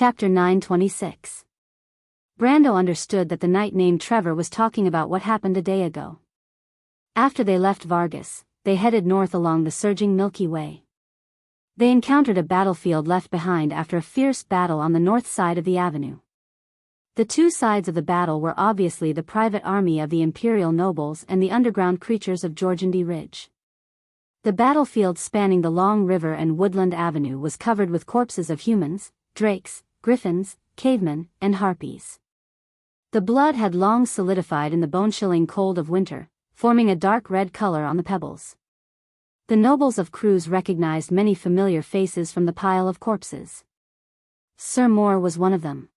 Chapter 926. Brando understood that the knight named Trevor was talking about what happened a day ago. After they left Vargas, they headed north along the surging Milky Way. They encountered a battlefield left behind after a fierce battle on the north side of the avenue. The two sides of the battle were obviously the private army of the imperial nobles and the underground creatures of Georgandy Ridge. The battlefield spanning the long river and woodland avenue was covered with corpses of humans, drakes, griffins, cavemen, and harpies. The blood had long solidified in the bone-chilling cold of winter, forming a dark red color on the pebbles. The nobles of Cruz recognized many familiar faces from the pile of corpses. Sir Moore was one of them.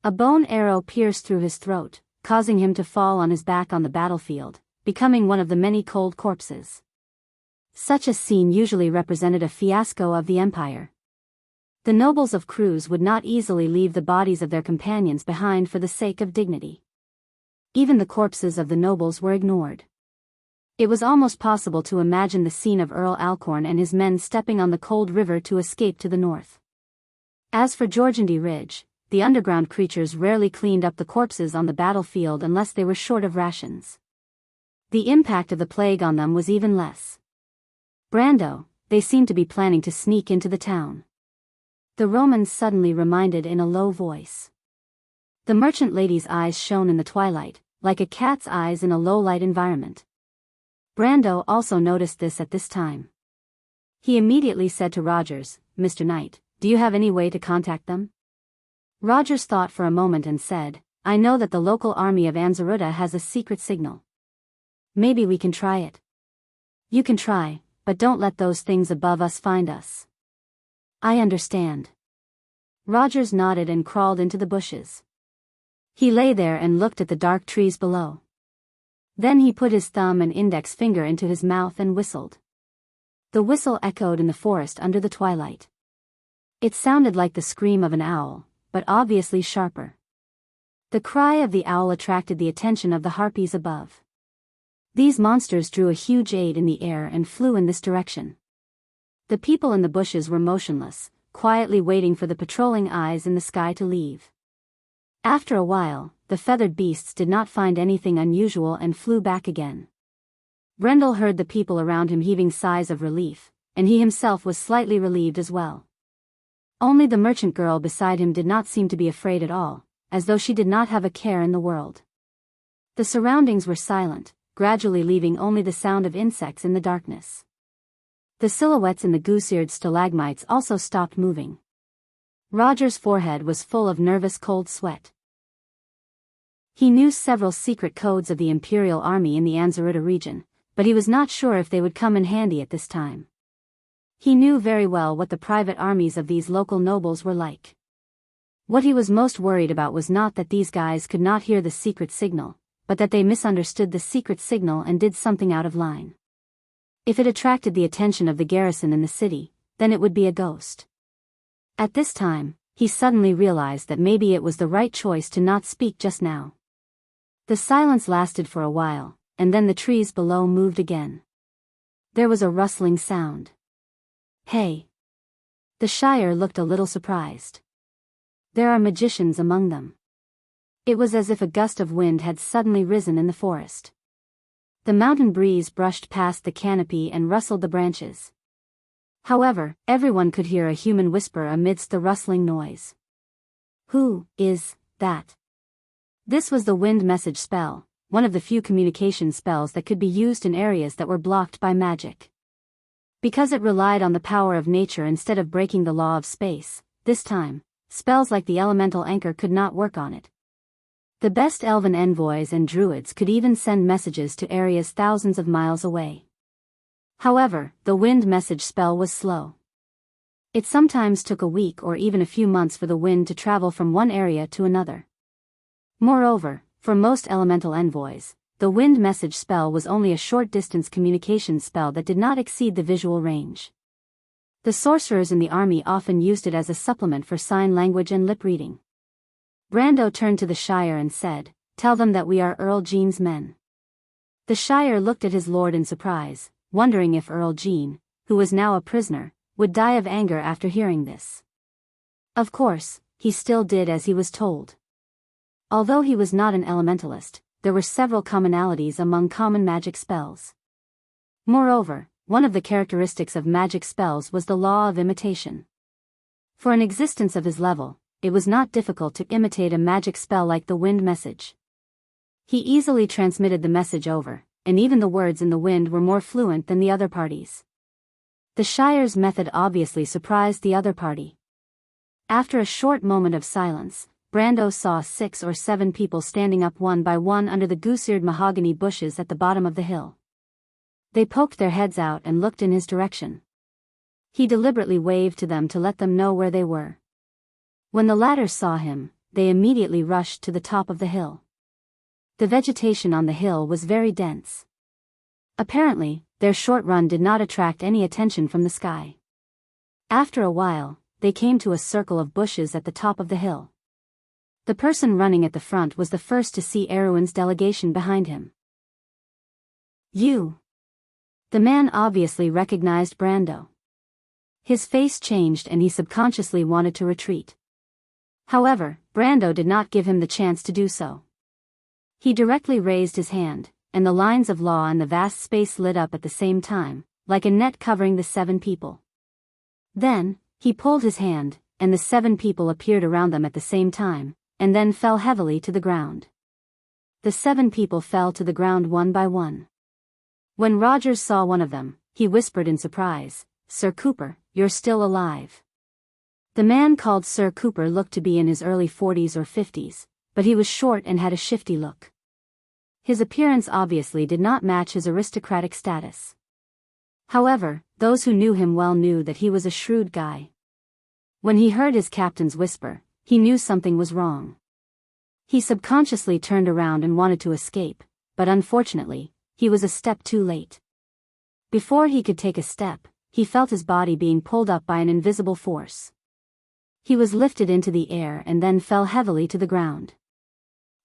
A bone arrow pierced through his throat, causing him to fall on his back on the battlefield, becoming one of the many cold corpses. Such a scene usually represented a fiasco of the empire. The nobles of Cruz would not easily leave the bodies of their companions behind for the sake of dignity. Even the corpses of the nobles were ignored. It was almost possible to imagine the scene of Earl Alcorn and his men stepping on the cold river to escape to the north. As for Georgandy Ridge, the underground creatures rarely cleaned up the corpses on the battlefield unless they were short of rations. The impact of the plague on them was even less. Brando, they seemed to be planning to sneak into the town. The Romans suddenly reminded in a low voice. The merchant lady's eyes shone in the twilight, like a cat's eyes in a low-light environment. Brando also noticed this at this time. He immediately said to Rogers, "Mr. Knight, do you have any way to contact them?" Rogers thought for a moment and said, "I know that the local army of Anzaruta has a secret signal. Maybe we can try it." "You can try, but don't let those things above us find us." "I understand." Rogers nodded and crawled into the bushes. He lay there and looked at the dark trees below. Then he put his thumb and index finger into his mouth and whistled. The whistle echoed in the forest under the twilight. It sounded like the scream of an owl, but obviously sharper. The cry of the owl attracted the attention of the harpies above. These monsters drew a huge aid in the air and flew in this direction. The people in the bushes were motionless, quietly waiting for the patrolling eyes in the sky to leave. After a while, the feathered beasts did not find anything unusual and flew back again. Brendel heard the people around him heaving sighs of relief, and he himself was slightly relieved as well. Only the merchant girl beside him did not seem to be afraid at all, as though she did not have a care in the world. The surroundings were silent, gradually leaving only the sound of insects in the darkness. The silhouettes in the goose-eared stalagmites also stopped moving. Roger's forehead was full of nervous cold sweat. He knew several secret codes of the Imperial Army in the Anzaruta region, but he was not sure if they would come in handy at this time. He knew very well what the private armies of these local nobles were like. What he was most worried about was not that these guys could not hear the secret signal, but that they misunderstood the secret signal and did something out of line. If it attracted the attention of the garrison in the city, then it would be a ghost. At this time, he suddenly realized that maybe it was the right choice to not speak just now. The silence lasted for a while, and then the trees below moved again. There was a rustling sound. "Hey!" The Shire looked a little surprised. "There are magicians among them." It was as if a gust of wind had suddenly risen in the forest. The mountain breeze brushed past the canopy and rustled the branches. However, everyone could hear a human whisper amidst the rustling noise. "Who is that?" This was the wind message spell, one of the few communication spells that could be used in areas that were blocked by magic. Because it relied on the power of nature instead of breaking the law of space, this time, spells like the elemental anchor could not work on it. The best elven envoys and druids could even send messages to areas thousands of miles away. However, the wind message spell was slow. It sometimes took a week or even a few months for the wind to travel from one area to another. Moreover, for most elemental envoys, the wind message spell was only a short-distance communication spell that did not exceed the visual range. The sorcerers in the army often used it as a supplement for sign language and lip reading. Brando turned to the Shire and said, "Tell them that we are Earl Jean's men." The Shire looked at his lord in surprise, wondering if Earl Jean, who was now a prisoner, would die of anger after hearing this. Of course, he still did as he was told. Although he was not an elementalist, there were several commonalities among common magic spells. Moreover, one of the characteristics of magic spells was the law of imitation. For an existence of his level, it was not difficult to imitate a magic spell like the wind message. He easily transmitted the message over, and even the words in the wind were more fluent than the other parties. The Shire's method obviously surprised the other party. After a short moment of silence, Brando saw 6 or 7 people standing up one by one under the goose-eared mahogany bushes at the bottom of the hill. They poked their heads out and looked in his direction. He deliberately waved to them to let them know where they were. When the latter saw him, they immediately rushed to the top of the hill. The vegetation on the hill was very dense. Apparently, their short run did not attract any attention from the sky. After a while, they came to a circle of bushes at the top of the hill. The person running at the front was the first to see Erwin's delegation behind him. "You." The man obviously recognized Brando. His face changed and he subconsciously wanted to retreat. However, Brando did not give him the chance to do so. He directly raised his hand, and the lines of law in the vast space lit up at the same time, like a net covering the 7 people. Then, he pulled his hand, and the 7 people appeared around them at the same time, and then fell heavily to the ground. The 7 people fell to the ground one by one. When Rogers saw one of them, he whispered in surprise, "Sir Cooper, you're still alive." The man called Sir Cooper looked to be in his early 40s or 50s, but he was short and had a shifty look. His appearance obviously did not match his aristocratic status. However, those who knew him well knew that he was a shrewd guy. When he heard his captain's whisper, he knew something was wrong. He subconsciously turned around and wanted to escape, but unfortunately, he was a step too late. Before he could take a step, he felt his body being pulled up by an invisible force. He was lifted into the air and then fell heavily to the ground.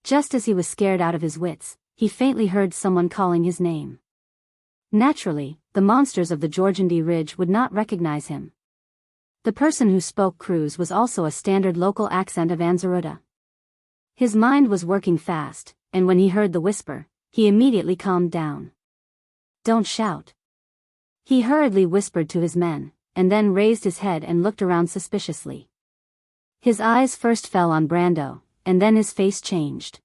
Just as he was scared out of his wits, he faintly heard someone calling his name. Naturally, the monsters of the Georgiandy Ridge would not recognize him. The person who spoke Cruz was also a standard local accent of Anzaruda. His mind was working fast, and when he heard the whisper, he immediately calmed down. "Don't shout." He hurriedly whispered to his men, and then raised his head and looked around suspiciously. His eyes first fell on Brando, and then his face changed.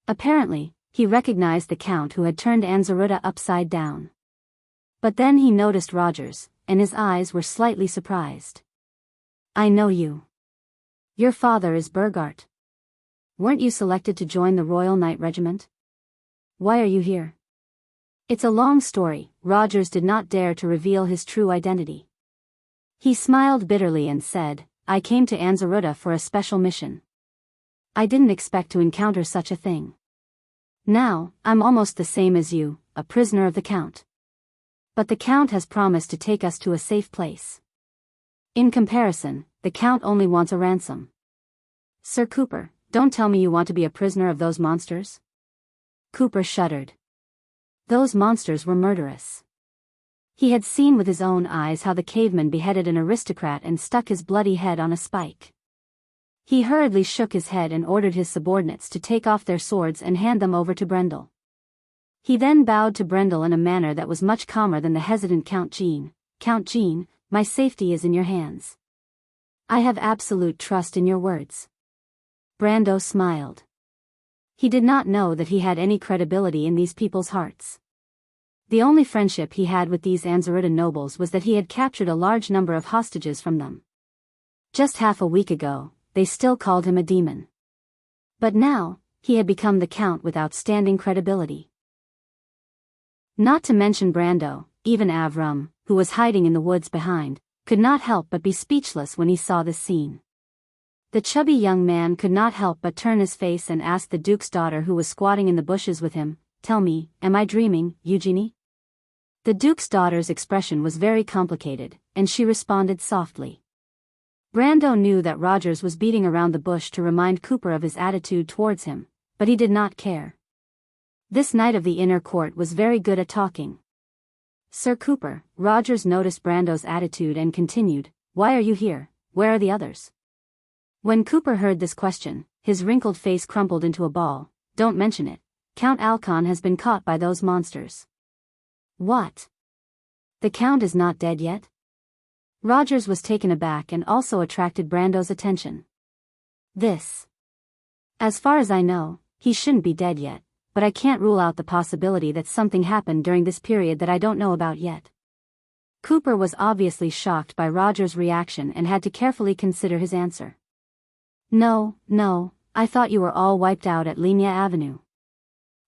Apparently, he recognized the Count who had turned Anzaruda upside down. But then he noticed Rogers, and his eyes were slightly surprised. "I know you. Your father is Burgart. Weren't you selected to join the Royal Knight Regiment? Why are you here?" It's a long story. Rogers did not dare to reveal his true identity. He smiled bitterly and said, "I came to Anzaruda for a special mission. I didn't expect to encounter such a thing. Now, I'm almost the same as you, a prisoner of the Count. But the Count has promised to take us to a safe place. In comparison, the Count only wants a ransom. Sir Cooper, don't tell me you want to be a prisoner of those monsters?" Cooper shuddered. Those monsters were murderous. He had seen with his own eyes how the caveman beheaded an aristocrat and stuck his bloody head on a spike. He hurriedly shook his head and ordered his subordinates to take off their swords and hand them over to Brendel. He then bowed to Brendel in a manner that was much calmer than the hesitant Count Jean. "Count Jean, my safety is in your hands. I have absolute trust in your words." Brando smiled. He did not know that he had any credibility in these people's hearts. The only friendship he had with these Anzaruda nobles was that he had captured a large number of hostages from them. Just half a week ago, they still called him a demon. But now, he had become the Count with outstanding credibility. Not to mention Brando, even Avram, who was hiding in the woods behind, could not help but be speechless when he saw this scene. The chubby young man could not help but turn his face and ask the Duke's daughter who was squatting in the bushes with him, "Tell me, am I dreaming, Eugenie?" The Duke's daughter's expression was very complicated, and she responded softly. Brando knew that Rogers was beating around the bush to remind Cooper of his attitude towards him, but he did not care. This knight of the inner court was very good at talking. "Sir Cooper," Rogers noticed Brando's attitude and continued, "Why are you here? Where are the others?" When Cooper heard this question, his wrinkled face crumpled into a ball. Don't mention it. Count Alcon has been caught by those monsters. What? The Count is not dead yet? Rogers was taken aback and also attracted Brando's attention. As far as I know, he shouldn't be dead yet, but I can't rule out the possibility that something happened during this period that I don't know about yet. Cooper was obviously shocked by Rogers' reaction and had to carefully consider his answer. No, I thought you were all wiped out at Linya Avenue.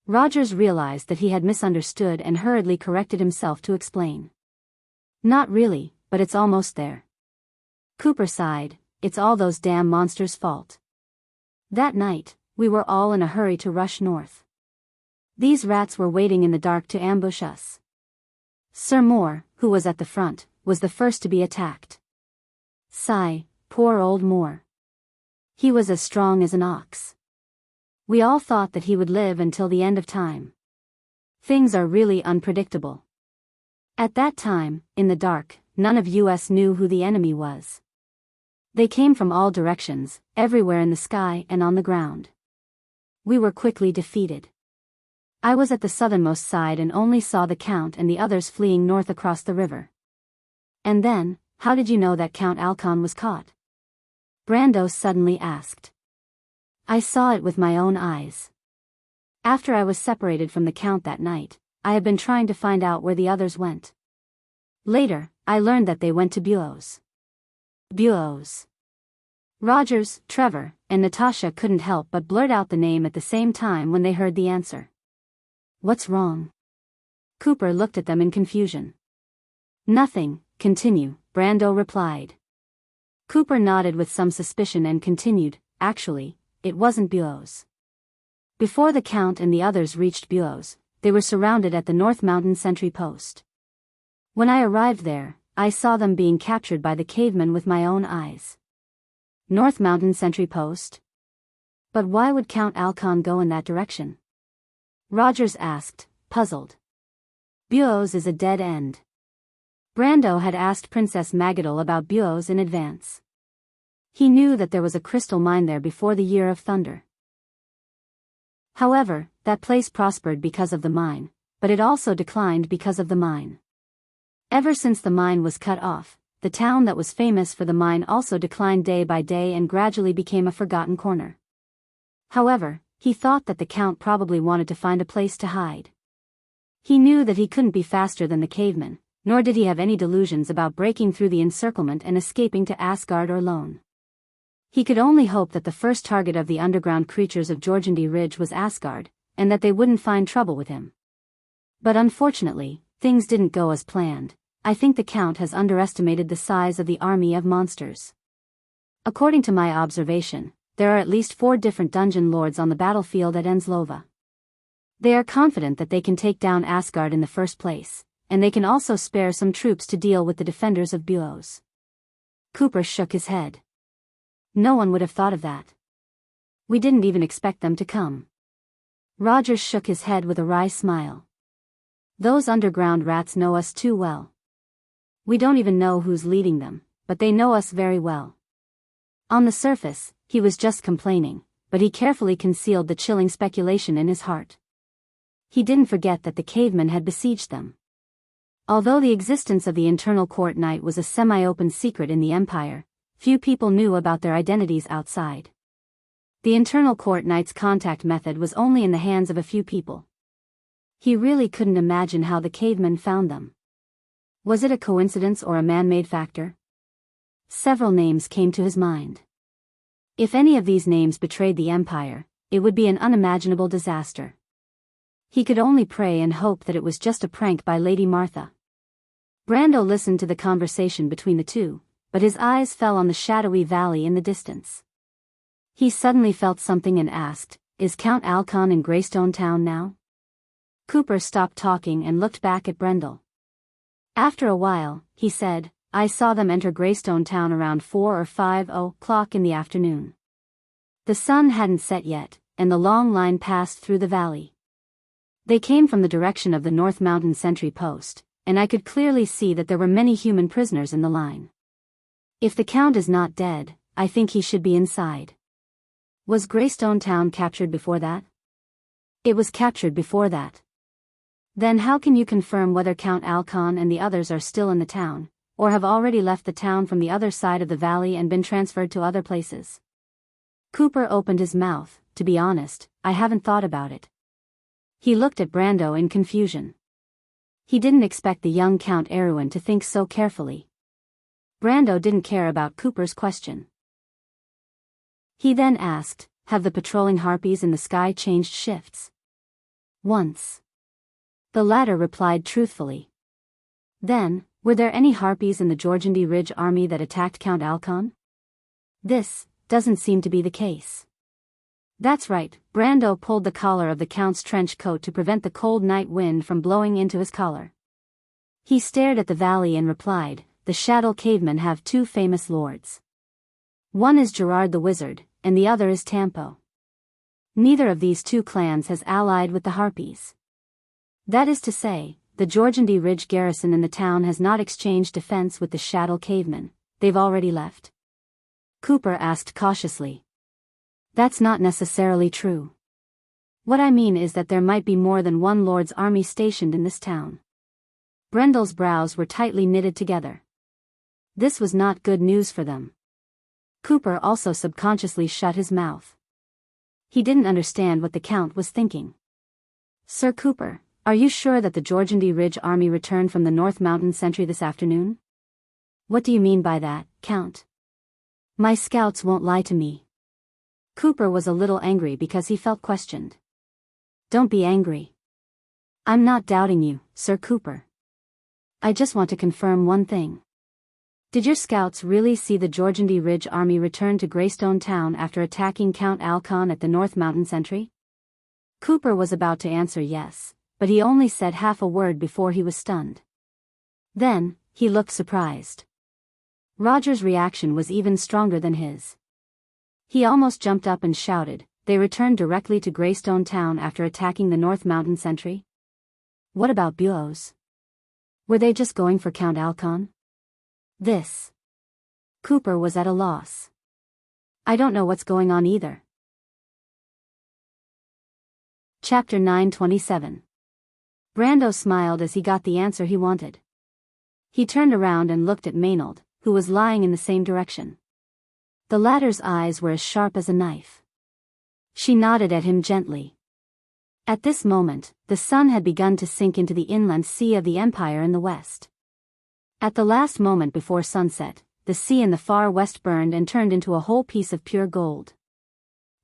Rogers realized that he had misunderstood and hurriedly corrected himself to explain. Not really, but it's almost there. Cooper sighed. It's all those damn monsters' fault. That night, we were all in a hurry to rush north. These rats were waiting in the dark to ambush us. Sir Moore, who was at the front, was the first to be attacked. Sigh, poor old Moore. He was as strong as an ox. We all thought that he would live until the end of time. Things are really unpredictable. At that time, in the dark, none of us knew who the enemy was. They came from all directions, everywhere in the sky and on the ground. We were quickly defeated. I was at the southernmost side and only saw the Count and the others fleeing north across the river. And then, how did you know that Count Alcon was caught? Brando suddenly asked. I saw it with my own eyes. After I was separated from the Count that night, I had been trying to find out where the others went. Later, I learned that they went to Buo's. Buo's. Rogers, Trevor, and Natasha couldn't help but blurt out the name at the same time when they heard the answer. What's wrong? Cooper looked at them in confusion. Nothing, continue, Brando replied. Cooper nodded with some suspicion and continued, actually, it wasn't Buo's. Before the Count and the others reached Buo's, they were surrounded at the North Mountain sentry post. When I arrived there, I saw them being captured by the cavemen with my own eyes. North Mountain sentry post? But why would Count Alcon go in that direction? Rogers asked, puzzled. Buo's is a dead end. Brando had asked Princess Magadol about Buo's in advance. He knew that there was a crystal mine there before the Year of Thunder. However, that place prospered because of the mine, but it also declined because of the mine. Ever since the mine was cut off, the town that was famous for the mine also declined day by day and gradually became a forgotten corner. However, he thought that the Count probably wanted to find a place to hide. He knew that he couldn't be faster than the cavemen, nor did he have any delusions about breaking through the encirclement and escaping to Asgard or Lone. He could only hope that the first target of the underground creatures of Jorgendy Ridge was Asgard, and that they wouldn't find trouble with him. But unfortunately, things didn't go as planned. I think the Count has underestimated the size of the army of monsters. According to my observation, there are at least 4 different dungeon lords on the battlefield at Enzlova. They are confident that they can take down Asgard in the first place, and they can also spare some troops to deal with the defenders of Buo's. Cooper shook his head. No one would have thought of that. We didn't even expect them to come. Rogers shook his head with a wry smile. Those underground rats know us too well. We don't even know who's leading them, but they know us very well. On the surface, he was just complaining, but he carefully concealed the chilling speculation in his heart. He didn't forget that the cavemen had besieged them. Although the existence of the internal court knight was a semi-open secret in the Empire, few people knew about their identities outside. The internal court knight's contact method was only in the hands of a few people. He really couldn't imagine how the cavemen found them. Was it a coincidence or a man-made factor? Several names came to his mind. If any of these names betrayed the Empire, it would be an unimaginable disaster. He could only pray and hope that it was just a prank by Lady Martha. Brando listened to the conversation between the two, but his eyes fell on the shadowy valley in the distance. He suddenly felt something and asked, "Is Count Alcon in Greystone Town now?" Cooper stopped talking and looked back at Brendel. After a while, he said, "I saw them enter Greystone Town around 4 or 5 o'clock in the afternoon. The sun hadn't set yet, and the long line passed through the valley. They came from the direction of the North Mountain sentry post, and I could clearly see that there were many human prisoners in the line. If the Count is not dead, I think he should be inside. Was Greystone Town captured before that? It was captured before that. Then how can you confirm whether Count Alcon and the others are still in the town, or have already left the town from the other side of the valley and been transferred to other places? Cooper opened his mouth. To be honest, I haven't thought about it. He looked at Brando in confusion. He didn't expect the young Count Erwin to think so carefully. Brando didn't care about Cooper's question. He then asked, have the patrolling harpies in the sky changed shifts? Once. The latter replied truthfully. Then, were there any harpies in the Georgandy Ridge army that attacked Count Alcon? This doesn't seem to be the case. That's right, Brando pulled the collar of the Count's trench coat to prevent the cold night wind from blowing into his collar. He stared at the valley and replied, the Shadow Cavemen have two famous lords. One is Gerard the Wizard, and the other is Tampo. Neither of these two clans has allied with the Harpies. That is to say, the Georgandy Ridge garrison in the town has not exchanged defense with the Shadow Cavemen. They've already left? Cooper asked cautiously. That's not necessarily true. What I mean is that there might be more than one lord's army stationed in this town. Brendel's brows were tightly knitted together. This was not good news for them. Cooper also subconsciously shut his mouth. He didn't understand what the Count was thinking. Sir Cooper, are you sure that the Georgandy Ridge army returned from the North Mountain Sentry this afternoon? What do you mean by that, Count? My scouts won't lie to me. Cooper was a little angry because he felt questioned. Don't be angry. I'm not doubting you, Sir Cooper. I just want to confirm one thing. Did your scouts really see the Georgandy Ridge army return to Greystone Town after attacking Count Alcon at the North Mountain Sentry? Cooper was about to answer yes, but he only said half a word before he was stunned. Then, he looked surprised. Roger's reaction was even stronger than his. He almost jumped up and shouted, they returned directly to Greystone Town after attacking the North Mountain Sentry? What about Buos? Were they just going for Count Alcon? This. Cooper was at a loss. I don't know what's going on either. Chapter 927. Brando smiled as he got the answer he wanted. He turned around and looked at Maynard, who was lying in the same direction. The latter's eyes were as sharp as a knife. She nodded at him gently. At this moment, the sun had begun to sink into the inland sea of the Empire in the west. At the last moment before sunset, the sea in the far west burned and turned into a whole piece of pure gold.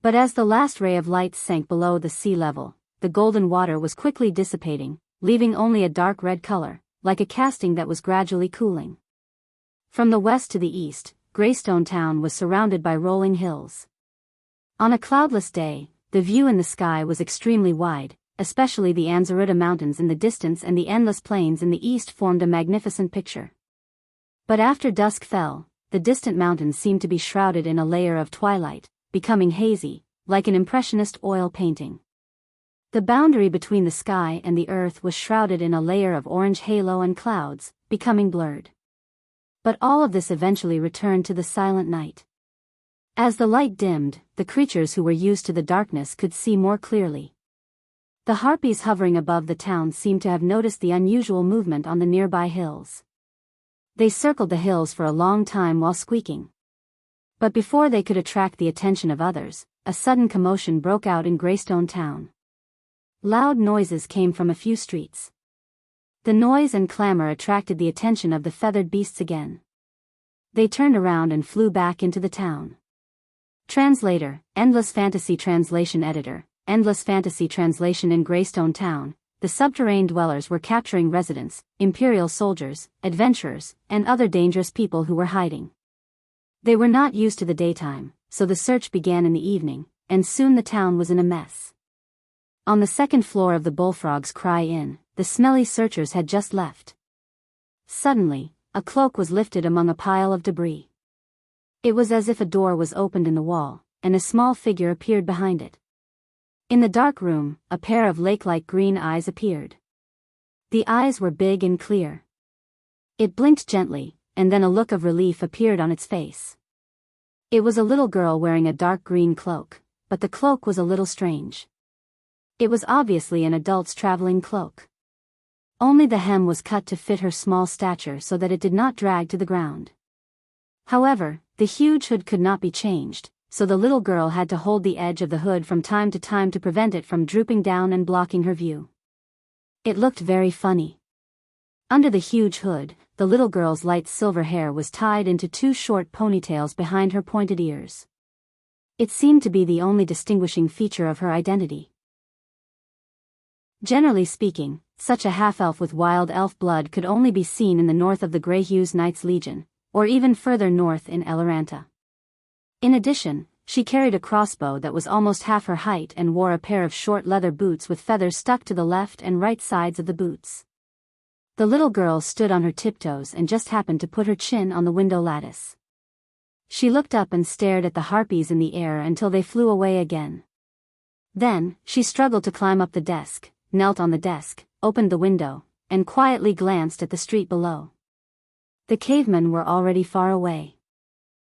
But as the last ray of light sank below the sea level, the golden water was quickly dissipating, leaving only a dark red color, like a casting that was gradually cooling. From the west to the east, Greystone Town was surrounded by rolling hills. On a cloudless day, the view in the sky was extremely wide, especially the Anzaruta Mountains in the distance and the endless plains in the east formed a magnificent picture. But after dusk fell, the distant mountains seemed to be shrouded in a layer of twilight, becoming hazy, like an impressionist oil painting. The boundary between the sky and the earth was shrouded in a layer of orange halo and clouds, becoming blurred. But all of this eventually returned to the silent night. As the light dimmed, the creatures who were used to the darkness could see more clearly. The harpies hovering above the town seemed to have noticed the unusual movement on the nearby hills. They circled the hills for a long time while squeaking. But before they could attract the attention of others, a sudden commotion broke out in Greystone Town. Loud noises came from a few streets. The noise and clamor attracted the attention of the feathered beasts again. They turned around and flew back into the town. Translator, Endless Fantasy Translation Editor, Endless Fantasy Translation in Greystone Town, the subterranean dwellers were capturing residents, imperial soldiers, adventurers, and other dangerous people who were hiding. They were not used to the daytime, so the search began in the evening, and soon the town was in a mess. On the second floor of the Bullfrog's Cry Inn, the smelly searchers had just left. Suddenly, a cloak was lifted among a pile of debris. It was as if a door was opened in the wall, and a small figure appeared behind it. In the dark room, a pair of lake-like green eyes appeared. The eyes were big and clear. It blinked gently, and then a look of relief appeared on its face. It was a little girl wearing a dark green cloak, but the cloak was a little strange. It was obviously an adult's traveling cloak. Only the hem was cut to fit her small stature so that it did not drag to the ground. However, the huge hood could not be changed, so the little girl had to hold the edge of the hood from time to time to prevent it from drooping down and blocking her view. It looked very funny. Under the huge hood, the little girl's light silver hair was tied into two short ponytails behind her pointed ears. It seemed to be the only distinguishing feature of her identity. Generally speaking, such a half-elf with wild elf blood could only be seen in the north of the Greyhues Knights Legion, or even further north in Eloranta. In addition, she carried a crossbow that was almost half her height and wore a pair of short leather boots with feathers stuck to the left and right sides of the boots. The little girl stood on her tiptoes and just happened to put her chin on the window lattice. She looked up and stared at the harpies in the air until they flew away again. Then, she struggled to climb up the desk, knelt on the desk, opened the window, and quietly glanced at the street below. The cavemen were already far away.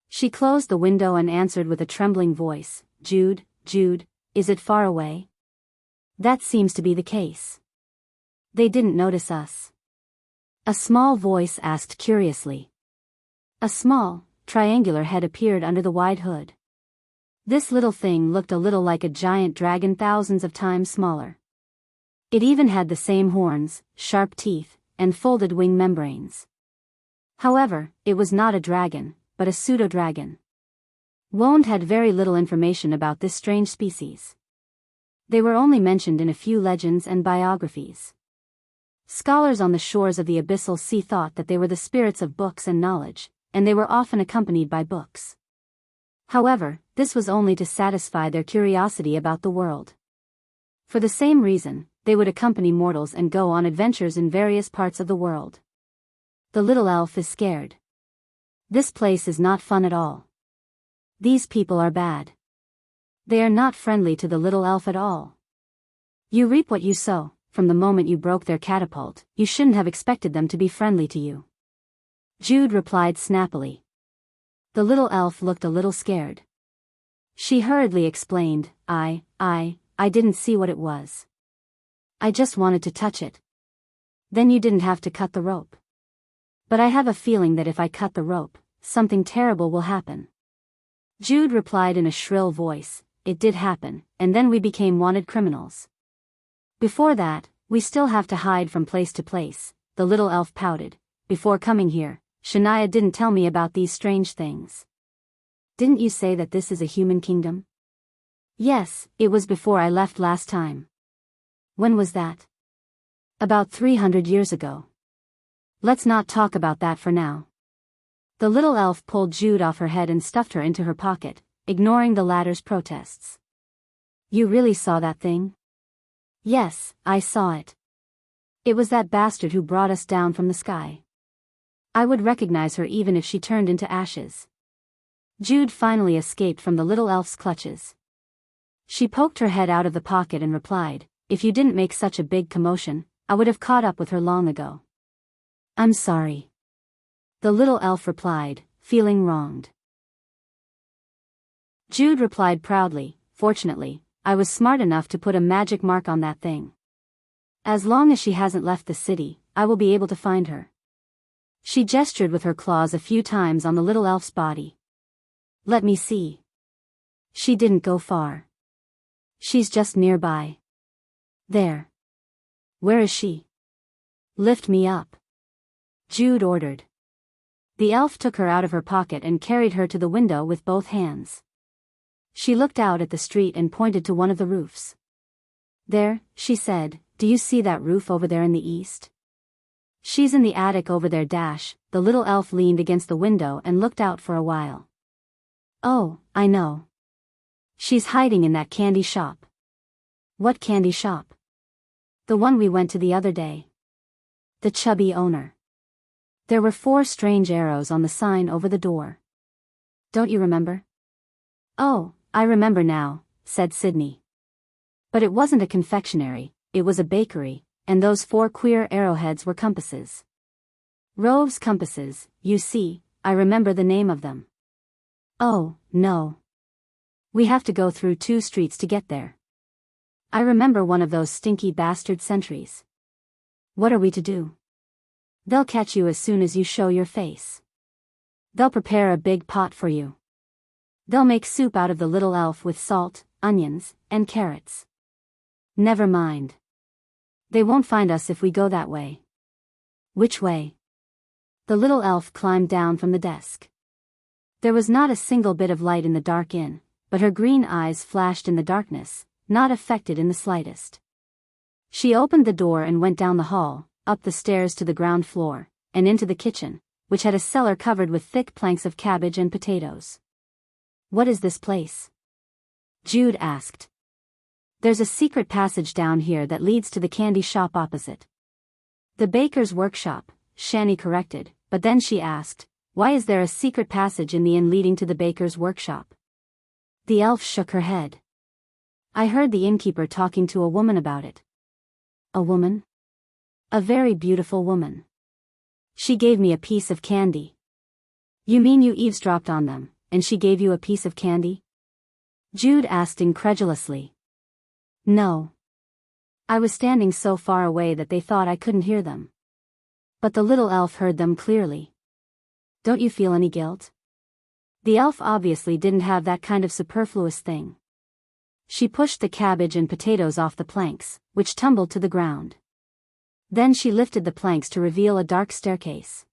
She closed the window and answered with a trembling voice, "Jude, Jude, is it far away?" "That seems to be the case." "They didn't notice us?" A small voice asked curiously. A small, triangular head appeared under the wide hood. This little thing looked a little like a giant dragon thousands of times smaller. It even had the same horns, sharp teeth, and folded wing membranes. However, it was not a dragon, but a pseudo-dragon. Wond had very little information about this strange species. They were only mentioned in a few legends and biographies. Scholars on the shores of the Abyssal Sea thought that they were the spirits of books and knowledge, and they were often accompanied by books. However, this was only to satisfy their curiosity about the world. For the same reason, they would accompany mortals and go on adventures in various parts of the world. The little elf is scared. This place is not fun at all. These people are bad. They are not friendly to the little elf at all. You reap what you sow. From the moment you broke their catapult, you shouldn't have expected them to be friendly to you. Jude replied snappily. The little elf looked a little scared. She hurriedly explained, I didn't see what it was. I just wanted to touch it. Then you didn't have to cut the rope. But I have a feeling that if I cut the rope, something terrible will happen. Jude replied in a shrill voice, It did happen, and then we became wanted criminals. Before that, we still have to hide from place to place, the little elf pouted. Before coming here, Shania didn't tell me about these strange things. Didn't you say that this is a human kingdom? Yes, it was before I left last time. When was that? About 300 years ago. Let's not talk about that for now. The little elf pulled Jude off her head and stuffed her into her pocket, ignoring the latter's protests. You really saw that thing? Yes, I saw it. It was that bastard who brought us down from the sky. I would recognize her even if she turned into ashes. Jude finally escaped from the little elf's clutches. She poked her head out of the pocket and replied, If you didn't make such a big commotion, I would have caught up with her long ago. I'm sorry. The little elf replied, feeling wronged. Jude replied proudly, Fortunately, I was smart enough to put a magic mark on that thing. As long as she hasn't left the city, I will be able to find her. She gestured with her claws a few times on the little elf's body. Let me see. She didn't go far. She's just nearby. There. Where is she? Lift me up. Jude ordered. The elf took her out of her pocket and carried her to the window with both hands. She looked out at the street and pointed to one of the roofs. There, she said, do you see that roof over there in the east? She's in the attic over there. The little elf leaned against the window and looked out for a while. Oh, I know. She's hiding in that candy shop. What candy shop? The one we went to the other day. The chubby owner. There were 4 strange arrows on the sign over the door. Don't you remember? Oh, I remember now, said Sydney. But it wasn't a confectionery, it was a bakery, and those 4 queer arrowheads were compasses. Rove's compasses, you see, I remember the name of them. Oh, no. We have to go through 2 streets to get there. I remember one of those stinky bastard sentries. What are we to do? They'll catch you as soon as you show your face. They'll prepare a big pot for you. They'll make soup out of the little elf with salt, onions, and carrots. Never mind. They won't find us if we go that way. Which way? The little elf climbed down from the desk. There was not a single bit of light in the dark inn, but her green eyes flashed in the darkness, not affected in the slightest. She opened the door and went down the hall, up the stairs to the ground floor, and into the kitchen, which had a cellar covered with thick planks of cabbage and potatoes. What is this place? Jude asked. There's a secret passage down here that leads to the candy shop opposite. The baker's workshop, Shani corrected, but then she asked, why is there a secret passage in the inn leading to the baker's workshop? The elf shook her head. I heard the innkeeper talking to a woman about it. A woman? A very beautiful woman. She gave me a piece of candy. You mean you eavesdropped on them, and she gave you a piece of candy? Jude asked incredulously. No. I was standing so far away that they thought I couldn't hear them. But the little elf heard them clearly. Don't you feel any guilt? The elf obviously didn't have that kind of superfluous thing. She pushed the cabbage and potatoes off the planks, which tumbled to the ground. Then she lifted the planks to reveal a dark staircase.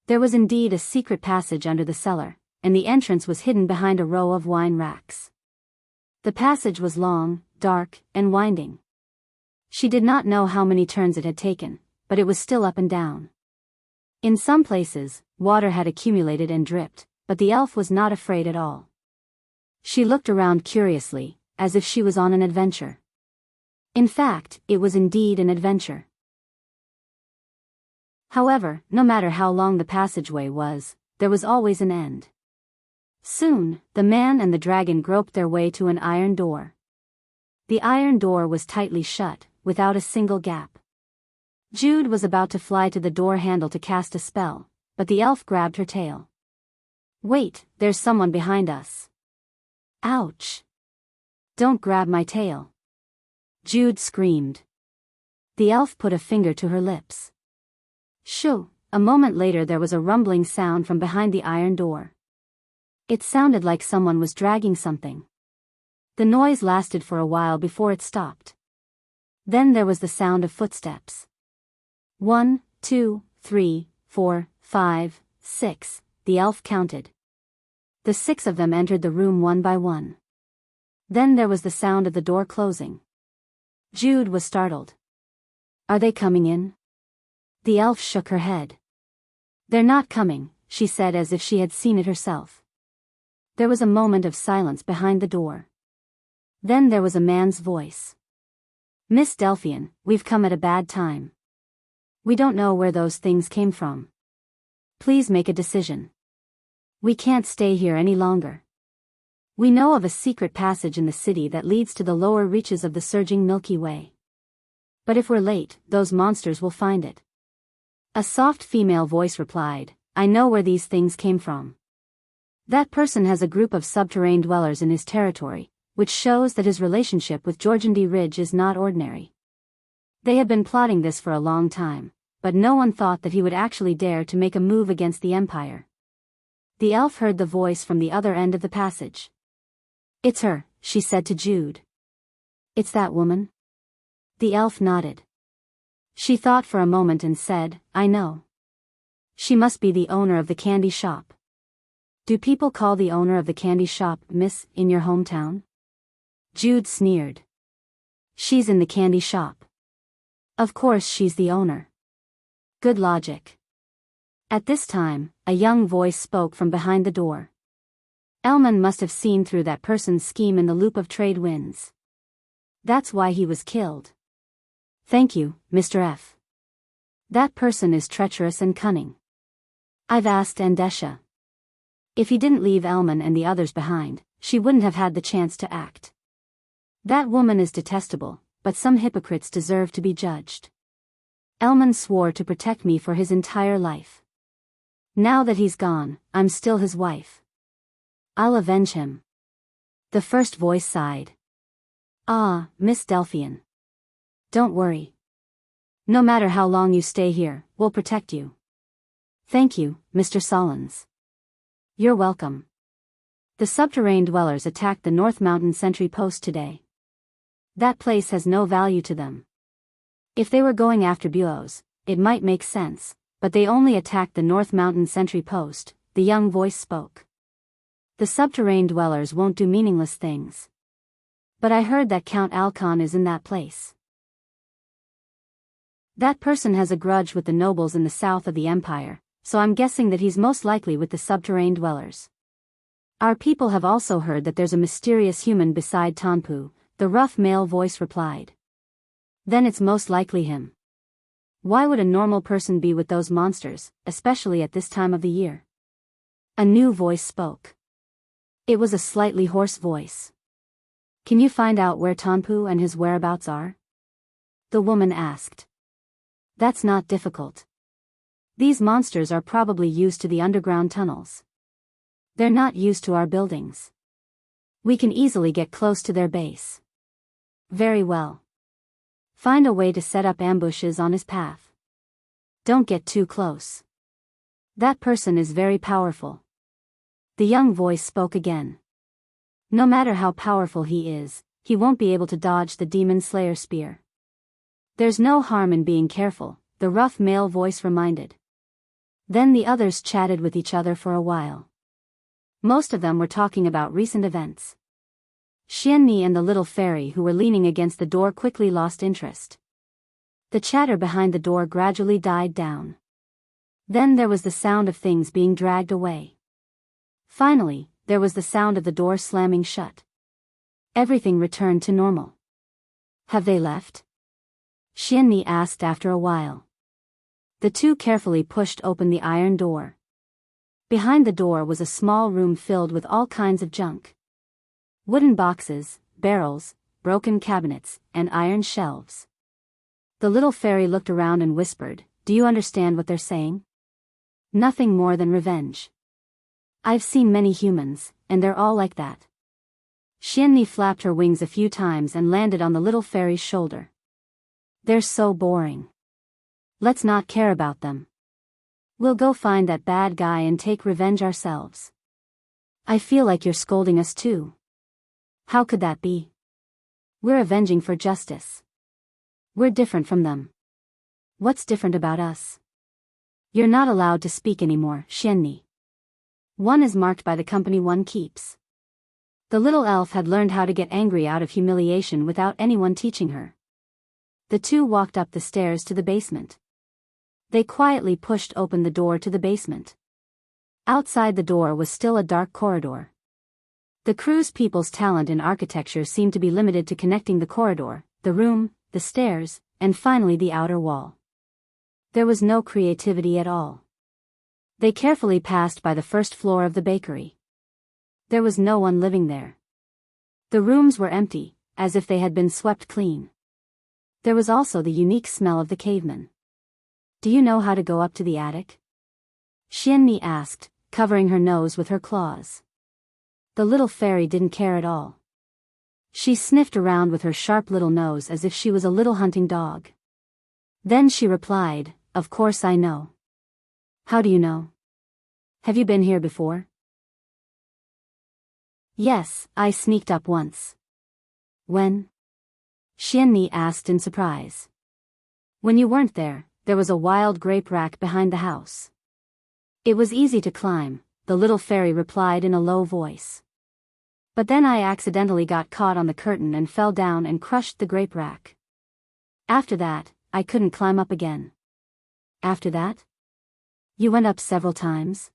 There was indeed a secret passage under the cellar, and the entrance was hidden behind a row of wine racks. The passage was long, dark, and winding. She did not know how many turns it had taken, but it was still up and down. In some places, water had accumulated and dripped, but the elf was not afraid at all. She looked around curiously, as if she was on an adventure. In fact, it was indeed an adventure. However, no matter how long the passageway was, there was always an end. Soon, the man and the dragon groped their way to an iron door. The iron door was tightly shut, without a single gap. Jude was about to fly to the door handle to cast a spell, but the elf grabbed her tail. Wait, there's someone behind us. Ouch! Don't grab my tail. Jude screamed. The elf put a finger to her lips. Shoo! A moment later there was a rumbling sound from behind the iron door. It sounded like someone was dragging something. The noise lasted for a while before it stopped. Then there was the sound of footsteps. 1, 2, 3, 4, 5, 6, the elf counted. The 6 of them entered the room one by one. Then there was the sound of the door closing. Jude was startled. Are they coming in? The elf shook her head. They're not coming, she said as if she had seen it herself. There was a moment of silence behind the door. Then there was a man's voice. Miss Delphian, we've come at a bad time. We don't know where those things came from. Please make a decision. We can't stay here any longer. We know of a secret passage in the city that leads to the lower reaches of the surging Milky Way. But if we're late, those monsters will find it. A soft female voice replied, I know where these things came from. That person has a group of subterranean dwellers in his territory, which shows that his relationship with Jorgendy Ridge is not ordinary. They have been plotting this for a long time, but no one thought that he would actually dare to make a move against the Empire. The elf heard the voice from the other end of the passage. It's her, she said to Jude. It's that woman? The elf nodded. She thought for a moment and said, I know. She must be the owner of the candy shop. Do people call the owner of the candy shop Miss in your hometown? Jude sneered. She's in the candy shop. Of course she's the owner. Good logic. At this time, a young voice spoke from behind the door. Elman must have seen through that person's scheme in the loop of trade winds. That's why he was killed. Thank you, Mr. F. That person is treacherous and cunning. I've asked Andesha. If he didn't leave Elman and the others behind, she wouldn't have had the chance to act. That woman is detestable, but some hypocrites deserve to be judged. Elman swore to protect me for his entire life. Now that he's gone, I'm still his wife. I'll avenge him. The first voice sighed. Ah, Miss Delphian. Don't worry. No matter how long you stay here, we'll protect you. Thank you, Mr. Solons. You're welcome. The subterranean dwellers attacked the North Mountain sentry post today. That place has no value to them. If they were going after bureaus, it might make sense, but they only attacked the North Mountain sentry post, the young voice spoke. The subterranean dwellers won't do meaningless things. But I heard that Count Alcon is in that place. That person has a grudge with the nobles in the south of the empire, so I'm guessing that he's most likely with the subterranean dwellers. Our people have also heard that there's a mysterious human beside Tanpu, the rough male voice replied. Then it's most likely him. Why would a normal person be with those monsters, especially at this time of the year? A new voice spoke. It was a slightly hoarse voice. Can you find out where Tanpu and his whereabouts are? The woman asked. That's not difficult. These monsters are probably used to the underground tunnels. They're not used to our buildings. We can easily get close to their base. Very well. Find a way to set up ambushes on his path. Don't get too close. That person is very powerful. The young voice spoke again. No matter how powerful he is, he won't be able to dodge the demon slayer spear. There's no harm in being careful, the rough male voice reminded. Then the others chatted with each other for a while. Most of them were talking about recent events. Xianxia and the little fairy who were leaning against the door quickly lost interest. The chatter behind the door gradually died down. Then there was the sound of things being dragged away. Finally, there was the sound of the door slamming shut. Everything returned to normal. Have they left? Xianxia asked after a while. The two carefully pushed open the iron door. Behind the door was a small room filled with all kinds of junk. Wooden boxes, barrels, broken cabinets, and iron shelves. The little fairy looked around and whispered, "Do you understand what they're saying? Nothing more than revenge. I've seen many humans, and they're all like that." Xianxia flapped her wings a few times and landed on the little fairy's shoulder. They're so boring. Let's not care about them. We'll go find that bad guy and take revenge ourselves. I feel like you're scolding us too. How could that be? We're avenging for justice. We're different from them. What's different about us? You're not allowed to speak anymore, Xianxia. One is marked by the company one keeps. The little elf had learned how to get angry out of humiliation without anyone teaching her. The two walked up the stairs to the basement. They quietly pushed open the door to the basement. Outside the door was still a dark corridor. The crew's people's talent in architecture seemed to be limited to connecting the corridor, the room, the stairs, and finally the outer wall. There was no creativity at all. They carefully passed by the first floor of the bakery. There was no one living there. The rooms were empty, as if they had been swept clean. There was also the unique smell of the caveman. Do you know how to go up to the attic? Xianxia asked, covering her nose with her claws. The little fairy didn't care at all. She sniffed around with her sharp little nose as if she was a little hunting dog. Then she replied, "Of course I know." How do you know? Have you been here before? Yes, I sneaked up once. When? Xianxia asked in surprise. When you weren't there, there was a wild grape rack behind the house. It was easy to climb, the little fairy replied in a low voice. But then I accidentally got caught on the curtain and fell down and crushed the grape rack. After that, I couldn't climb up again. After that? You went up several times?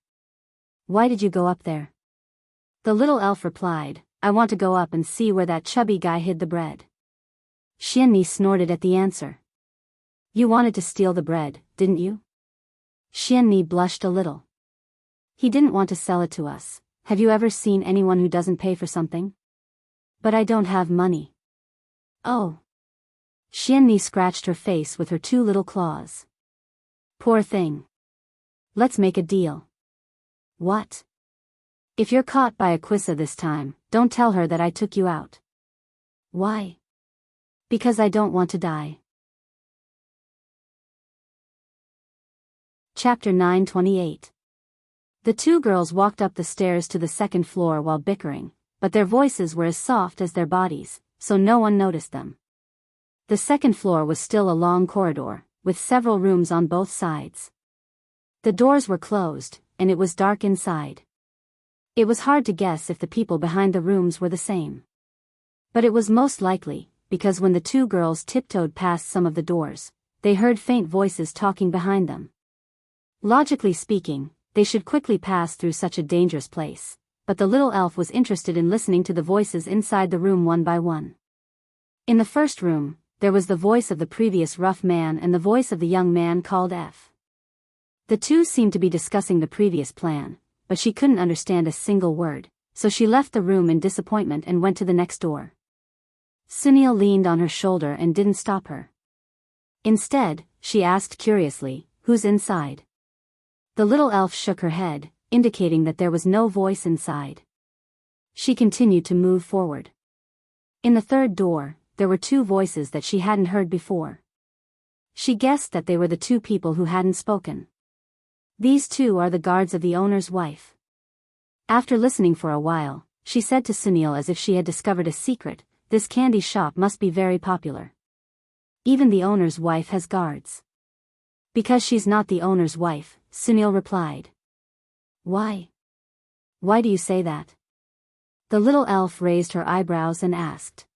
Why did you go up there? The little elf replied, I want to go up and see where that chubby guy hid the bread. Xianxia snorted at the answer. You wanted to steal the bread, didn't you? Xianxia blushed a little. He didn't want to sell it to us. Have you ever seen anyone who doesn't pay for something? But I don't have money. Oh. Xianxia scratched her face with her two little claws. Poor thing. Let's make a deal. What? If you're caught by Aquissa this time, don't tell her that I took you out. Why? Because I don't want to die. Chapter 9:28. The two girls walked up the stairs to the second floor while bickering, but their voices were as soft as their bodies, so no one noticed them. The second floor was still a long corridor, with several rooms on both sides. The doors were closed, and it was dark inside. It was hard to guess if the people behind the rooms were the same. But it was most likely, because when the two girls tiptoed past some of the doors, they heard faint voices talking behind them. Logically speaking, they should quickly pass through such a dangerous place, but the little elf was interested in listening to the voices inside the room one by one. In the first room, there was the voice of the previous rough man and the voice of the young man called F. The two seemed to be discussing the previous plan, but she couldn't understand a single word, so she left the room in disappointment and went to the next door. Sunil leaned on her shoulder and didn't stop her. Instead, she asked curiously, "Who's inside?" The little elf shook her head, indicating that there was no voice inside. She continued to move forward. In the third door, there were two voices that she hadn't heard before. She guessed that they were the two people who hadn't spoken. These two are the guards of the owner's wife. After listening for a while, she said to Sunil as if she had discovered a secret, "This candy shop must be very popular. Even the owner's wife has guards." "Because she's not the owner's wife," Sunil replied. "Why? Why do you say that?" The little elf raised her eyebrows and asked.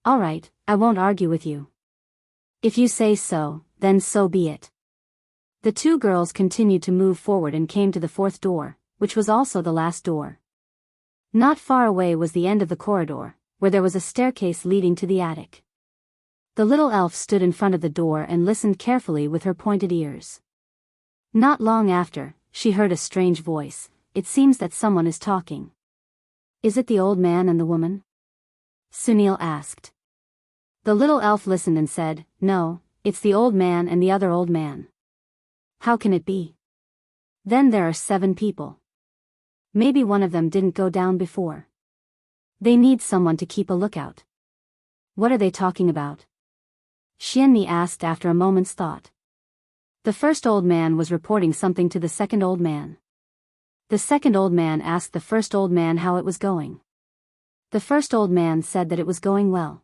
"All right, I won't argue with you. If you say so, then so be it." The two girls continued to move forward and came to the fourth door, which was also the last door. Not far away was the end of the corridor, where there was a staircase leading to the attic. The little elf stood in front of the door and listened carefully with her pointed ears. Not long after, she heard a strange voice. "It seems that someone is talking." "Is it the old man and the woman?" Sunil asked. The little elf listened and said, "No, it's the old man and the other old man." "How can it be? Then there are 7 people. Maybe one of them didn't go down before. They need someone to keep a lookout." "What are they talking about?" Xianxia asked after a moment's thought. The first old man was reporting something to the second old man. The second old man asked the first old man how it was going. The first old man said that it was going well.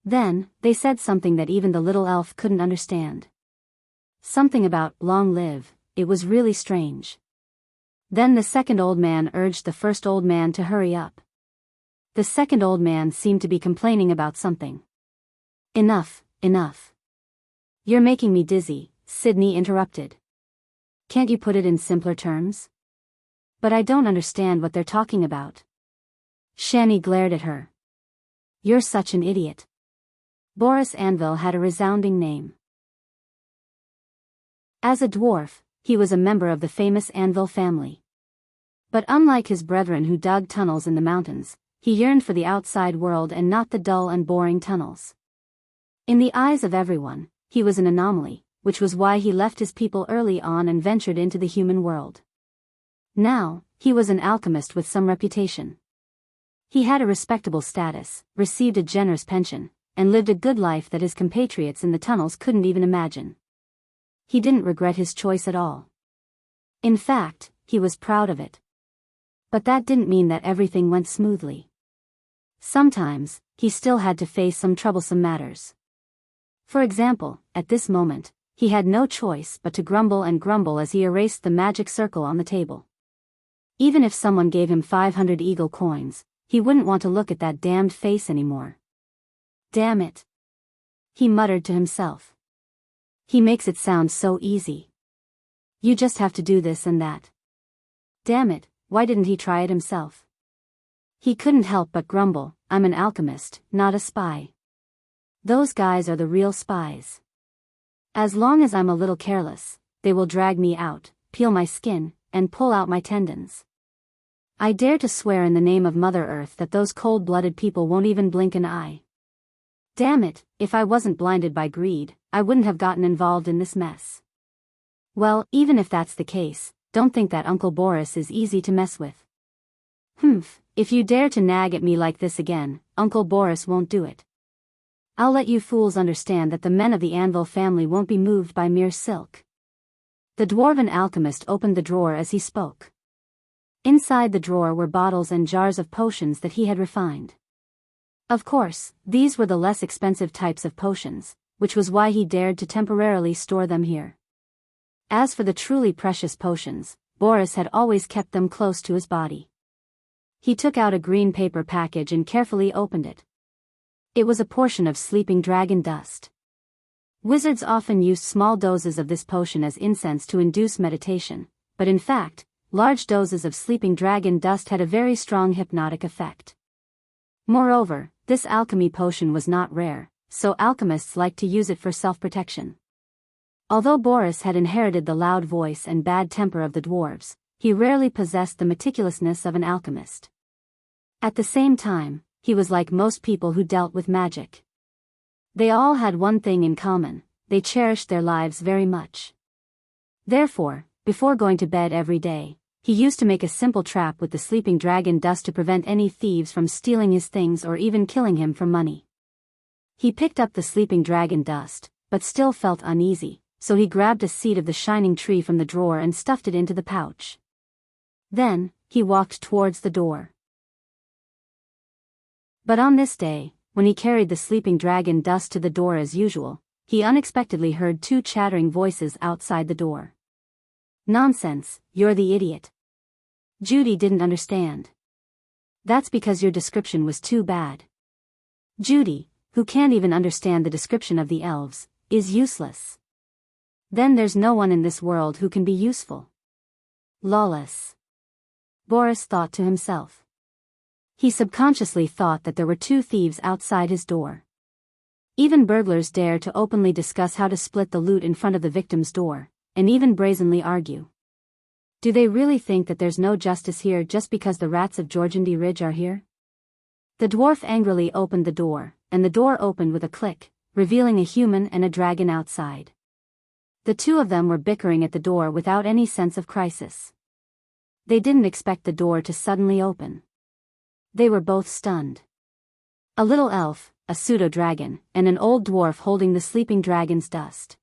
Then, they said something that even the little elf couldn't understand. Something about "long live." It was really strange. Then the second old man urged the first old man to hurry up. The second old man seemed to be complaining about something. "Enough, enough. You're making me dizzy," Sydney interrupted. "Can't you put it in simpler terms?" "But I don't understand what they're talking about." Shani glared at her. "You're such an idiot." Boris Anvil had a resounding name. As a dwarf, he was a member of the famous Anvil family. But unlike his brethren who dug tunnels in the mountains, he yearned for the outside world and not the dull and boring tunnels. In the eyes of everyone, he was an anomaly, which was why he left his people early on and ventured into the human world. Now, he was an alchemist with some reputation. He had a respectable status, received a generous pension, and lived a good life that his compatriots in the tunnels couldn't even imagine. He didn't regret his choice at all. In fact, he was proud of it. But that didn't mean that everything went smoothly. Sometimes, he still had to face some troublesome matters. For example, at this moment, he had no choice but to grumble and grumble as he erased the magic circle on the table. Even if someone gave him 500 eagle coins, he wouldn't want to look at that damned face anymore. "Damn it," he muttered to himself. "He makes it sound so easy. You just have to do this and that. Damn it, why didn't he try it himself?" He couldn't help but grumble, "I'm an alchemist, not a spy. Those guys are the real spies. As long as I'm a little careless, they will drag me out, peel my skin, and pull out my tendons. I dare to swear in the name of Mother Earth that those cold-blooded people won't even blink an eye. Damn it, if I wasn't blinded by greed, I wouldn't have gotten involved in this mess." Well, even if that's the case, don't think that Uncle Boris is easy to mess with. Humph, if you dare to nag at me like this again, Uncle Boris won't do it. I'll let you fools understand that the men of the Anvil family won't be moved by mere silk. The dwarven alchemist opened the drawer as he spoke. Inside the drawer were bottles and jars of potions that he had refined. Of course, these were the less expensive types of potions, which was why he dared to temporarily store them here. As for the truly precious potions, Boris had always kept them close to his body. He took out a green paper package and carefully opened it. It was a portion of sleeping dragon dust. Wizards often used small doses of this potion as incense to induce meditation, but in fact, large doses of sleeping dragon dust had a very strong hypnotic effect. Moreover, this alchemy potion was not rare, so alchemists liked to use it for self-protection. Although Boris had inherited the loud voice and bad temper of the dwarves, he rarely possessed the meticulousness of an alchemist. At the same time, he was like most people who dealt with magic. They all had one thing in common: they cherished their lives very much. Therefore, before going to bed every day, he used to make a simple trap with the sleeping dragon dust to prevent any thieves from stealing his things or even killing him for money. He picked up the sleeping dragon dust, but still felt uneasy, so he grabbed a seed of the shining tree from the drawer and stuffed it into the pouch. Then, he walked towards the door. But on this day, when he carried the sleeping dragon dust to the door as usual, he unexpectedly heard two chattering voices outside the door. "Nonsense, you're the idiot." Judy didn't understand. "That's because your description was too bad." Judy, who can't even understand the description of the elves, is useless. Then there's no one in this world who can be useful. Lawless. Boris thought to himself. He subconsciously thought that there were two thieves outside his door. Even burglars dare to openly discuss how to split the loot in front of the victim's door, and even brazenly argue. Do they really think that there's no justice here just because the rats of Georgandy Ridge are here? The dwarf angrily opened the door, and the door opened with a click, revealing a human and a dragon outside. The two of them were bickering at the door without any sense of crisis. They didn't expect the door to suddenly open. They were both stunned. A little elf, a pseudo-dragon, and an old dwarf holding the sleeping dragon's dust.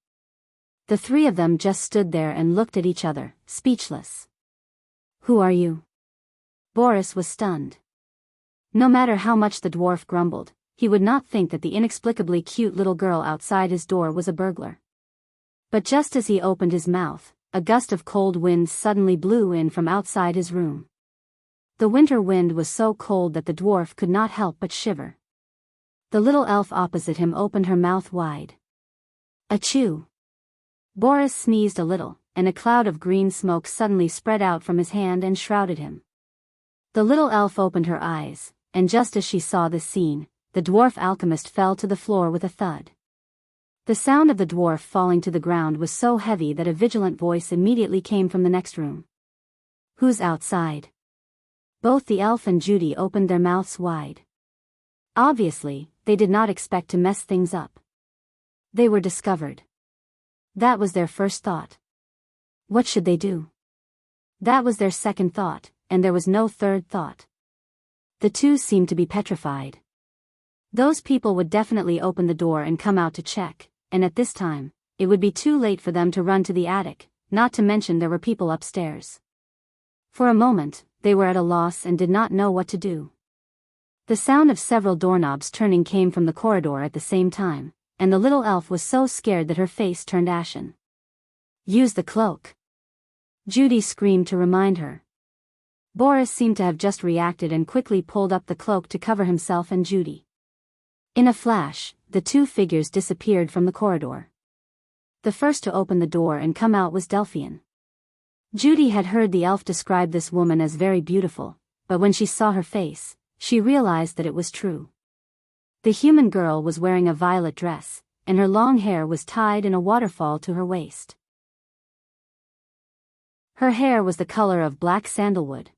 The three of them just stood there and looked at each other, speechless. "Who are you?" Boris was stunned. No matter how much the dwarf grumbled, he would not think that the inexplicably cute little girl outside his door was a burglar. But just as he opened his mouth, a gust of cold wind suddenly blew in from outside his room. The winter wind was so cold that the dwarf could not help but shiver. The little elf opposite him opened her mouth wide. Achoo! Boris sneezed a little, and a cloud of green smoke suddenly spread out from his hand and shrouded him. The little elf opened her eyes, and just as she saw this scene, the dwarf alchemist fell to the floor with a thud. The sound of the dwarf falling to the ground was so heavy that a vigilant voice immediately came from the next room. "Who's outside?" Both the elf and Judy opened their mouths wide. Obviously, they did not expect to mess things up. They were discovered. That was their first thought. What should they do? That was their second thought, and there was no third thought. The two seemed to be petrified. Those people would definitely open the door and come out to check, and at this time, it would be too late for them to run to the attic, not to mention there were people upstairs. For a moment, they were at a loss and did not know what to do. The sound of several doorknobs turning came from the corridor at the same time, and the little elf was so scared that her face turned ashen. "Use the cloak!" Judy screamed to remind her. Boris seemed to have just reacted and quickly pulled up the cloak to cover himself and Judy. In a flash, the two figures disappeared from the corridor. The first to open the door and come out was Delphian. Judy had heard the elf describe this woman as very beautiful, but when she saw her face, she realized that it was true. The human girl was wearing a violet dress, and her long hair was tied in a waterfall to her waist. Her hair was the color of black sandalwood.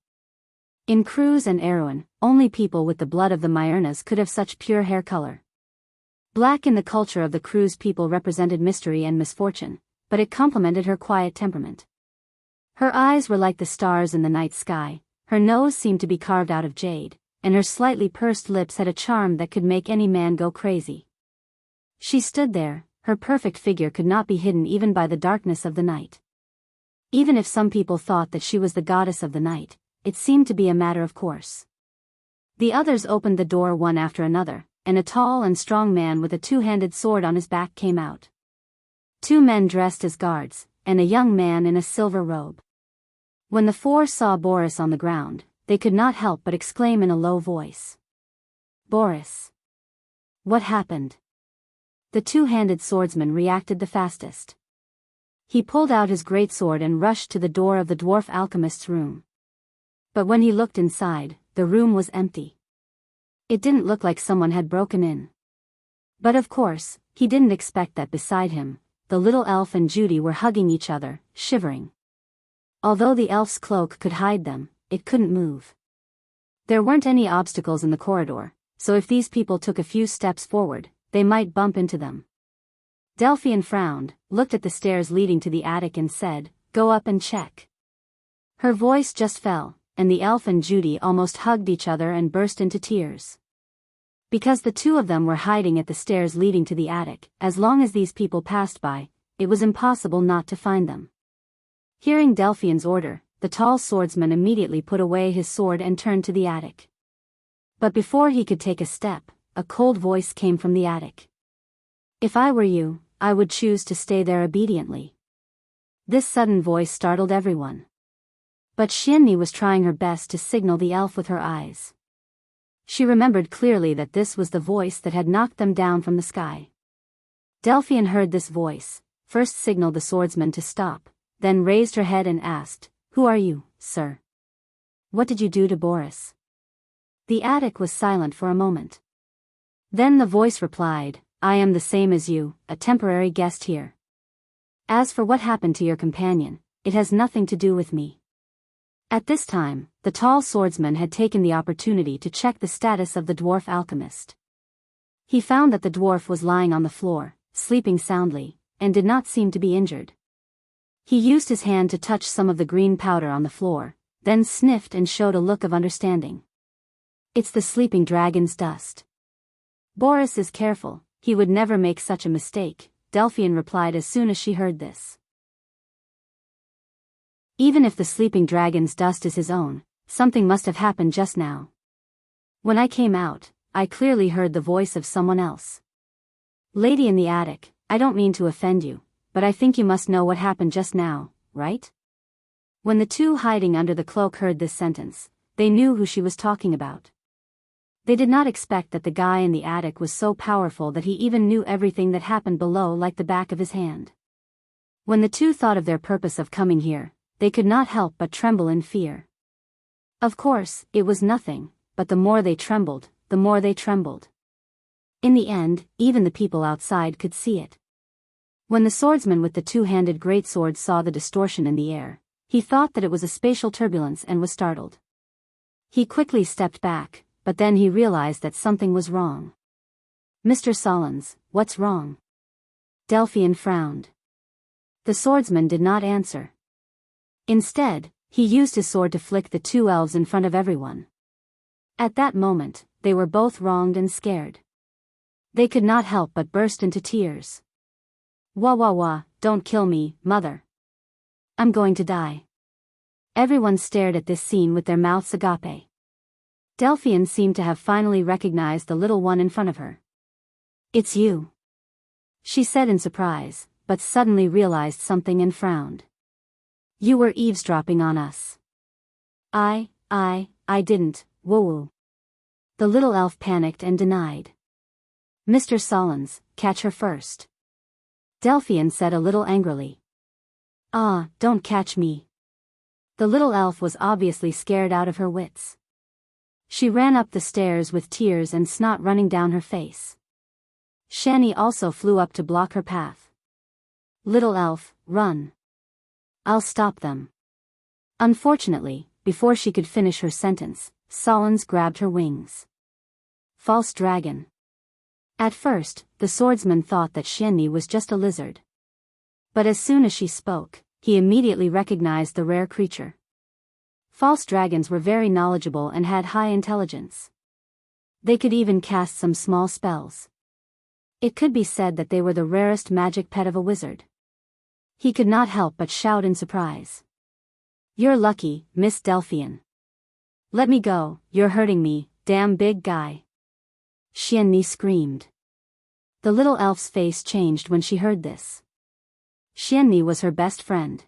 In Cruz and Erwin, only people with the blood of the Myrnas could have such pure hair color. Black in the culture of the Cruz people represented mystery and misfortune, but it complemented her quiet temperament. Her eyes were like the stars in the night sky, Her nose seemed to be carved out of jade, and her slightly pursed lips had a charm that could make any man go crazy. She stood there, her perfect figure could not be hidden even by the darkness of the night. Even if some people thought that she was the goddess of the night, it seemed to be a matter of course. The others opened the door one after another, and a tall and strong man with a two-handed sword on his back came out. 2 men dressed as guards, and a young man in a silver robe. When the 4 saw Boris on the ground, they could not help but exclaim in a low voice. "Boris! What happened?" The two-handed swordsman reacted the fastest. He pulled out his greatsword and rushed to the door of the dwarf alchemist's room. But when he looked inside, the room was empty. It didn't look like someone had broken in. But of course, he didn't expect that beside him, the little elf and Judy were hugging each other, shivering. Although the elf's cloak could hide them, it couldn't move. There weren't any obstacles in the corridor, so if these people took a few steps forward, they might bump into them. Delphian frowned, looked at the stairs leading to the attic and said, "Go up and check." Her voice just fell, and the elf and Judy almost hugged each other and burst into tears. Because the 2 of them were hiding at the stairs leading to the attic, as long as these people passed by, it was impossible not to find them. Hearing Delphian's order, the tall swordsman immediately put away his sword and turned to the attic. But before he could take a step, a cold voice came from the attic. "If I were you, I would choose to stay there obediently." This sudden voice startled everyone. But Xianxia was trying her best to signal the elf with her eyes. She remembered clearly that this was the voice that had knocked them down from the sky. Delphian heard this voice, first signaled the swordsman to stop, then raised her head and asked, "Who are you, sir? What did you do to Boris?" The attic was silent for a moment. Then the voice replied, "I am the same as you, a temporary guest here. As for what happened to your companion, it has nothing to do with me." At this time, the tall swordsman had taken the opportunity to check the status of the dwarf alchemist. He found that the dwarf was lying on the floor, sleeping soundly, and did not seem to be injured. He used his hand to touch some of the green powder on the floor, then sniffed and showed a look of understanding. "It's the sleeping dragon's dust. Boris is careful, he would never make such a mistake," Delphian replied as soon as she heard this. "Even if the sleeping dragon's dust is his own, something must have happened just now. When I came out, I clearly heard the voice of someone else. Lady in the attic, I don't mean to offend you, but I think you must know what happened just now, right?" When the 2 hiding under the cloak heard this sentence, they knew who she was talking about. They did not expect that the guy in the attic was so powerful that he even knew everything that happened below like the back of his hand. When the 2 thought of their purpose of coming here, they could not help but tremble in fear. Of course, it was nothing, but the more they trembled, the more they trembled. In the end, even the people outside could see it. When the swordsman with the 2-handed greatsword saw the distortion in the air, he thought that it was a spatial turbulence and was startled. He quickly stepped back, but then he realized that something was wrong. "Mr. Solons, what's wrong?" Delphian frowned. The swordsman did not answer. Instead, he used his sword to flick the 2 elves in front of everyone. At that moment, they were both wronged and scared. They could not help but burst into tears. "Wah wah wah, don't kill me, mother. I'm going to die." Everyone stared at this scene with their mouths agape. Delphian seemed to have finally recognized the little one in front of her. "It's you," she said in surprise, but suddenly realized something and frowned. "You were eavesdropping on us." I didn't, woo-woo." The little elf panicked and denied. "Mr. Solons, catch her first," Delphian said a little angrily. "Ah, don't catch me." The little elf was obviously scared out of her wits. She ran up the stairs with tears and snot running down her face. Xianxia also flew up to block her path. "Little elf, run. I'll stop them." Unfortunately, before she could finish her sentence, Solons grabbed her wings. False dragon. At first, the swordsman thought that Xianxia was just a lizard. But as soon as she spoke, he immediately recognized the rare creature. False dragons were very knowledgeable and had high intelligence. They could even cast some small spells. It could be said that they were the rarest magic pet of a wizard. He could not help but shout in surprise. "You're lucky, Miss Delphian. Let me go, you're hurting me, damn big guy." Xianxia screamed. The little elf's face changed when she heard this. Xianxia was her best friend.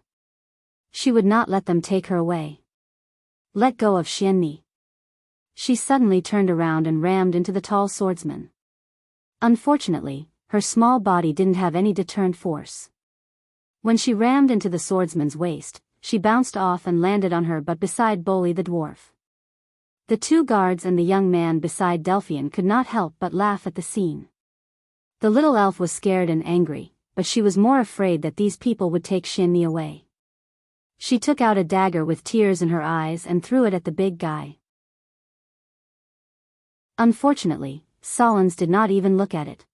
She would not let them take her away. "Let go of Xianxia." She suddenly turned around and rammed into the tall swordsman. Unfortunately, her small body didn't have any deterrent force. When she rammed into the swordsman's waist, she bounced off and landed on her but beside Bolly the dwarf. The two guards and the young man beside Delphian could not help but laugh at the scene. The little elf was scared and angry, but she was more afraid that these people would take Xianxia away. She took out a dagger with tears in her eyes and threw it at the big guy. Unfortunately, Solons did not even look at it.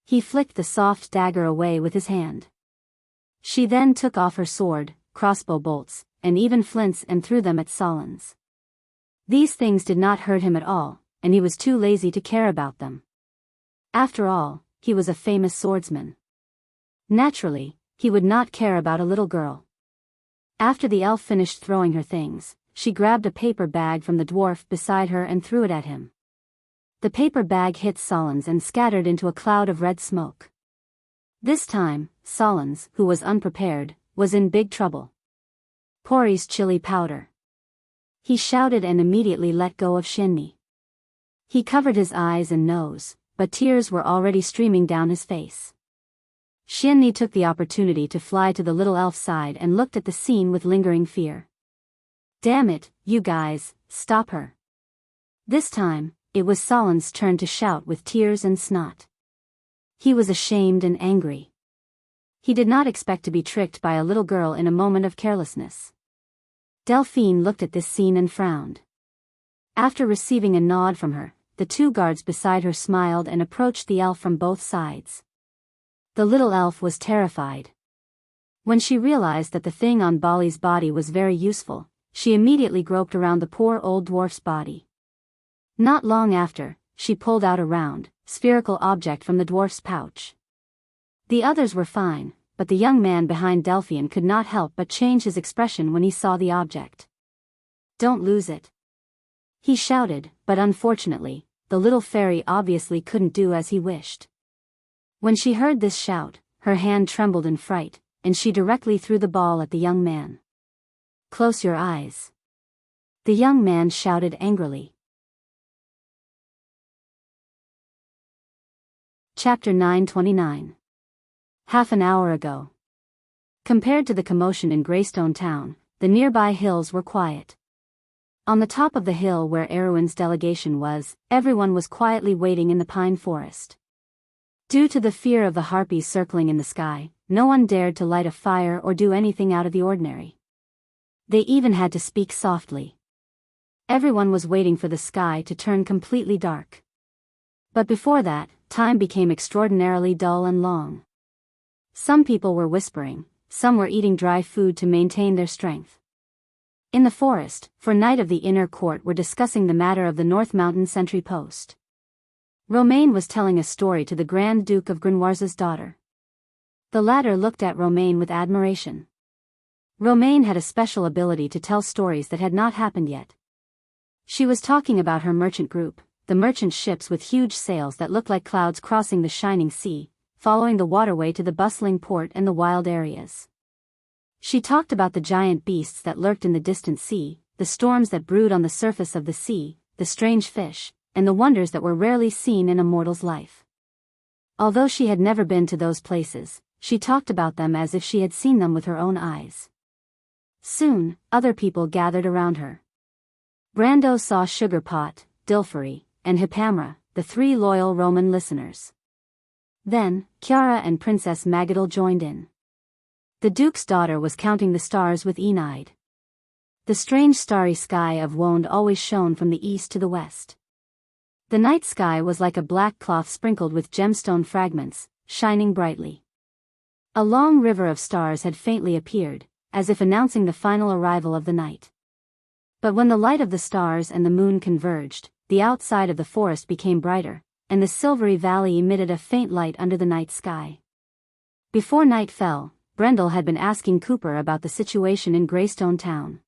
He flicked the soft dagger away with his hand. She then took off her sword, crossbow bolts, and even flints and threw them at Solons. These things did not hurt him at all, and he was too lazy to care about them. After all, he was a famous swordsman. Naturally, he would not care about a little girl. After the elf finished throwing her things, she grabbed a paper bag from the dwarf beside her and threw it at him. The paper bag hit Solons and scattered into a cloud of red smoke. This time, Solons, who was unprepared, was in big trouble. "Pori's chili powder." He shouted and immediately let go of Xianxia. He covered his eyes and nose, but tears were already streaming down his face. Xianxia took the opportunity to fly to the little elf's side and looked at the scene with lingering fear. "Damn it, you guys, stop her." This time, it was Solon's turn to shout with tears and snot. He was ashamed and angry. He did not expect to be tricked by a little girl in a moment of carelessness. Delphine looked at this scene and frowned. After receiving a nod from her, the two guards beside her smiled and approached the elf from both sides. The little elf was terrified. When she realized that the thing on Bolly's body was very useful, she immediately groped around the poor old dwarf's body. Not long after, she pulled out a round, spherical object from the dwarf's pouch. The others were fine, but the young man behind Delphian could not help but change his expression when he saw the object. "Don't lose it," he shouted, but unfortunately, the little fairy obviously couldn't do as he wished. When she heard this shout, her hand trembled in fright, and she directly threw the ball at the young man. "Close your eyes," the young man shouted angrily. Chapter 929. Half an hour ago. Compared to the commotion in Greystone Town, the nearby hills were quiet. On the top of the hill where Erwin's delegation was, everyone was quietly waiting in the pine forest. Due to the fear of the harpies circling in the sky, no one dared to light a fire or do anything out of the ordinary. They even had to speak softly. Everyone was waiting for the sky to turn completely dark. But before that, time became extraordinarily dull and long. Some people were whispering, some were eating dry food to maintain their strength. In the forest, for Knight of the Inner Court were discussing the matter of the North Mountain sentry post. Romain was telling a story to the Grand Duke of Grenoise's daughter. The latter looked at Romain with admiration. Romain had a special ability to tell stories that had not happened yet. She was talking about her merchant group, the merchant ships with huge sails that looked like clouds crossing the shining sea, following the waterway to the bustling port and the wild areas. She talked about the giant beasts that lurked in the distant sea, the storms that brewed on the surface of the sea, the strange fish, and the wonders that were rarely seen in a mortal's life. Although she had never been to those places, she talked about them as if she had seen them with her own eyes. Soon, other people gathered around her. Brando saw Sugarpot, Dilfery, and Hippamra, the three loyal Roman listeners. Then, Chiara and Princess Magadil joined in. The Duke's daughter was counting the stars with Enide. The strange starry sky of Wonde always shone from the east to the west. The night sky was like a black cloth sprinkled with gemstone fragments, shining brightly. A long river of stars had faintly appeared, as if announcing the final arrival of the night. But when the light of the stars and the moon converged, the outside of the forest became brighter, and the silvery valley emitted a faint light under the night sky. Before night fell, Brendel had been asking Cooper about the situation in Greystone Town.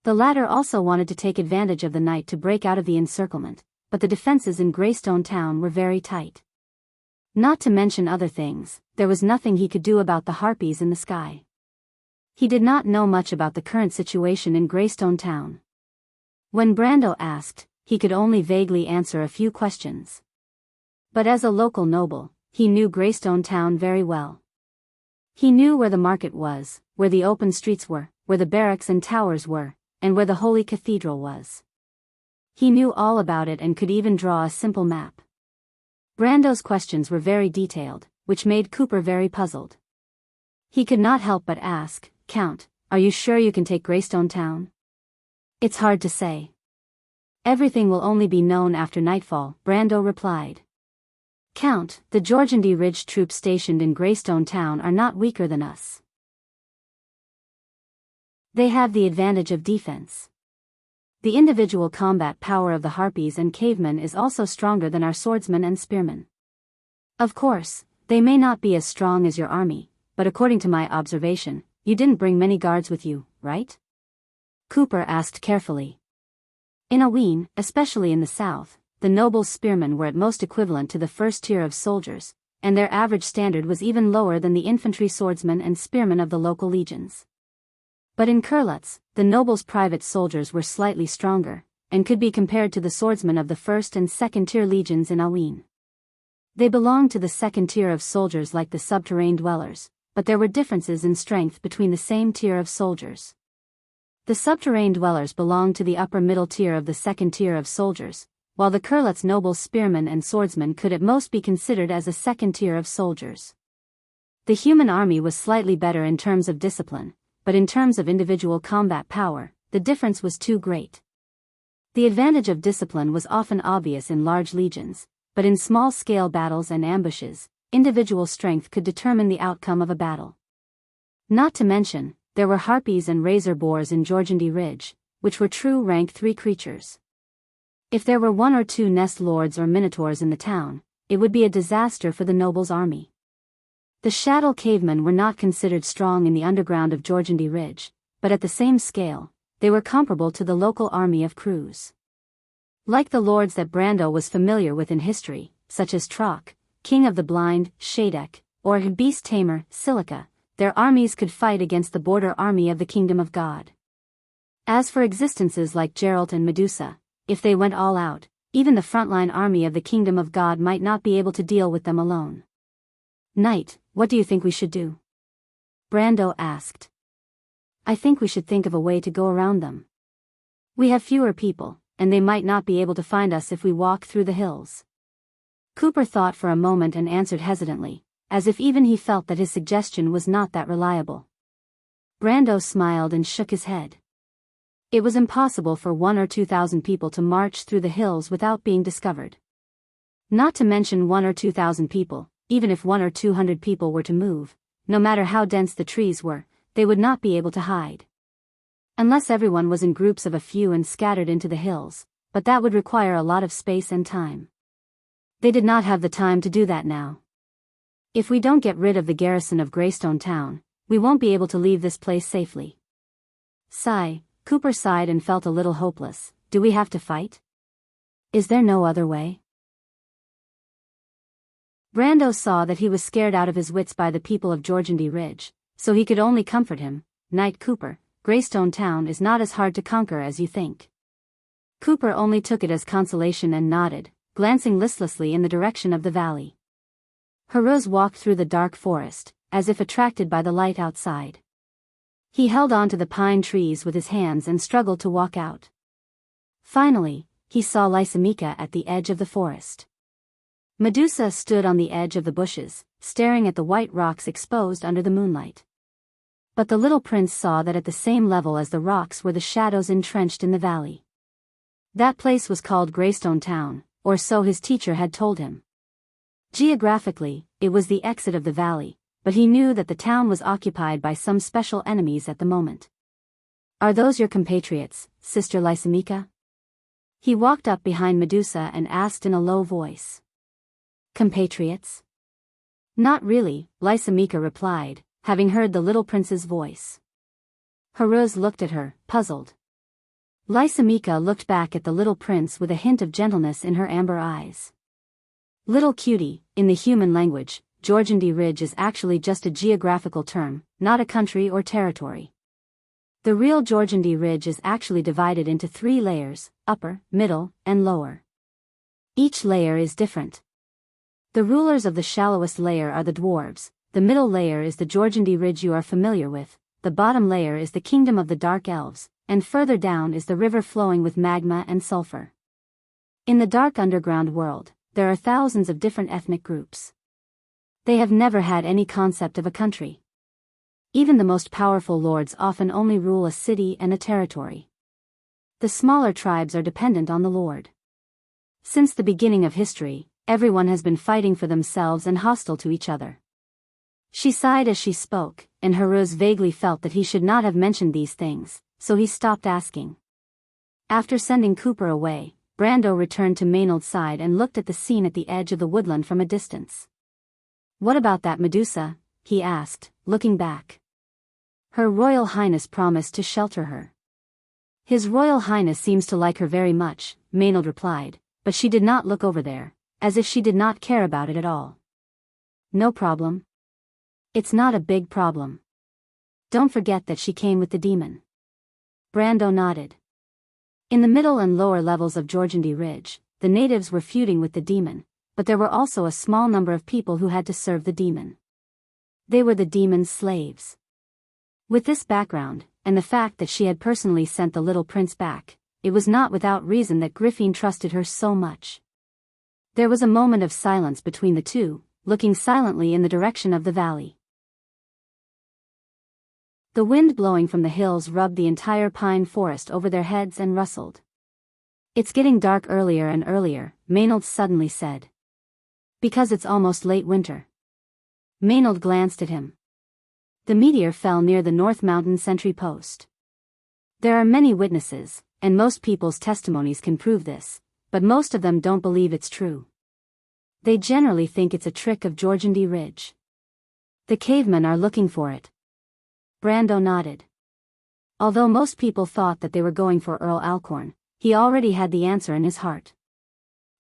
The latter also wanted to take advantage of the night to break out of the encirclement, but the defenses in Greystone Town were very tight. Not to mention other things, there was nothing he could do about the harpies in the sky. He did not know much about the current situation in Greystone Town. When Brando asked, he could only vaguely answer a few questions. But as a local noble, he knew Greystone Town very well. He knew where the market was, where the open streets were, where the barracks and towers were, and where the Holy Cathedral was. He knew all about it and could even draw a simple map. Brando's questions were very detailed, which made Cooper very puzzled. He could not help but ask, "Count, are you sure you can take Greystone Town?" "It's hard to say. Everything will only be known after nightfall," Brando replied. "Count, the Jorgendi Ridge troops stationed in Greystone Town are not weaker than us. They have the advantage of defense. The individual combat power of the harpies and cavemen is also stronger than our swordsmen and spearmen. Of course, they may not be as strong as your army, but according to my observation, you didn't bring many guards with you, right?" Cooper asked carefully. In Aween, especially in the south, the nobles' spearmen were at most equivalent to the first tier of soldiers, and their average standard was even lower than the infantry swordsmen and spearmen of the local legions. But in Kurlutz, the nobles' private soldiers were slightly stronger, and could be compared to the swordsmen of the first and second tier legions in Aween. They belonged to the second tier of soldiers like the subterrane dwellers, but there were differences in strength between the same tier of soldiers. The subterrane dwellers belonged to the upper middle tier of the second tier of soldiers, while the Kurlutz nobles' spearmen and swordsmen could at most be considered as a second tier of soldiers. The human army was slightly better in terms of discipline, but in terms of individual combat power, the difference was too great. The advantage of discipline was often obvious in large legions, but in small-scale battles and ambushes, individual strength could determine the outcome of a battle. Not to mention, there were harpies and razor boars in Jorgendi Ridge, which were true rank 3 creatures. If there were 1 or 2 nest lords or minotaurs in the town, it would be a disaster for the nobles' army. The Shaddle cavemen were not considered strong in the underground of Jorgendi Ridge, but at the same scale, they were comparable to the local army of crews. Like the lords that Brando was familiar with in history, such as Trock, King of the Blind, Shadek, or Beast Tamer, Silica, their armies could fight against the border army of the Kingdom of God. As for existences like Geralt and Medusa, if they went all out, even the frontline army of the Kingdom of God might not be able to deal with them alone. "Knight, what do you think we should do?" Brando asked. "I think we should think of a way to go around them. We have fewer people, and they might not be able to find us if we walk through the hills." Cooper thought for a moment and answered hesitantly, as if even he felt that his suggestion was not that reliable. Brando smiled and shook his head. It was impossible for 1 or 2,000 people to march through the hills without being discovered. Not to mention 1 or 2,000 people, even if 100 or 200 people were to move, no matter how dense the trees were, they would not be able to hide. Unless everyone was in groups of a few and scattered into the hills, but that would require a lot of space and time. They did not have the time to do that now. "If we don't get rid of the garrison of Greystone Town, we won't be able to leave this place safely." Cooper sighed and felt a little hopeless. "Do we have to fight? Is there no other way?" Brando saw that he was scared out of his wits by the people of Jorgendi Ridge, so he could only comfort him. "Knight Cooper, Greystone Town is not as hard to conquer as you think." Cooper only took it as consolation and nodded, glancing listlessly in the direction of the valley. Haruz walked through the dark forest, as if attracted by the light outside. He held on to the pine trees with his hands and struggled to walk out. Finally, he saw Lysimachia at the edge of the forest. Medusa stood on the edge of the bushes, staring at the white rocks exposed under the moonlight. But the little prince saw that at the same level as the rocks were the shadows entrenched in the valley. That place was called Greystone Town, or so his teacher had told him. Geographically, it was the exit of the valley, but he knew that the town was occupied by some special enemies at the moment. Are those your compatriots, Sister Lysimachia? He walked up behind Medusa and asked in a low voice. Compatriots? Not really, Lysimachia replied, having heard the little prince's voice. Haruz looked at her, puzzled. Lysimachia looked back at the little prince with a hint of gentleness in her amber eyes. Little cutie, in the human language, Georgandy Ridge is actually just a geographical term, not a country or territory. The real Georgandy Ridge is actually divided into 3 layers, upper, middle, and lower. Each layer is different. The rulers of the shallowest layer are the dwarves, the middle layer is the Georgandy Ridge you are familiar with, the bottom layer is the kingdom of the dark elves, and further down is the river flowing with magma and sulfur. In the dark underground world, there are thousands of different ethnic groups. They have never had any concept of a country. Even the most powerful lords often only rule a city and a territory. The smaller tribes are dependent on the lord. Since the beginning of history, everyone has been fighting for themselves and hostile to each other. She sighed as she spoke, and Haruz vaguely felt that he should not have mentioned these things, so he stopped asking. After sending Cooper away, Brando returned to Maynard's side and looked at the scene at the edge of the woodland from a distance. What about that Medusa? He asked, looking back. Her Royal Highness promised to shelter her. His Royal Highness seems to like her very much, Maynard replied, but she did not look over there, as if she did not care about it at all. No problem. It's not a big problem. Don't forget that she came with the demon. Brando nodded. In the middle and lower levels of Georgandy Ridge, the natives were feuding with the demon, but there were also a small number of people who had to serve the demon. They were the demon's slaves. With this background, and the fact that she had personally sent the little prince back, it was not without reason that Griffin trusted her so much. There was a moment of silence between the two, looking silently in the direction of the valley. The wind blowing from the hills rubbed the entire pine forest over their heads and rustled. It's getting dark earlier and earlier, Maynard suddenly said. Because it's almost late winter. Maynard glanced at him. The meteor fell near the North Mountain sentry post. There are many witnesses, and most people's testimonies can prove this, but most of them don't believe it's true. They generally think it's a trick of Georgandy Ridge. The cavemen are looking for it. Brando nodded. Although most people thought that they were going for Earl Alcorn, he already had the answer in his heart.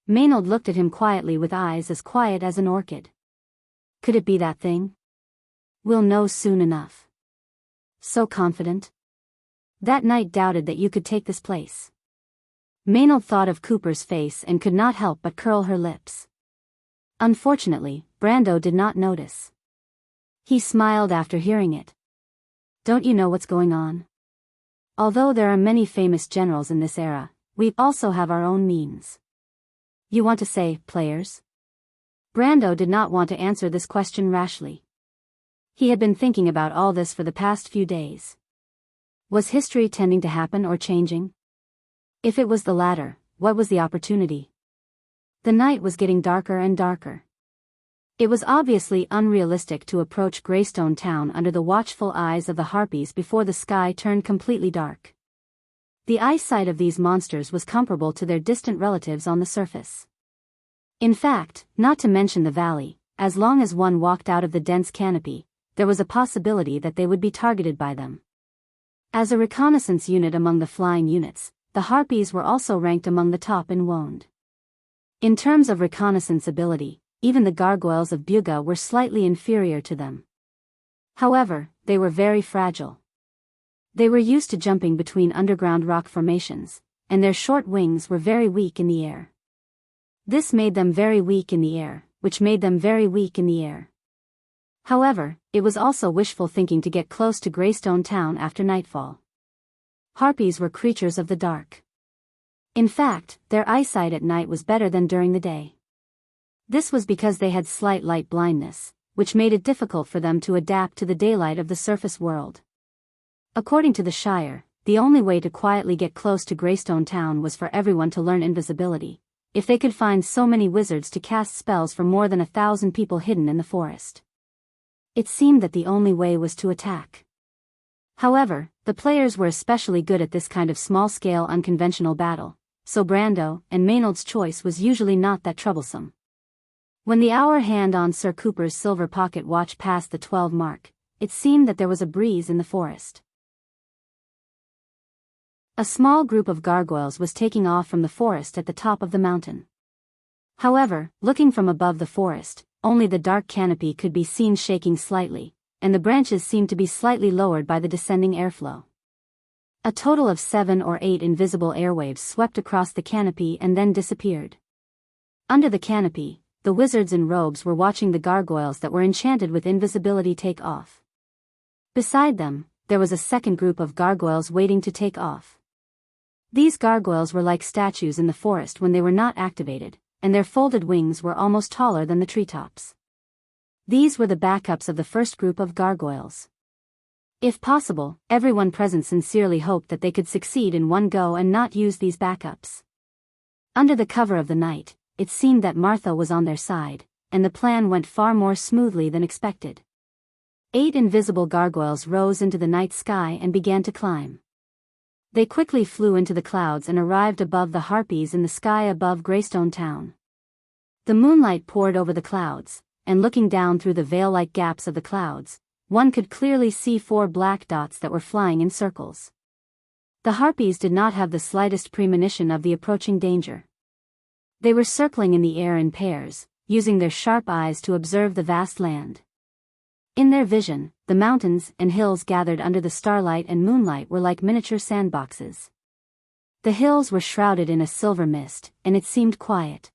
Maynard looked at him quietly with eyes as quiet as an orchid. Could it be that thing? We'll know soon enough. So confident? That night doubted that you could take this place. Maynard thought of Cooper's face and could not help but curl her lips. Unfortunately, Brando did not notice. He smiled after hearing it. Don't you know what's going on? Although there are many famous generals in this era, we also have our own means. You want to say, players? Brando did not want to answer this question rashly. He had been thinking about all this for the past few days. Was history tending to happen or changing? If it was the latter, what was the opportunity? The night was getting darker and darker. It was obviously unrealistic to approach Greystone Town under the watchful eyes of the harpies before the sky turned completely dark. The eyesight of these monsters was comparable to their distant relatives on the surface. In fact, not to mention the valley, as long as one walked out of the dense canopy, there was a possibility that they would be targeted by them. As a reconnaissance unit among the flying units, the harpies were also ranked among the top in Wond. In terms of reconnaissance ability, even the gargoyles of Buga were slightly inferior to them. However, they were very fragile. They were used to jumping between underground rock formations, and their short wings were very weak in the air. This made them very weak in the air, which made them very weak in the air. However, it was also wishful thinking to get close to Greystone Town after nightfall. Harpies were creatures of the dark. In fact, their eyesight at night was better than during the day. This was because they had slight light blindness, which made it difficult for them to adapt to the daylight of the surface world. According to the Shire, the only way to quietly get close to Greystone Town was for everyone to learn invisibility, if they could find so many wizards to cast spells for more than 1,000 people hidden in the forest. It seemed that the only way was to attack. However, The players were especially good at this kind of small-scale unconventional battle, so Brando and Maynard's choice was usually not that troublesome. When the hour hand on Sir Cooper's silver pocket watch passed the 12 mark, it seemed that there was a breeze in the forest. A small group of gargoyles was taking off from the forest at the top of the mountain. However, looking from above the forest, only the dark canopy could be seen shaking slightly, and the branches seemed to be slightly lowered by the descending airflow. A total of 7 or 8 invisible airwaves swept across the canopy and then disappeared. Under the canopy, the wizards in robes were watching the gargoyles that were enchanted with invisibility take off. Beside them, there was a second group of gargoyles waiting to take off. These gargoyles were like statues in the forest when they were not activated, and their folded wings were almost taller than the treetops. These were the backups of the first group of gargoyles. If possible, everyone present sincerely hoped that they could succeed in one go and not use these backups. Under the cover of the night, it seemed that Martha was on their side, and the plan went far more smoothly than expected. 8 invisible gargoyles rose into the night sky and began to climb. They quickly flew into the clouds and arrived above the harpies in the sky above Greystone Town. The moonlight poured over the clouds, and looking down through the veil-like gaps of the clouds, one could clearly see 4 black dots that were flying in circles. The harpies did not have the slightest premonition of the approaching danger. They were circling in the air in pairs, using their sharp eyes to observe the vast land. In their vision, the mountains and hills gathered under the starlight and moonlight were like miniature sandboxes. The hills were shrouded in a silver mist, and it seemed quiet.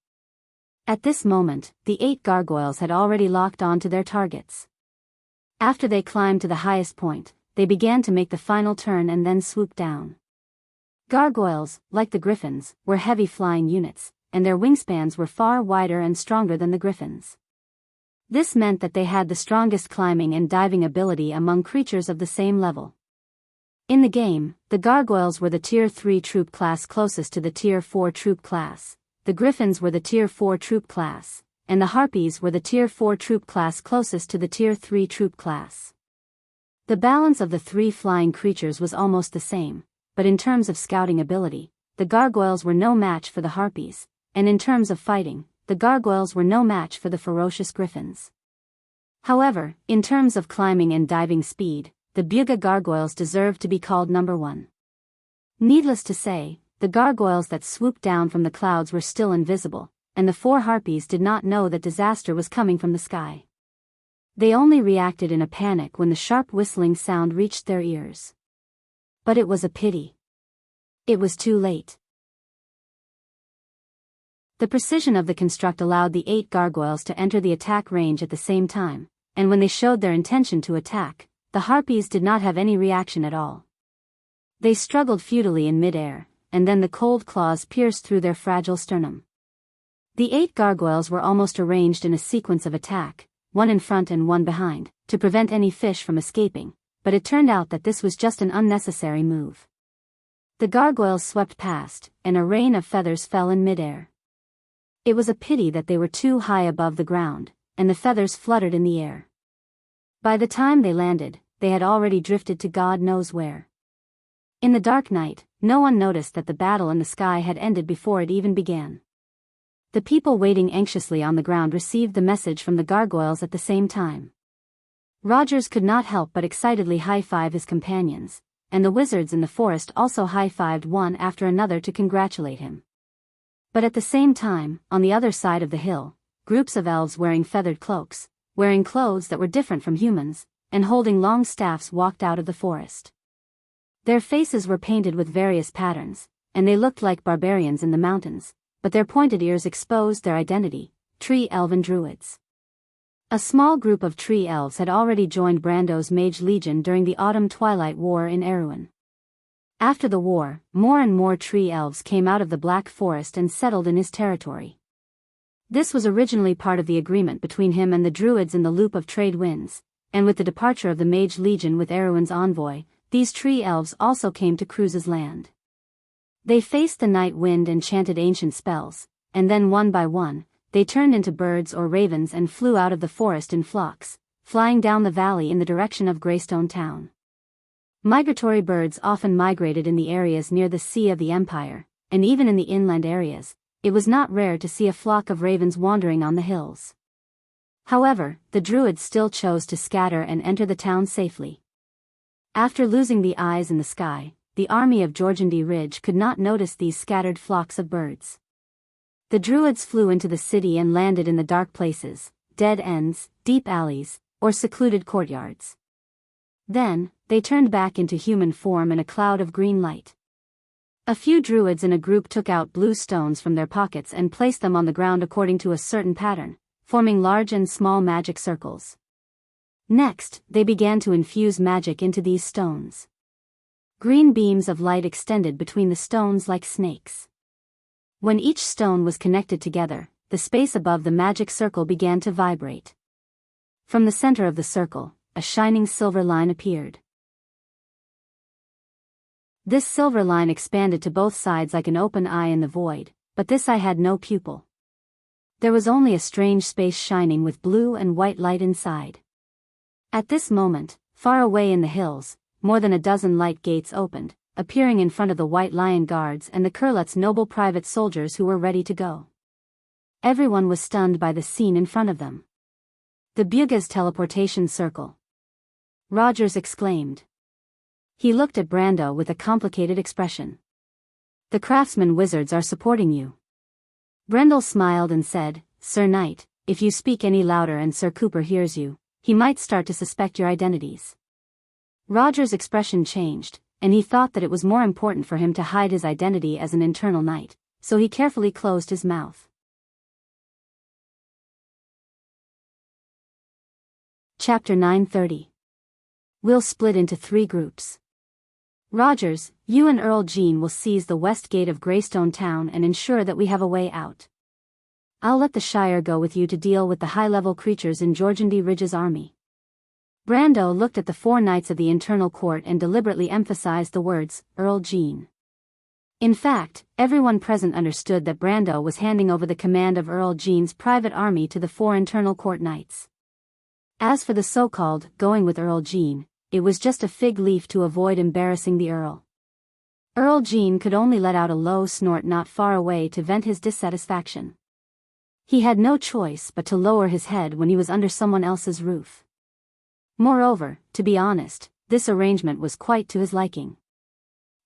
At this moment, the 8 gargoyles had already locked on to their targets. After they climbed to the highest point, they began to make the final turn and then swoop down. Gargoyles, like the griffins, were heavy flying units, and their wingspans were far wider and stronger than the griffins. This meant that they had the strongest climbing and diving ability among creatures of the same level. In the game, the gargoyles were the Tier 3 troop class closest to the Tier 4 troop class, the griffins were the Tier 4 troop class, and the harpies were the Tier 4 troop class closest to the Tier 3 troop class. The balance of the 3 flying creatures was almost the same, but in terms of scouting ability, the gargoyles were no match for the harpies, and in terms of fighting, the gargoyles were no match for the ferocious griffins. However, in terms of climbing and diving speed, the Buga gargoyles deserved to be called number 1. Needless to say, the gargoyles that swooped down from the clouds were still invisible, and the 4 harpies did not know that disaster was coming from the sky. They only reacted in a panic when the sharp whistling sound reached their ears. But it was a pity. It was too late. The precision of the construct allowed the 8 gargoyles to enter the attack range at the same time, and when they showed their intention to attack, the harpies did not have any reaction at all. They struggled futilely in midair, and then the cold claws pierced through their fragile sternum. The 8 gargoyles were almost arranged in a sequence of attack, one in front and one behind, to prevent any fish from escaping, but it turned out that this was just an unnecessary move. The gargoyles swept past, and a rain of feathers fell in midair. It was a pity that they were too high above the ground, and the feathers fluttered in the air. By the time they landed, they had already drifted to God knows where. In the dark night, no one noticed that the battle in the sky had ended before it even began. The people waiting anxiously on the ground received the message from the gargoyles at the same time. Rogers could not help but excitedly high-five his companions, and the wizards in the forest also high-fived one after another to congratulate him. But at the same time, on the other side of the hill, groups of elves wearing feathered cloaks, wearing clothes that were different from humans, and holding long staffs walked out of the forest. Their faces were painted with various patterns, and they looked like barbarians in the mountains, but their pointed ears exposed their identity, tree elven druids. A small group of tree elves had already joined Brando's Mage Legion during the Autumn Twilight War in Erewhon. After the war, more and more tree elves came out of the Black Forest and settled in his territory. This was originally part of the agreement between him and the druids in the Loop of Trade Winds, and with the departure of the Mage Legion with Erewhon's envoy, these tree elves also came to Cruz's land. They faced the night wind and chanted ancient spells, and then one by one, they turned into birds or ravens and flew out of the forest in flocks, flying down the valley in the direction of Greystone Town. Migratory birds often migrated in the areas near the Sea of the Empire, and even in the inland areas, it was not rare to see a flock of ravens wandering on the hills. However, the Druids still chose to scatter and enter the town safely. After losing the eyes in the sky, the army of Georgandy Ridge could not notice these scattered flocks of birds. The Druids flew into the city and landed in the dark places, dead ends, deep alleys, or secluded courtyards. Then, they turned back into human form in a cloud of green light. A few Druids in a group took out blue stones from their pockets and placed them on the ground according to a certain pattern, forming large and small magic circles. Next, they began to infuse magic into these stones. Green beams of light extended between the stones like snakes. When each stone was connected together, the space above the magic circle began to vibrate. From the center of the circle, a shining silver line appeared. This silver line expanded to both sides like an open eye in the void, but this eye had no pupil. There was only a strange space shining with blue and white light inside. At this moment, far away in the hills, more than a dozen light gates opened, appearing in front of the White Lion guards and the Kurlut's noble private soldiers who were ready to go. Everyone was stunned by the scene in front of them. The Bugha's teleportation circle. Rogers exclaimed. He looked at Brando with a complicated expression. The craftsman wizards are supporting you. Brendel smiled and said, Sir Knight, if you speak any louder and Sir Cooper hears you, he might start to suspect your identities. Rogers' expression changed, and he thought that it was more important for him to hide his identity as an internal knight, so he carefully closed his mouth. Chapter 930. We'll split into 3 groups. Rogers, you and Earl Jean will seize the west gate of Greystone Town and ensure that we have a way out. I'll let the Shire go with you to deal with the high-level creatures in Georgandy Ridge's army. Brando looked at the 4 knights of the internal court and deliberately emphasized the words, Earl Jean. In fact, everyone present understood that Brando was handing over the command of Earl Jean's private army to the 4 internal court knights. As for the so-called going with Earl Jean, it was just a fig leaf to avoid embarrassing the Earl. Earl Jean could only let out a low snort not far away to vent his dissatisfaction. He had no choice but to lower his head when he was under someone else's roof. Moreover, to be honest, this arrangement was quite to his liking.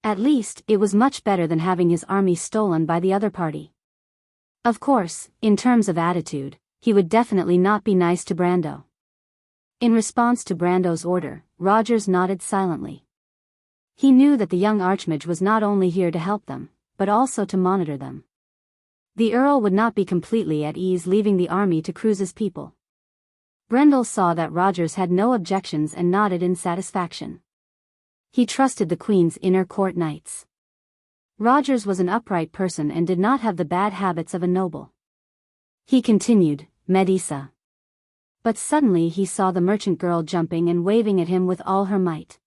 At least, it was much better than having his army stolen by the other party. Of course, in terms of attitude, he would definitely not be nice to Brando. In response to Brando's order, Rogers nodded silently. He knew that the young archmage was not only here to help them, but also to monitor them. The Earl would not be completely at ease leaving the army to Cruise's people. Brendel saw that Rogers had no objections and nodded in satisfaction. He trusted the Queen's inner court knights. Rogers was an upright person and did not have the bad habits of a noble. He continued, Medisa. But suddenly he saw the merchant girl jumping and waving at him with all her might.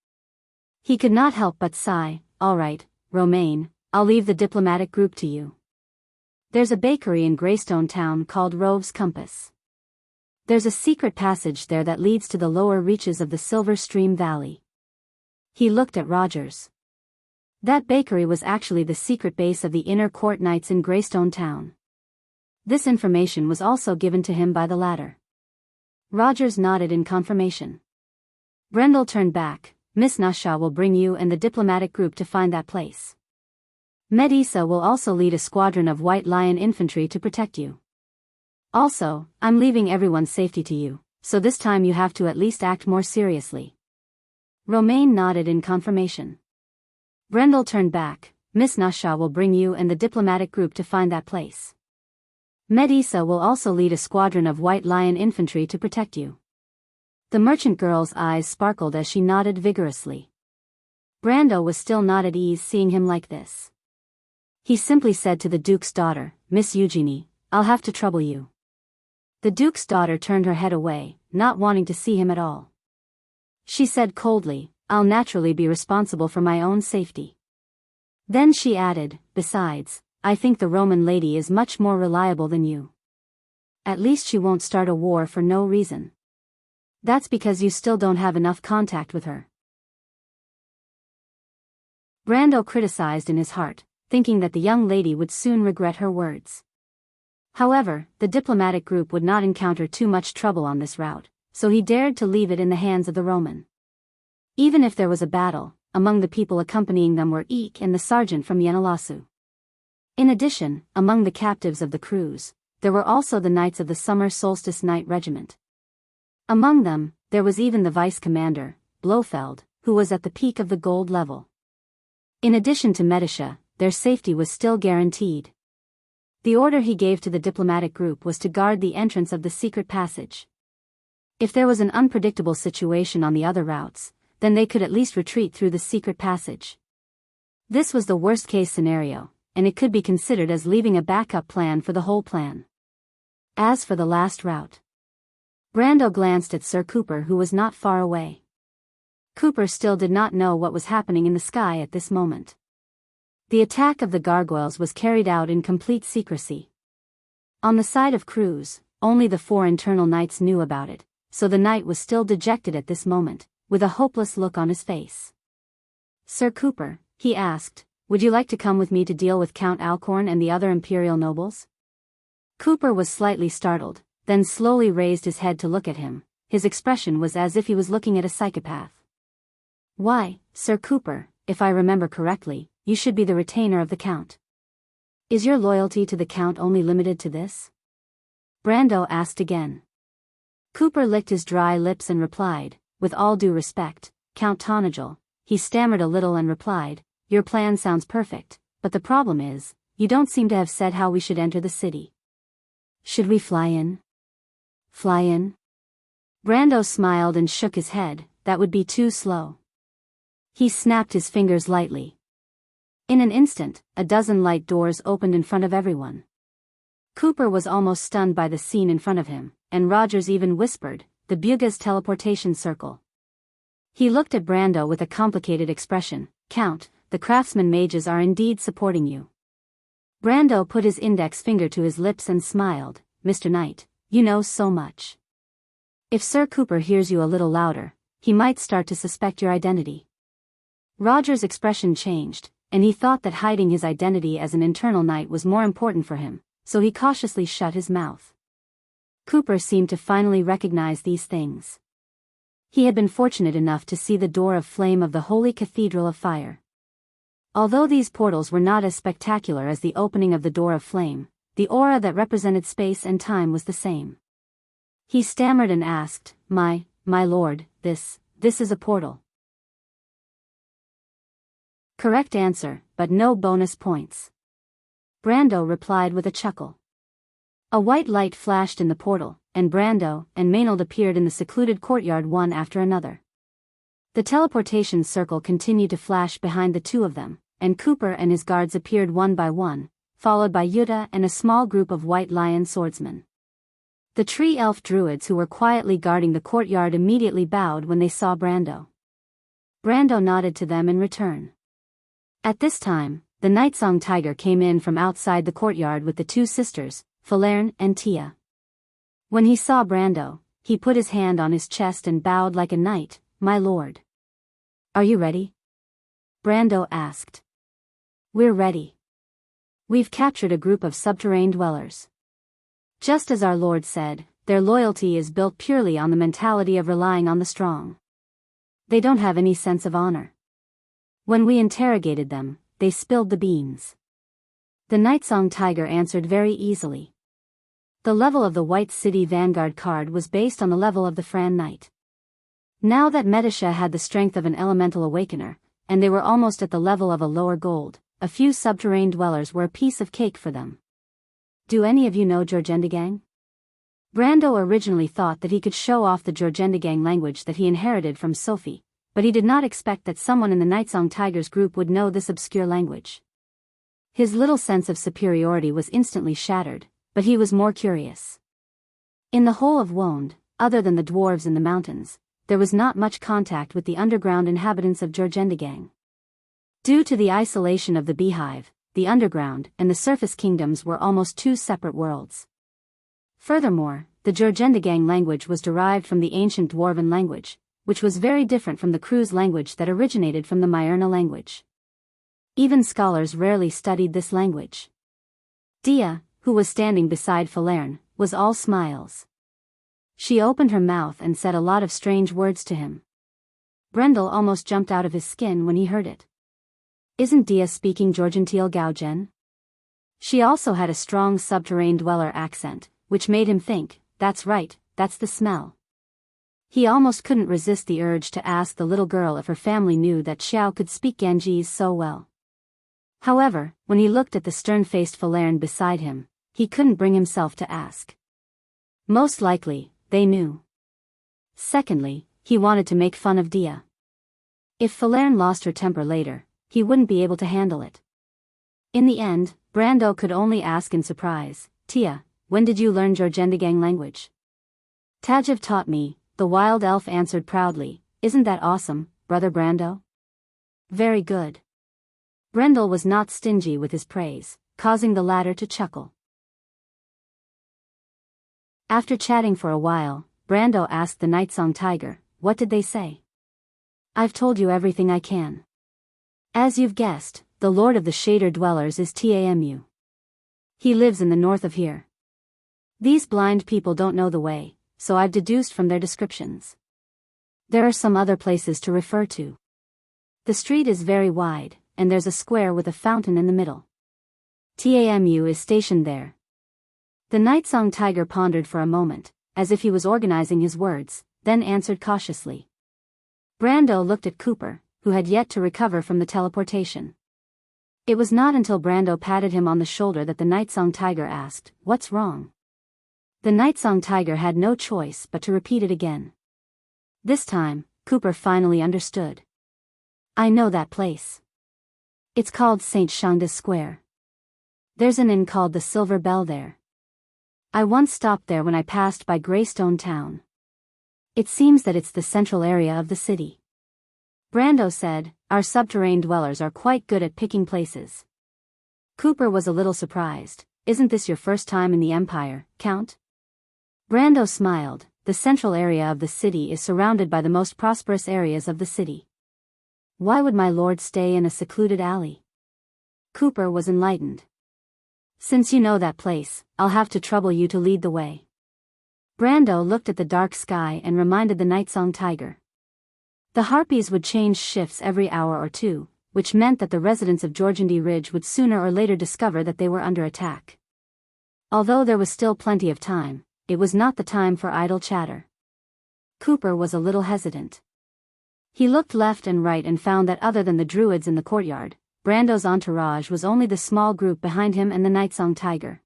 He could not help but sigh, all right, Romaine, I'll leave the diplomatic group to you. There's a bakery in Greystone Town called Rove's Compass. There's a secret passage there that leads to the lower reaches of the Silver Stream Valley. He looked at Rogers. That bakery was actually the secret base of the inner court knights in Greystone Town. This information was also given to him by the latter. Rogers nodded in confirmation. Brendel turned back. Miss Nasha will bring you and the diplomatic group to find that place. Medisa will also lead a squadron of White Lion infantry to protect you. Also, I'm leaving everyone's safety to you, so this time you have to at least act more seriously. Romaine nodded in confirmation. Brendel turned back. Miss Nasha will bring you and the diplomatic group to find that place. Medisa will also lead a squadron of White Lion infantry to protect you. The merchant girl's eyes sparkled as she nodded vigorously. Brando was still not at ease seeing him like this. He simply said to the Duke's daughter, Miss Eugenie, I'll have to trouble you. The Duke's daughter turned her head away, not wanting to see him at all. She said coldly, I'll naturally be responsible for my own safety. Then she added, besides, I think the Roman lady is much more reliable than you. At least she won't start a war for no reason. That's because you still don't have enough contact with her. Brando criticized in his heart, thinking that the young lady would soon regret her words. However, the diplomatic group would not encounter too much trouble on this route, so he dared to leave it in the hands of the Roman. Even if there was a battle, among the people accompanying them were Eek and the sergeant from Yenalasu. In addition, among the captives of the cruise, there were also the knights of the Summer Solstice Knight Regiment. Among them, there was even the vice-commander, Blofeld, who was at the peak of the gold level. In addition to Medisha, their safety was still guaranteed. The order he gave to the diplomatic group was to guard the entrance of the secret passage. If there was an unpredictable situation on the other routes, then they could at least retreat through the secret passage. This was the worst-case scenario, and it could be considered as leaving a backup plan for the whole plan. As for the last route, Brando glanced at Sir Cooper, who was not far away. Cooper still did not know what was happening in the sky at this moment. The attack of the gargoyles was carried out in complete secrecy. On the side of Cruz, only the 4 internal knights knew about it, so the knight was still dejected at this moment, with a hopeless look on his face. "Sir Cooper," he asked, "would you like to come with me to deal with Count Alcorn and the other imperial nobles?" Cooper was slightly startled, then slowly raised his head to look at him. His expression was as if he was looking at a psychopath. "Why, Sir Cooper, if I remember correctly, you should be the retainer of the Count. Is your loyalty to the Count only limited to this?" Brando asked again. Cooper licked his dry lips and replied, "With all due respect, Count Tonagel." He stammered a little and replied, "Your plan sounds perfect, but the problem is, you don't seem to have said how we should enter the city. Should we fly in?" "Fly in?" Brando smiled and shook his head. "That would be too slow." He snapped his fingers lightly. In an instant, a dozen light doors opened in front of everyone. Cooper was almost stunned by the scene in front of him, and Rogers even whispered, "The Buga's teleportation circle." He looked at Brando with a complicated expression. "Count, the craftsman mages are indeed supporting you." Brando put his index finger to his lips and smiled. "Mr. Knight, you know so much. If Sir Cooper hears you a little louder, he might start to suspect your identity." Roger's expression changed, and he thought that hiding his identity as an internal knight was more important for him, so he cautiously shut his mouth. Cooper seemed to finally recognize these things. He had been fortunate enough to see the door of flame of the Holy Cathedral of Fire. Although these portals were not as spectacular as the opening of the door of flame, the aura that represented space and time was the same. He stammered and asked, My lord, this is a portal." Correct answer, but no bonus points. Brando replied with a chuckle. A white light flashed in the portal, and Brando and Maynard appeared in the secluded courtyard one after another. The teleportation circle continued to flash behind the two of them, and Cooper and his guards appeared one by one, followed by Yuta and a small group of white lion swordsmen. The tree elf druids who were quietly guarding the courtyard immediately bowed when they saw Brando. Brando nodded to them in return. At this time, the Nightsong Tiger came in from outside the courtyard with the two sisters, Falerne and Tia. When he saw Brando, he put his hand on his chest and bowed like a knight. "My lord." "Are you ready?" Brando asked. "We're ready. We've captured a group of subterranean dwellers. Just as our lord said, their loyalty is built purely on the mentality of relying on the strong. They don't have any sense of honor. When we interrogated them, they spilled the beans." The Nightsong Tiger answered very easily. The level of the White City Vanguard card was based on the level of the Fran Knight. Now that Medisha had the strength of an elemental awakener, and they were almost at the level of a lower gold, a few subterranean dwellers were a piece of cake for them. "Do any of you know Jorgendigang?" Brando originally thought that he could show off the Jorgendigang language that he inherited from Sophie, but he did not expect that someone in the Nightsong Tigers group would know this obscure language. His little sense of superiority was instantly shattered, but he was more curious. In the whole of Wonde, other than the dwarves in the mountains, there was not much contact with the underground inhabitants of Jorgendigang. Due to the isolation of the beehive, the underground and the surface kingdoms were almost two separate worlds. Furthermore, the Jorgendigang language was derived from the ancient Dwarven language, which was very different from the Cruz language that originated from the Myrna language. Even scholars rarely studied this language. Dia, who was standing beside Falerne, was all smiles. She opened her mouth and said a lot of strange words to him. Brendel almost jumped out of his skin when he heard it. Isn't Dia speaking Georgentile Gaogen? She also had a strong subterranean dweller accent, which made him think, that's right, that's the smell. He almost couldn't resist the urge to ask the little girl if her family knew that Xiao could speak Ganjis so well. However, when he looked at the stern-faced Falerne beside him, he couldn't bring himself to ask. Most likely, they knew. Secondly, he wanted to make fun of Dia. If Falerne lost her temper later, he wouldn't be able to handle it. In the end, Brando could only ask in surprise, Tia, when did you learn Jorgendigang language? Tajev taught me, the wild elf answered proudly. Isn't that awesome, brother Brando? Very good. Brendel was not stingy with his praise, causing the latter to chuckle. After chatting for a while, Brando asked the Nightsong Tiger, what did they say? I've told you everything I can. As you've guessed, the Lord of the Shader Dwellers is Tamu. He lives in the north of here. These blind people don't know the way, so I've deduced from their descriptions. There are some other places to refer to. The street is very wide, and there's a square with a fountain in the middle. Tamu is stationed there. The Nightsong Tiger pondered for a moment, as if he was organizing his words, then answered cautiously. Brando looked at Cooper, who had yet to recover from the teleportation. It was not until Brando patted him on the shoulder that the Nightsong Tiger asked, what's wrong? The Nightsong Tiger had no choice but to repeat it again. This time, Cooper finally understood. I know that place. It's called St. Shangda Square. There's an inn called the Silver Bell there. I once stopped there when I passed by Greystone Town. It seems that it's the central area of the city. Brando said, our subterranean dwellers are quite good at picking places. Cooper was a little surprised. Isn't this your first time in the Empire, Count? Brando smiled. The central area of the city is surrounded by the most prosperous areas of the city. Why would my lord stay in a secluded alley? Cooper was enlightened. Since you know that place, I'll have to trouble you to lead the way. Brando looked at the dark sky and reminded the Nightsong Tiger. The harpies would change shifts every hour or two, which meant that the residents of Georgandy Ridge would sooner or later discover that they were under attack. Although there was still plenty of time, it was not the time for idle chatter. Cooper was a little hesitant. He looked left and right and found that other than the druids in the courtyard, Brando's entourage was only the small group behind him and the Nightsong Tiger.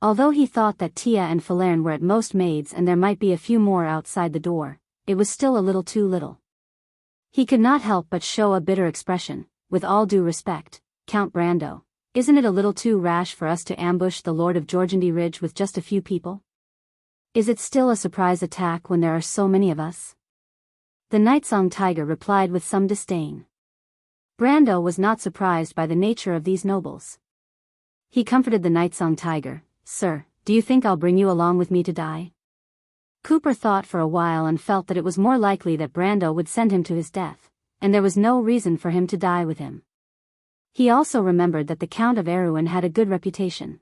Although he thought that Tia and Falerne were at most maids and there might be a few more outside the door, it was still a little too little. He could not help but show a bitter expression. With all due respect, Count Brando, isn't it a little too rash for us to ambush the Lord of Georgandy Ridge with just a few people? Is it still a surprise attack when there are so many of us? The Nightsong Tiger replied with some disdain. Brando was not surprised by the nature of these nobles. He comforted the Nightsong Tiger. Sir, do you think I'll bring you along with me to die? Cooper thought for a while and felt that it was more likely that Brando would send him to his death, and there was no reason for him to die with him. He also remembered that the Count of Erewhon had a good reputation.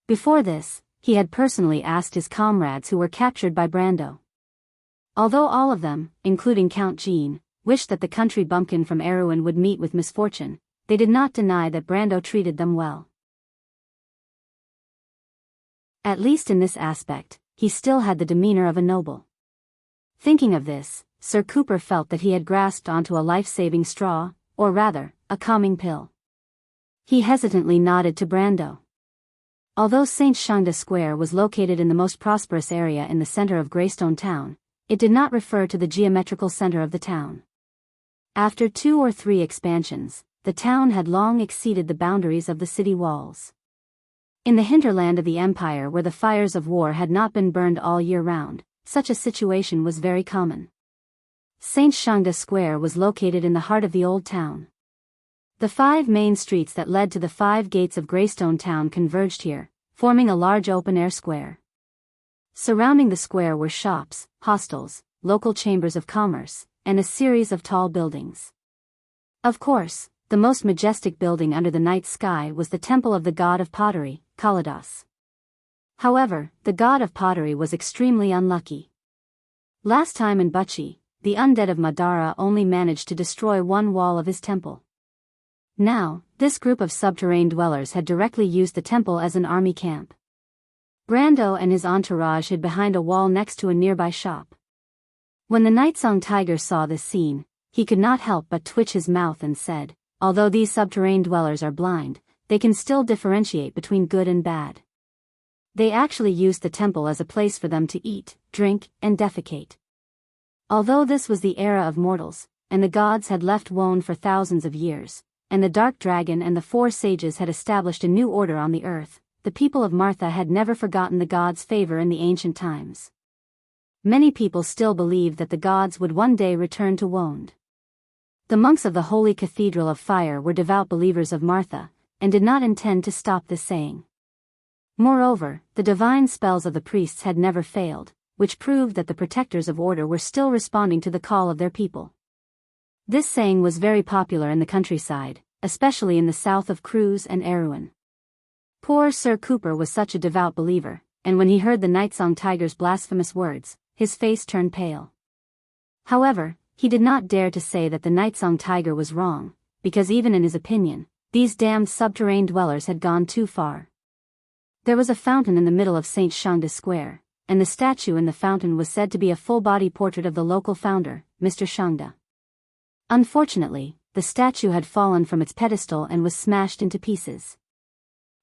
Before this, he had personally asked his comrades who were captured by Brando. Although all of them, including Count Jean, wished that the country bumpkin from Erewhon would meet with misfortune, they did not deny that Brando treated them well. At least in this aspect, he still had the demeanor of a noble. Thinking of this, Sir Cooper felt that he had grasped onto a life-saving straw, or rather, a calming pill. He hesitantly nodded to Brando. Although St. Shangda Square was located in the most prosperous area in the center of Greystone Town, it did not refer to the geometrical center of the town. After 2 or 3 expansions, the town had long exceeded the boundaries of the city walls. In the hinterland of the empire where the fires of war had not been burned all year round, such a situation was very common. St. Shangda Square was located in the heart of the old town. The 5 main streets that led to the 5 gates of Greystone Town converged here, forming a large open-air square. Surrounding the square were shops, hostels, local chambers of commerce, and a series of tall buildings. Of course, the most majestic building under the night sky was the temple of the god of pottery, Kalidas. However, the god of pottery was extremely unlucky. Last time in Buchi, the undead of Madara only managed to destroy one wall of his temple. Now, this group of subterranean dwellers had directly used the temple as an army camp. Brando and his entourage hid behind a wall next to a nearby shop. When the Nightsong Tiger saw this scene, he could not help but twitch his mouth and said, although these subterranean dwellers are blind, they can still differentiate between good and bad. They actually used the temple as a place for them to eat, drink, and defecate. Although this was the era of mortals, and the gods had left Wone for thousands of years, and the Dark Dragon and the Four Sages had established a new order on the earth, the people of Martha had never forgotten the gods' favor in the ancient times. Many people still believed that the gods would one day return to Wone. The monks of the Holy Cathedral of Fire were devout believers of Martha, and did not intend to stop this saying. Moreover, the divine spells of the priests had never failed, which proved that the protectors of order were still responding to the call of their people. This saying was very popular in the countryside, especially in the south of Cruz and Erewhon. Poor Sir Cooper was such a devout believer, and when he heard the Nightsong Tiger's blasphemous words, his face turned pale. However, he did not dare to say that the Nightsong Tiger was wrong, because even in his opinion, these damned subterranean dwellers had gone too far. There was a fountain in the middle of St. Shangda Square, and the statue in the fountain was said to be a full-body portrait of the local founder, Mr. Shangda. Unfortunately, the statue had fallen from its pedestal and was smashed into pieces.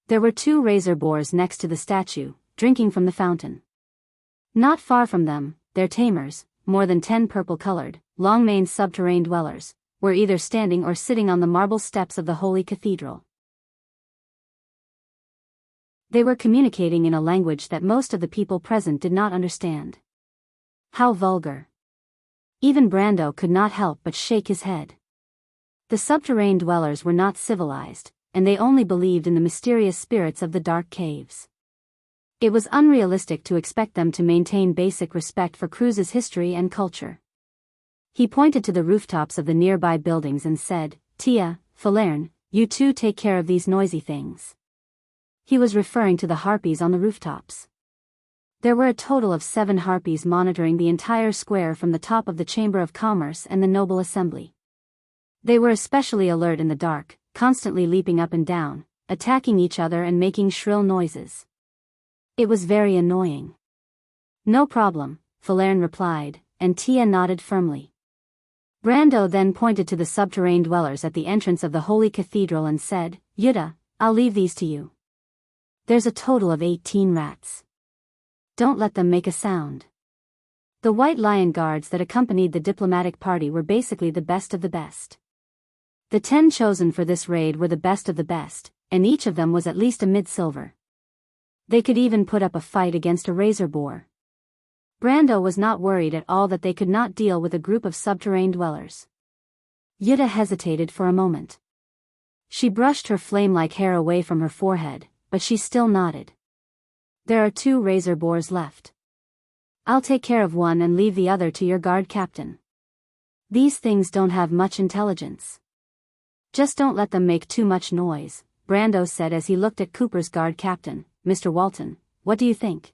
There were 2 razor boars next to the statue, drinking from the fountain. Not far from them, their tamers, more than 10 purple-colored, long-maned subterranean dwellers, were either standing or sitting on the marble steps of the Holy Cathedral. They were communicating in a language that most of the people present did not understand. How vulgar. Even Brando could not help but shake his head. The subterranean dwellers were not civilized, and they only believed in the mysterious spirits of the dark caves. It was unrealistic to expect them to maintain basic respect for Cruz's history and culture. He pointed to the rooftops of the nearby buildings and said, Tia, Falerne, you two take care of these noisy things. He was referring to the harpies on the rooftops. There were a total of 7 harpies monitoring the entire square from the top of the Chamber of Commerce and the Noble Assembly. They were especially alert in the dark, constantly leaping up and down, attacking each other and making shrill noises. It was very annoying. No problem, Falerne replied, and Tia nodded firmly. Brando then pointed to the subterranean dwellers at the entrance of the Holy Cathedral and said, Yuta, I'll leave these to you. There's a total of 18 rats. Don't let them make a sound. The White Lion Guards that accompanied the diplomatic party were basically the best of the best. The 10 chosen for this raid were the best of the best, and each of them was at least a mid-silver. They could even put up a fight against a razor boar. Brando was not worried at all that they could not deal with a group of subterranean dwellers. Yuta hesitated for a moment. She brushed her flame-like hair away from her forehead, but she still nodded. There are 2 razor boars left. I'll take care of one and leave the other to your guard captain. These things don't have much intelligence. Just don't let them make too much noise, Brando said as he looked at Cooper's guard captain, Mr. Walton. What do you think?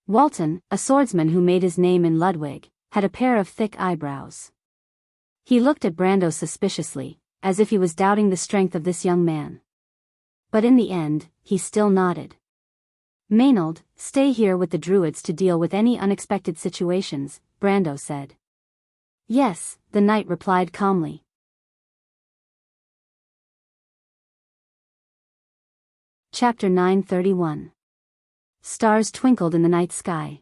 Walton, a swordsman who made his name in Ludwig, had a pair of thick eyebrows. He looked at Brando suspiciously, as if he was doubting the strength of this young man. But in the end, he still nodded. Maynard, stay here with the druids to deal with any unexpected situations, Brando said. Yes, the knight replied calmly. Chapter 931. Stars twinkled in the night sky.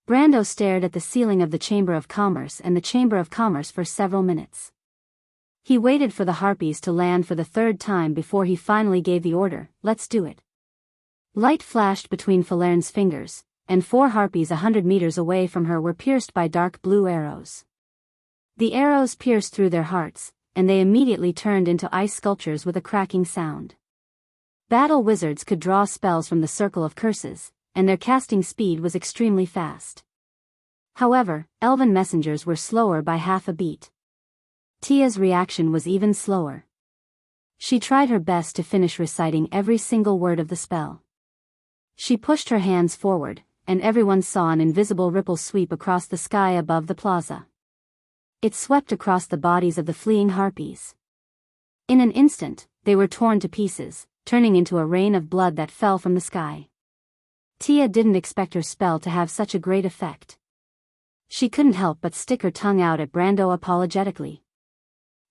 Brando stared at the ceiling of the Chamber of Commerce and the Chamber of Commerce for several minutes. He waited for the harpies to land for the 3rd time before he finally gave the order, let's do it. Light flashed between Falerne's fingers, and 4 harpies 100 meters away from her were pierced by dark blue arrows. The arrows pierced through their hearts, and they immediately turned into ice sculptures with a cracking sound. Battle wizards could draw spells from the circle of curses, and their casting speed was extremely fast. However, elven messengers were slower by half a beat. Tia's reaction was even slower. She tried her best to finish reciting every single word of the spell. She pushed her hands forward, and everyone saw an invisible ripple sweep across the sky above the plaza. It swept across the bodies of the fleeing harpies. In an instant, they were torn to pieces, turning into a rain of blood that fell from the sky. Tia didn't expect her spell to have such a great effect. She couldn't help but stick her tongue out at Brando apologetically.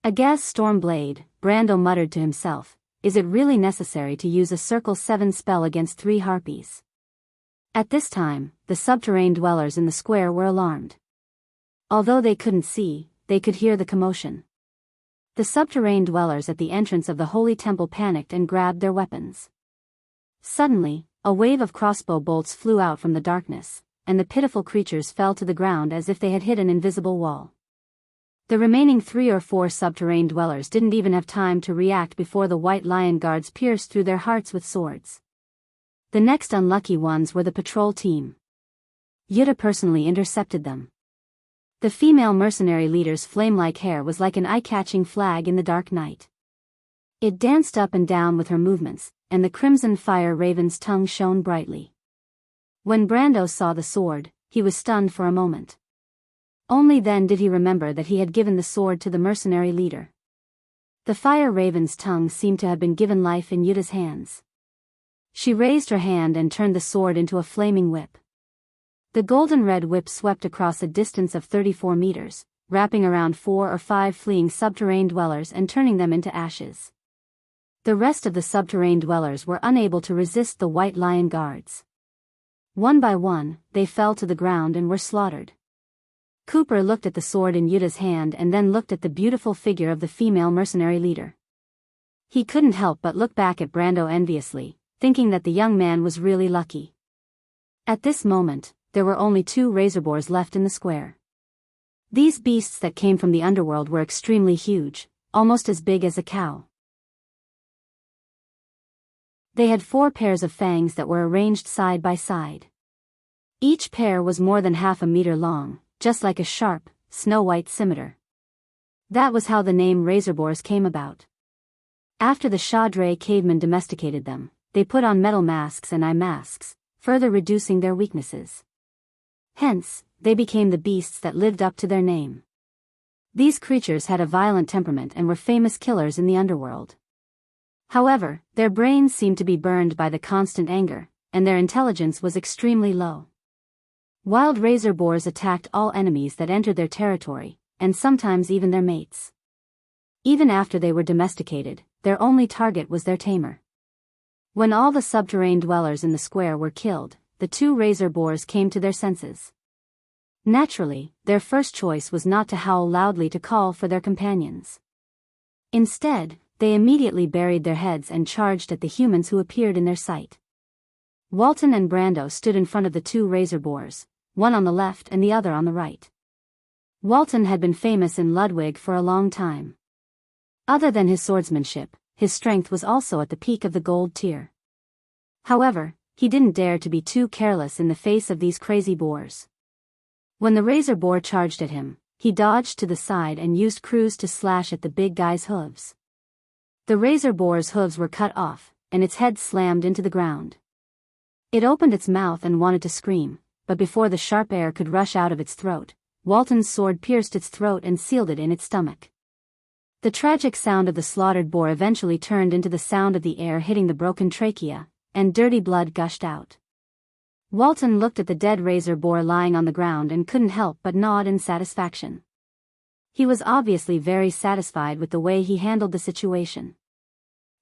"A gas storm blade," Brando muttered to himself. "Is it really necessary to use a Circle 7 spell against 3 harpies?" At this time, the subterranean dwellers in the square were alarmed. Although they couldn't see, they could hear the commotion. The subterranean dwellers at the entrance of the holy temple panicked and grabbed their weapons. Suddenly, a wave of crossbow bolts flew out from the darkness, and the pitiful creatures fell to the ground as if they had hit an invisible wall. The remaining 3 or 4 subterranean dwellers didn't even have time to react before the White Lion guards pierced through their hearts with swords. The next unlucky ones were the patrol team. Yuta personally intercepted them. The female mercenary leader's flame-like hair was like an eye-catching flag in the dark night. It danced up and down with her movements, and the crimson fire raven's tongue shone brightly. When Brando saw the sword, he was stunned for a moment. Only then did he remember that he had given the sword to the mercenary leader. The fire raven's tongue seemed to have been given life in Yuta's hands. She raised her hand and turned the sword into a flaming whip. The golden-red whip swept across a distance of 34 meters, wrapping around 4 or 5 fleeing subterranean dwellers and turning them into ashes. The rest of the subterranean dwellers were unable to resist the White Lion guards. One by one, they fell to the ground and were slaughtered. Cooper looked at the sword in Yuta's hand and then looked at the beautiful figure of the female mercenary leader. He couldn't help but look back at Brando enviously, thinking that the young man was really lucky. At this moment, there were only 2 razorboars left in the square. These beasts that came from the underworld were extremely huge, almost as big as a cow. They had 4 pairs of fangs that were arranged side by side. Each pair was more than half a meter long, just like a sharp, snow-white scimitar. That was how the name razorboars came about. After the Chadre cavemen domesticated them, they put on metal masks and eye masks, further reducing their weaknesses. Hence, they became the beasts that lived up to their name. These creatures had a violent temperament and were famous killers in the underworld. However, their brains seemed to be burned by the constant anger, and their intelligence was extremely low. Wild razorboars attacked all enemies that entered their territory, and sometimes even their mates. Even after they were domesticated, their only target was their tamer. When all the subterranean dwellers in the square were killed, the 2 razorboars came to their senses. Naturally, their first choice was not to howl loudly to call for their companions. Instead, they immediately buried their heads and charged at the humans who appeared in their sight. Walton and Brando stood in front of the 2 razorboars, one on the left and the other on the right. Walton had been famous in Ludwig for a long time. Other than his swordsmanship, his strength was also at the peak of the gold tier. However, he didn't dare to be too careless in the face of these crazy boars. When the razorboar charged at him, he dodged to the side and used crews to slash at the big guy's hooves. The razorboar's hooves were cut off, and its head slammed into the ground. It opened its mouth and wanted to scream, but before the sharp air could rush out of its throat, Walton's sword pierced its throat and sealed it in its stomach. The tragic sound of the slaughtered boar eventually turned into the sound of the air hitting the broken trachea, and dirty blood gushed out. Walton looked at the dead razorboar lying on the ground and couldn't help but nod in satisfaction. He was obviously very satisfied with the way he handled the situation.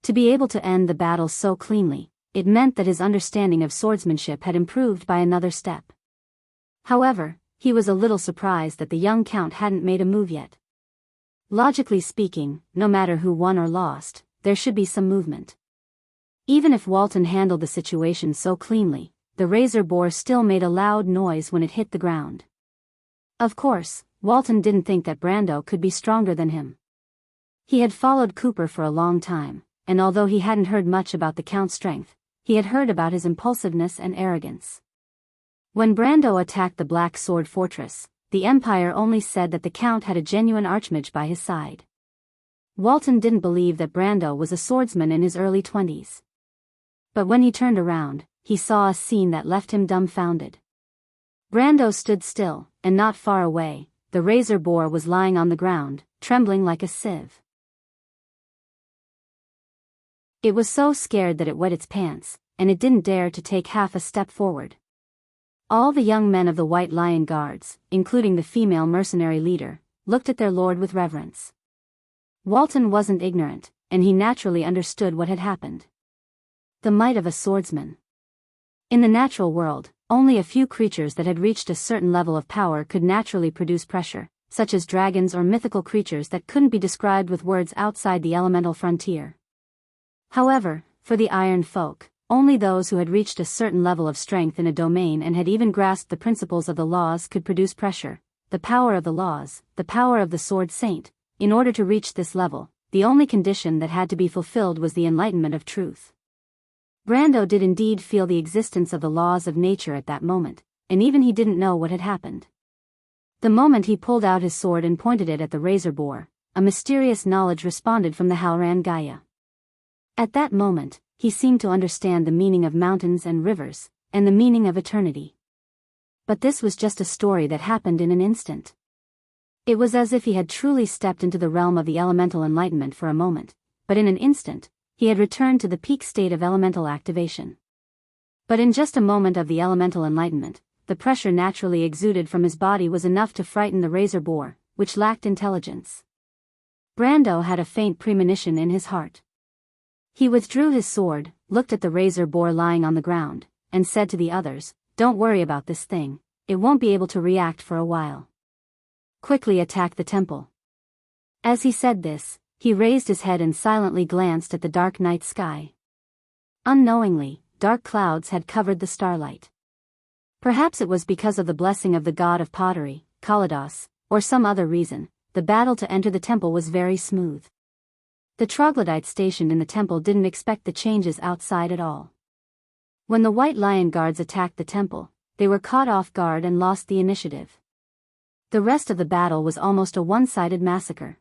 To be able to end the battle so cleanly, it meant that his understanding of swordsmanship had improved by another step. However, he was a little surprised that the young count hadn't made a move yet. Logically speaking, no matter who won or lost, there should be some movement. Even if Walton handled the situation so cleanly, the razorboar still made a loud noise when it hit the ground. Of course, Walton didn't think that Brando could be stronger than him. He had followed Cooper for a long time, and although he hadn't heard much about the Count's strength, he had heard about his impulsiveness and arrogance. When Brando attacked the Black Sword Fortress, the Empire only said that the Count had a genuine archmage by his side. Walton didn't believe that Brando was a swordsman in his early 20s. But when he turned around, he saw a scene that left him dumbfounded. Brando stood still, and not far away, the razor boar was lying on the ground, trembling like a sieve. It was so scared that it wet its pants, and it didn't dare to take half a step forward. All the young men of the White Lion Guards, including the female mercenary leader, looked at their lord with reverence. Walton wasn't ignorant, and he naturally understood what had happened. The might of a swordsman. In the natural world, only a few creatures that had reached a certain level of power could naturally produce pressure, such as dragons or mythical creatures that couldn't be described with words outside the elemental frontier. However, for the Iron Folk, only those who had reached a certain level of strength in a domain and had even grasped the principles of the laws could produce pressure, the power of the laws, the power of the Sword Saint. In order to reach this level, the only condition that had to be fulfilled was the enlightenment of truth. Brando did indeed feel the existence of the laws of nature at that moment, and even he didn't know what had happened. The moment he pulled out his sword and pointed it at the razor boar, a mysterious knowledge responded from the Halran Gaia. At that moment, he seemed to understand the meaning of mountains and rivers, and the meaning of eternity. But this was just a story that happened in an instant. It was as if he had truly stepped into the realm of the elemental enlightenment for a moment, but in an instant, he had returned to the peak state of elemental activation. But in just a moment of the elemental enlightenment, the pressure naturally exuded from his body was enough to frighten the razor boar, which lacked intelligence. Brando had a faint premonition in his heart. He withdrew his sword, looked at the razor boar lying on the ground, and said to the others, "Don't worry about this thing, it won't be able to react for a while. Quickly attack the temple." As he said this, he raised his head and silently glanced at the dark night sky. Unknowingly, dark clouds had covered the starlight. Perhaps it was because of the blessing of the god of pottery, Kalados, or some other reason, the battle to enter the temple was very smooth. The troglodytes stationed in the temple didn't expect the changes outside at all. When the White Lion Guards attacked the temple, they were caught off guard and lost the initiative. The rest of the battle was almost a one-sided massacre.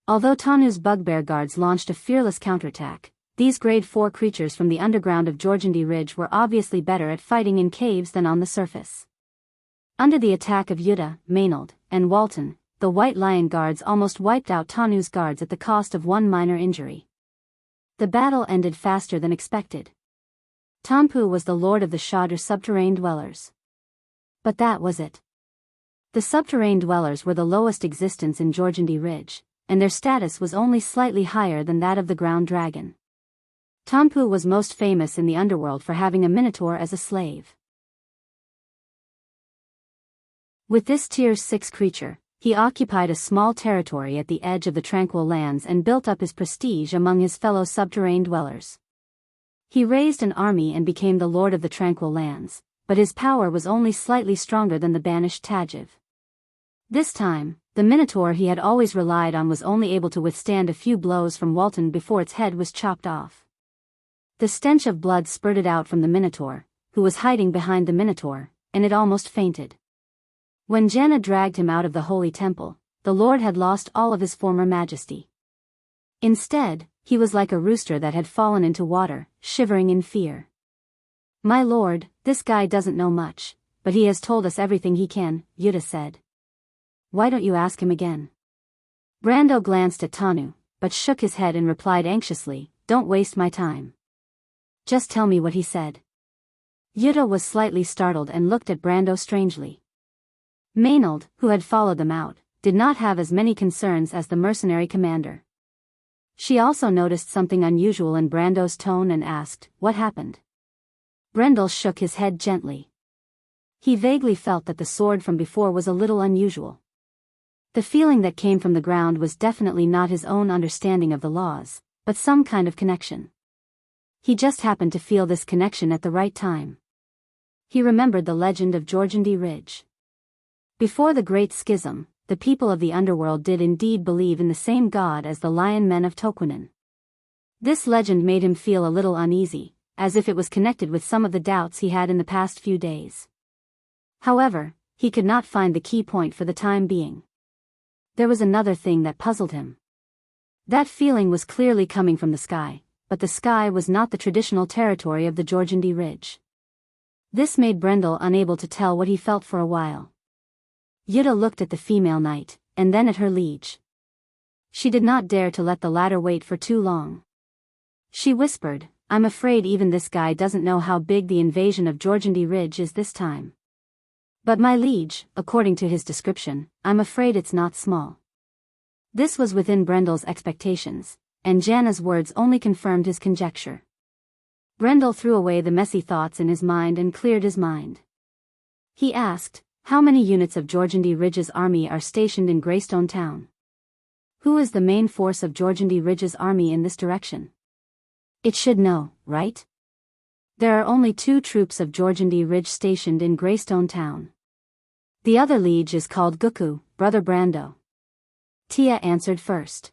Although Tanu's bugbear guards launched a fearless counterattack, these grade 4 creatures from the underground of Jorgandi Ridge were obviously better at fighting in caves than on the surface. Under the attack of Yuta, Maynard, and Walton, the White Lion Guards almost wiped out Tanu's guards at the cost of one minor injury. The battle ended faster than expected. Tanpu was the lord of the Shadr subterranean dwellers. But that was it. The subterranean dwellers were the lowest existence in Jorgandi Ridge, and their status was only slightly higher than that of the ground dragon. Tanpu was most famous in the underworld for having a minotaur as a slave. With this tier 6 creature, he occupied a small territory at the edge of the Tranquil lands and built up his prestige among his fellow subterranean dwellers. He raised an army and became the lord of the Tranquil lands, but his power was only slightly stronger than the banished Tajiv. This time, the minotaur he had always relied on was only able to withstand a few blows from Walton before its head was chopped off. The stench of blood spurted out from the minotaur, who was hiding behind the minotaur, and it almost fainted. When Janna dragged him out of the holy temple, the lord had lost all of his former majesty. Instead, he was like a rooster that had fallen into water, shivering in fear. "My lord, this guy doesn't know much, but he has told us everything he can," Yuta said. "Why don't you ask him again?" Brando glanced at Tanu, but shook his head and replied anxiously, "Don't waste my time. Just tell me what he said." Yuta was slightly startled and looked at Brando strangely. Maynard, who had followed them out, did not have as many concerns as the mercenary commander. She also noticed something unusual in Brando's tone and asked, "What happened?" Brendel shook his head gently. He vaguely felt that the sword from before was a little unusual. The feeling that came from the ground was definitely not his own understanding of the laws, but some kind of connection. He just happened to feel this connection at the right time. He remembered the legend of Jorgandi Ridge. Before the Great Schism, the people of the underworld did indeed believe in the same god as the Lion Men of Tokunin. This legend made him feel a little uneasy, as if it was connected with some of the doubts he had in the past few days. However, he could not find the key point for the time being. There was another thing that puzzled him. That feeling was clearly coming from the sky, but the sky was not the traditional territory of the Georgiandy Ridge. This made Brendel unable to tell what he felt for a while. Yida looked at the female knight, and then at her liege. She did not dare to let the latter wait for too long. She whispered, "I'm afraid even this guy doesn't know how big the invasion of Georgiandy Ridge is this time. But my liege, according to his description, I'm afraid it's not small." This was within Brendel's expectations, and Janna's words only confirmed his conjecture. Brendel threw away the messy thoughts in his mind and cleared his mind. He asked, "How many units of Georgiandy Ridge's army are stationed in Greystone Town? Who is the main force of Georgiandy Ridge's army in this direction? It should know, right? There are only 2 troops of Georgiandy Ridge stationed in Greystone Town. The other liege is called Guku, Brother Brando." Tia answered first.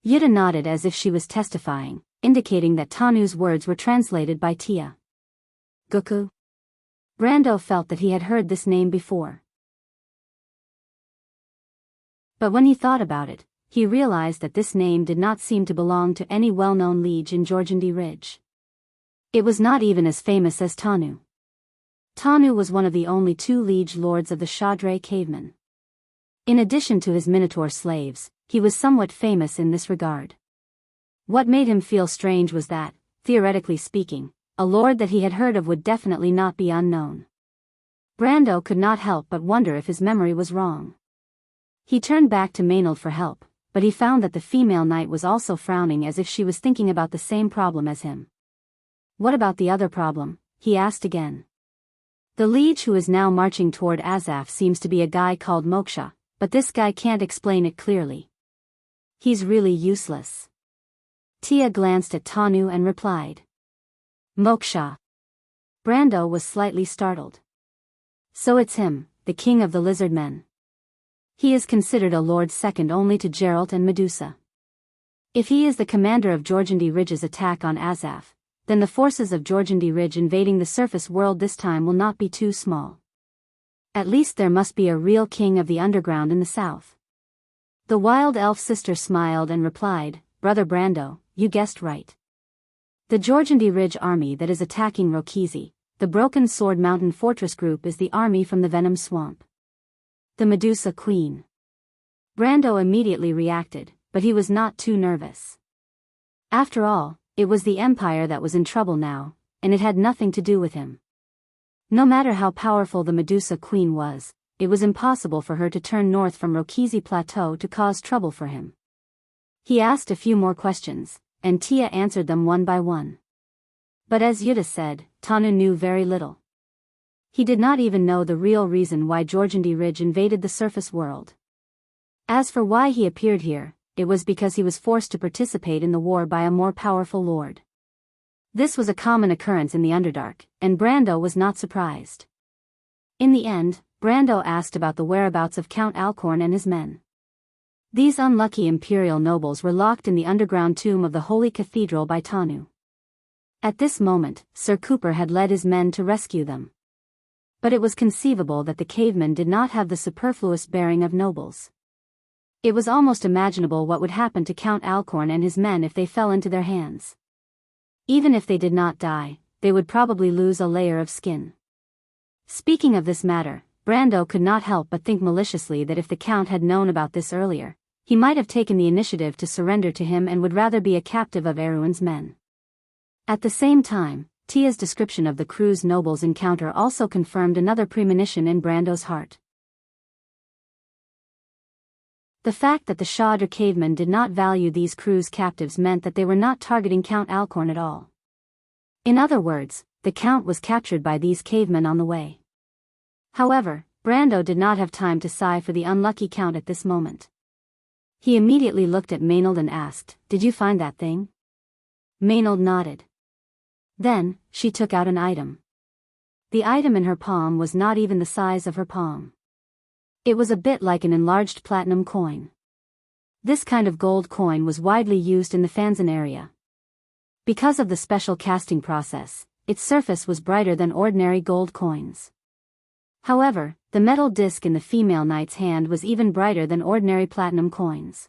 Yida nodded as if she was testifying, indicating that Tanu's words were translated by Tia. Guku? Brando felt that he had heard this name before. But when he thought about it, he realized that this name did not seem to belong to any well-known liege in Georgiandy Ridge. It was not even as famous as Tanu. Tanu was one of the only 2 liege lords of the Shadre cavemen. In addition to his Minotaur slaves, he was somewhat famous in this regard. What made him feel strange was that, theoretically speaking, a lord that he had heard of would definitely not be unknown. Brando could not help but wonder if his memory was wrong. He turned back to Maynard for help, but he found that the female knight was also frowning as if she was thinking about the same problem as him. "What about the other problem?" he asked again. "The liege who is now marching toward Azaf seems to be a guy called Moksha, but this guy can't explain it clearly. He's really useless." Tia glanced at Tanu and replied, "Moksha." Brando was slightly startled. "So it's him, the king of the lizard men. He is considered a lord second only to Geralt and Medusa. If he is the commander of Georgiandy Ridge's attack on Azaf, then the forces of Georgiandy Ridge invading the surface world this time will not be too small. At least there must be a real king of the underground in the south." The wild elf sister smiled and replied, "Brother Brando, you guessed right. The Georgiandy Ridge army that is attacking Rokizi, the Broken Sword Mountain Fortress group, is the army from the Venom Swamp. The Medusa Queen." Brando immediately reacted, but he was not too nervous. After all, it was the Empire that was in trouble now, and it had nothing to do with him. No matter how powerful the Medusa Queen was, it was impossible for her to turn north from Rokizi Plateau to cause trouble for him. He asked a few more questions, and Tia answered them one by one. But as Yuta said, Tanu knew very little. He did not even know the real reason why Georgiandy Ridge invaded the surface world. As for why he appeared here, it was because he was forced to participate in the war by a more powerful lord. This was a common occurrence in the Underdark, and Brando was not surprised. In the end, Brando asked about the whereabouts of Count Alcorn and his men. These unlucky imperial nobles were locked in the underground tomb of the Holy Cathedral by Tanu. At this moment, Sir Cooper had led his men to rescue them. But it was conceivable that the cavemen did not have the superfluous bearing of nobles. It was almost imaginable what would happen to Count Alcorn and his men if they fell into their hands. Even if they did not die, they would probably lose a layer of skin. Speaking of this matter, Brando could not help but think maliciously that if the Count had known about this earlier, he might have taken the initiative to surrender to him and would rather be a captive of Erwin's men. At the same time, Tia's description of the Cruz nobles' encounter also confirmed another premonition in Brando's heart. The fact that the Shadr cavemen did not value these Cruz captives meant that they were not targeting Count Alcorn at all. In other words, the Count was captured by these cavemen on the way. However, Brando did not have time to sigh for the unlucky Count at this moment. He immediately looked at Maynard and asked, "Did you find that thing?" Maynard nodded. Then, she took out an item. The item in her palm was not even the size of her palm. It was a bit like an enlarged platinum coin. This kind of gold coin was widely used in the Fanzan area. Because of the special casting process, its surface was brighter than ordinary gold coins. However, the metal disc in the female knight's hand was even brighter than ordinary platinum coins.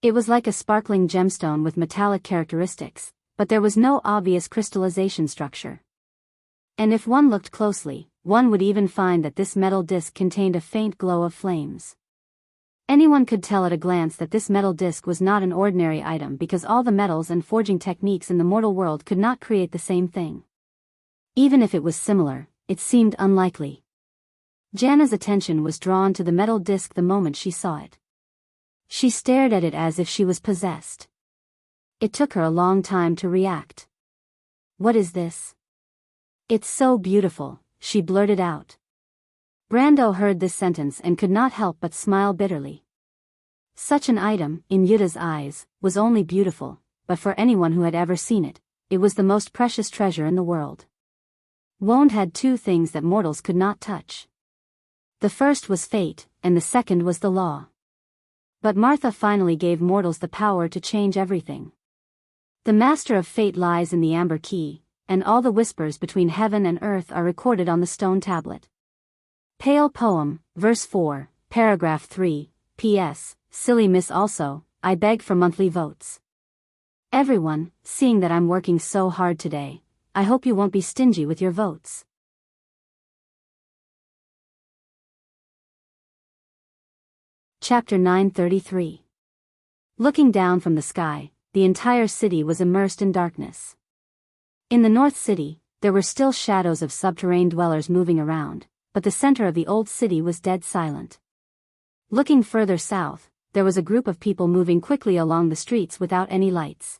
It was like a sparkling gemstone with metallic characteristics, but there was no obvious crystallization structure. And if one looked closely, one would even find that this metal disc contained a faint glow of flames. Anyone could tell at a glance that this metal disc was not an ordinary item because all the metals and forging techniques in the mortal world could not create the same thing. Even if it was similar, it seemed unlikely. Janna's attention was drawn to the metal disc the moment she saw it. She stared at it as if she was possessed. It took her a long time to react. "What is this?" "It's so beautiful," she blurted out. Brando heard this sentence and could not help but smile bitterly. Such an item, in Yuta's eyes, was only beautiful, but for anyone who had ever seen it, it was the most precious treasure in the world. Wand had two things that mortals could not touch. The first was fate, and the second was the law. But Martha finally gave mortals the power to change everything. The master of fate lies in the amber key, and all the whispers between heaven and earth are recorded on the stone tablet. Pale Poem, Verse 4, Paragraph 3, P.S. Silly Miss also, I beg for monthly votes. Everyone, seeing that I'm working so hard today, I hope you won't be stingy with your votes. Chapter 933. Looking down from the sky, the entire city was immersed in darkness. In the North City, there were still shadows of subterranean dwellers moving around, but the center of the old city was dead silent. Looking further south, there was a group of people moving quickly along the streets without any lights.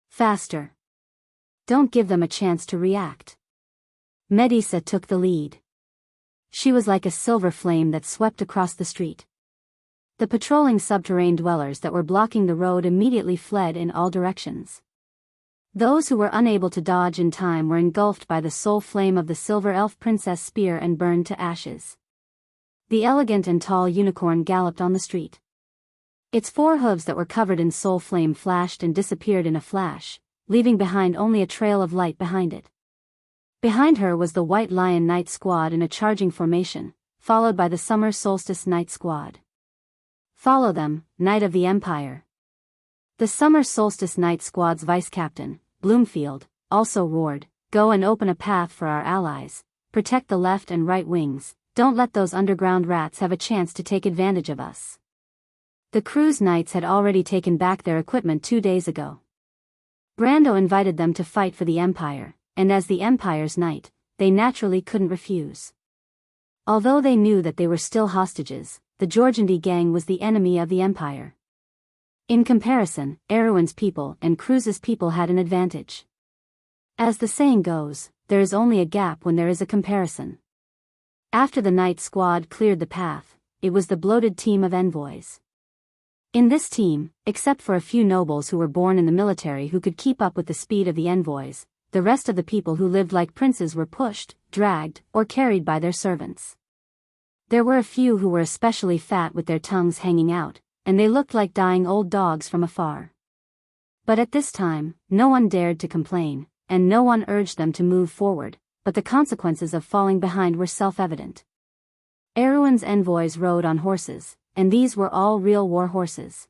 Faster. Don't give them a chance to react. Medisa took the lead. She was like a silver flame that swept across the street. The patrolling subterranean dwellers that were blocking the road immediately fled in all directions. Those who were unable to dodge in time were engulfed by the soul flame of the silver elf princess spear and burned to ashes. The elegant and tall unicorn galloped on the street. Its four hooves that were covered in soul flame flashed and disappeared in a flash, leaving behind only a trail of light behind it. Behind her was the White Lion Knight Squad in a charging formation, followed by the Summer Solstice Knight Squad. Follow them, Knight of the Empire. The Summer Solstice Knight Squad's vice-captain, Bloomfield, also roared, Go and open a path for our allies, protect the left and right wings, don't let those underground rats have a chance to take advantage of us. The crew's knights had already taken back their equipment 2 days ago. Brando invited them to fight for the Empire, and as the Empire's knight, they naturally couldn't refuse. Although they knew that they were still hostages, the Jorgandi gang was the enemy of the Empire. In comparison, Erewhon's people and Cruz's people had an advantage. As the saying goes, there is only a gap when there is a comparison. After the Knight Squad cleared the path, it was the bloated team of envoys. In this team, except for a few nobles who were born in the military who could keep up with the speed of the envoys, the rest of the people who lived like princes were pushed, dragged, or carried by their servants. There were a few who were especially fat with their tongues hanging out, and they looked like dying old dogs from afar. But at this time, no one dared to complain, and no one urged them to move forward, but the consequences of falling behind were self-evident. Erewhon's envoys rode on horses, and these were all real war horses.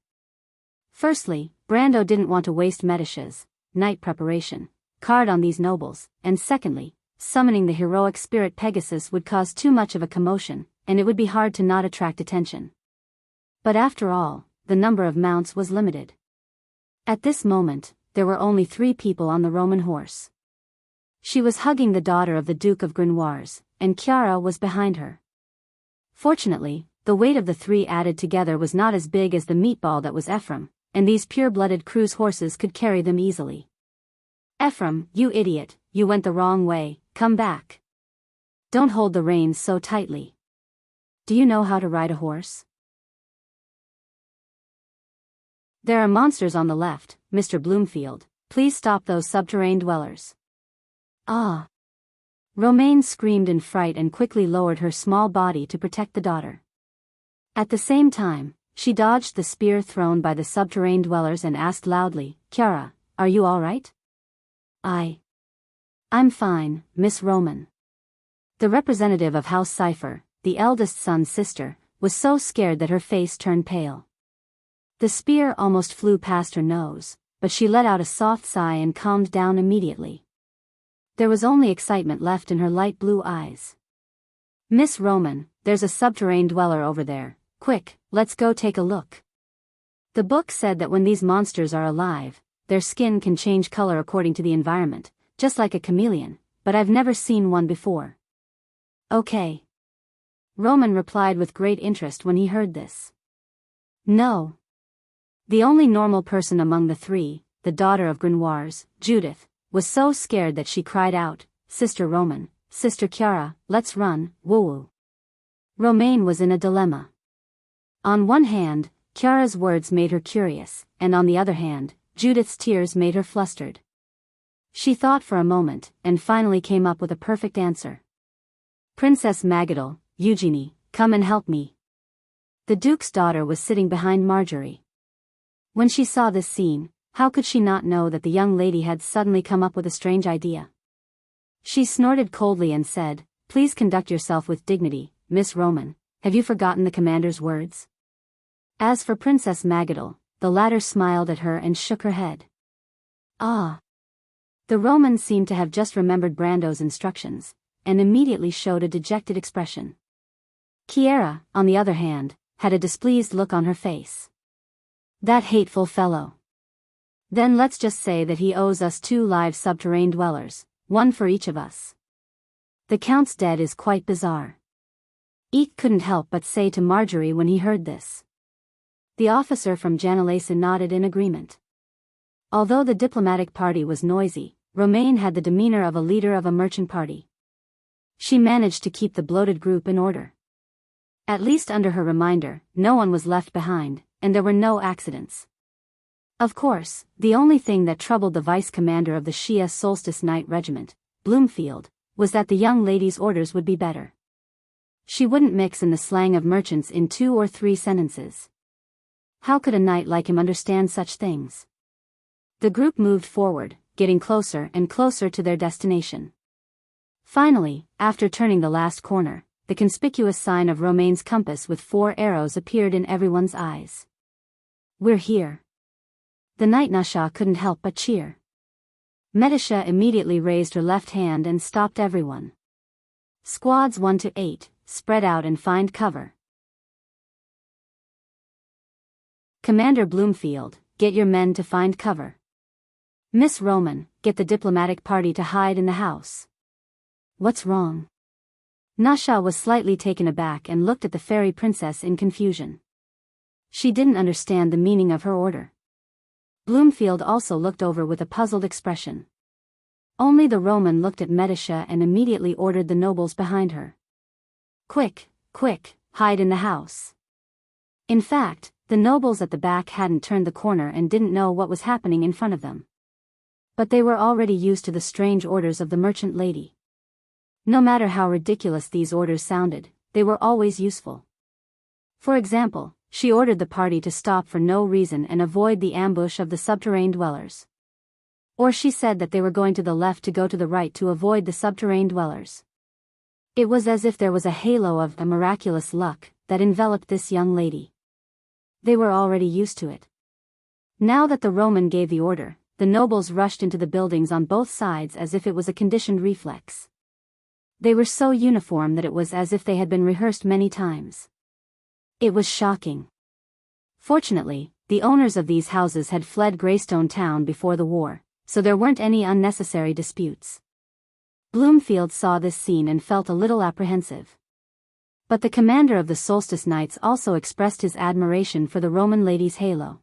Firstly, Brando didn't want to waste Medisha's night preparation card on these nobles, and secondly, summoning the heroic spirit Pegasus would cause too much of a commotion, and it would be hard to not attract attention. But after all, the number of mounts was limited. At this moment, there were only 3 people on the Roman horse. She was hugging the daughter of the Duke of Grenoires, and Chiara was behind her. Fortunately, the weight of the 3 added together was not as big as the meatball that was Ephraim, and these pure-blooded Cruz horses could carry them easily. Ephraim, you idiot, you went the wrong way, come back. Don't hold the reins so tightly. Do you know how to ride a horse? There are monsters on the left, Mr. Bloomfield, please stop those subterranean dwellers. Ah! Romaine screamed in fright and quickly lowered her small body to protect the daughter. At the same time, she dodged the spear thrown by the subterranean dwellers and asked loudly, Chiara, are you all right? I'm fine, Miss Roman. The representative of House Cipher, the eldest son's sister, was so scared that her face turned pale. The spear almost flew past her nose, but she let out a soft sigh and calmed down immediately. There was only excitement left in her light blue eyes. "Miss Roman, there's a subterranean dweller over there. Quick, let's go take a look." The book said that when these monsters are alive, their skin can change color according to the environment, just like a chameleon, but I've never seen one before. "Okay." Roman replied with great interest when he heard this. "No." The only normal person among the three, the daughter of Grenoires, Judith, was so scared that she cried out, "Sister Roman, Sister Chiara, let's run, woo-woo." Romaine was in a dilemma. On one hand, Chiara's words made her curious, and on the other hand, Judith's tears made her flustered. She thought for a moment, and finally came up with a perfect answer. "Princess Magadal, Eugenie, come and help me." The Duke's daughter was sitting behind Marjorie. When she saw this scene, how could she not know that the young lady had suddenly come up with a strange idea? She snorted coldly and said, "Please conduct yourself with dignity, Miss Roman. Have you forgotten the commander's words?" As for Princess Magadal, the latter smiled at her and shook her head. Ah! The Roman seemed to have just remembered Brando's instructions, and immediately showed a dejected expression. Chiara, on the other hand, had a displeased look on her face. "That hateful fellow. Then let's just say that he owes us 2 live subterranean dwellers, 1 for each of us. The Count's dead is quite bizarre." Eek couldn't help but say to Marjorie when he heard this. The officer from Janalesa nodded in agreement. Although the diplomatic party was noisy, Romaine had the demeanor of a leader of a merchant party. She managed to keep the bloated group in order. At least under her reminder, no one was left behind, and there were no accidents. Of course, the only thing that troubled the vice-commander of the Shia Solstice Night Regiment, Bloomfield, was that the young lady's orders would be better. She wouldn't mix in the slang of merchants in 2 or 3 sentences. How could a knight like him understand such things? The group moved forward, getting closer and closer to their destination. Finally, after turning the last corner, the conspicuous sign of Romaine's compass with 4 arrows appeared in everyone's eyes. "We're here." The Knight Nasha couldn't help but cheer. Medisha immediately raised her left hand and stopped everyone. "Squads 1 to 8, spread out and find cover." "Commander Bloomfield, get your men to find cover. Miss Roman, get the diplomatic party to hide in the house." "What's wrong?" Nasha was slightly taken aback and looked at the fairy princess in confusion. She didn't understand the meaning of her order. Bloomfield also looked over with a puzzled expression. Only the Roman looked at Medisha and immediately ordered the nobles behind her. "Quick, quick, hide in the house." In fact, the nobles at the back hadn't turned the corner and didn't know what was happening in front of them. But they were already used to the strange orders of the merchant lady. No matter how ridiculous these orders sounded, they were always useful. For example, she ordered the party to stop for no reason and avoid the ambush of the subterranean dwellers. Or she said that they were going to the left to go to the right to avoid the subterranean dwellers. It was as if there was a halo of miraculous luck that enveloped this young lady. They were already used to it. Now that the Roman gave the order, the nobles rushed into the buildings on both sides as if it was a conditioned reflex. They were so uniform that it was as if they had been rehearsed many times. It was shocking. Fortunately, the owners of these houses had fled Greystone Town before the war, so there weren't any unnecessary disputes. Bloomfield saw this scene and felt a little apprehensive. But the commander of the Solstice Knights also expressed his admiration for the Roman lady's halo.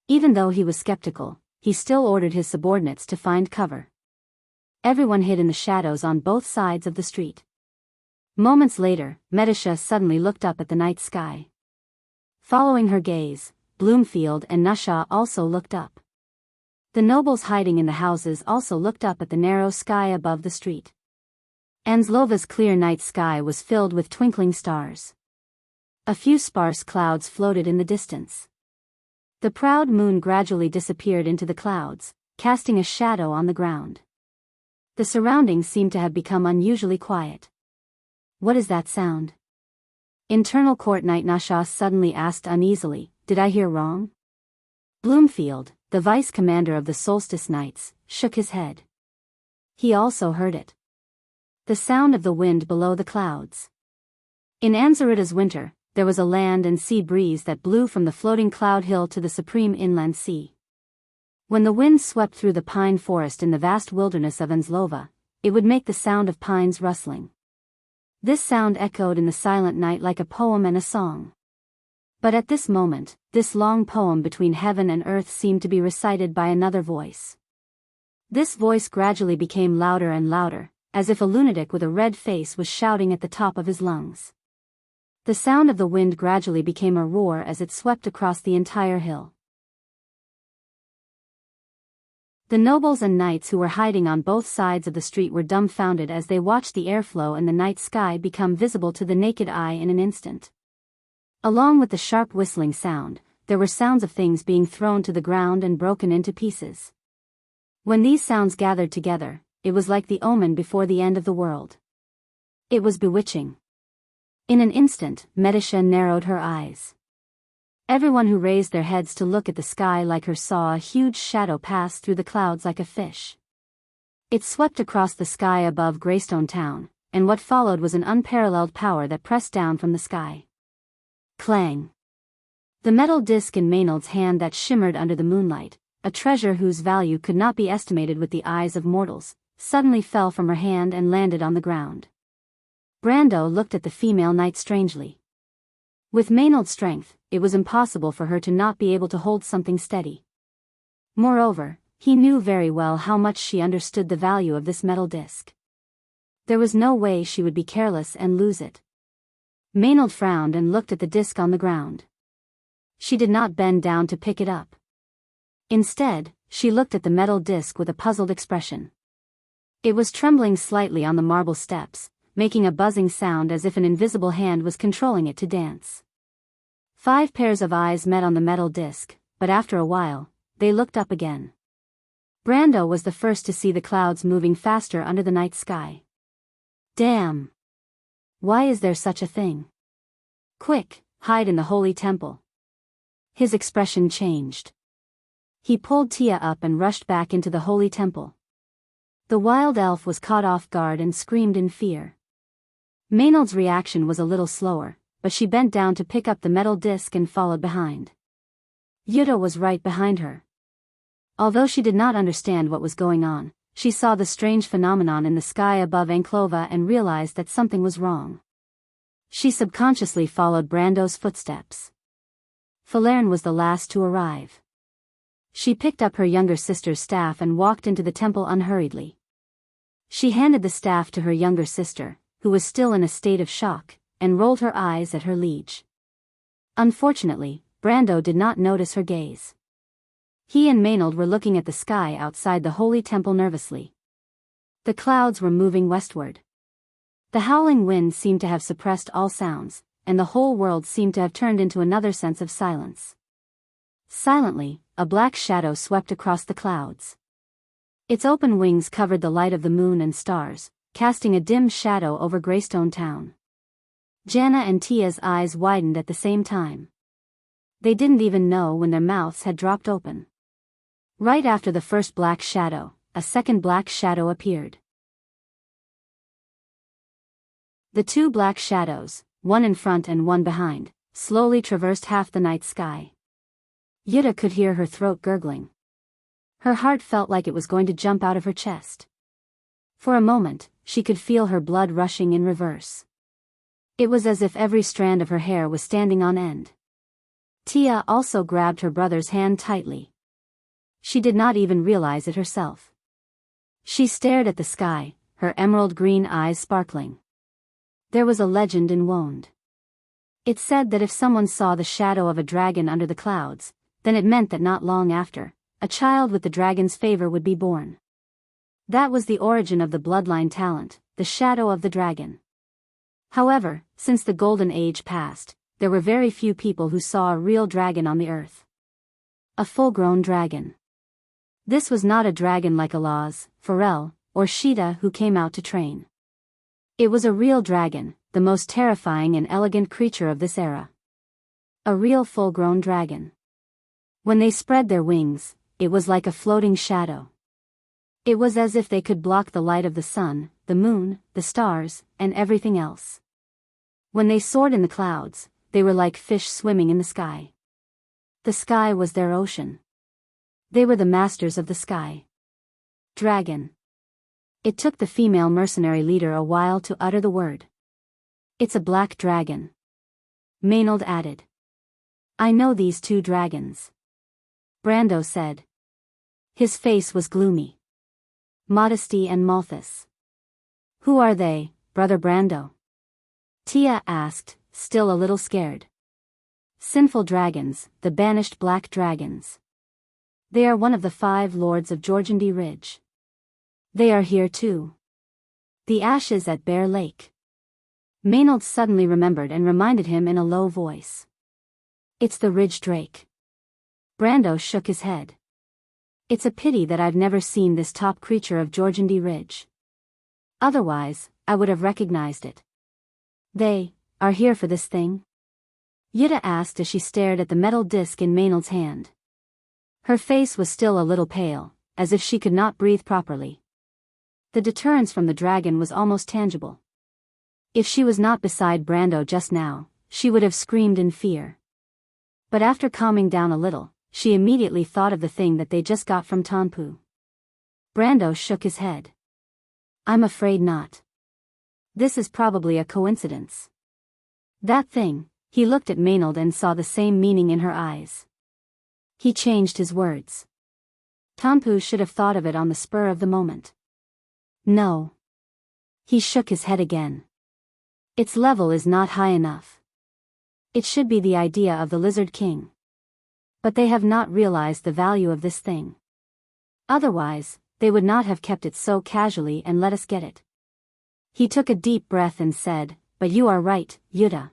Even though he was skeptical, he still ordered his subordinates to find cover. Everyone hid in the shadows on both sides of the street. Moments later, Medisha suddenly looked up at the night sky. Following her gaze, Bloomfield and Nasha also looked up. The nobles hiding in the houses also looked up at the narrow sky above the street. Anslova's clear night sky was filled with twinkling stars. A few sparse clouds floated in the distance. The proud moon gradually disappeared into the clouds, casting a shadow on the ground. The surroundings seemed to have become unusually quiet. "What is that sound?" Internal Court Knight Nasha suddenly asked uneasily, did I hear wrong? Bloomfield, the vice commander of the Solstice Knights, shook his head. He also heard it. The sound of the wind below the clouds. In Anzarita's winter, there was a land and sea breeze that blew from the floating cloud hill to the supreme inland sea. When the wind swept through the pine forest in the vast wilderness of Anzlova, it would make the sound of pines rustling. This sound echoed in the silent night like a poem and a song. But at this moment, this long poem between heaven and earth seemed to be recited by another voice. This voice gradually became louder and louder, as if a lunatic with a red face was shouting at the top of his lungs. The sound of the wind gradually became a roar as it swept across the entire hill. The nobles and knights who were hiding on both sides of the street were dumbfounded as they watched the airflow in the night sky become visible to the naked eye in an instant. Along with the sharp whistling sound, there were sounds of things being thrown to the ground and broken into pieces. When these sounds gathered together, it was like the omen before the end of the world. It was bewitching. In an instant, Medisha narrowed her eyes. Everyone who raised their heads to look at the sky like her saw a huge shadow pass through the clouds like a fish. It swept across the sky above Greystone Town, and what followed was an unparalleled power that pressed down from the sky. Clang! The metal disc in Maynard's hand that shimmered under the moonlight, a treasure whose value could not be estimated with the eyes of mortals, suddenly fell from her hand and landed on the ground. Brando looked at the female knight strangely. With Maynard's strength, it was impossible for her to not be able to hold something steady. Moreover, he knew very well how much she understood the value of this metal disc. There was no way she would be careless and lose it. Maynard frowned and looked at the disc on the ground. She did not bend down to pick it up. Instead, she looked at the metal disc with a puzzled expression. It was trembling slightly on the marble steps, making a buzzing sound as if an invisible hand was controlling it to dance. 5 pairs of eyes met on the metal disc, but after a while, they looked up again. Brando was the first to see the clouds moving faster under the night sky. Damn! Why is there such a thing? Quick, hide in the holy temple. His expression changed. He pulled Tia up and rushed back into the holy temple. The wild elf was caught off guard and screamed in fear. Maynard's reaction was a little slower, but she bent down to pick up the metal disc and followed behind. Yuta was right behind her. Although she did not understand what was going on, she saw the strange phenomenon in the sky above Anklova and realized that something was wrong. She subconsciously followed Brando's footsteps. Falerne was the last to arrive. She picked up her younger sister's staff and walked into the temple unhurriedly. She handed the staff to her younger sister, who was still in a state of shock, and rolled her eyes at her liege. Unfortunately, Brando did not notice her gaze. He and Maynard were looking at the sky outside the holy temple nervously. The clouds were moving westward. The howling wind seemed to have suppressed all sounds, and the whole world seemed to have turned into another sense of silence. Silently, a black shadow swept across the clouds. Its open wings covered the light of the moon and stars, casting a dim shadow over Greystone Town. Jana and Tia's eyes widened at the same time. They didn't even know when their mouths had dropped open. Right after the first black shadow, a second black shadow appeared. The 2 black shadows, one in front and one behind, slowly traversed half the night sky. Yuta could hear her throat gurgling. Her heart felt like it was going to jump out of her chest. For a moment, she could feel her blood rushing in reverse. It was as if every strand of her hair was standing on end. Tia also grabbed her brother's hand tightly. She did not even realize it herself. She stared at the sky, her emerald green eyes sparkling. There was a legend in Wonde. It said that if someone saw the shadow of a dragon under the clouds, then it meant that not long after, a child with the dragon's favor would be born. That was the origin of the bloodline talent, the shadow of the dragon. However, since the Golden Age passed, there were very few people who saw a real dragon on the earth. A full-grown dragon. This was not a dragon like Alaz, Pharrell, or Sheeta who came out to train. It was a real dragon, the most terrifying and elegant creature of this era. A real full-grown dragon. When they spread their wings, it was like a floating shadow. It was as if they could block the light of the sun, the moon, the stars, and everything else. When they soared in the clouds, they were like fish swimming in the sky. The sky was their ocean. They were the masters of the sky. Dragon. It took the female mercenary leader a while to utter the word. It's a black dragon. Maynard added. I know these two dragons. Brando said. His face was gloomy. Modesty and Malthus. Who are they, Brother Brando? Tia asked, still a little scared. Sinful dragons, the banished black dragons. They are one of the 5 lords of Georgandy Ridge. They are here too. The ashes at Bear Lake. Maynard suddenly remembered and reminded him in a low voice. It's the Ridge Drake. Brando shook his head. It's a pity that I've never seen this top creature of Georgandy Ridge. Otherwise, I would have recognized it. They are here for this thing? Yutta asked as she stared at the metal disc in Maynard's hand. Her face was still a little pale, as if she could not breathe properly. The deterrence from the dragon was almost tangible. If she was not beside Brando just now, she would have screamed in fear. But after calming down a little, she immediately thought of the thing that they just got from Tanpu. Brando shook his head. I'm afraid not. This is probably a coincidence. That thing, he looked at Maynard and saw the same meaning in her eyes. He changed his words. Tanpu should have thought of it on the spur of the moment. No. He shook his head again. Its level is not high enough. It should be the idea of the Lizard King. But they have not realized the value of this thing. Otherwise, they would not have kept it so casually and let us get it. He took a deep breath and said, but you are right, Yutta.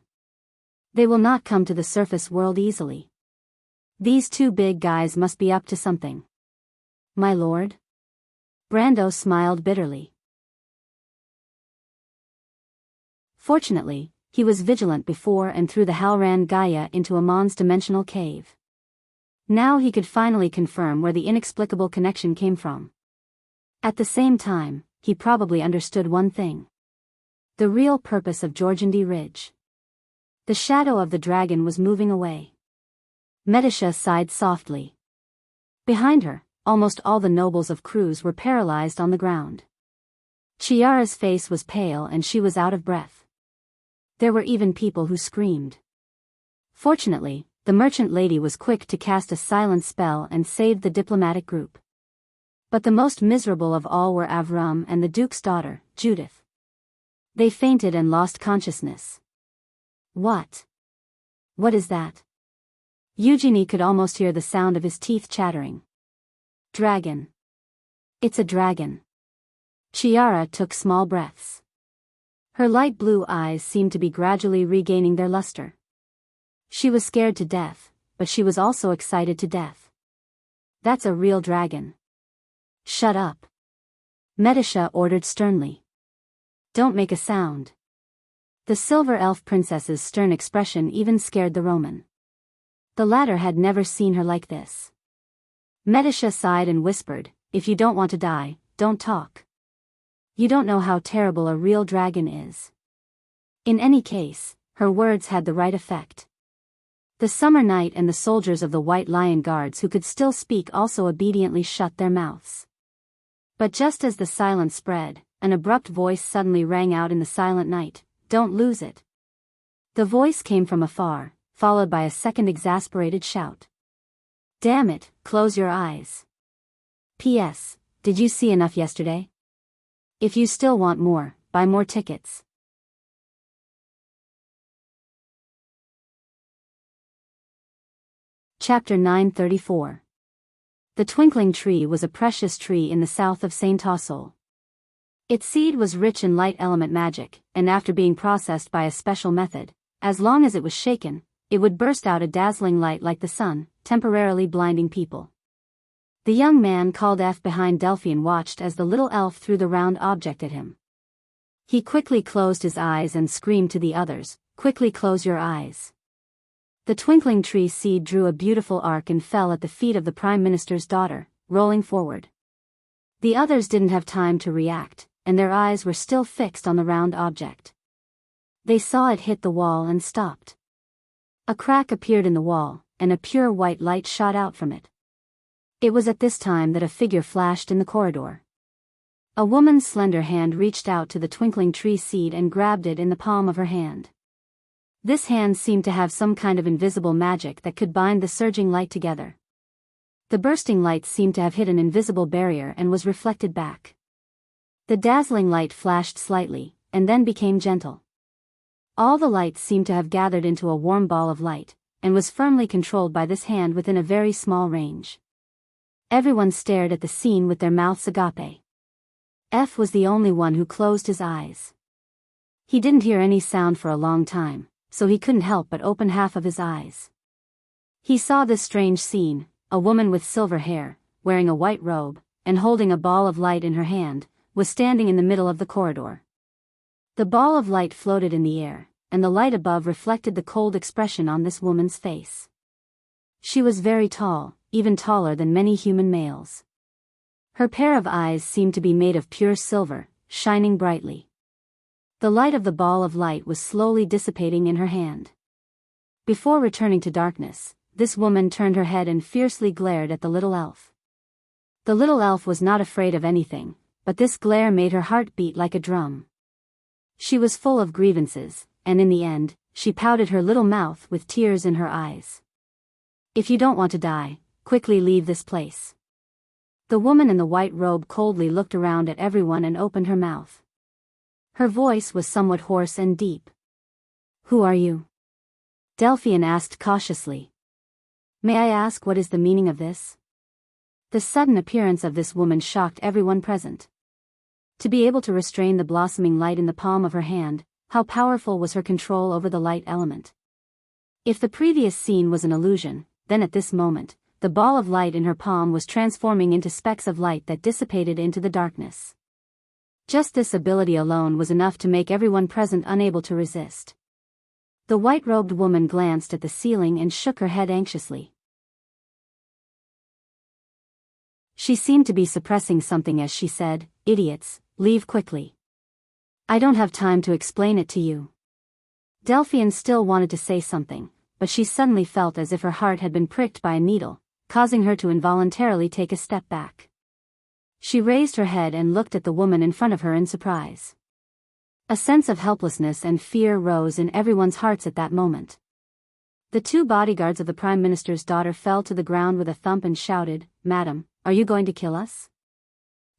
They will not come to the surface world easily. These 2 big guys must be up to something. My lord? Brando smiled bitterly. Fortunately, he was vigilant before and threw the Halran Gaia into Amon's dimensional cave. Now he could finally confirm where the inexplicable connection came from. At the same time, he probably understood one thing. The real purpose of Georgandy Ridge. The shadow of the dragon was moving away. Medisha sighed softly. Behind her, almost all the nobles of Cruz were paralyzed on the ground. Chiara's face was pale and she was out of breath. There were even people who screamed. Fortunately, the merchant lady was quick to cast a silent spell and saved the diplomatic group. But the most miserable of all were Avram and the Duke's daughter, Judith. They fainted and lost consciousness. What? What is that? Eugenie could almost hear the sound of his teeth chattering. Dragon. It's a dragon. Chiara took small breaths. Her light blue eyes seemed to be gradually regaining their luster. She was scared to death, but she was also excited to death. That's a real dragon. Shut up. Medisha ordered sternly. Don't make a sound. The silver elf princess's stern expression even scared the Roman. The latter had never seen her like this. Medisha sighed and whispered, if you don't want to die, don't talk. You don't know how terrible a real dragon is. In any case, her words had the right effect. The summer knight and the soldiers of the White Lion Guards who could still speak also obediently shut their mouths. But just as the silence spread, an abrupt voice suddenly rang out in the silent night, don't lose it. The voice came from afar, followed by a second exasperated shout. Damn it, close your eyes. P.S. Did you see enough yesterday? If you still want more, buy more tickets. Chapter 934. The twinkling tree was a precious tree in the south of Saint Tassol. Its seed was rich in light element magic, and after being processed by a special method, as long as it was shaken, it would burst out a dazzling light like the sun, temporarily blinding people. The young man called F behind Delphian watched as the little elf threw the round object at him. He quickly closed his eyes and screamed to the others, quickly close your eyes. The twinkling tree seed drew a beautiful arc and fell at the feet of the Prime Minister's daughter, rolling forward. The others didn't have time to react, and their eyes were still fixed on the round object. They saw it hit the wall and stopped. A crack appeared in the wall, and a pure white light shot out from it. It was at this time that a figure flashed in the corridor. A woman's slender hand reached out to the twinkling tree seed and grabbed it in the palm of her hand. This hand seemed to have some kind of invisible magic that could bind the surging light together. The bursting light seemed to have hit an invisible barrier and was reflected back. The dazzling light flashed slightly, and then became gentle. All the light seemed to have gathered into a warm ball of light, and was firmly controlled by this hand within a very small range. Everyone stared at the scene with their mouths agape. F was the only one who closed his eyes. He didn't hear any sound for a long time, so he couldn't help but open half of his eyes. He saw this strange scene, a woman with silver hair, wearing a white robe, and holding a ball of light in her hand, was standing in the middle of the corridor. The ball of light floated in the air, and the light above reflected the cold expression on this woman's face. She was very tall, even taller than many human males. Her pair of eyes seemed to be made of pure silver, shining brightly. The light of the ball of light was slowly dissipating in her hand. Before returning to darkness, this woman turned her head and fiercely glared at the little elf. The little elf was not afraid of anything, but this glare made her heart beat like a drum. She was full of grievances, and in the end, she pouted her little mouth with tears in her eyes. "If you don't want to die, quickly leave this place." The woman in the white robe coldly looked around at everyone and opened her mouth. Her voice was somewhat hoarse and deep. "Who are you?" Delphian asked cautiously. "May I ask what is the meaning of this?" The sudden appearance of this woman shocked everyone present. To be able to restrain the blossoming light in the palm of her hand, how powerful was her control over the light element. If the previous scene was an illusion, then at this moment, the ball of light in her palm was transforming into specks of light that dissipated into the darkness. Just this ability alone was enough to make everyone present unable to resist. The white-robed woman glanced at the ceiling and shook her head anxiously. She seemed to be suppressing something as she said, "Idiots, leave quickly. I don't have time to explain it to you." Delphian still wanted to say something, but she suddenly felt as if her heart had been pricked by a needle, causing her to involuntarily take a step back. She raised her head and looked at the woman in front of her in surprise. A sense of helplessness and fear rose in everyone's hearts at that moment. The two bodyguards of the Prime Minister's daughter fell to the ground with a thump and shouted, "Madam, are you going to kill us?"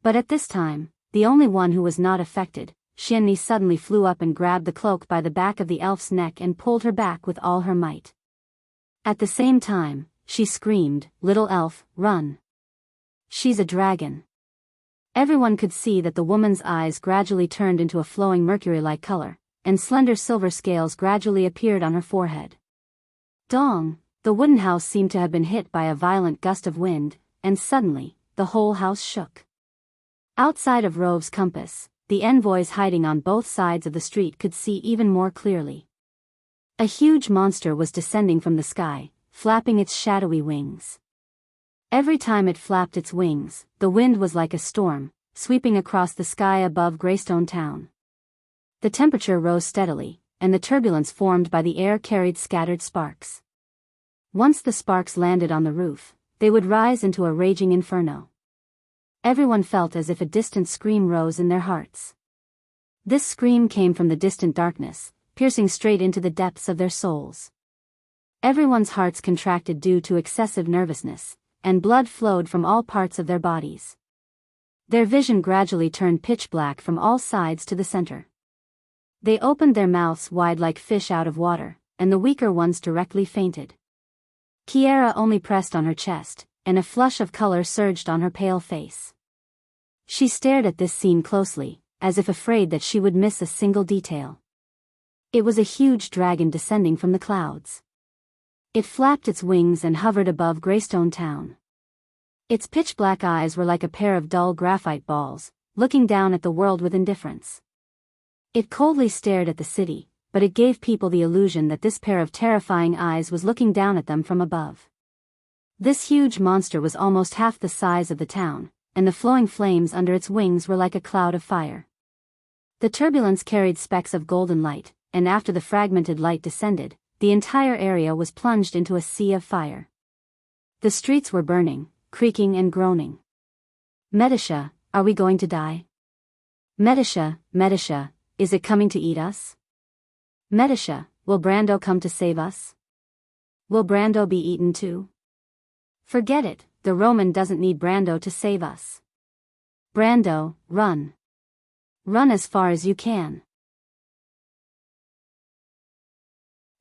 But at this time, the only one who was not affected, Xianxia suddenly flew up and grabbed the cloak by the back of the elf's neck and pulled her back with all her might. At the same time, she screamed, "Little elf, run! She's a dragon!" Everyone could see that the woman's eyes gradually turned into a flowing mercury-like color, and slender silver scales gradually appeared on her forehead. Dong! The wooden house seemed to have been hit by a violent gust of wind, and suddenly, the whole house shook. Outside of Rove's compass, the envoys hiding on both sides of the street could see even more clearly. A huge monster was descending from the sky, flapping its shadowy wings. Every time it flapped its wings, the wind was like a storm, sweeping across the sky above Greystone Town. The temperature rose steadily, and the turbulence formed by the air carried scattered sparks. Once the sparks landed on the roof, they would rise into a raging inferno. Everyone felt as if a distant scream rose in their hearts. This scream came from the distant darkness, piercing straight into the depths of their souls. Everyone's hearts contracted due to excessive nervousness, and blood flowed from all parts of their bodies. Their vision gradually turned pitch black from all sides to the center. They opened their mouths wide like fish out of water, and the weaker ones directly fainted. Kiera only pressed on her chest, and a flush of color surged on her pale face. She stared at this scene closely, as if afraid that she would miss a single detail. It was a huge dragon descending from the clouds. It flapped its wings and hovered above Greystone Town. Its pitch-black eyes were like a pair of dull graphite balls, looking down at the world with indifference. It coldly stared at the city, but it gave people the illusion that this pair of terrifying eyes was looking down at them from above. This huge monster was almost half the size of the town, and the flowing flames under its wings were like a cloud of fire. The turbulence carried specks of golden light, and after the fragmented light descended, the entire area was plunged into a sea of fire. The streets were burning, creaking and groaning. Medisha, are we going to die? Medisha, Medisha, is it coming to eat us? Medisha, will Brando come to save us? Will Brando be eaten too? Forget it, the Roman doesn't need Brando to save us. Brando, run. Run as far as you can.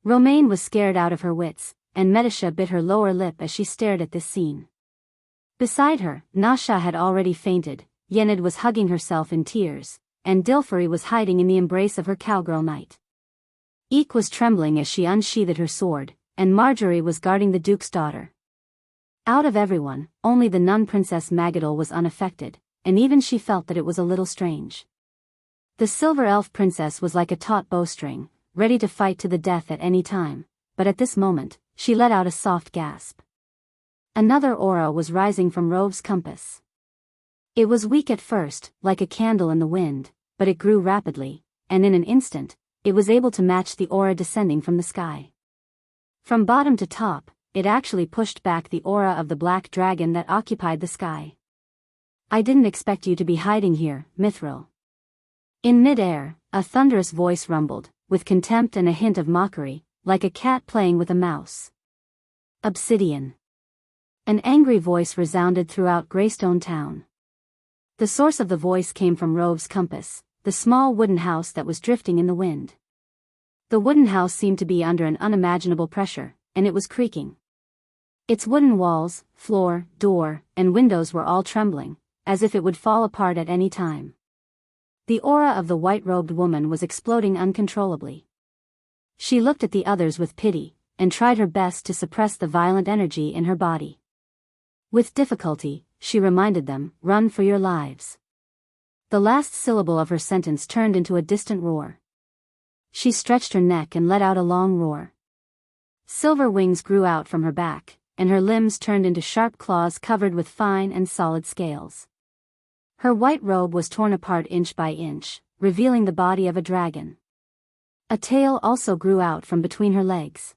Romaine was scared out of her wits, and Medisha bit her lower lip as she stared at this scene. Beside her, Nasha had already fainted, Yenid was hugging herself in tears, and Dilfari was hiding in the embrace of her cowgirl knight. Eek was trembling as she unsheathed her sword, and Marjorie was guarding the duke's daughter. Out of everyone, only the nun Princess Magadal was unaffected, and even she felt that it was a little strange. The silver elf princess was like a taut bowstring, ready to fight to the death at any time, but at this moment, she let out a soft gasp. Another aura was rising from Rove's compass. It was weak at first, like a candle in the wind, but it grew rapidly, and in an instant, it was able to match the aura descending from the sky. From bottom to top, it actually pushed back the aura of the black dragon that occupied the sky. I didn't expect you to be hiding here, Mithril. In mid-air, a thunderous voice rumbled, with contempt and a hint of mockery, like a cat playing with a mouse. Obsidian. An angry voice resounded throughout Greystone Town. The source of the voice came from Rove's compass, the small wooden house that was drifting in the wind. The wooden house seemed to be under an unimaginable pressure, and it was creaking. Its wooden walls, floor, door, and windows were all trembling, as if it would fall apart at any time. The aura of the white-robed woman was exploding uncontrollably. She looked at the others with pity, and tried her best to suppress the violent energy in her body. With difficulty, she reminded them, "Run for your lives." The last syllable of her sentence turned into a distant roar. She stretched her neck and let out a long roar. Silver wings grew out from her back, and her limbs turned into sharp claws covered with fine and solid scales. Her white robe was torn apart inch by inch, revealing the body of a dragon. A tail also grew out from between her legs.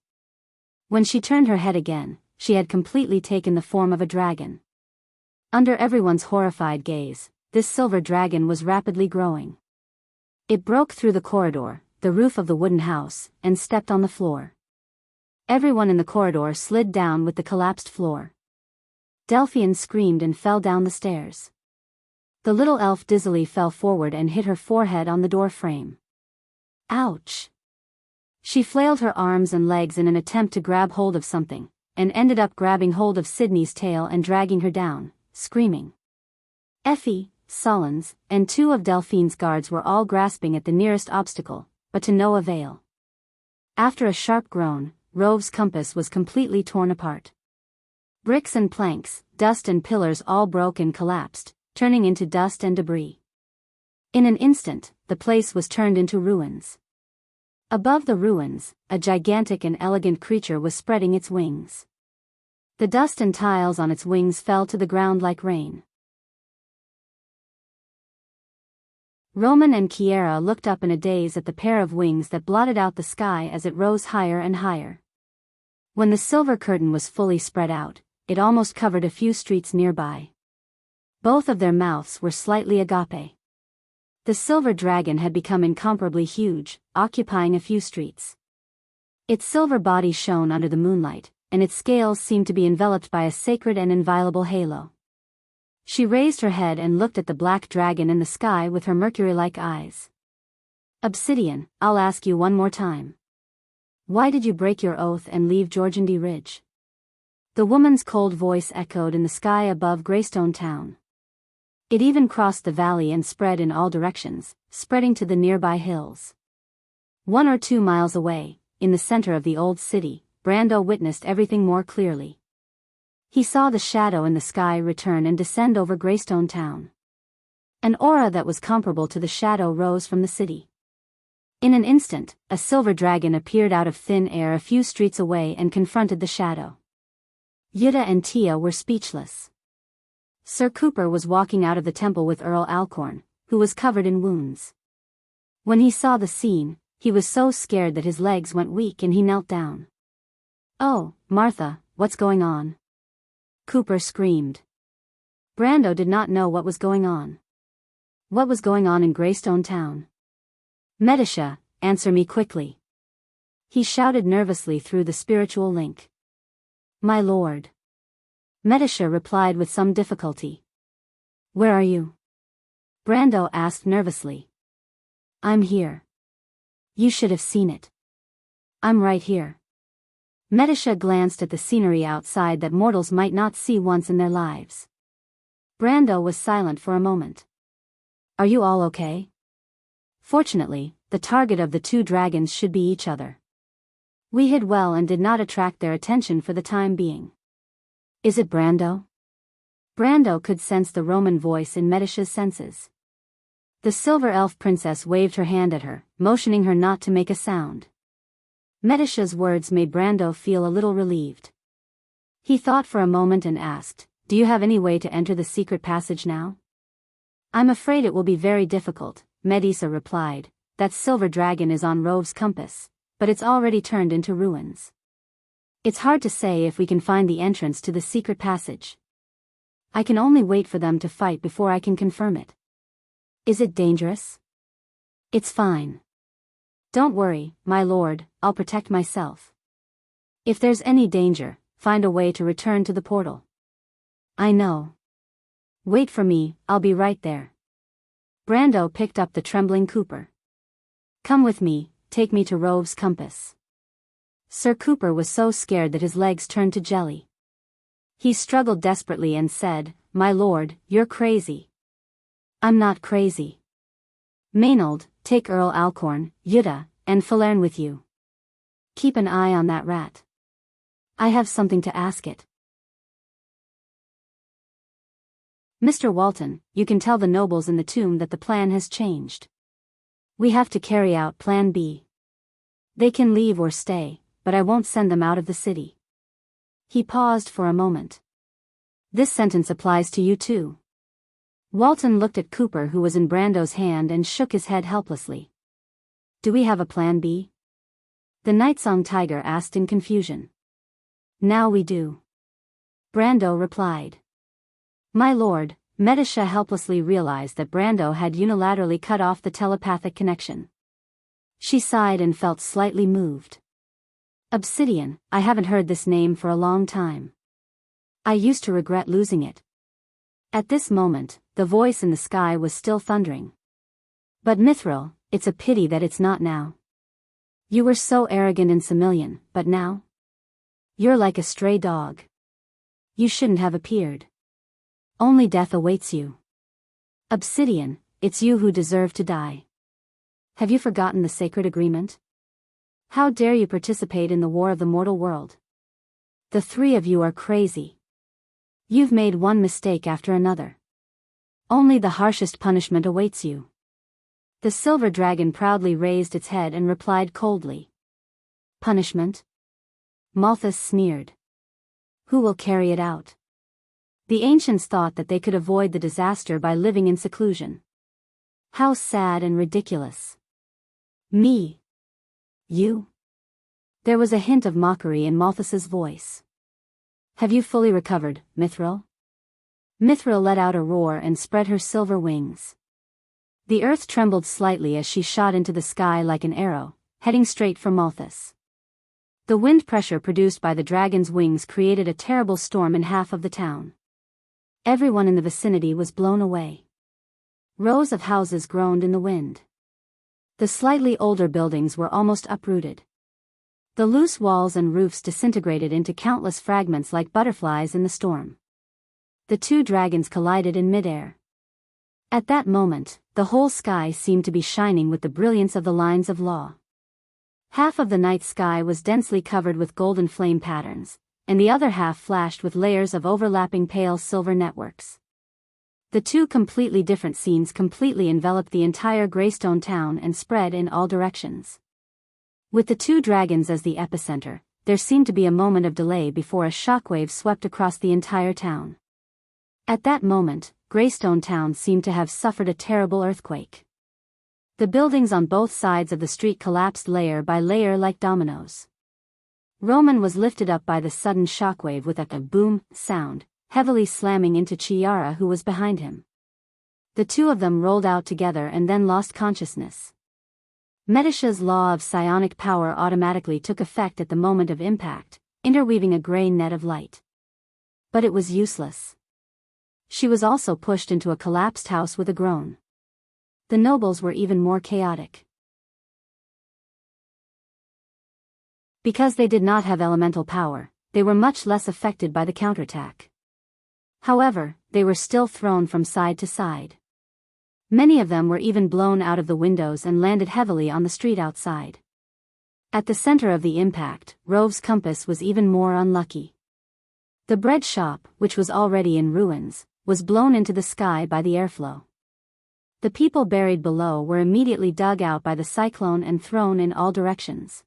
When she turned her head again, she had completely taken the form of a dragon. Under everyone's horrified gaze, this silver dragon was rapidly growing. It broke through the corridor, the roof of the wooden house, and stepped on the floor. Everyone in the corridor slid down with the collapsed floor. Delphian screamed and fell down the stairs. The little elf dizzily fell forward and hit her forehead on the door frame. Ouch! She flailed her arms and legs in an attempt to grab hold of something, and ended up grabbing hold of Sydney's tail and dragging her down, screaming. Effie, Sullens, and two of Delphine's guards were all grasping at the nearest obstacle, but to no avail. After a sharp groan, Rove's compass was completely torn apart. Bricks and planks, dust and pillars all broke and collapsed, turning into dust and debris. In an instant, the place was turned into ruins. Above the ruins, a gigantic and elegant creature was spreading its wings. The dust and tiles on its wings fell to the ground like rain. Roman and Kiera looked up in a daze at the pair of wings that blotted out the sky as it rose higher and higher. When the silver curtain was fully spread out, it almost covered a few streets nearby. Both of their mouths were slightly agape. The silver dragon had become incomparably huge, occupying a few streets. Its silver body shone under the moonlight, and its scales seemed to be enveloped by a sacred and inviolable halo. She raised her head and looked at the black dragon in the sky with her mercury-like eyes. Obsidian, I'll ask you one more time. Why did you break your oath and leave Georgandy Ridge? The woman's cold voice echoed in the sky above Greystone Town. It even crossed the valley and spread in all directions, spreading to the nearby hills. 1 or 2 miles away, in the center of the old city, Brando witnessed everything more clearly. He saw the shadow in the sky return and descend over Greystone Town. An aura that was comparable to the shadow rose from the city. In an instant, a silver dragon appeared out of thin air a few streets away and confronted the shadow. Yuta and Tia were speechless. Sir Cooper was walking out of the temple with Earl Alcorn, who was covered in wounds. When he saw the scene, he was so scared that his legs went weak and he knelt down. "Oh, Martha, what's going on?" Cooper screamed. Brando did not know what was going on. What was going on in Greystone Town? "Medisha, answer me quickly," he shouted nervously through the spiritual link. "My lord." Medisha replied with some difficulty. "Where are you?" Brando asked nervously. "I'm here." "You should have seen it." "I'm right here." Medisha glanced at the scenery outside that mortals might not see once in their lives. Brando was silent for a moment. "Are you all okay?" Fortunately, the target of the two dragons should be each other. We hid well and did not attract their attention for the time being. "Is it Brando?" Brando could sense the Roman voice in Medisha's senses. The silver elf princess waved her hand at her, motioning her not to make a sound. Medisha's words made Brando feel a little relieved. He thought for a moment and asked, "Do you have any way to enter the secret passage now?" "I'm afraid it will be very difficult," Medisa replied. "That silver dragon is on Rove's compass, but it's already turned into ruins. It's hard to say if we can find the entrance to the secret passage. I can only wait for them to fight before I can confirm it." "Is it dangerous?" "It's fine. Don't worry, my lord, I'll protect myself. If there's any danger, find a way to return to the portal." "I know. Wait for me, I'll be right there." Brando picked up the trembling Cooper. "Come with me, take me to Rove's compass." Sir Cooper was so scared that his legs turned to jelly. He struggled desperately and said, "My lord, you're crazy." "I'm not crazy. Maynard, take Earl Alcorn, Yuta, and Falern with you. Keep an eye on that rat. I have something to ask it." "Mr. Walton, you can tell the nobles in the tomb that the plan has changed. We have to carry out Plan B. They can leave or stay, but I won't send them out of the city." He paused for a moment. "This sentence applies to you too." Walton looked at Cooper, who was in Brando's hand, and shook his head helplessly. "Do we have a plan B?" the Nightsong Tiger asked in confusion. "Now we do," Brando replied. "My lord," Medisha helplessly realized that Brando had unilaterally cut off the telepathic connection. She sighed and felt slightly moved. "Obsidian, I haven't heard this name for a long time. I used to regret losing it." At this moment, the voice in the sky was still thundering. "But Mithril, it's a pity that it's not now. You were so arrogant in Semillion, but now? You're like a stray dog. You shouldn't have appeared. Only death awaits you. Obsidian, it's you who deserve to die. Have you forgotten the sacred agreement? How dare you participate in the war of the mortal world? The three of you are crazy. You've made one mistake after another. Only the harshest punishment awaits you." The silver dragon proudly raised its head and replied coldly. "Punishment?" Malthus sneered. "Who will carry it out?" The ancients thought that they could avoid the disaster by living in seclusion. How sad and ridiculous. "Me? You?" There was a hint of mockery in Malthus's voice. "Have you fully recovered, Mithril?" Mithril let out a roar and spread her silver wings. The earth trembled slightly as she shot into the sky like an arrow, heading straight for Malthus. The wind pressure produced by the dragon's wings created a terrible storm in half of the town. Everyone in the vicinity was blown away. Rows of houses groaned in the wind. The slightly older buildings were almost uprooted. The loose walls and roofs disintegrated into countless fragments like butterflies in the storm. The two dragons collided in midair. At that moment, the whole sky seemed to be shining with the brilliance of the lines of law. Half of the night sky was densely covered with golden flame patterns, and the other half flashed with layers of overlapping pale silver networks. The two completely different scenes completely enveloped the entire Greystone town and spread in all directions. With the two dragons as the epicenter, there seemed to be a moment of delay before a shockwave swept across the entire town. At that moment, Greystone town seemed to have suffered a terrible earthquake. The buildings on both sides of the street collapsed layer by layer like dominoes. Roman was lifted up by the sudden shockwave with a boom sound, heavily slamming into Chiara, who was behind him. The two of them rolled out together and then lost consciousness. Medicia's law of psionic power automatically took effect at the moment of impact, interweaving a gray net of light. But it was useless. She was also pushed into a collapsed house with a groan. The nobles were even more chaotic. Because they did not have elemental power, they were much less affected by the counterattack. However, they were still thrown from side to side. Many of them were even blown out of the windows and landed heavily on the street outside. At the center of the impact, Rove's compass was even more unlucky. The bread shop, which was already in ruins, was blown into the sky by the airflow. The people buried below were immediately dug out by the cyclone and thrown in all directions.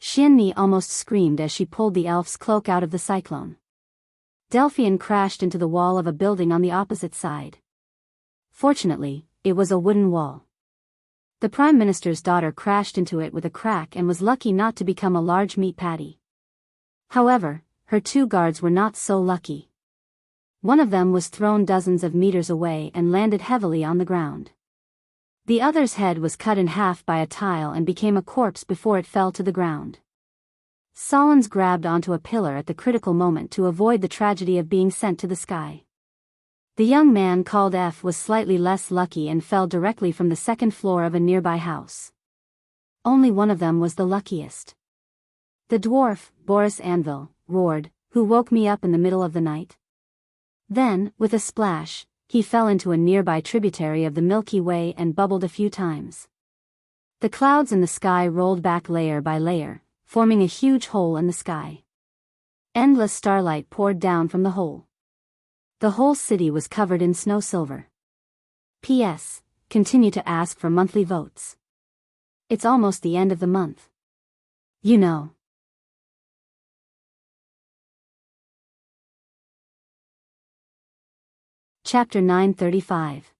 Xianxia almost screamed as she pulled the elf's cloak out of the cyclone. Delphian crashed into the wall of a building on the opposite side. Fortunately, it was a wooden wall. The Prime Minister's daughter crashed into it with a crack and was lucky not to become a large meat patty. However, her two guards were not so lucky. One of them was thrown dozens of meters away and landed heavily on the ground. The other's head was cut in half by a tile and became a corpse before it fell to the ground. Solons grabbed onto a pillar at the critical moment to avoid the tragedy of being sent to the sky. The young man called F was slightly less lucky and fell directly from the second floor of a nearby house. Only one of them was the luckiest. The dwarf, Boris Anvil, roared, "Who woke me up in the middle of the night?" Then, with a splash, he fell into a nearby tributary of the Milky Way and bubbled a few times. The clouds in the sky rolled back layer by layer, forming a huge hole in the sky. Endless starlight poured down from the hole. The whole city was covered in snow silver. P.S. Continue to ask for monthly votes. It's almost the end of the month. You know. Chapter 935.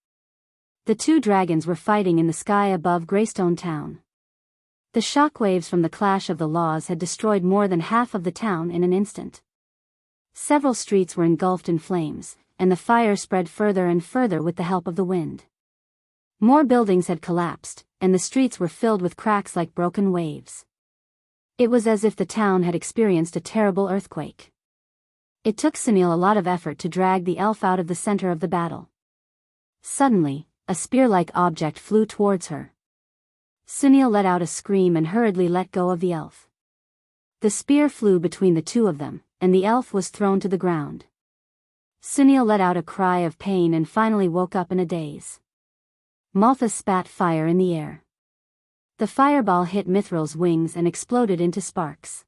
The two dragons were fighting in the sky above Greystone town. The shockwaves from the clash of the laws had destroyed more than half of the town in an instant. Several streets were engulfed in flames, and the fire spread further and further with the help of the wind. More buildings had collapsed, and the streets were filled with cracks like broken waves. It was as if the town had experienced a terrible earthquake. It took Sunil a lot of effort to drag the elf out of the center of the battle. Suddenly, a spear-like object flew towards her. Sunil let out a scream and hurriedly let go of the elf. The spear flew between the two of them, and the elf was thrown to the ground. Sunil let out a cry of pain and finally woke up in a daze. Maltha spat fire in the air. The fireball hit Mithril's wings and exploded into sparks.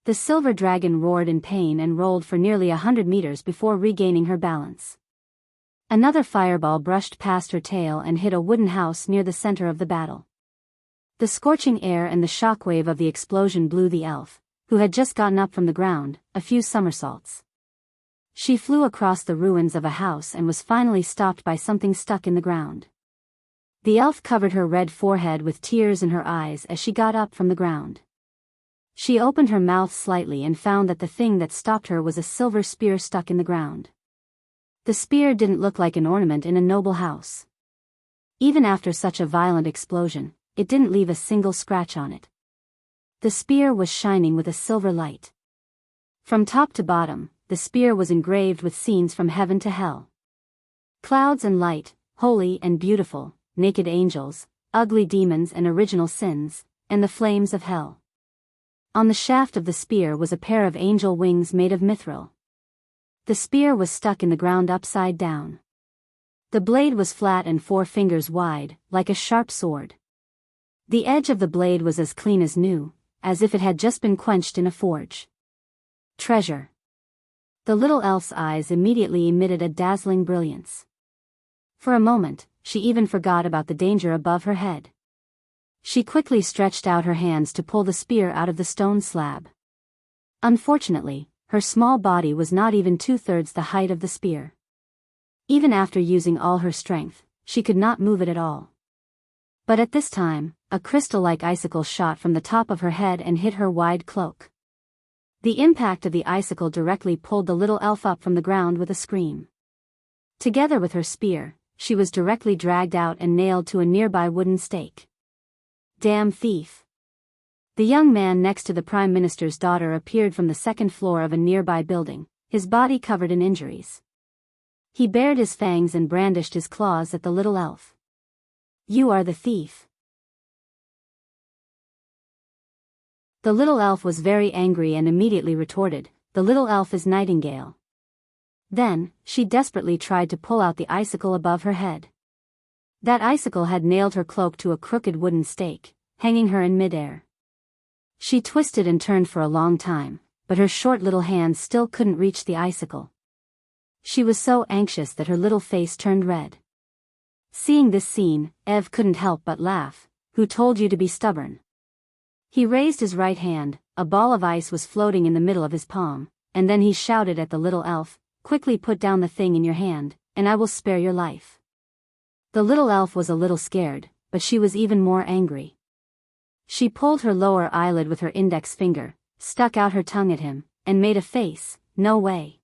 The silver dragon roared in pain and rolled for nearly 100 meters before regaining her balance. Another fireball brushed past her tail and hit a wooden house near the center of the battle. The scorching air and the shockwave of the explosion blew the elf, who had just gotten up from the ground, a few somersaults. She flew across the ruins of a house and was finally stopped by something stuck in the ground. The elf covered her red forehead with tears in her eyes as she got up from the ground. She opened her mouth slightly and found that the thing that stopped her was a silver spear stuck in the ground. The spear didn't look like an ornament in a noble house. Even after such a violent explosion, it didn't leave a single scratch on it. The spear was shining with a silver light. From top to bottom, the spear was engraved with scenes from heaven to hell. Clouds and light, holy and beautiful, naked angels, ugly demons and original sins, and the flames of hell. On the shaft of the spear was a pair of angel wings made of mithril. The spear was stuck in the ground upside down. The blade was flat and 4 fingers wide, like a sharp sword. The edge of the blade was as clean as new, as if it had just been quenched in a forge. Treasure. The little elf's eyes immediately emitted a dazzling brilliance. For a moment, she even forgot about the danger above her head. She quickly stretched out her hands to pull the spear out of the stone slab. Unfortunately, her small body was not even 2/3 the height of the spear. Even after using all her strength, she could not move it at all. But at this time, a crystal-like icicle shot from the top of her head and hit her wide cloak. The impact of the icicle directly pulled the little elf up from the ground with a scream. Together with her spear, she was directly dragged out and nailed to a nearby wooden stake. Damn thief! The young man next to the Prime Minister's daughter appeared from the second floor of a nearby building, his body covered in injuries. He bared his fangs and brandished his claws at the little elf. You are the thief. The little elf was very angry and immediately retorted, the little elf is Nightingale. Then, she desperately tried to pull out the icicle above her head. That icicle had nailed her cloak to a crooked wooden stake, hanging her in midair. She twisted and turned for a long time, but her short little hands still couldn't reach the icicle. She was so anxious that her little face turned red. Seeing this scene, Ev couldn't help but laugh. Who told you to be stubborn? He raised his right hand, a ball of ice was floating in the middle of his palm, and then he shouted at the little elf, quickly put down the thing in your hand, and I will spare your life. The little elf was a little scared, but she was even more angry. She pulled her lower eyelid with her index finger, stuck out her tongue at him, and made a face, no way.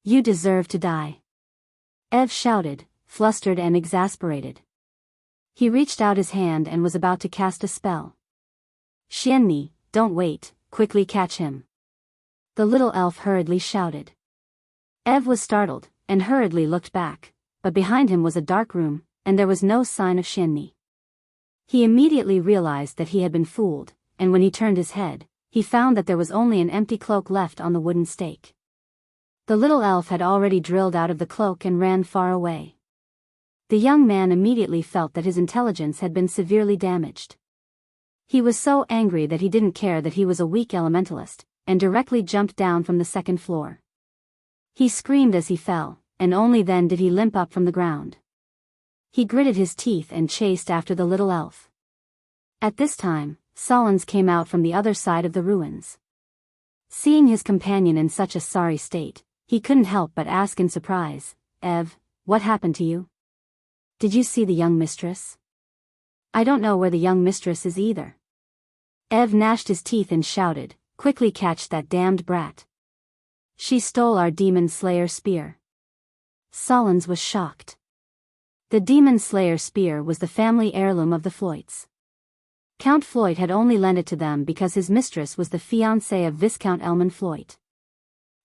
You deserve to die. Ev shouted, flustered and exasperated. He reached out his hand and was about to cast a spell. Xianxia, don't wait, quickly catch him. The little elf hurriedly shouted. Ev was startled, and hurriedly looked back, but behind him was a dark room, and there was no sign of Xianxia. He immediately realized that he had been fooled, and when he turned his head, he found that there was only an empty cloak left on the wooden stake. The little elf had already drilled out of the cloak and ran far away. The young man immediately felt that his intelligence had been severely damaged. He was so angry that he didn't care that he was a weak elementalist, and directly jumped down from the second floor. He screamed as he fell, and only then did he limp up from the ground. He gritted his teeth and chased after the little elf. At this time, Solons came out from the other side of the ruins. Seeing his companion in such a sorry state, he couldn't help but ask in surprise, Ev, what happened to you? Did you see the young mistress? I don't know where the young mistress is either. Ev gnashed his teeth and shouted, quickly catch that damned brat. She stole our demon slayer spear. Solons was shocked. The demon slayer spear was the family heirloom of the Floyds. Count Floyd had only lent it to them because his mistress was the fiancée of Viscount Elman Floyd.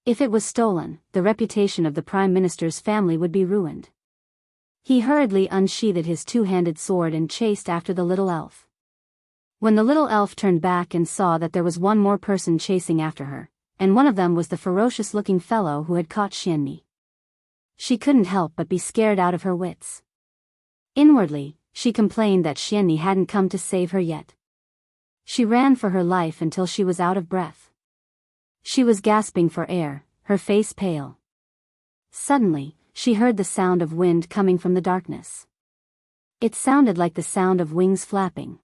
If it was stolen, the reputation of the Prime Minister's family would be ruined. He hurriedly unsheathed his two-handed sword and chased after the little elf. When the little elf turned back and saw that there was one more person chasing after her, and one of them was the ferocious-looking fellow who had caught Xianxia, she couldn't help but be scared out of her wits. Inwardly, she complained that Xianxia hadn't come to save her yet. She ran for her life until she was out of breath. She was gasping for air, her face pale. Suddenly, she heard the sound of wind coming from the darkness. It sounded like the sound of wings flapping.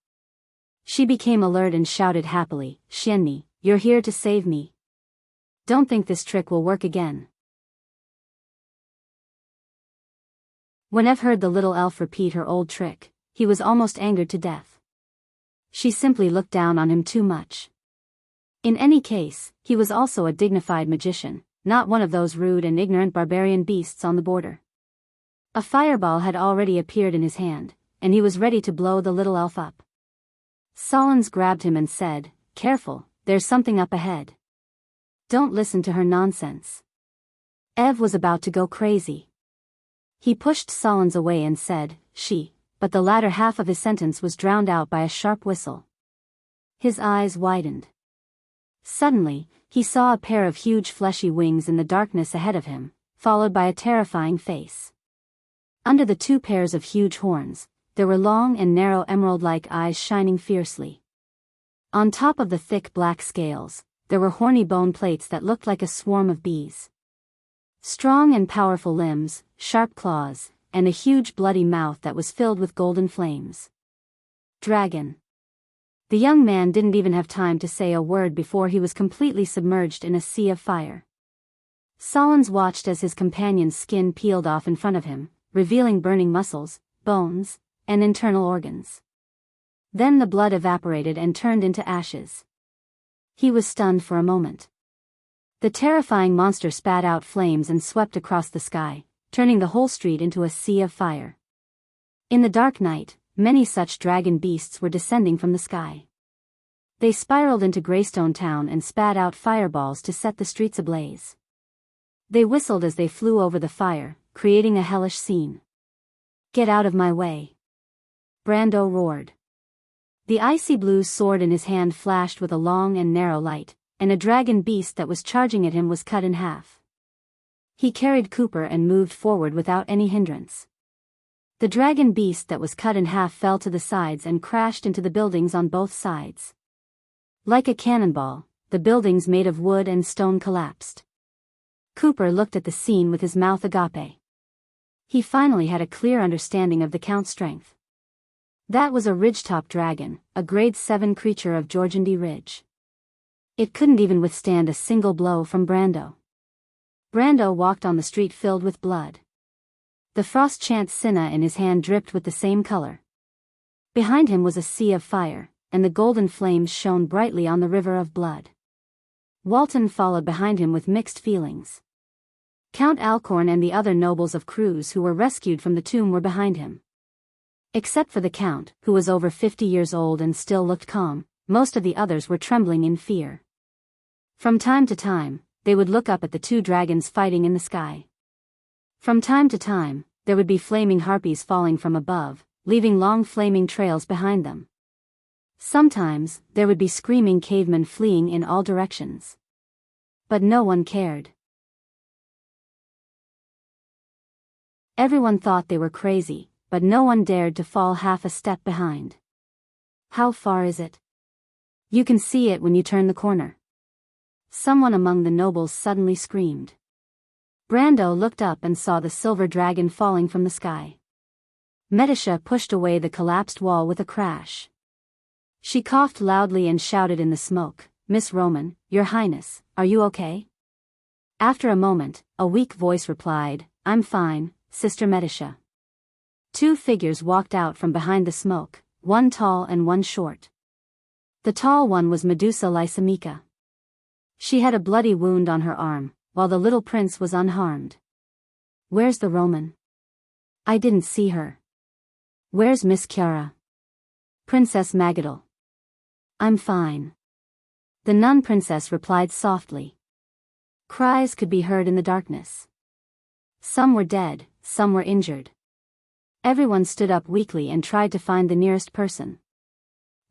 She became alert and shouted happily, Xianxia, you're here to save me. Don't think this trick will work again. When Ev heard the little elf repeat her old trick, he was almost angered to death. She simply looked down on him too much. In any case, he was also a dignified magician, not one of those rude and ignorant barbarian beasts on the border. A fireball had already appeared in his hand, and he was ready to blow the little elf up. Solons grabbed him and said, Careful, there's something up ahead. Don't listen to her nonsense. Ev was about to go crazy. He pushed Solons away and said, but the latter half of his sentence was drowned out by a sharp whistle. His eyes widened. Suddenly, he saw a pair of huge fleshy wings in the darkness ahead of him, followed by a terrifying face. Under the two pairs of huge horns, there were long and narrow emerald-like eyes shining fiercely. On top of the thick black scales, there were horny bone plates that looked like a swarm of bees. Strong and powerful limbs, sharp claws, and a huge bloody mouth that was filled with golden flames. Dragon. The young man didn't even have time to say a word before he was completely submerged in a sea of fire. Solons watched as his companion's skin peeled off in front of him, revealing burning muscles, bones, and internal organs. Then the blood evaporated and turned into ashes. He was stunned for a moment. The terrifying monster spat out flames and swept across the sky, turning the whole street into a sea of fire. In the dark night, many such dragon beasts were descending from the sky. They spiraled into Greystone Town and spat out fireballs to set the streets ablaze. They whistled as they flew over the fire, creating a hellish scene. "Get out of my way!" Brando roared. The icy blue sword in his hand flashed with a long and narrow light, and a dragon beast that was charging at him was cut in half. He carried Cooper and moved forward without any hindrance. The dragon beast that was cut in half fell to the sides and crashed into the buildings on both sides. Like a cannonball, the buildings made of wood and stone collapsed. Cooper looked at the scene with his mouth agape. He finally had a clear understanding of the Count's strength. That was a ridgetop dragon, a grade 7 creature of Jorgandi Ridge. It couldn't even withstand a single blow from Brando. Brando walked on the street filled with blood. The frost chant Cinna in his hand dripped with the same color. Behind him was a sea of fire, and the golden flames shone brightly on the river of blood. Walton followed behind him with mixed feelings. Count Alcorn and the other nobles of Cruz who were rescued from the tomb were behind him. Except for the Count, who was over 50 years old and still looked calm, most of the others were trembling in fear. From time to time, they would look up at the two dragons fighting in the sky. From time to time, there would be flaming harpies falling from above, leaving long flaming trails behind them. Sometimes, there would be screaming cavemen fleeing in all directions. But no one cared. Everyone thought they were crazy, but no one dared to fall half a step behind. "How far is it?" "You can see it when you turn the corner." Someone among the nobles suddenly screamed. Brando looked up and saw the silver dragon falling from the sky. Medisha pushed away the collapsed wall with a crash. She coughed loudly and shouted in the smoke, "Miss Roman, Your Highness, are you okay?" After a moment, a weak voice replied, "I'm fine, Sister Medisha." Two figures walked out from behind the smoke, one tall and one short. The tall one was Medusa Lysimachia. She had a bloody wound on her arm, while the little prince was unharmed. "Where's the Roman?" "I didn't see her." "Where's Miss Chiara?" "Princess Magadal." "I'm fine." The nun princess replied softly. Cries could be heard in the darkness. Some were dead, some were injured. Everyone stood up weakly and tried to find the nearest person.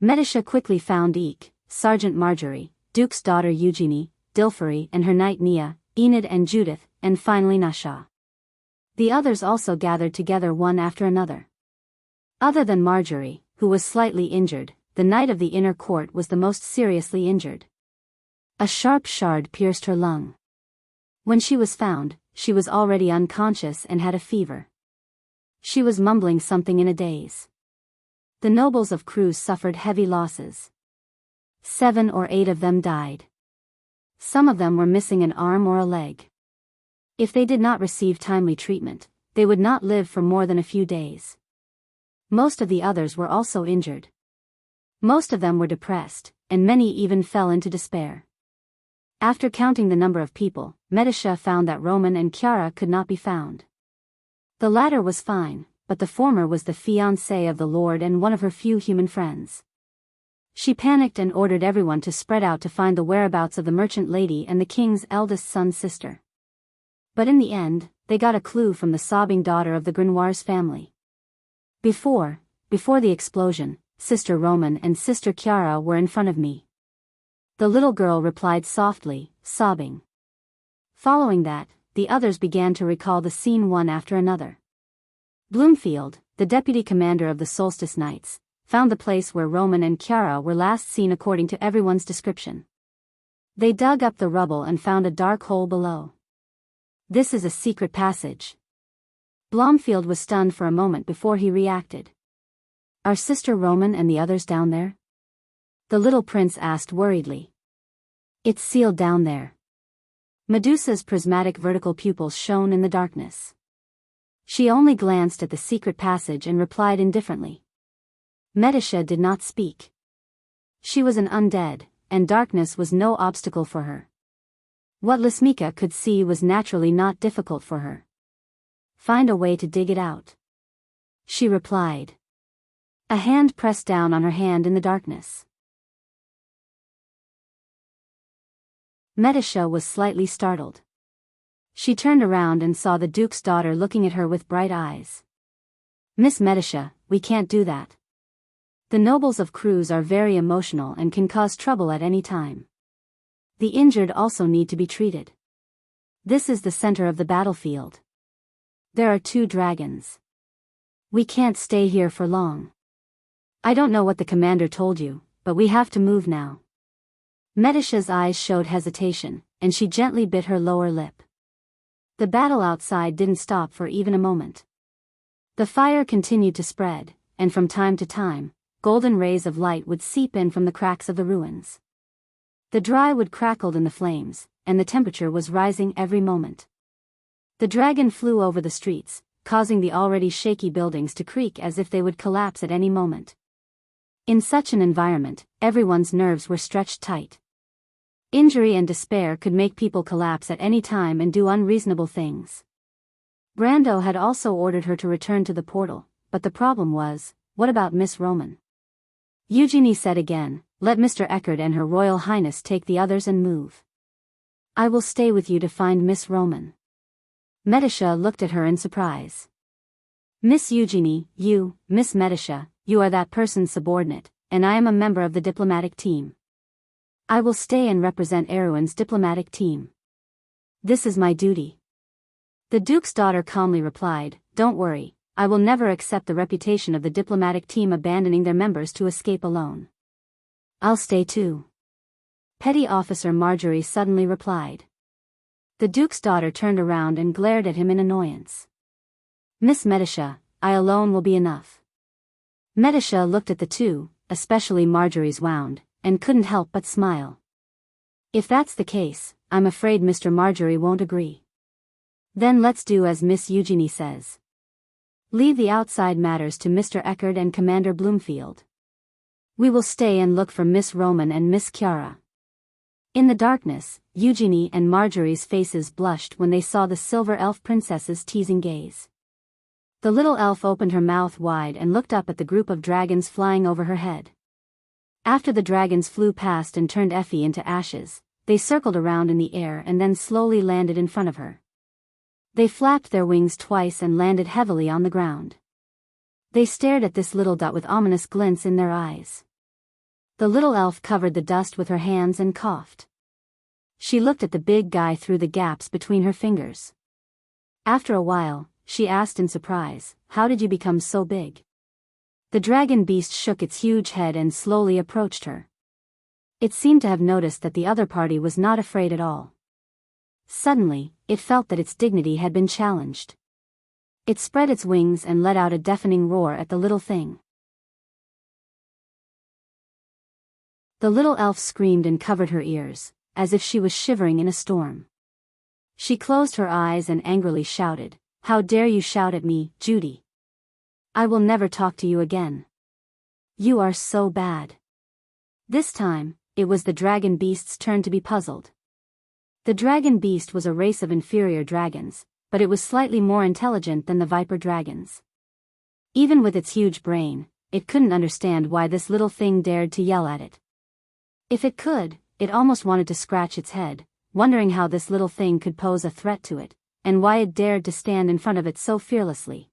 Medisha quickly found Eek, Sergeant Marjorie, Duke's daughter Eugenie, Dilferi and her knight Nia, Enid and Judith, and finally Nasha. The others also gathered together one after another. Other than Marjorie, who was slightly injured, the knight of the inner court was the most seriously injured. A sharp shard pierced her lung. When she was found, she was already unconscious and had a fever. She was mumbling something in a daze. The nobles of Cruz suffered heavy losses. 7 or 8 of them died. Some of them were missing an arm or a leg. If they did not receive timely treatment, they would not live for more than a few days. Most of the others were also injured. Most of them were depressed, and many even fell into despair. After counting the number of people, Medisha found that Roman and Chiara could not be found. The latter was fine, but the former was the fiancé of the Lord and one of her few human friends. She panicked and ordered everyone to spread out to find the whereabouts of the merchant lady and the king's eldest son's sister. But in the end, they got a clue from the sobbing daughter of the Grenoir's family. Before the explosion, Sister Roman and Sister Chiara were in front of me. The little girl replied softly, sobbing. Following that, the others began to recall the scene one after another. Bloomfield, the deputy commander of the Solstice Knights, found the place where Roman and Chiara were last seen according to everyone's description. They dug up the rubble and found a dark hole below. This is a secret passage. Blomfield was stunned for a moment before he reacted. Are Sister Roman and the others down there? The little prince asked worriedly. It's sealed down there. Medusa's prismatic vertical pupils shone in the darkness. She only glanced at the secret passage and replied indifferently. Medisha did not speak. She was an undead, and darkness was no obstacle for her. What Lismika could see was naturally not difficult for her. Find a way to dig it out, she replied. A hand pressed down on her hand in the darkness. Medisha was slightly startled. She turned around and saw the Duke's daughter looking at her with bright eyes. Miss Medisha, we can't do that. The nobles of Cruz are very emotional and can cause trouble at any time. The injured also need to be treated. This is the center of the battlefield. There are 2 dragons. We can't stay here for long. I don't know what the commander told you, but we have to move now. Medisha's eyes showed hesitation, and she gently bit her lower lip. The battle outside didn't stop for even a moment. The fire continued to spread, and from time to time, golden rays of light would seep in from the cracks of the ruins. The dry wood crackled in the flames, and the temperature was rising every moment. The dragon flew over the streets, causing the already shaky buildings to creak as if they would collapse at any moment. In such an environment, everyone's nerves were stretched tight. Injury and despair could make people collapse at any time and do unreasonable things. Brando had also ordered her to return to the portal, but the problem was, what about Miss Roman? Eugenie said again, let Mr. Eckert and Her Royal Highness take the others and move. I will stay with you to find Miss Roman. Medisha looked at her in surprise. Miss Eugenie, you, Miss Medisha, you are that person's subordinate, and I am a member of the diplomatic team. I will stay and represent Erewhon's diplomatic team. This is my duty. The Duke's daughter calmly replied, don't worry, I will never accept the reputation of the diplomatic team abandoning their members to escape alone. I'll stay too. Petty Officer Marjorie suddenly replied. The Duke's daughter turned around and glared at him in annoyance. Miss Medisha, I alone will be enough. Medisha looked at the 2, especially Marjorie's wound, and couldn't help but smile. If that's the case, I'm afraid Mr. Marjorie won't agree. Then let's do as Miss Eugenie says. Leave the outside matters to Mr. Eckert and Commander Bloomfield. We will stay and look for Miss Roman and Miss Chiara. In the darkness, Eugenie and Marjorie's faces blushed when they saw the silver elf princess's teasing gaze. The little elf opened her mouth wide and looked up at the group of dragons flying over her head. After the dragons flew past and turned Effie into ashes, they circled around in the air and then slowly landed in front of her. They flapped their wings twice and landed heavily on the ground. They stared at this little dot with ominous glints in their eyes. The little elf covered the dust with her hands and coughed. She looked at the big guy through the gaps between her fingers. After a while, she asked in surprise, how did you become so big? The dragon beast shook its huge head and slowly approached her. It seemed to have noticed that the other party was not afraid at all. Suddenly, it felt that its dignity had been challenged. It spread its wings and let out a deafening roar at the little thing. The little elf screamed and covered her ears, as if she was shivering in a storm. She closed her eyes and angrily shouted, how dare you shout at me, Judy? I will never talk to you again. You are so bad. This time, it was the dragon beast's turn to be puzzled. The dragon beast was a race of inferior dragons, but it was slightly more intelligent than the viper dragons. Even with its huge brain, it couldn't understand why this little thing dared to yell at it. If it could, it almost wanted to scratch its head, wondering how this little thing could pose a threat to it, and why it dared to stand in front of it so fearlessly.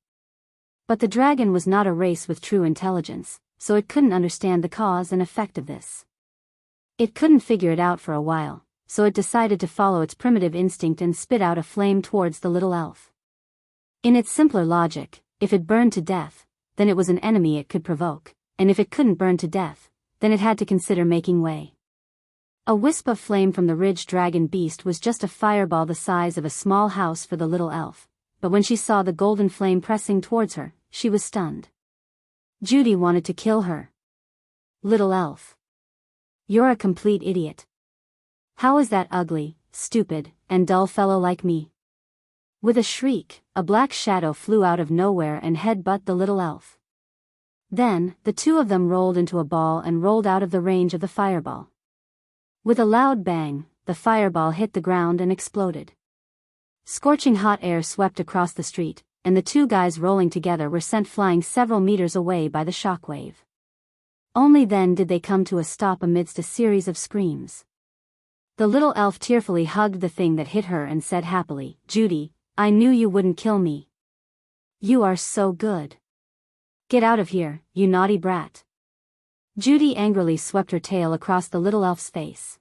But the dragon was not a race with true intelligence, so it couldn't understand the cause and effect of this. It couldn't figure it out for a while, so it decided to follow its primitive instinct and spit out a flame towards the little elf. In its simpler logic, if it burned to death, then it was an enemy it could provoke, and if it couldn't burn to death, then it had to consider making way. A wisp of flame from the ridge dragon beast was just a fireball the size of a small house for the little elf, but when she saw the golden flame pressing towards her, she was stunned. Judy wanted to kill her. Little elf. You're a complete idiot. How is that ugly, stupid, and dull fellow like me? With a shriek, a black shadow flew out of nowhere and headbutted the little elf. Then, the two of them rolled into a ball and rolled out of the range of the fireball. With a loud bang, the fireball hit the ground and exploded. Scorching hot air swept across the street, and the two guys rolling together were sent flying several meters away by the shockwave. Only then did they come to a stop amidst a series of screams. The little elf tearfully hugged the thing that hit her and said happily, "Judy, I knew you wouldn't kill me. You are so good. Get out of here, you naughty brat." Judy angrily swept her tail across the little elf's face.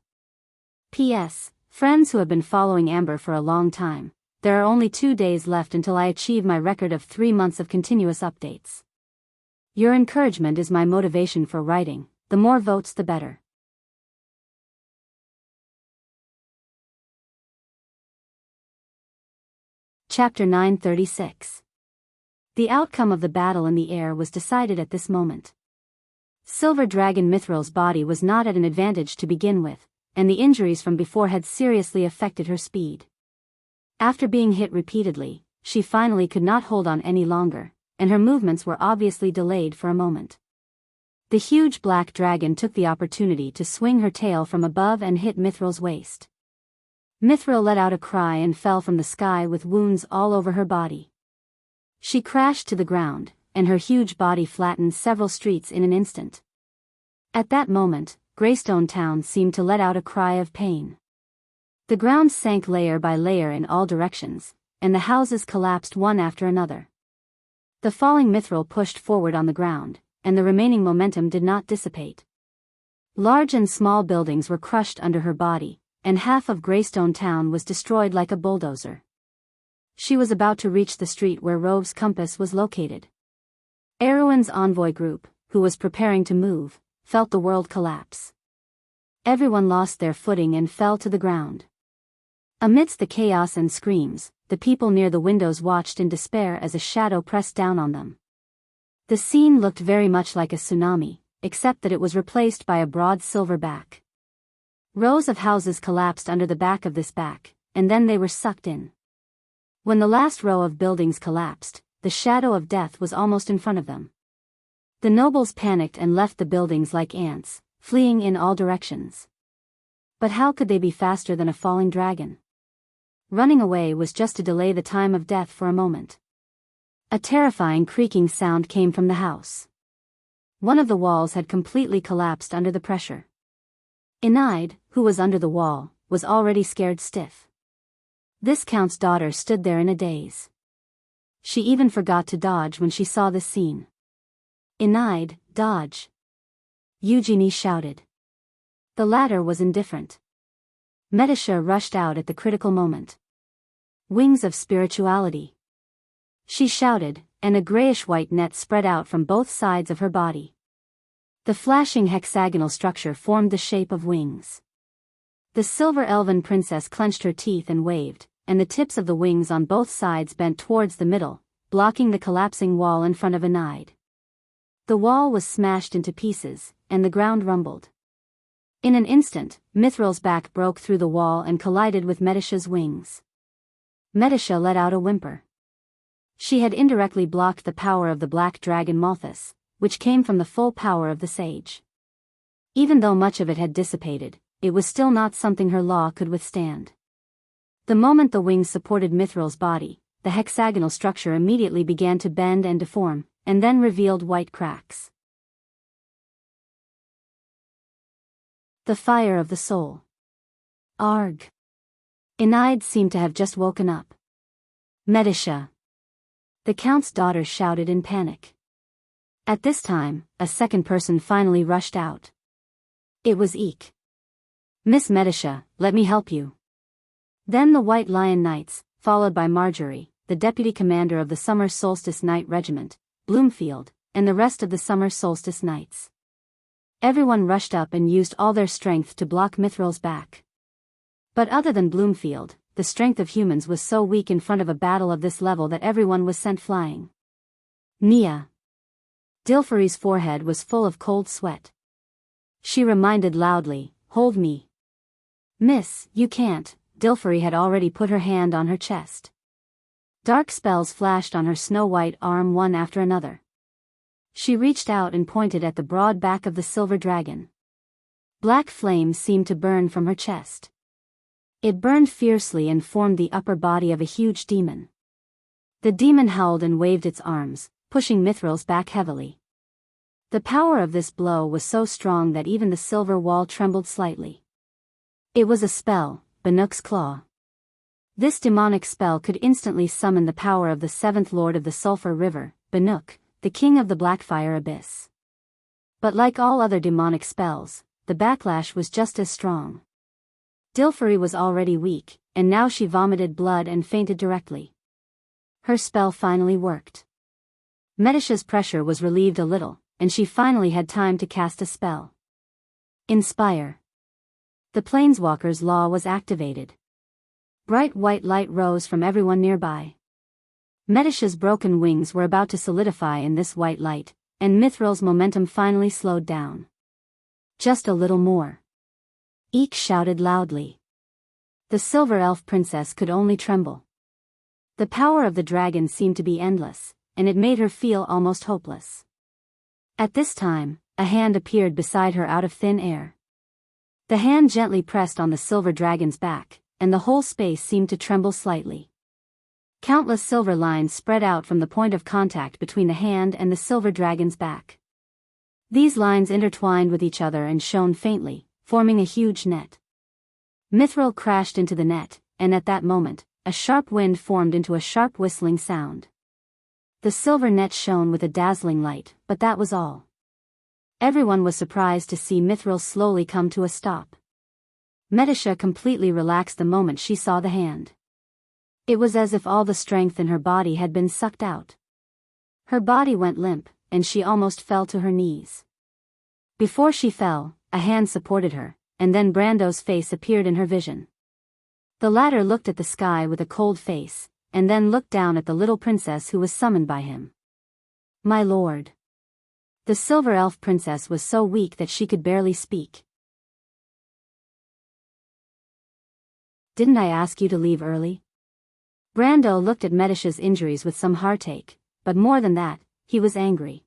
P.S. Friends who have been following Amber for a long time, there are only 2 days left until I achieve my record of 3 months of continuous updates. Your encouragement is my motivation for writing, the more votes the better. Chapter 936. The outcome of the battle in the air was decided at this moment. Silver Dragon Mithril's body was not at an advantage to begin with, and the injuries from before had seriously affected her speed. After being hit repeatedly, she finally could not hold on any longer, and her movements were obviously delayed for a moment. The huge black dragon took the opportunity to swing her tail from above and hit Mithril's waist. Mithril let out a cry and fell from the sky with wounds all over her body. She crashed to the ground, and her huge body flattened several streets in an instant. At that moment, Greystone Town seemed to let out a cry of pain. The ground sank layer by layer in all directions, and the houses collapsed one after another. The falling Mithril pushed forward on the ground, and the remaining momentum did not dissipate. Large and small buildings were crushed under her body, and half of Greystone Town was destroyed like a bulldozer. She was about to reach the street where Rove's compass was located. Erwin's envoy group, who was preparing to move, felt the world collapse. Everyone lost their footing and fell to the ground. Amidst the chaos and screams, the people near the windows watched in despair as a shadow pressed down on them. The scene looked very much like a tsunami, except that it was replaced by a broad silver back. Rows of houses collapsed under the back of this back, and then they were sucked in. When the last row of buildings collapsed, the shadow of death was almost in front of them. The nobles panicked and left the buildings like ants, fleeing in all directions. But how could they be faster than a falling dragon? Running away was just to delay the time of death for a moment. A terrifying creaking sound came from the house. One of the walls had completely collapsed under the pressure. Enaid, who was under the wall, was already scared stiff. This count's daughter stood there in a daze. She even forgot to dodge when she saw this scene. "Enaid, dodge!" Eugenie shouted. The latter was indifferent. Medisha rushed out at the critical moment. "Wings of spirituality!" she shouted, and a grayish-white net spread out from both sides of her body. The flashing hexagonal structure formed the shape of wings. The silver elven princess clenched her teeth and waved, and the tips of the wings on both sides bent towards the middle, blocking the collapsing wall in front of Enaid. The wall was smashed into pieces, and the ground rumbled. In an instant, Mithril's back broke through the wall and collided with Medisha's wings. Medisha let out a whimper. She had indirectly blocked the power of the black dragon Malthus, which came from the full power of the sage. Even though much of it had dissipated, it was still not something her law could withstand. The moment the wings supported Mithril's body, the hexagonal structure immediately began to bend and deform, and then revealed white cracks. The fire of the soul. Arg! Enaid seemed to have just woken up. "Medisha!" the count's daughter shouted in panic. At this time, a second person finally rushed out. It was Eek. "Miss Medisha, let me help you." Then the White Lion Knights, followed by Marjorie, the deputy commander of the Summer Solstice Knight Regiment, Bloomfield, and the rest of the Summer Solstice Knights. Everyone rushed up and used all their strength to block Mithril's back. But other than Bloomfield, the strength of humans was so weak in front of a battle of this level that everyone was sent flying. Nia. Dilferi's forehead was full of cold sweat. She reminded loudly, "Hold me." "Miss, you can't." Dilferi had already put her hand on her chest. Dark spells flashed on her snow-white arm one after another. She reached out and pointed at the broad back of the silver dragon. Black flames seemed to burn from her chest. It burned fiercely and formed the upper body of a huge demon. The demon howled and waved its arms, pushing Mithril's back heavily. The power of this blow was so strong that even the silver wall trembled slightly. It was a spell, Banuk's Claw. This demonic spell could instantly summon the power of the seventh lord of the Sulphur River, Banuk, the king of the Blackfire Abyss. But like all other demonic spells, the backlash was just as strong. Dilferi was already weak, and now she vomited blood and fainted directly. Her spell finally worked. Medicia's pressure was relieved a little, and she finally had time to cast a spell. Inspire. The Planeswalker's Law was activated. Bright white light rose from everyone nearby. Medicia's broken wings were about to solidify in this white light, and Mithril's momentum finally slowed down. Just a little more. Eek shouted loudly. The Silver Elf Princess could only tremble. The power of the dragon seemed to be endless, and it made her feel almost hopeless. At this time, a hand appeared beside her out of thin air. The hand gently pressed on the silver dragon's back, and the whole space seemed to tremble slightly. Countless silver lines spread out from the point of contact between the hand and the silver dragon's back. These lines intertwined with each other and shone faintly, forming a huge net. Mithril crashed into the net, and at that moment, a sharp wind formed into a sharp whistling sound. The silver net shone with a dazzling light, but that was all. Everyone was surprised to see Mithril slowly come to a stop. Medicia completely relaxed the moment she saw the hand. It was as if all the strength in her body had been sucked out. Her body went limp, and she almost fell to her knees. Before she fell, a hand supported her, and then Brando's face appeared in her vision. The latter looked at the sky with a cold face, and then looked down at the little princess who was summoned by him. "My lord." The Silver Elf Princess was so weak that she could barely speak. "Didn't I ask you to leave early?" Brando looked at Medicia's injuries with some heartache, but more than that, he was angry.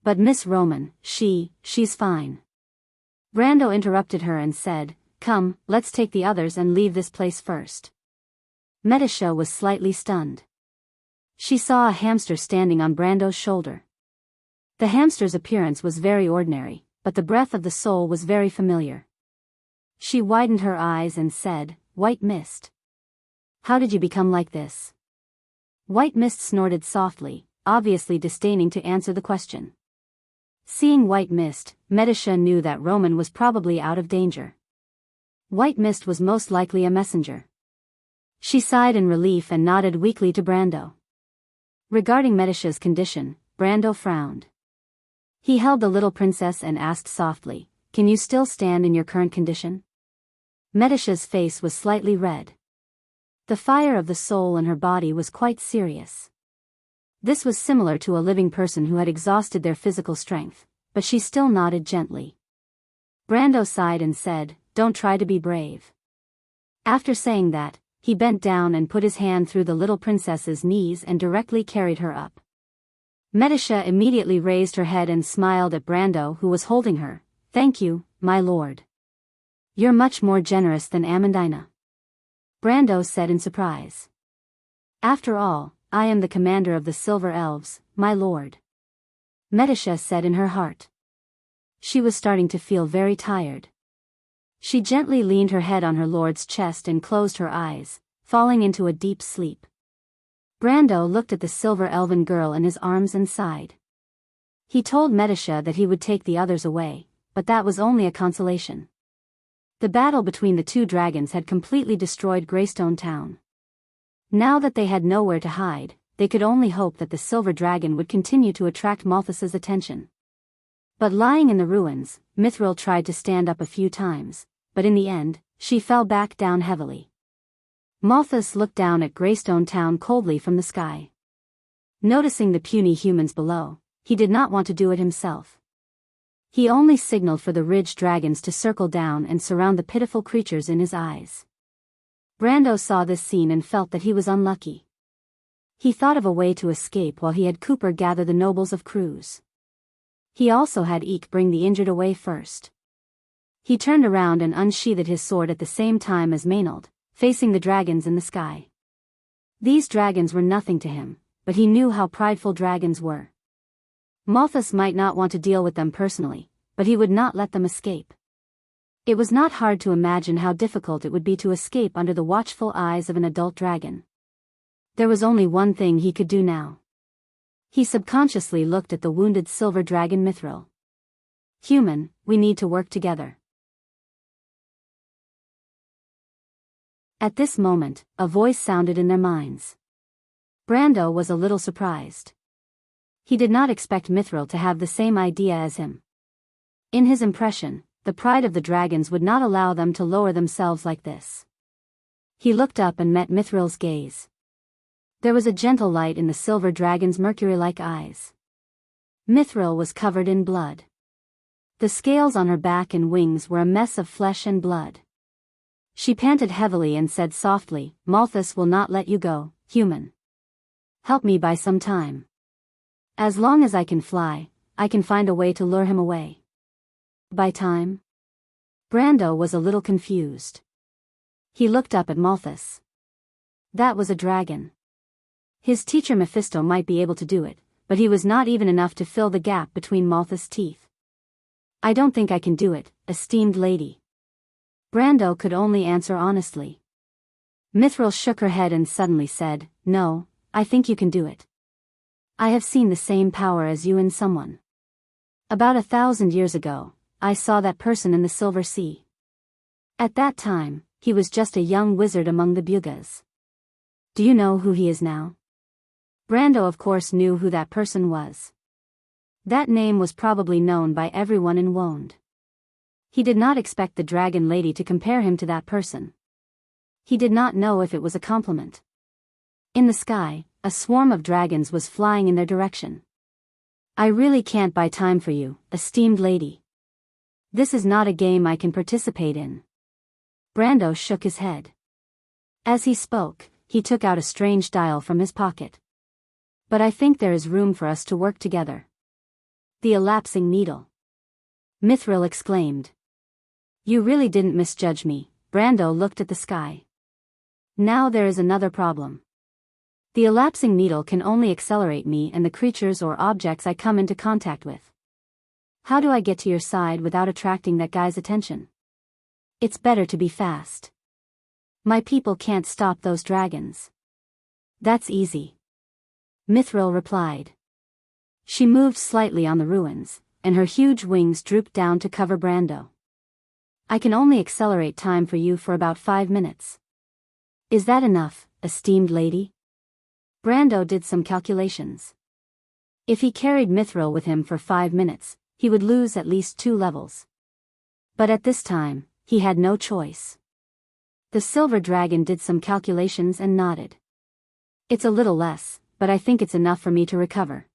"But Miss Roman, she's fine." Brando interrupted her and said, "Come, let's take the others and leave this place first." Medicia was slightly stunned. She saw a hamster standing on Brando's shoulder. The hamster's appearance was very ordinary, but the breath of the soul was very familiar. She widened her eyes and said, "White Mist. How did you become like this?" White Mist snorted softly, obviously disdaining to answer the question. Seeing White Mist, Medicia knew that Roman was probably out of danger. White Mist was most likely a messenger. She sighed in relief and nodded weakly to Brando. Regarding Medicia's condition, Brando frowned. He held the little princess and asked softly, "Can you still stand in your current condition?" Medicia's face was slightly red. The fire of the soul in her body was quite serious. This was similar to a living person who had exhausted their physical strength, but she still nodded gently. Brando sighed and said, "Don't try to be brave." After saying that, he bent down and put his hand through the little princess's knees and directly carried her up. Medicia immediately raised her head and smiled at Brando, who was holding her. "Thank you, my lord. You're much more generous than Amandina." Brando said in surprise. "After all, I am the commander of the Silver Elves, my lord," Medicia said in her heart. She was starting to feel very tired. She gently leaned her head on her lord's chest and closed her eyes, falling into a deep sleep. Brando looked at the silver elven girl in his arms and sighed. He told Medicia that he would take the others away, but that was only a consolation. The battle between the two dragons had completely destroyed Greystone Town. Now that they had nowhere to hide, they could only hope that the silver dragon would continue to attract Malthus's attention. But lying in the ruins, Mithril tried to stand up a few times, but in the end, she fell back down heavily. Malthus looked down at Greystone Town coldly from the sky. Noticing the puny humans below, he did not want to do it himself. He only signaled for the ridge dragons to circle down and surround the pitiful creatures in his eyes. Brando saw this scene and felt that he was unlucky. He thought of a way to escape while he had Cooper gather the nobles of Cruz. He also had Eek bring the injured away first. He turned around and unsheathed his sword at the same time as Maynard, facing the dragons in the sky. These dragons were nothing to him, but he knew how prideful dragons were. Malthus might not want to deal with them personally, but he would not let them escape. It was not hard to imagine how difficult it would be to escape under the watchful eyes of an adult dragon. There was only one thing he could do now. He subconsciously looked at the wounded silver dragon Mithril. Human, we need to work together. At this moment, a voice sounded in their minds. Brando was a little surprised. He did not expect Mithril to have the same idea as him. In his impression, the pride of the dragons would not allow them to lower themselves like this. He looked up and met Mithril's gaze. There was a gentle light in the silver dragon's mercury-like eyes. Mithril was covered in blood. The scales on her back and wings were a mess of flesh and blood. She panted heavily and said softly, "Malthus will not let you go, human. Help me buy some time. As long as I can fly, I can find a way to lure him away." Buy time? Brando was a little confused. He looked up at Malthus. That was a dragon. His teacher Mephisto might be able to do it, but he was not even enough to fill the gap between Malthus' teeth. "I don't think I can do it, esteemed lady." Brando could only answer honestly. Mithril shook her head and suddenly said, "No, I think you can do it. I have seen the same power as you in someone. About 1,000 years ago, I saw that person in the Silver Sea. At that time, he was just a young wizard among the Bugas. Do you know who he is now?" Brando of course knew who that person was. That name was probably known by everyone in Wonde. He did not expect the dragon lady to compare him to that person. He did not know if it was a compliment. In the sky, a swarm of dragons was flying in their direction. "I really can't buy time for you, esteemed lady. This is not a game I can participate in." Brando shook his head. As he spoke, he took out a strange dial from his pocket. "But I think there is room for us to work together." "The elapsing needle!" Mithril exclaimed. "You really didn't misjudge me." Brando looked at the sky. "Now there is another problem. The elapsing needle can only accelerate me and the creatures or objects I come into contact with. How do I get to your side without attracting that guy's attention? It's better to be fast. My people can't stop those dragons." "That's easy," Mithril replied. She moved slightly on the ruins, and her huge wings drooped down to cover Brando. "I can only accelerate time for you for about 5 minutes. Is that enough, esteemed lady?" Brando did some calculations. If he carried Mithril with him for 5 minutes, he would lose at least 2 levels. But at this time, he had no choice. The silver dragon did some calculations and nodded. "It's a little less, but I think it's enough for me to recover."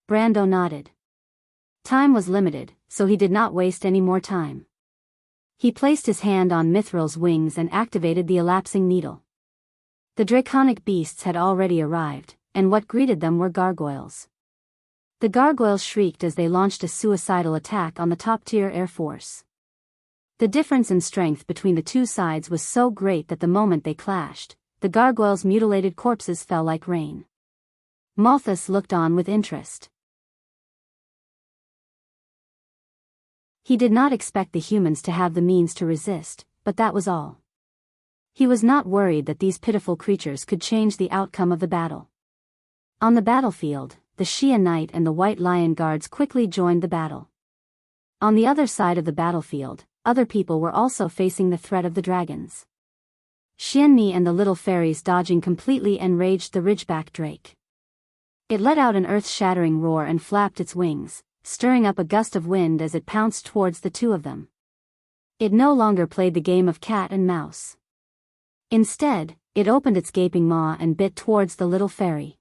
Brando nodded. Time was limited, so he did not waste any more time. He placed his hand on Mithril's wings and activated the elapsing needle. The draconic beasts had already arrived, and what greeted them were gargoyles. The gargoyles shrieked as they launched a suicidal attack on the top-tier air force. The difference in strength between the two sides was so great that the moment they clashed, the gargoyles' mutilated corpses fell like rain. Malthus looked on with interest. He did not expect the humans to have the means to resist, but that was all. He was not worried that these pitiful creatures could change the outcome of the battle. On the battlefield, the Xia Knight and the White Lion Guards quickly joined the battle. On the other side of the battlefield, other people were also facing the threat of the dragons. Xianmi and the little fairies dodging completely enraged the Ridgeback Drake. It let out an earth-shattering roar and flapped its wings, stirring up a gust of wind as it pounced towards the two of them. It no longer played the game of cat and mouse. Instead, it opened its gaping maw and bit towards the little fairy.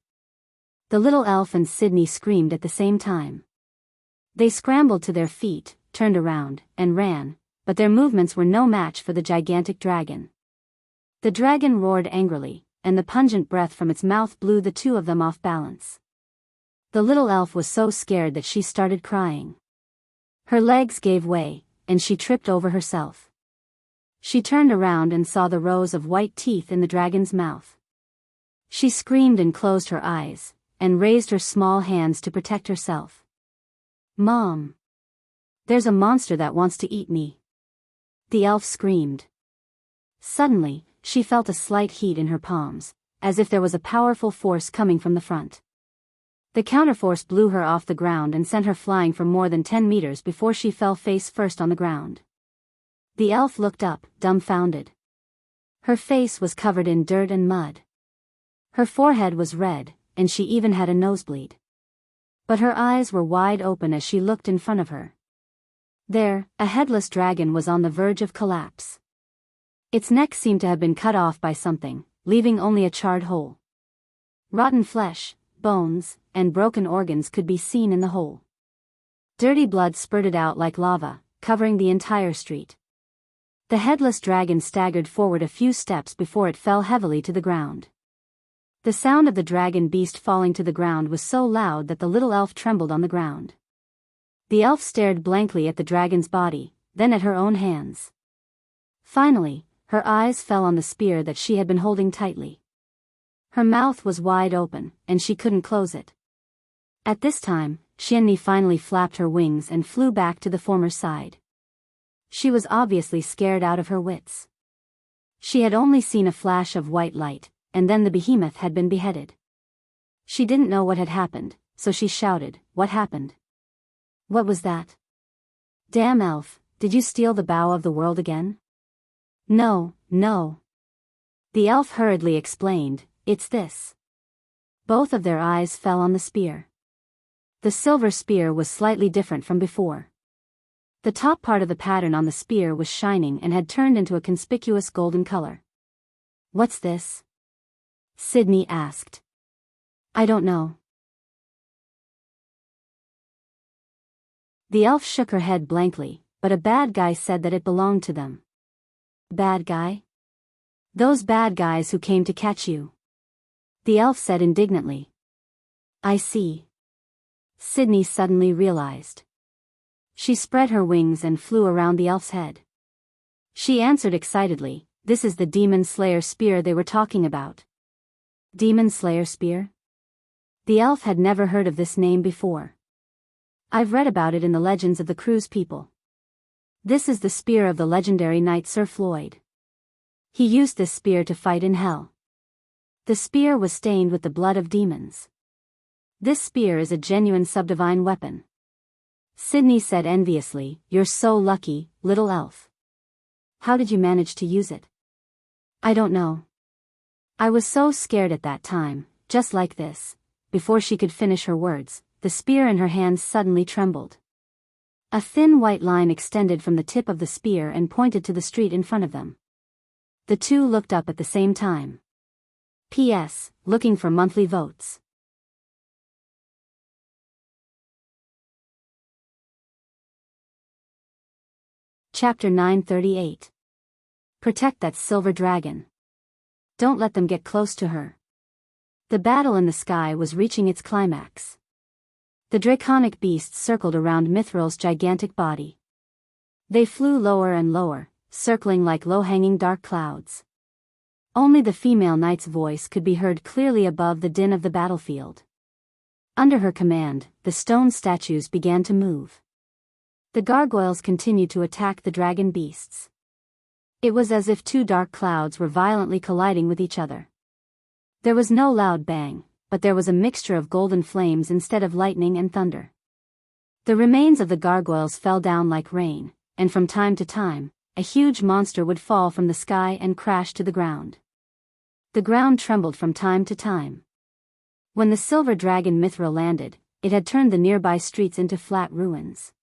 The little elf and Sydney screamed at the same time. They scrambled to their feet, turned around, and ran, but their movements were no match for the gigantic dragon. The dragon roared angrily, and the pungent breath from its mouth blew the two of them off balance. The little elf was so scared that she started crying. Her legs gave way, and she tripped over herself. She turned around and saw the rows of white teeth in the dragon's mouth. She screamed and closed her eyes, and raised her small hands to protect herself. "Mom! There's a monster that wants to eat me!" The elf screamed. Suddenly, she felt a slight heat in her palms, as if there was a powerful force coming from the front. The counterforce blew her off the ground and sent her flying for more than 10 meters before she fell face first on the ground. The elf looked up, dumbfounded. Her face was covered in dirt and mud. Her forehead was red, and she even had a nosebleed. But her eyes were wide open as she looked in front of her. There, a headless dragon was on the verge of collapse. Its neck seemed to have been cut off by something, leaving only a charred hole. Rotten flesh, bones, and broken organs could be seen in the hole. Dirty blood spurted out like lava, covering the entire street. The headless dragon staggered forward a few steps before it fell heavily to the ground. The sound of the dragon beast falling to the ground was so loud that the little elf trembled on the ground. The elf stared blankly at the dragon's body, then at her own hands. Finally, her eyes fell on the spear that she had been holding tightly. Her mouth was wide open, and she couldn't close it. At this time, Xianxia finally flapped her wings and flew back to the former side. She was obviously scared out of her wits. She had only seen a flash of white light, and then the behemoth had been beheaded. She didn't know what had happened, so she shouted, "What happened? What was that? Damn elf, did you steal the bow of the world again?" "No, no." The elf hurriedly explained, "It's this." Both of their eyes fell on the spear. The silver spear was slightly different from before. The top part of the pattern on the spear was shining and had turned into a conspicuous golden color. "What's this?" Sydney asked. "I don't know." The elf shook her head blankly, but a bad guy said that it belonged to them. "Bad guy? Those bad guys who came to catch you," the elf said indignantly. "I see." Sydney suddenly realized. She spread her wings and flew around the elf's head. She answered excitedly, "This is the Demon Slayer spear they were talking about." Demon Slayer spear? The elf had never heard of this name before. "I've read about it in the legends of the Cruise people. This is the spear of the legendary knight Sir Floyd. He used this spear to fight in hell. The spear was stained with the blood of demons. This spear is a genuine subdivine weapon." Sydney said enviously, "You're so lucky, little elf. How did you manage to use it?" "I don't know. I was so scared at that time, just like this." Before she could finish her words, the spear in her hands suddenly trembled. A thin white line extended from the tip of the spear and pointed to the street in front of them. The two looked up at the same time. P.S. Looking for monthly votes. Chapter 938. Protect that silver dragon. Don't let them get close to her. The battle in the sky was reaching its climax. The draconic beasts circled around Mithril's gigantic body. They flew lower and lower, circling like low-hanging dark clouds. Only the female knight's voice could be heard clearly above the din of the battlefield. Under her command, the stone statues began to move. The gargoyles continued to attack the dragon beasts. It was as if two dark clouds were violently colliding with each other. There was no loud bang, but there was a mixture of golden flames instead of lightning and thunder. The remains of the gargoyles fell down like rain, and from time to time, a huge monster would fall from the sky and crash to the ground. The ground trembled from time to time. When the silver dragon Mithril landed, it had turned the nearby streets into flat ruins.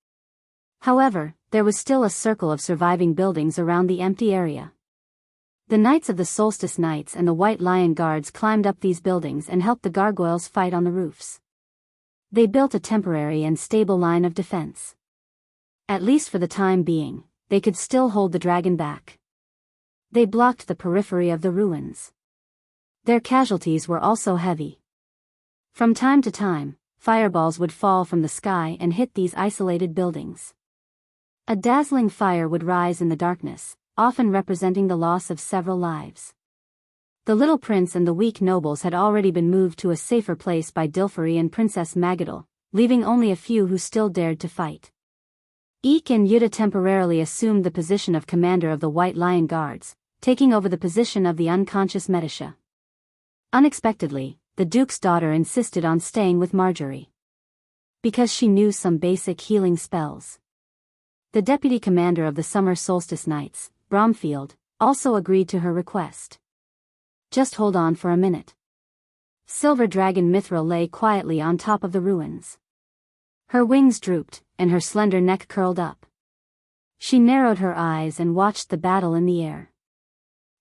However, there was still a circle of surviving buildings around the empty area. The Knights of the Solstice Knights and the White Lion Guards climbed up these buildings and helped the gargoyles fight on the roofs. They built a temporary and stable line of defense. At least for the time being, they could still hold the dragon back. They blocked the periphery of the ruins. Their casualties were also heavy. From time to time, fireballs would fall from the sky and hit these isolated buildings. A dazzling fire would rise in the darkness, often representing the loss of several lives. The little prince and the weak nobles had already been moved to a safer place by Dilfari and Princess Magadal, leaving only a few who still dared to fight. Eek and Yuta temporarily assumed the position of commander of the White Lion Guards, taking over the position of the unconscious Medisha. Unexpectedly, the Duke's daughter insisted on staying with Marjorie. Because she knew some basic healing spells. The deputy commander of the Summer Solstice Knights, Bromfield, also agreed to her request. Just hold on for a minute. Silver Dragon Mithril lay quietly on top of the ruins. Her wings drooped, and her slender neck curled up. She narrowed her eyes and watched the battle in the air.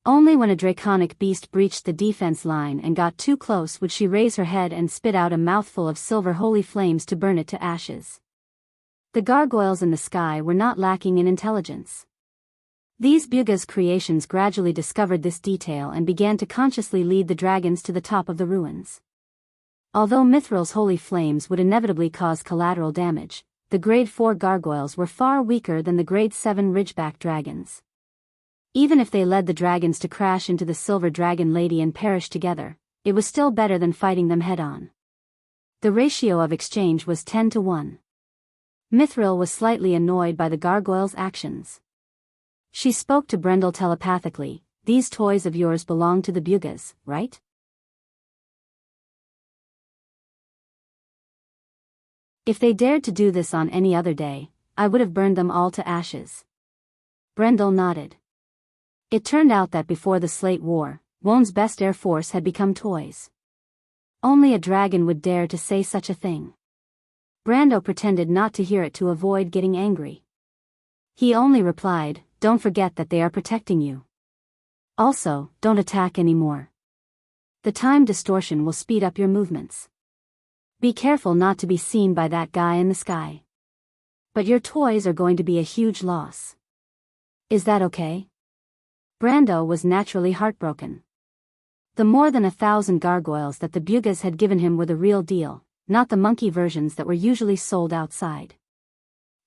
Only when a draconic beast breached the defense line and got too close would she raise her head and spit out a mouthful of silver holy flames to burn it to ashes. The gargoyles in the sky were not lacking in intelligence. These Bugha's creations gradually discovered this detail and began to consciously lead the dragons to the top of the ruins. Although Mithril's holy flames would inevitably cause collateral damage, the Grade 4 gargoyles were far weaker than the Grade 7 ridgeback dragons. Even if they led the dragons to crash into the Silver Dragon Lady and perish together, it was still better than fighting them head-on. The ratio of exchange was 10-1. Mithril was slightly annoyed by the gargoyles' actions. She spoke to Brendel telepathically, "These toys of yours belong to the Bughas, right?" "If they dared to do this on any other day, I would have burned them all to ashes." Brendel nodded. It turned out that before the Slate War, Won's best air force had become toys. Only a dragon would dare to say such a thing. Brando pretended not to hear it to avoid getting angry. He only replied, "Don't forget that they are protecting you. Also, don't attack anymore. The time distortion will speed up your movements. Be careful not to be seen by that guy in the sky. But your toys are going to be a huge loss. Is that okay?" Brando was naturally heartbroken. The more than 1,000 gargoyles that the Bughas had given him were the real deal, not the monkey versions that were usually sold outside.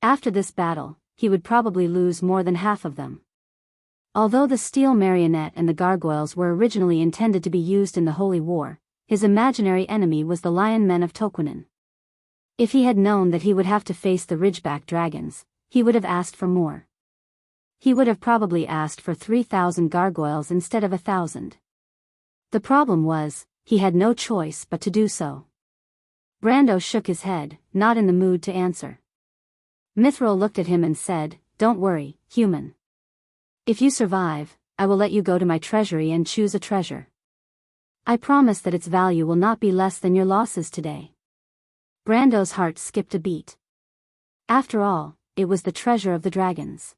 After this battle, he would probably lose more than half of them. Although the steel marionette and the gargoyles were originally intended to be used in the Holy War, his imaginary enemy was the Lion Men of Toquinen. If he had known that he would have to face the Ridgeback dragons, he would have asked for more. He would have probably asked for 3,000 gargoyles instead of 1,000. The problem was, he had no choice but to do so. Brando shook his head, not in the mood to answer. Mithril looked at him and said, "Don't worry, human. If you survive, I will let you go to my treasury and choose a treasure. I promise that its value will not be less than your losses today." Brando's heart skipped a beat. After all, it was the treasure of the dragons.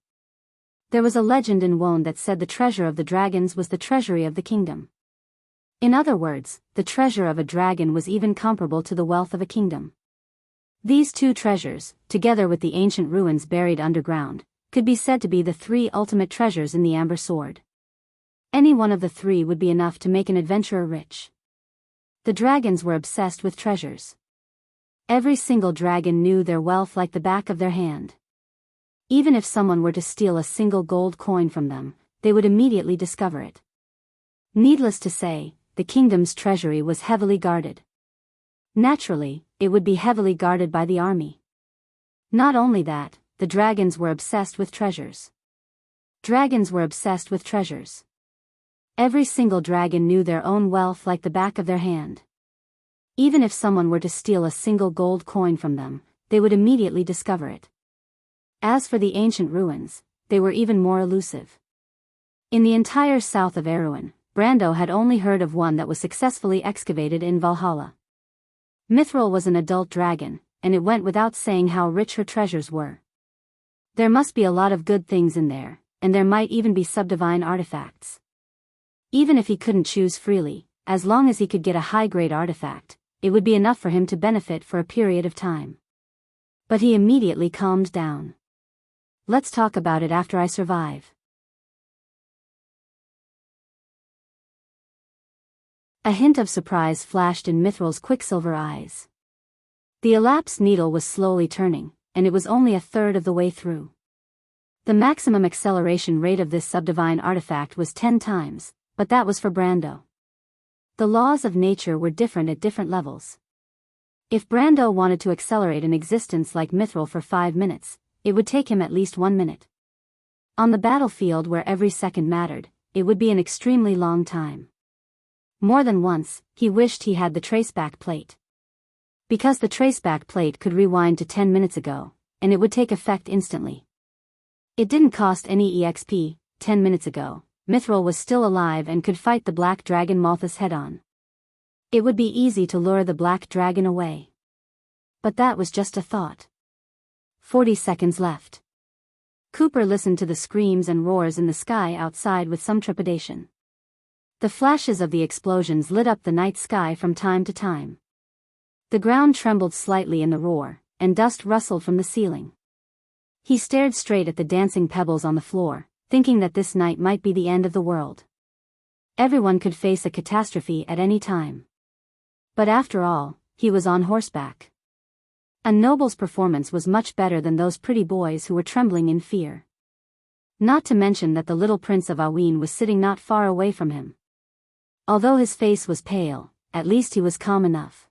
There was a legend in Wone that said the treasure of the dragons was the treasury of the kingdom. In other words, the treasure of a dragon was even comparable to the wealth of a kingdom. These two treasures, together with the ancient ruins buried underground, could be said to be the 3 ultimate treasures in the Amber Sword. Any one of the 3 would be enough to make an adventurer rich. The dragons were obsessed with treasures. Every single dragon knew their wealth like the back of their hand. Even if someone were to steal a single gold coin from them, they would immediately discover it. Needless to say, the kingdom's treasury was heavily guarded. Naturally, it would be heavily guarded by the army. Not only that, the dragons were obsessed with treasures. Dragons were obsessed with treasures. Every single dragon knew their own wealth like the back of their hand. Even if someone were to steal a single gold coin from them, they would immediately discover it. As for the ancient ruins, they were even more elusive. In the entire south of Erewhon, Brando had only heard of one that was successfully excavated in Valhalla. Mithril was an adult dragon, and it went without saying how rich her treasures were. There must be a lot of good things in there, and there might even be subdivine artifacts. Even if he couldn't choose freely, as long as he could get a high-grade artifact, it would be enough for him to benefit for a period of time. But he immediately calmed down. Let's talk about it after I survive. A hint of surprise flashed in Mithril's quicksilver eyes. The elapsed needle was slowly turning, and it was only a third of the way through. The maximum acceleration rate of this subdivine artifact was 10 times, but that was for Brando. The laws of nature were different at different levels. If Brando wanted to accelerate an existence like Mithril for 5 minutes, it would take him at least 1 minute. On the battlefield where every second mattered, it would be an extremely long time. More than once, he wished he had the traceback plate. Because the traceback plate could rewind to 10 minutes ago, and it would take effect instantly. It didn't cost any EXP. 10 minutes ago, Mithril was still alive and could fight the black dragon Malthus head-on. It would be easy to lure the black dragon away. But that was just a thought. 40 seconds left. Cooper listened to the screams and roars in the sky outside with some trepidation. The flashes of the explosions lit up the night sky from time to time. The ground trembled slightly in the roar, and dust rustled from the ceiling. He stared straight at the dancing pebbles on the floor, thinking that this night might be the end of the world. Everyone could face a catastrophe at any time. But after all, he was on horseback. A noble's performance was much better than those pretty boys who were trembling in fear. Not to mention that the little prince of Awin was sitting not far away from him. Although his face was pale, at least he was calm enough.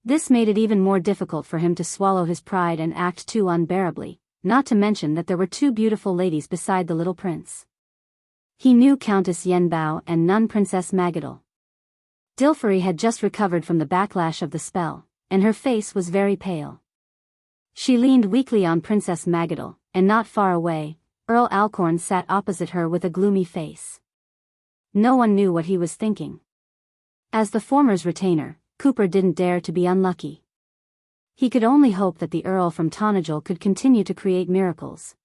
This made it even more difficult for him to swallow his pride and act too unbearably, not to mention that there were 2 beautiful ladies beside the little prince. He knew Countess Yenbao and nun Princess Magadal. Dilfari had just recovered from the backlash of the spell, and her face was very pale. She leaned weakly on Princess Magadal, and not far away, Earl Alcorn sat opposite her with a gloomy face. No one knew what he was thinking. As the former's retainer, Cooper didn't dare to be unlucky. He could only hope that the Earl from Tonagel could continue to create miracles.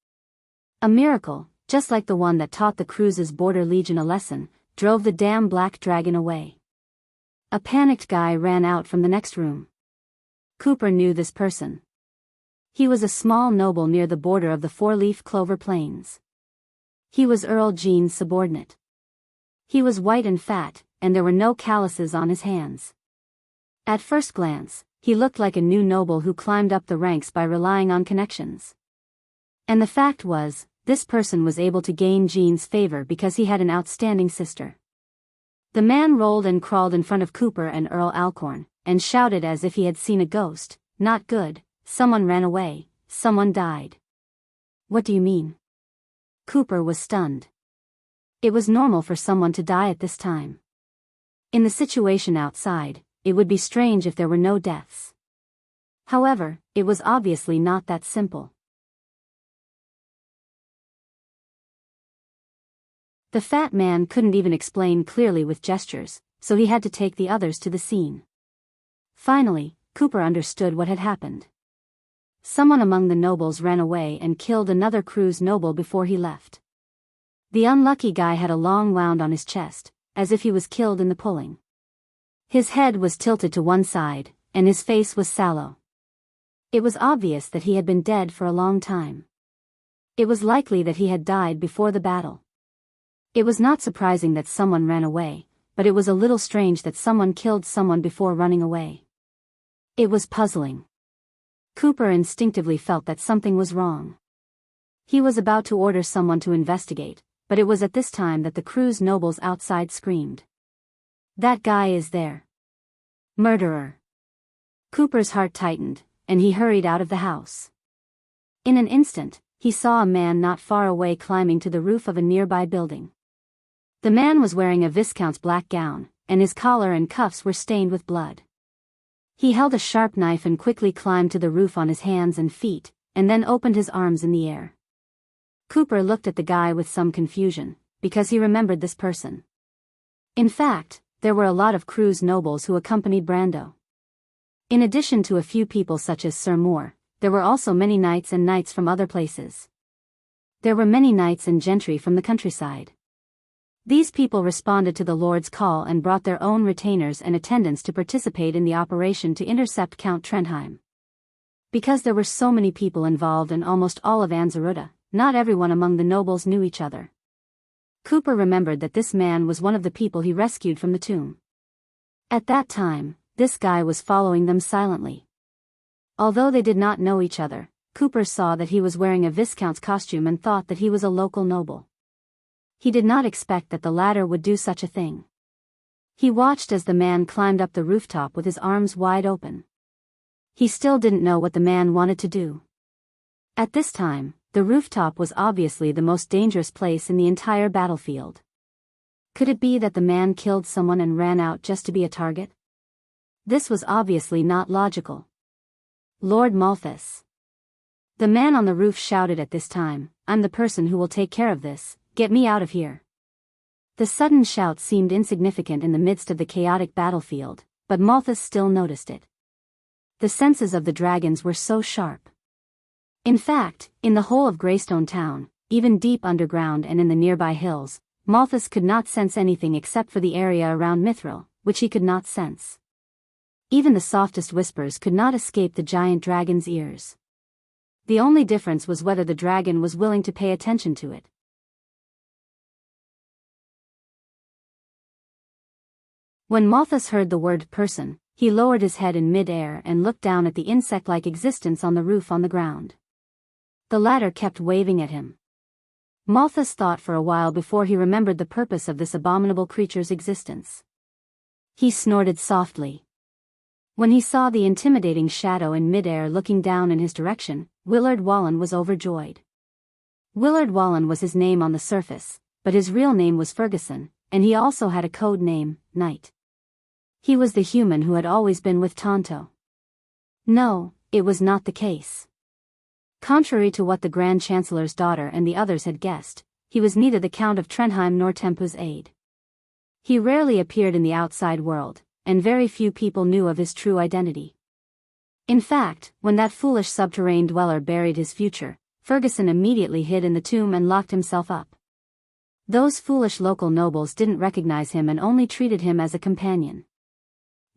A miracle, just like the one that taught the Cruz's border legion a lesson, drove the damn black dragon away. A panicked guy ran out from the next room. Cooper knew this person. He was a small noble near the border of the Four-Leaf Clover Plains. He was Earl Jean's subordinate. He was white and fat, and there were no calluses on his hands. At first glance, he looked like a new noble who climbed up the ranks by relying on connections. And the fact was, this person was able to gain Jean's favor because he had an outstanding sister. The man rolled and crawled in front of Cooper and Earl Alcorn, and shouted as if he had seen a ghost. Not good, someone ran away, someone died. What do you mean? Cooper was stunned. It was normal for someone to die at this time. In the situation outside, it would be strange if there were no deaths. However, it was obviously not that simple. The fat man couldn't even explain clearly with gestures, so he had to take the others to the scene. Finally, Cooper understood what had happened. Someone among the nobles ran away and killed another Cruz noble before he left. The unlucky guy had a long wound on his chest, as if he was killed in the pulling. His head was tilted to one side, and his face was sallow. It was obvious that he had been dead for a long time. It was likely that he had died before the battle. It was not surprising that someone ran away, but it was a little strange that someone killed someone before running away. It was puzzling. Cooper instinctively felt that something was wrong. He was about to order someone to investigate, but it was at this time that the Cruz nobles outside screamed. That guy is there. Murderer. Cooper's heart tightened, and he hurried out of the house. In an instant, he saw a man not far away climbing to the roof of a nearby building. The man was wearing a viscount's black gown, and his collar and cuffs were stained with blood. He held a sharp knife and quickly climbed to the roof on his hands and feet, and then opened his arms in the air. Cooper looked at the guy with some confusion, because he remembered this person. In fact, there were a lot of Cruz nobles who accompanied Brando. In addition to a few people such as Sir Moore, there were also many knights and knights from other places. There were many knights and gentry from the countryside. These people responded to the Lord's call and brought their own retainers and attendants to participate in the operation to intercept Count Trenheim. Because there were so many people involved and almost all of Anzaruda, not everyone among the nobles knew each other. Cooper remembered that this man was one of the people he rescued from the tomb. At that time, this guy was following them silently. Although they did not know each other, Cooper saw that he was wearing a viscount's costume and thought that he was a local noble. He did not expect that the latter would do such a thing. He watched as the man climbed up the rooftop with his arms wide open. He still didn't know what the man wanted to do. At this time, the rooftop was obviously the most dangerous place in the entire battlefield. Could it be that the man killed someone and ran out just to be a target? This was obviously not logical. Lord Malthus. The man on the roof shouted at this time, "I'm the person who will take care of this, get me out of here." The sudden shout seemed insignificant in the midst of the chaotic battlefield, but Malthus still noticed it. The senses of the dragons were so sharp. In fact, in the whole of Greystone Town, even deep underground and in the nearby hills, Malthus could not sense anything except for the area around Mithril, which he could not sense. Even the softest whispers could not escape the giant dragon's ears. The only difference was whether the dragon was willing to pay attention to it. When Malthus heard the word person, he lowered his head in mid-air and looked down at the insect-like existence on the roof on the ground. The latter kept waving at him. Malthus thought for a while before he remembered the purpose of this abominable creature's existence. He snorted softly. When he saw the intimidating shadow in mid-air looking down in his direction, Willard Wallen was overjoyed. Willard Wallen was his name on the surface, but his real name was Ferguson, and he also had a code name, Knight. He was the human who had always been with Tonto. No, it was not the case. Contrary to what the Grand Chancellor's daughter and the others had guessed, he was neither the Count of Trenheim nor Tempu's aide. He rarely appeared in the outside world, and very few people knew of his true identity. In fact, when that foolish subterranean dweller buried his future, Ferguson immediately hid in the tomb and locked himself up. Those foolish local nobles didn't recognize him and only treated him as a companion.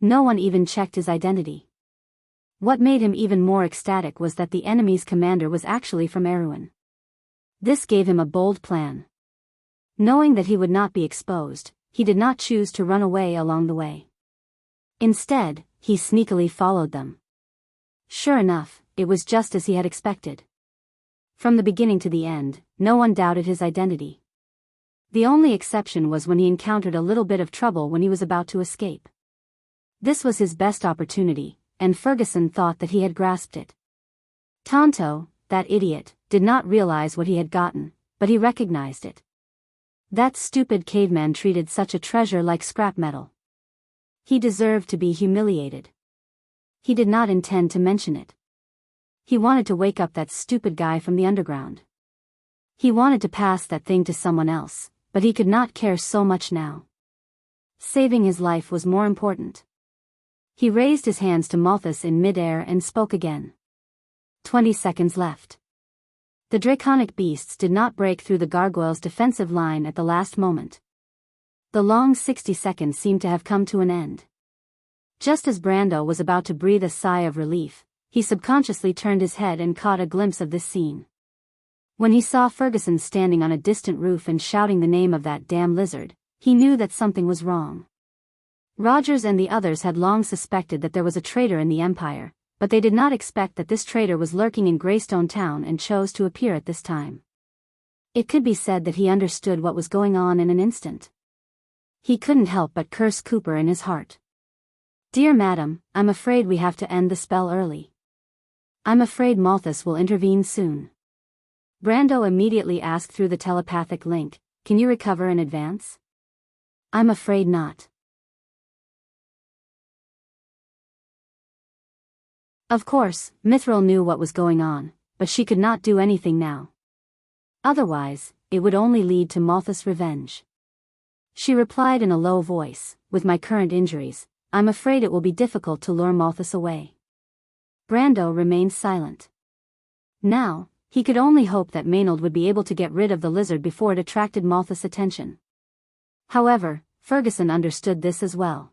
No one even checked his identity. What made him even more ecstatic was that the enemy's commander was actually from Erewhon. This gave him a bold plan. Knowing that he would not be exposed, he did not choose to run away along the way. Instead, he sneakily followed them. Sure enough, it was just as he had expected. From the beginning to the end, no one doubted his identity. The only exception was when he encountered a little bit of trouble when he was about to escape. This was his best opportunity, and Ferguson thought that he had grasped it. Tonto, that idiot, did not realize what he had gotten, but he recognized it. That stupid caveman treated such a treasure like scrap metal. He deserved to be humiliated. He did not intend to mention it. He wanted to wake up that stupid guy from the underground. He wanted to pass that thing to someone else, but he could not care so much now. Saving his life was more important. He raised his hands to Malthus in mid-air and spoke again. 20 seconds left. The draconic beasts did not break through the gargoyle's defensive line at the last moment. The long 60 seconds seemed to have come to an end. Just as Brando was about to breathe a sigh of relief, he subconsciously turned his head and caught a glimpse of this scene. When he saw Ferguson standing on a distant roof and shouting the name of that damn lizard, he knew that something was wrong. Rogers and the others had long suspected that there was a traitor in the Empire, but they did not expect that this traitor was lurking in Greystone Town and chose to appear at this time. It could be said that he understood what was going on in an instant. He couldn't help but curse Cooper in his heart. "Dear madam, I'm afraid we have to end the spell early. I'm afraid Malthus will intervene soon." Brando immediately asked through the telepathic link, "Can you recover in advance?" "I'm afraid not." Of course, Mithril knew what was going on, but she could not do anything now. Otherwise, it would only lead to Malthus' revenge. She replied in a low voice, "With my current injuries, I'm afraid it will be difficult to lure Malthus away. Brando remained silent. Now, he could only hope that Maynard would be able to get rid of the lizard before it attracted Malthus' attention. However, Ferguson understood this as well.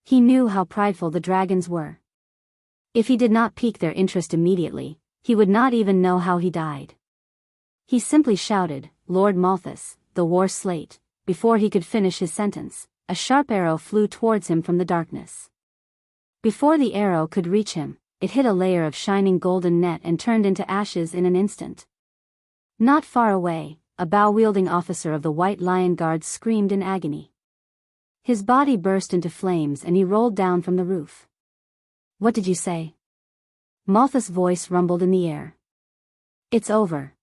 He knew how prideful the dragons were. If he did not pique their interest immediately, he would not even know how he died. He simply shouted, "Lord Malthus, the war slate." Before he could finish his sentence, a sharp arrow flew towards him from the darkness. Before the arrow could reach him, it hit a layer of shining golden net and turned into ashes in an instant. Not far away, a bow-wielding officer of the White Lion Guard screamed in agony. His body burst into flames and he rolled down from the roof. "What did you say?" Malthus' voice rumbled in the air. "It's over."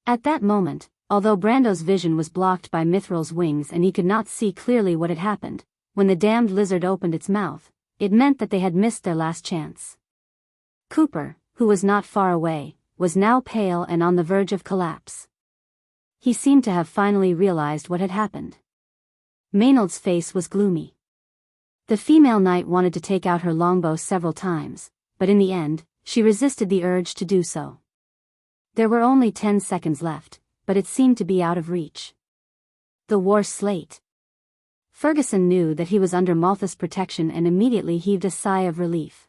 At that moment, although Brando's vision was blocked by Mithril's wings and he could not see clearly what had happened, when the damned lizard opened its mouth, it meant that they had missed their last chance. Cooper, who was not far away, was now pale and on the verge of collapse. He seemed to have finally realized what had happened. Maynard's face was gloomy. The female knight wanted to take out her longbow several times, but in the end, she resisted the urge to do so. There were only 10 seconds left, but it seemed to be out of reach. The war slate. Ferguson knew that he was under Malthus' protection and immediately heaved a sigh of relief.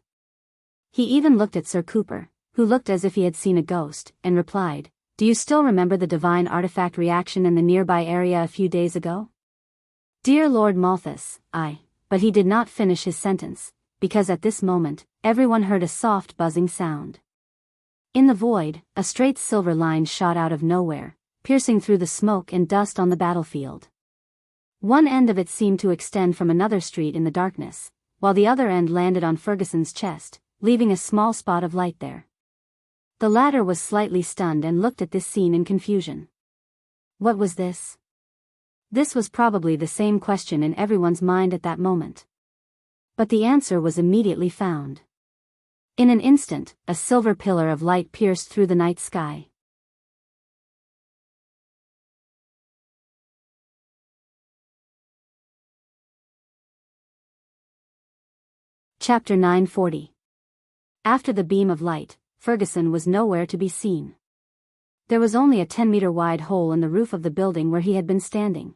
He even looked at Sir Cooper, who looked as if he had seen a ghost, and replied, "Do you still remember the divine artifact reaction in the nearby area a few days ago?" "Dear Lord Malthus, I..." But he did not finish his sentence, because at this moment, everyone heard a soft buzzing sound. In the void, a straight silver line shot out of nowhere, piercing through the smoke and dust on the battlefield. One end of it seemed to extend from another street in the darkness, while the other end landed on Ferguson's chest, leaving a small spot of light there. The latter was slightly stunned and looked at this scene in confusion. What was this? This was probably the same question in everyone's mind at that moment. But the answer was immediately found. In an instant, a silver pillar of light pierced through the night sky. Chapter 940. After the beam of light, Ferguson was nowhere to be seen. There was only a 10-meter wide hole in the roof of the building where he had been standing.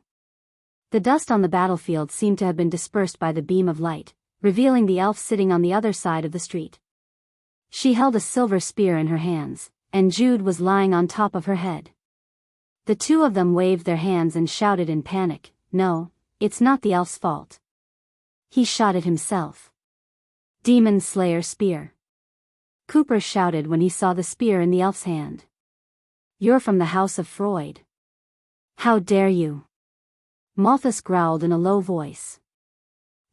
The dust on the battlefield seemed to have been dispersed by the beam of light, revealing the elf sitting on the other side of the street. She held a silver spear in her hands, and Jude was lying on top of her head. The two of them waved their hands and shouted in panic, "No, it's not the elf's fault. He shot it himself. Demon Slayer spear." Cooper shouted when he saw the spear in the elf's hand. "You're from the House of Freud. How dare you?" Malthus growled in a low voice.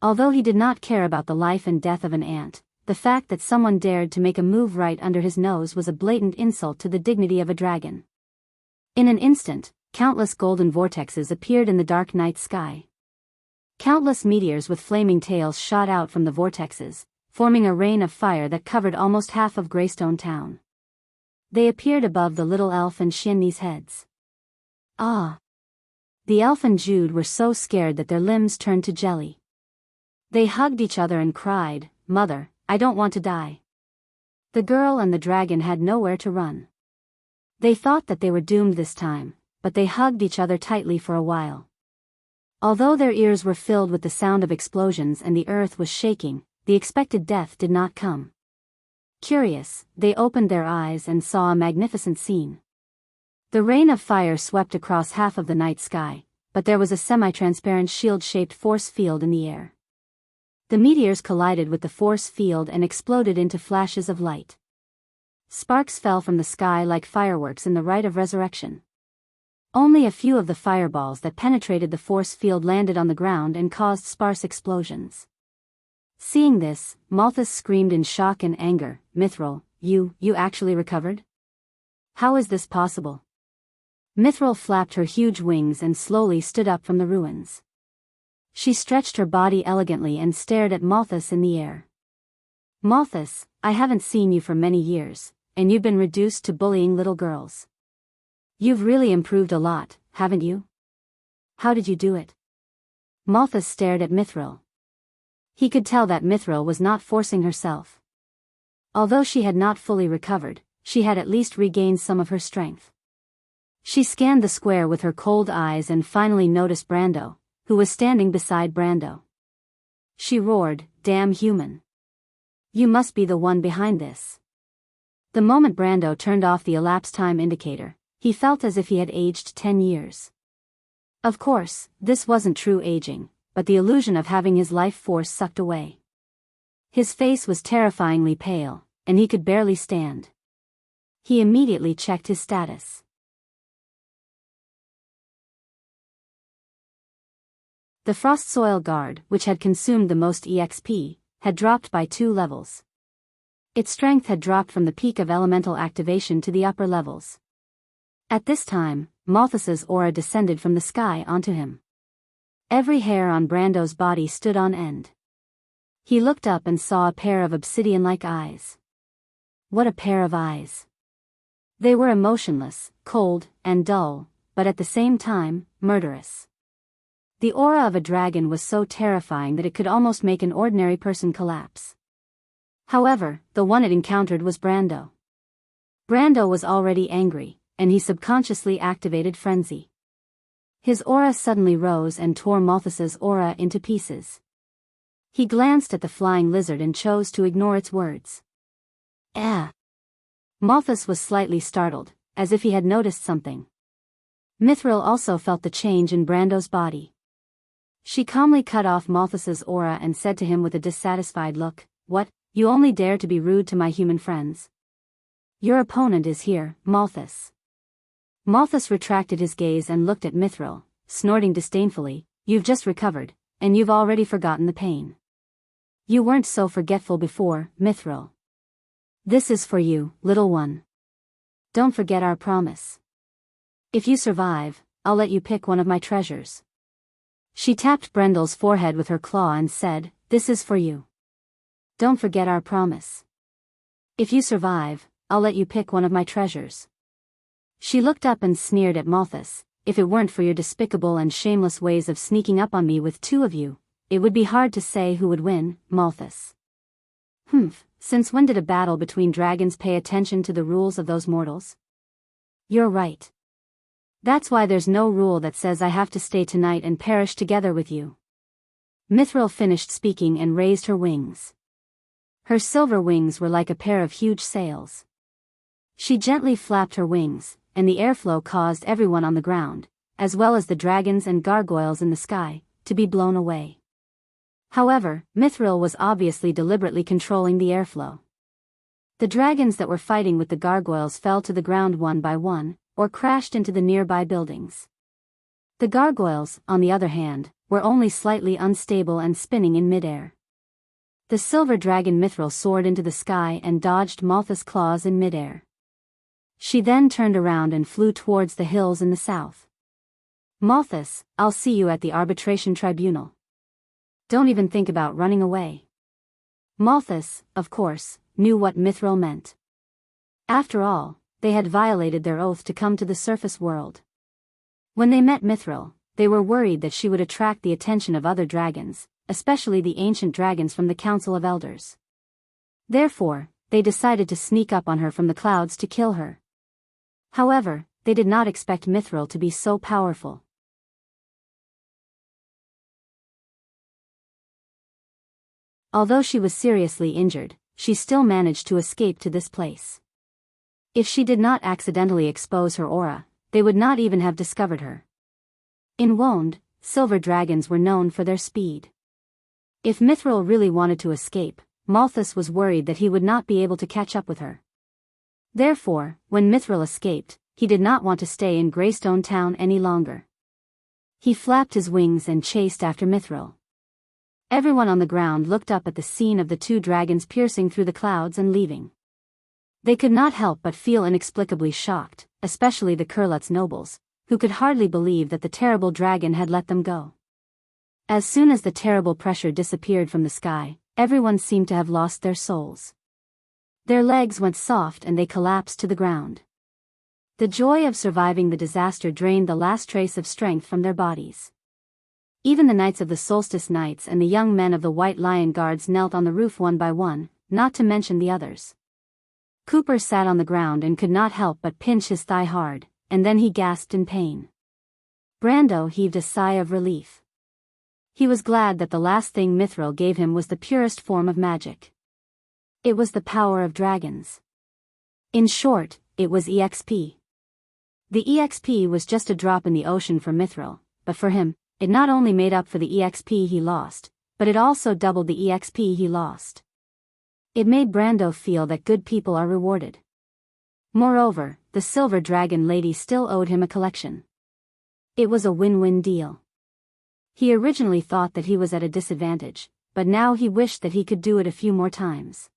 Although he did not care about the life and death of an ant, the fact that someone dared to make a move right under his nose was a blatant insult to the dignity of a dragon. In an instant, countless golden vortexes appeared in the dark night sky. Countless meteors with flaming tails shot out from the vortexes, forming a rain of fire that covered almost half of Greystone Town. They appeared above the little elf and Xianxia's heads. Ah! The elf and Jude were so scared that their limbs turned to jelly. They hugged each other and cried, "Mother, I don't want to die." The girl and the dragon had nowhere to run. They thought that they were doomed this time, but they hugged each other tightly for a while. Although their ears were filled with the sound of explosions and the earth was shaking, the expected death did not come. Curious, they opened their eyes and saw a magnificent scene. The rain of fire swept across half of the night sky, but there was a semi-transparent shield-shaped force field in the air. The meteors collided with the force field and exploded into flashes of light. Sparks fell from the sky like fireworks in the rite of resurrection. Only a few of the fireballs that penetrated the force field landed on the ground and caused sparse explosions. Seeing this, Malthus screamed in shock and anger, "Mithril, you actually recovered? How is this possible?" Mithril flapped her huge wings and slowly stood up from the ruins. She stretched her body elegantly and stared at Malthus in the air. "Malthus, I haven't seen you for many years, and you've been reduced to bullying little girls. You've really improved a lot, haven't you? How did you do it?" Malthus stared at Mithril. He could tell that Mithril was not forcing herself. Although she had not fully recovered, she had at least regained some of her strength. She scanned the square with her cold eyes and finally noticed Brando, who was standing beside Brando. She roared, "Damn human. You must be the one behind this." The moment Brando turned off the elapsed time indicator, he felt as if he had aged 10 years. Of course, this wasn't true aging, but the illusion of having his life force sucked away. His face was terrifyingly pale, and he could barely stand. He immediately checked his status. The Frost Soil Guard, which had consumed the most EXP, had dropped by 2 levels. Its strength had dropped from the peak of elemental activation to the upper levels. At this time, Malthus's aura descended from the sky onto him. Every hair on Brando's body stood on end. He looked up and saw a pair of obsidian-like eyes. What a pair of eyes! They were emotionless, cold, and dull, but at the same time, murderous. The aura of a dragon was so terrifying that it could almost make an ordinary person collapse. However, the one it encountered was Brando. Brando was already angry, and he subconsciously activated frenzy. His aura suddenly rose and tore Malthus's aura into pieces. He glanced at the flying lizard and chose to ignore its words. Malthus was slightly startled, as if he had noticed something. Mithril also felt the change in Brando's body. She calmly cut off Malthus's aura and said to him with a dissatisfied look, "What, you only dare to be rude to my human friends? Your opponent is here, Malthus." Malthus retracted his gaze and looked at Mithril, snorting disdainfully, "You've just recovered, and you've already forgotten the pain. You weren't so forgetful before, Mithril. This is for you, little one. Don't forget our promise. If you survive, I'll let you pick one of my treasures." She tapped Brendel's forehead with her claw and said, "This is for you. Don't forget our promise. If you survive, I'll let you pick one of my treasures." She looked up and sneered at Malthus, "If it weren't for your despicable and shameless ways of sneaking up on me with 2 of you, it would be hard to say who would win, Malthus." Since when did a battle between dragons pay attention to the rules of those mortals? You're right. That's why there's no rule that says I have to stay tonight and perish together with you. Mithril finished speaking and raised her wings. Her silver wings were like a pair of huge sails. She gently flapped her wings, and the airflow caused everyone on the ground, as well as the dragons and gargoyles in the sky, to be blown away. However, Mithril was obviously deliberately controlling the airflow. The dragons that were fighting with the gargoyles fell to the ground one by one, or crashed into the nearby buildings. The gargoyles, on the other hand, were only slightly unstable and spinning in midair. The silver dragon Mithril soared into the sky and dodged Malthus' claws in midair. She then turned around and flew towards the hills in the south. "Malthus, I'll see you at the arbitration tribunal. Don't even think about running away." Malthus, of course, knew what Mithril meant. After all, they had violated their oath to come to the surface world. When they met Mithril, they were worried that she would attract the attention of other dragons, especially the ancient dragons from the Council of Elders. Therefore, they decided to sneak up on her from the clouds to kill her. However, they did not expect Mithril to be so powerful. Although she was seriously injured, she still managed to escape to this place. If she did not accidentally expose her aura, they would not even have discovered her. In Wonde, silver dragons were known for their speed. If Mithril really wanted to escape, Malthus was worried that he would not be able to catch up with her. Therefore, when Mithril escaped, he did not want to stay in Greystone Town any longer. He flapped his wings and chased after Mithril. Everyone on the ground looked up at the scene of the 2 dragons piercing through the clouds and leaving. They could not help but feel inexplicably shocked, especially the Kurlutz nobles, who could hardly believe that the terrible dragon had let them go. As soon as the terrible pressure disappeared from the sky, everyone seemed to have lost their souls. Their legs went soft and they collapsed to the ground. The joy of surviving the disaster drained the last trace of strength from their bodies. Even the knights of the solstice knights and the young men of the White Lion Guards knelt on the roof one by one, not to mention the others. Cooper sat on the ground and could not help but pinch his thigh hard, and then he gasped in pain. Brando heaved a sigh of relief. He was glad that the last thing Mithril gave him was the purest form of magic. It was the power of dragons. In short, it was EXP. The EXP was just a drop in the ocean for Mithril, but for him, it not only made up for the EXP he lost, but it also doubled the EXP he lost. It made Brando feel that good people are rewarded. Moreover, the Silver Dragon Lady still owed him a collection. It was a win-win deal. He originally thought that he was at a disadvantage, but now he wished that he could do it a few more times.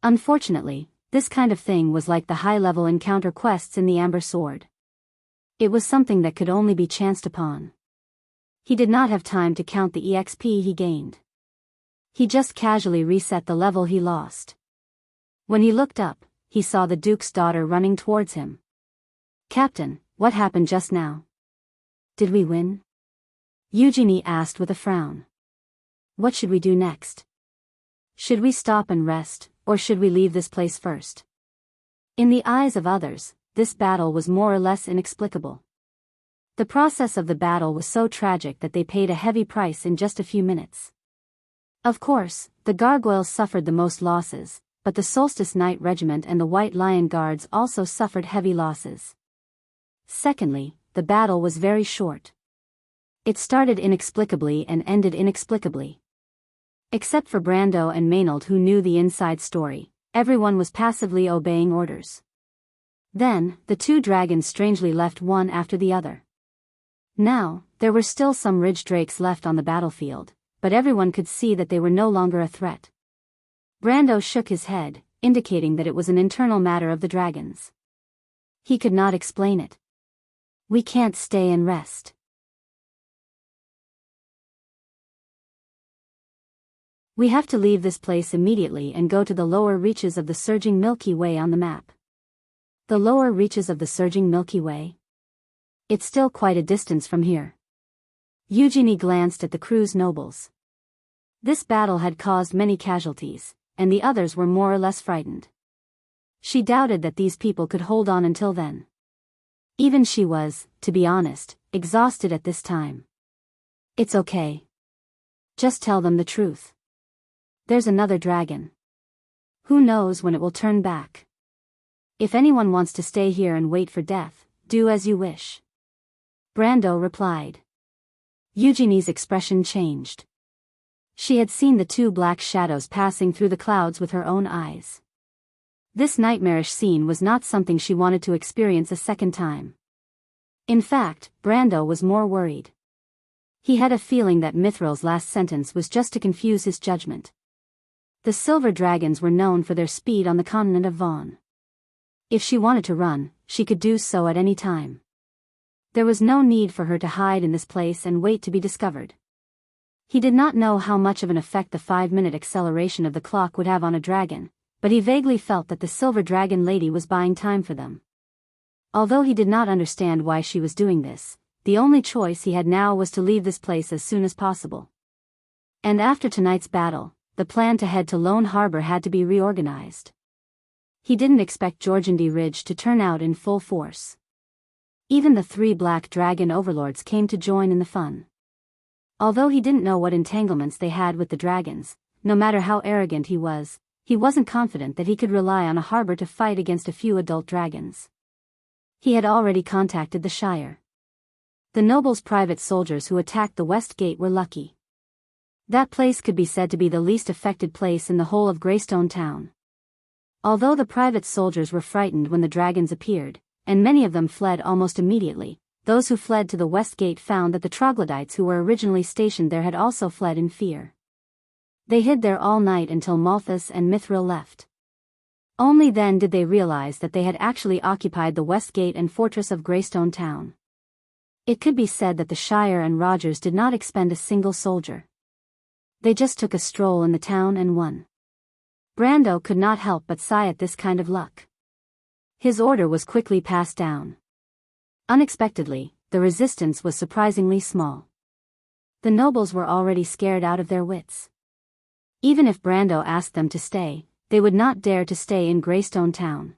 Unfortunately, this kind of thing was like the high-level encounter quests in the Amber Sword. It was something that could only be chanced upon. He did not have time to count the EXP he gained. He just casually reset the level he lost. When he looked up, he saw the Duke's daughter running towards him. "Captain, what happened just now? Did we win?" Eugenie asked with a frown. "What should we do next? Should we stop and rest, or should we leave this place first?" In the eyes of others, this battle was more or less inexplicable. The process of the battle was so tragic that they paid a heavy price in just a few minutes. Of course, the gargoyles suffered the most losses, but the Solstice Knight Regiment and the White Lion Guards also suffered heavy losses. Secondly, the battle was very short. It started inexplicably and ended inexplicably. Except for Brando and Maynard, who knew the inside story, everyone was passively obeying orders. Then, the two dragons strangely left one after the other. Now, there were still some ridge drakes left on the battlefield, but everyone could see that they were no longer a threat. Brando shook his head, indicating that it was an internal matter of the dragons. He could not explain it. "We can't stay and rest. We have to leave this place immediately and go to the lower reaches of the surging Milky Way on the map." The lower reaches of the surging Milky Way? It's still quite a distance from here. Eugenie glanced at the crew's nobles. This battle had caused many casualties, and the others were more or less frightened. She doubted that these people could hold on until then. Even she was, to be honest, exhausted at this time. "It's okay. Just tell them the truth. There's another dragon. Who knows when it will turn back? If anyone wants to stay here and wait for death, do as you wish." Brando replied. Eugenie's expression changed. She had seen the two black shadows passing through the clouds with her own eyes. This nightmarish scene was not something she wanted to experience a second time. In fact, Brando was more worried. He had a feeling that Mithril's last sentence was just to confuse his judgment. The silver dragons were known for their speed on the continent of Vaughn. If she wanted to run, she could do so at any time. There was no need for her to hide in this place and wait to be discovered. He did not know how much of an effect the 5-minute acceleration of the clock would have on a dragon, but he vaguely felt that the Silver Dragon Lady was buying time for them. Although he did not understand why she was doing this, the only choice he had now was to leave this place as soon as possible. And after tonight's battle, the plan to head to Lone Harbor had to be reorganized. He didn't expect Georgandy Ridge to turn out in full force. Even the 3 black dragon overlords came to join in the fun. Although he didn't know what entanglements they had with the dragons, no matter how arrogant he wasn't confident that he could rely on a harbor to fight against a few adult dragons. He had already contacted the Shire. The nobles' private soldiers who attacked the West Gate were lucky. That place could be said to be the least affected place in the whole of Greystone Town. Although the private soldiers were frightened when the dragons appeared, and many of them fled almost immediately, those who fled to the West Gate found that the troglodytes who were originally stationed there had also fled in fear. They hid there all night until Malthus and Mithril left. Only then did they realize that they had actually occupied the West Gate and fortress of Greystone Town. It could be said that the Shire and Rogers did not expend a single soldier. They just took a stroll in the town and won. Brando could not help but sigh at this kind of luck. His order was quickly passed down. Unexpectedly, the resistance was surprisingly small. The nobles were already scared out of their wits. Even if Brando asked them to stay, they would not dare to stay in Greystone Town.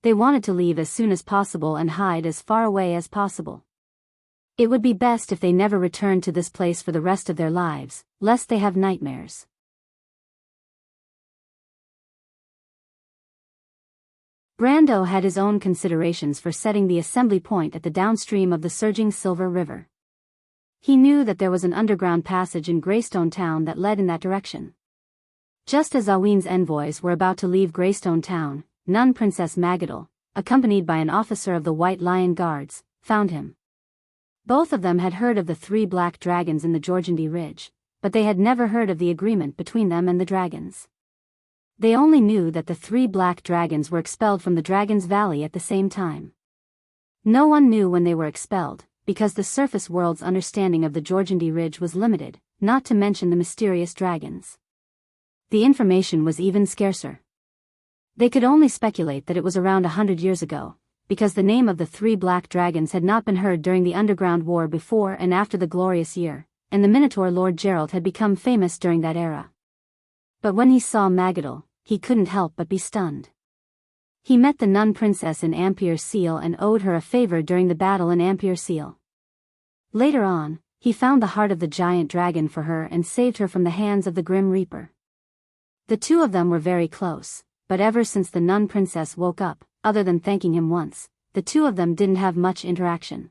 They wanted to leave as soon as possible and hide as far away as possible. It would be best if they never returned to this place for the rest of their lives, lest they have nightmares. Brando had his own considerations for setting the assembly point at the downstream of the surging Silver River. He knew that there was an underground passage in Greystone Town that led in that direction. Just as Zaween's envoys were about to leave Greystone Town, Nun Princess Magadal, accompanied by an officer of the White Lion Guards, found him. Both of them had heard of the 3 black dragons in the Jorgandi Ridge, but they had never heard of the agreement between them and the dragons. They only knew that the 3 black dragons were expelled from the Dragon's Valley at the same time. No one knew when they were expelled, because the surface world's understanding of the Jorgandi Ridge was limited, not to mention the mysterious dragons. The information was even scarcer. They could only speculate that it was around 100 years ago, because the name of the 3 black dragons had not been heard during the Underground War before and after the Glorious Year, and the Minotaur Lord Gerald had become famous during that era. But when he saw Magadal, he couldn't help but be stunned. He met the Nun Princess in Ampere Seal and owed her a favor during the battle in Ampere Seal. Later on, he found the heart of the giant dragon for her and saved her from the hands of the Grim Reaper. The two of them were very close, but ever since the Nun Princess woke up, other than thanking him once, the two of them didn't have much interaction.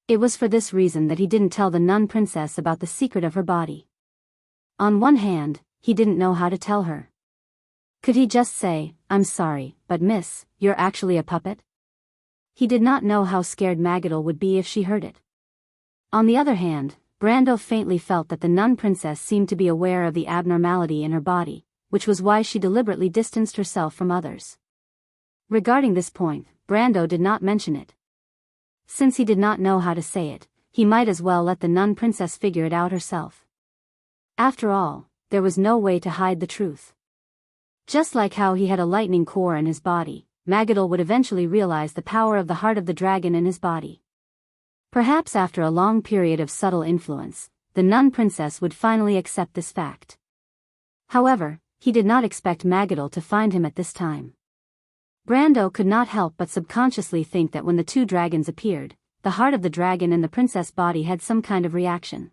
It was for this reason that he didn't tell the Nun Princess about the secret of her body. On one hand, he didn't know how to tell her. Could he just say, "I'm sorry, but miss, you're actually a puppet?" He did not know how scared Magadal would be if she heard it. On the other hand, Brando faintly felt that the Nun Princess seemed to be aware of the abnormality in her body, which was why she deliberately distanced herself from others. Regarding this point, Brando did not mention it. Since he did not know how to say it, he might as well let the Nun Princess figure it out herself. After all, there was no way to hide the truth. Just like how he had a lightning core in his body, Magadal would eventually realize the power of the heart of the dragon in his body. Perhaps after a long period of subtle influence, the Nun Princess would finally accept this fact. However, he did not expect Magadal to find him at this time. Brando could not help but subconsciously think that when the 2 dragons appeared, the heart of the dragon and the princess body had some kind of reaction.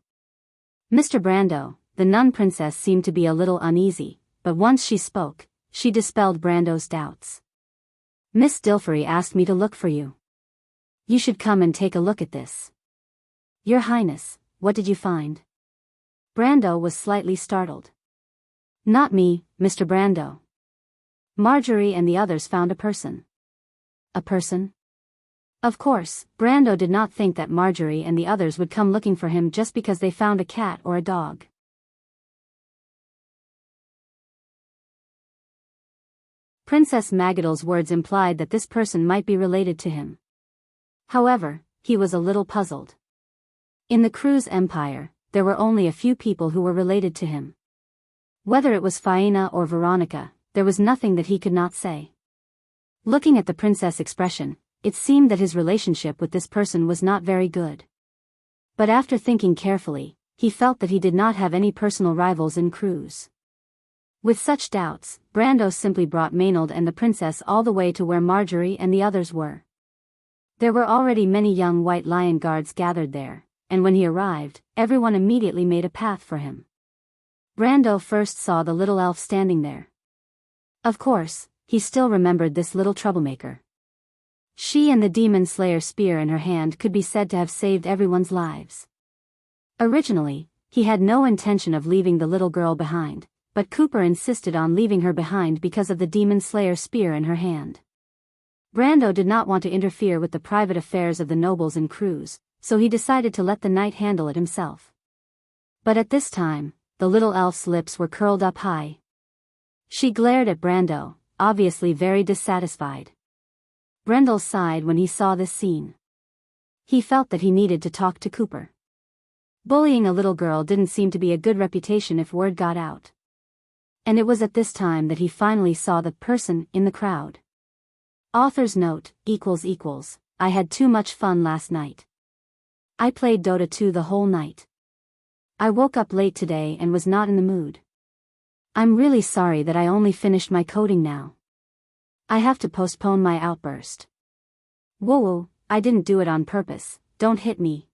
Mr. Brando, the Nun Princess seemed to be a little uneasy, but once she spoke, she dispelled Brando's doubts. "Miss Dilfery asked me to look for you. You should come and take a look at this." "Your Highness, what did you find?" Brando was slightly startled. "Not me, Mr. Brando. Marjorie and the others found a person." "A person?" Of course, Brando did not think that Marjorie and the others would come looking for him just because they found a cat or a dog. Princess Magadal's words implied that this person might be related to him. However, he was a little puzzled. In the Cruz Empire, there were only a few people who were related to him. Whether it was Faina or Veronica, there was nothing that he could not say. Looking at the princess' expression, it seemed that his relationship with this person was not very good. But after thinking carefully, he felt that he did not have any personal rivals in Cruz. With such doubts, Brando simply brought Maynard and the princess all the way to where Marjorie and the others were. There were already many young White Lion Guards gathered there, and when he arrived, everyone immediately made a path for him. Brando first saw the little elf standing there. Of course, he still remembered this little troublemaker. She and the demon slayer spear in her hand could be said to have saved everyone's lives. Originally, he had no intention of leaving the little girl behind, but Cooper insisted on leaving her behind because of the demon slayer spear in her hand. Brando did not want to interfere with the private affairs of the nobles in Cruz, so he decided to let the knight handle it himself. But at this time, the little elf's lips were curled up high. She glared at Brando, obviously very dissatisfied. Brendel sighed when he saw this scene. He felt that he needed to talk to Cooper. Bullying a little girl didn't seem to be a good reputation if word got out. And it was at this time that he finally saw the person in the crowd. Author's note, == I had too much fun last night. I played Dota 2 the whole night. I woke up late today and was not in the mood. I'm really sorry that I only finished my coding now. I have to postpone my outburst. Whoa, I didn't do it on purpose, don't hit me.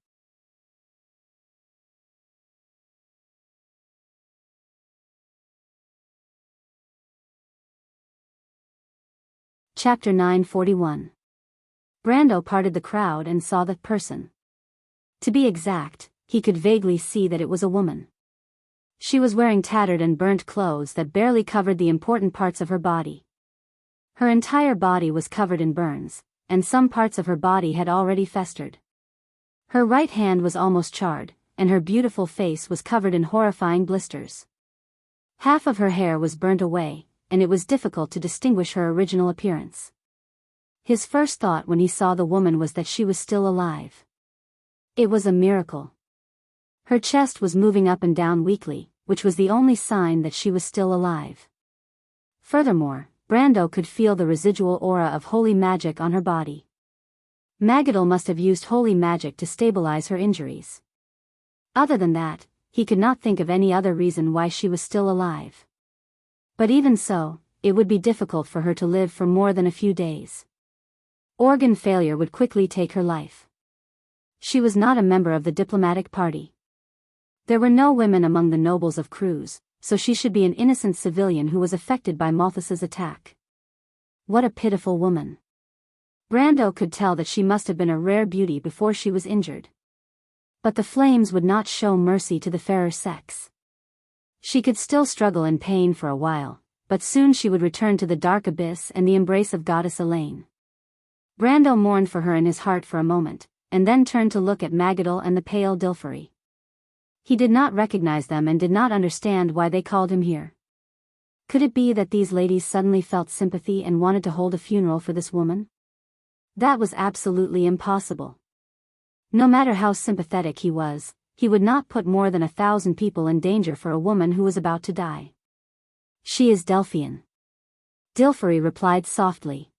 Chapter 941. Brando parted the crowd and saw the person. To be exact, he could vaguely see that it was a woman. She was wearing tattered and burnt clothes that barely covered the important parts of her body. Her entire body was covered in burns, and some parts of her body had already festered. Her right hand was almost charred, and her beautiful face was covered in horrifying blisters. Half of her hair was burnt away, and it was difficult to distinguish her original appearance. His first thought when he saw the woman was that she was still alive. It was a miracle. Her chest was moving up and down weakly, which was the only sign that she was still alive. Furthermore, Brando could feel the residual aura of holy magic on her body. Magadal must have used holy magic to stabilize her injuries. Other than that, he could not think of any other reason why she was still alive. But even so, it would be difficult for her to live for more than a few days. Organ failure would quickly take her life. She was not a member of the diplomatic party. There were no women among the nobles of Cruz, so she should be an innocent civilian who was affected by Malthus's attack. What a pitiful woman. Brando could tell that she must have been a rare beauty before she was injured. But the flames would not show mercy to the fairer sex. She could still struggle in pain for a while, but soon she would return to the dark abyss and the embrace of Goddess Elaine. Brando mourned for her in his heart for a moment, and then turned to look at Magadal and the pale Dilfari. He did not recognize them and did not understand why they called him here. Could it be that these ladies suddenly felt sympathy and wanted to hold a funeral for this woman? That was absolutely impossible. No matter how sympathetic he was, he would not put more than 1,000 people in danger for a woman who was about to die. She is Delphian. Dilfari replied softly.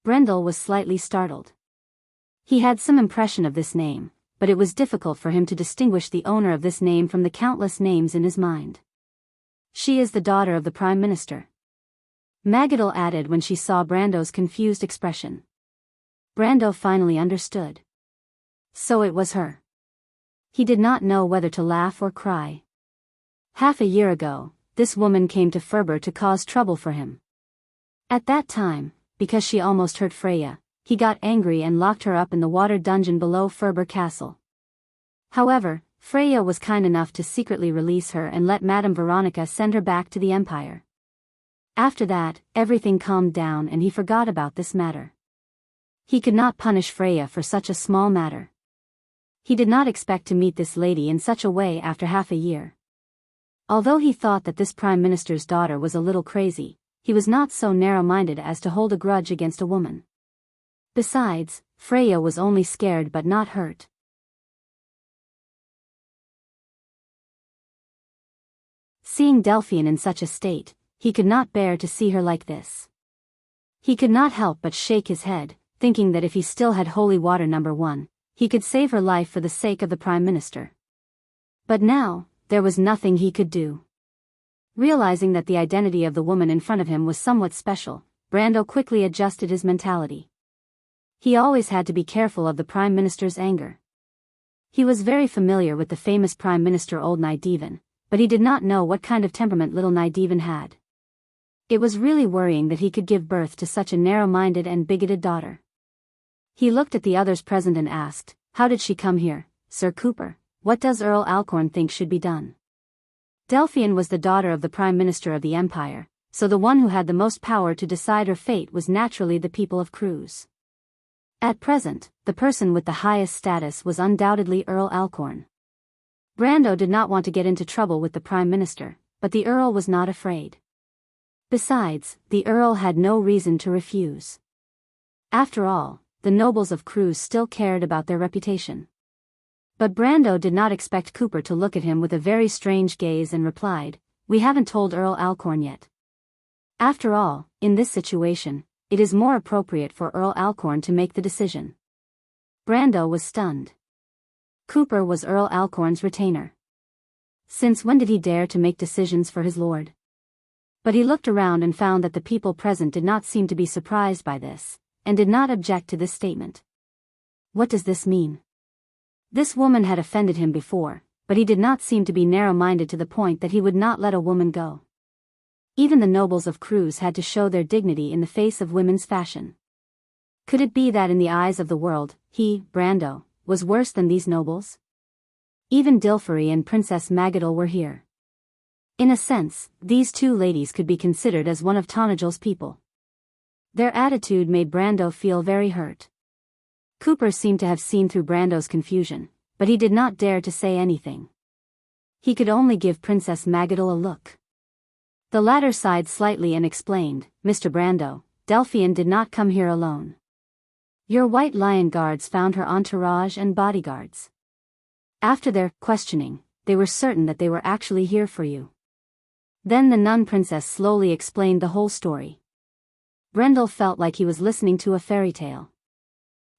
Brendel was slightly startled. He had some impression of this name, but it was difficult for him to distinguish the owner of this name from the countless names in his mind. She is the daughter of the Prime Minister. Magadal added when she saw Brando's confused expression. Brando finally understood. So it was her. He did not know whether to laugh or cry. Half a year ago, this woman came to Ferber to cause trouble for him. At that time, because she almost hurt Freya, he got angry and locked her up in the water dungeon below Ferber Castle. However, Freya was kind enough to secretly release her and let Madame Veronica send her back to the Empire. After that, everything calmed down and he forgot about this matter. He could not punish Freya for such a small matter. He did not expect to meet this lady in such a way after half a year. Although he thought that this Prime Minister's daughter was a little crazy, he was not so narrow-minded as to hold a grudge against a woman. Besides, Freya was only scared but not hurt. Seeing Delphian in such a state, he could not bear to see her like this. He could not help but shake his head, thinking that if he still had holy water #1, he could save her life for the sake of the Prime Minister. But now, there was nothing he could do. Realizing that the identity of the woman in front of him was somewhat special, Brando quickly adjusted his mentality. He always had to be careful of the Prime Minister's anger. He was very familiar with the famous Prime Minister Old Nydivan, but he did not know what kind of temperament little Nydivan had. It was really worrying that he could give birth to such a narrow-minded and bigoted daughter. He looked at the others present and asked, "How did she come here, Sir Cooper? What does Earl Alcorn think should be done?" Delphian was the daughter of the Prime Minister of the Empire, so the one who had the most power to decide her fate was naturally the people of Cruz. At present, the person with the highest status was undoubtedly Earl Alcorn. Brando did not want to get into trouble with the Prime Minister, but the Earl was not afraid. Besides, the Earl had no reason to refuse. After all, the nobles of Cruz still cared about their reputation. But Brando did not expect Cooper to look at him with a very strange gaze and replied, "We haven't told Earl Alcorn yet." After all, in this situation, it is more appropriate for Earl Alcorn to make the decision. Brando was stunned. Cooper was Earl Alcorn's retainer. Since when did he dare to make decisions for his lord? But he looked around and found that the people present did not seem to be surprised by this, and did not object to this statement. What does this mean? This woman had offended him before, but he did not seem to be narrow-minded to the point that he would not let a woman go. Even the nobles of Cruz had to show their dignity in the face of women's fashion. Could it be that in the eyes of the world, he, Brando, was worse than these nobles? Even Dilferi and Princess Magadal were here. In a sense, these two ladies could be considered as one of Tanajal's people. Their attitude made Brando feel very hurt. Cooper seemed to have seen through Brando's confusion, but he did not dare to say anything. He could only give Princess Magadal a look. The latter sighed slightly and explained, "Mr. Brando, Delphian did not come here alone. Your White Lion guards found her entourage and bodyguards. After their questioning, they were certain that they were actually here for you." Then the nun princess slowly explained the whole story. Brendel felt like he was listening to a fairy tale.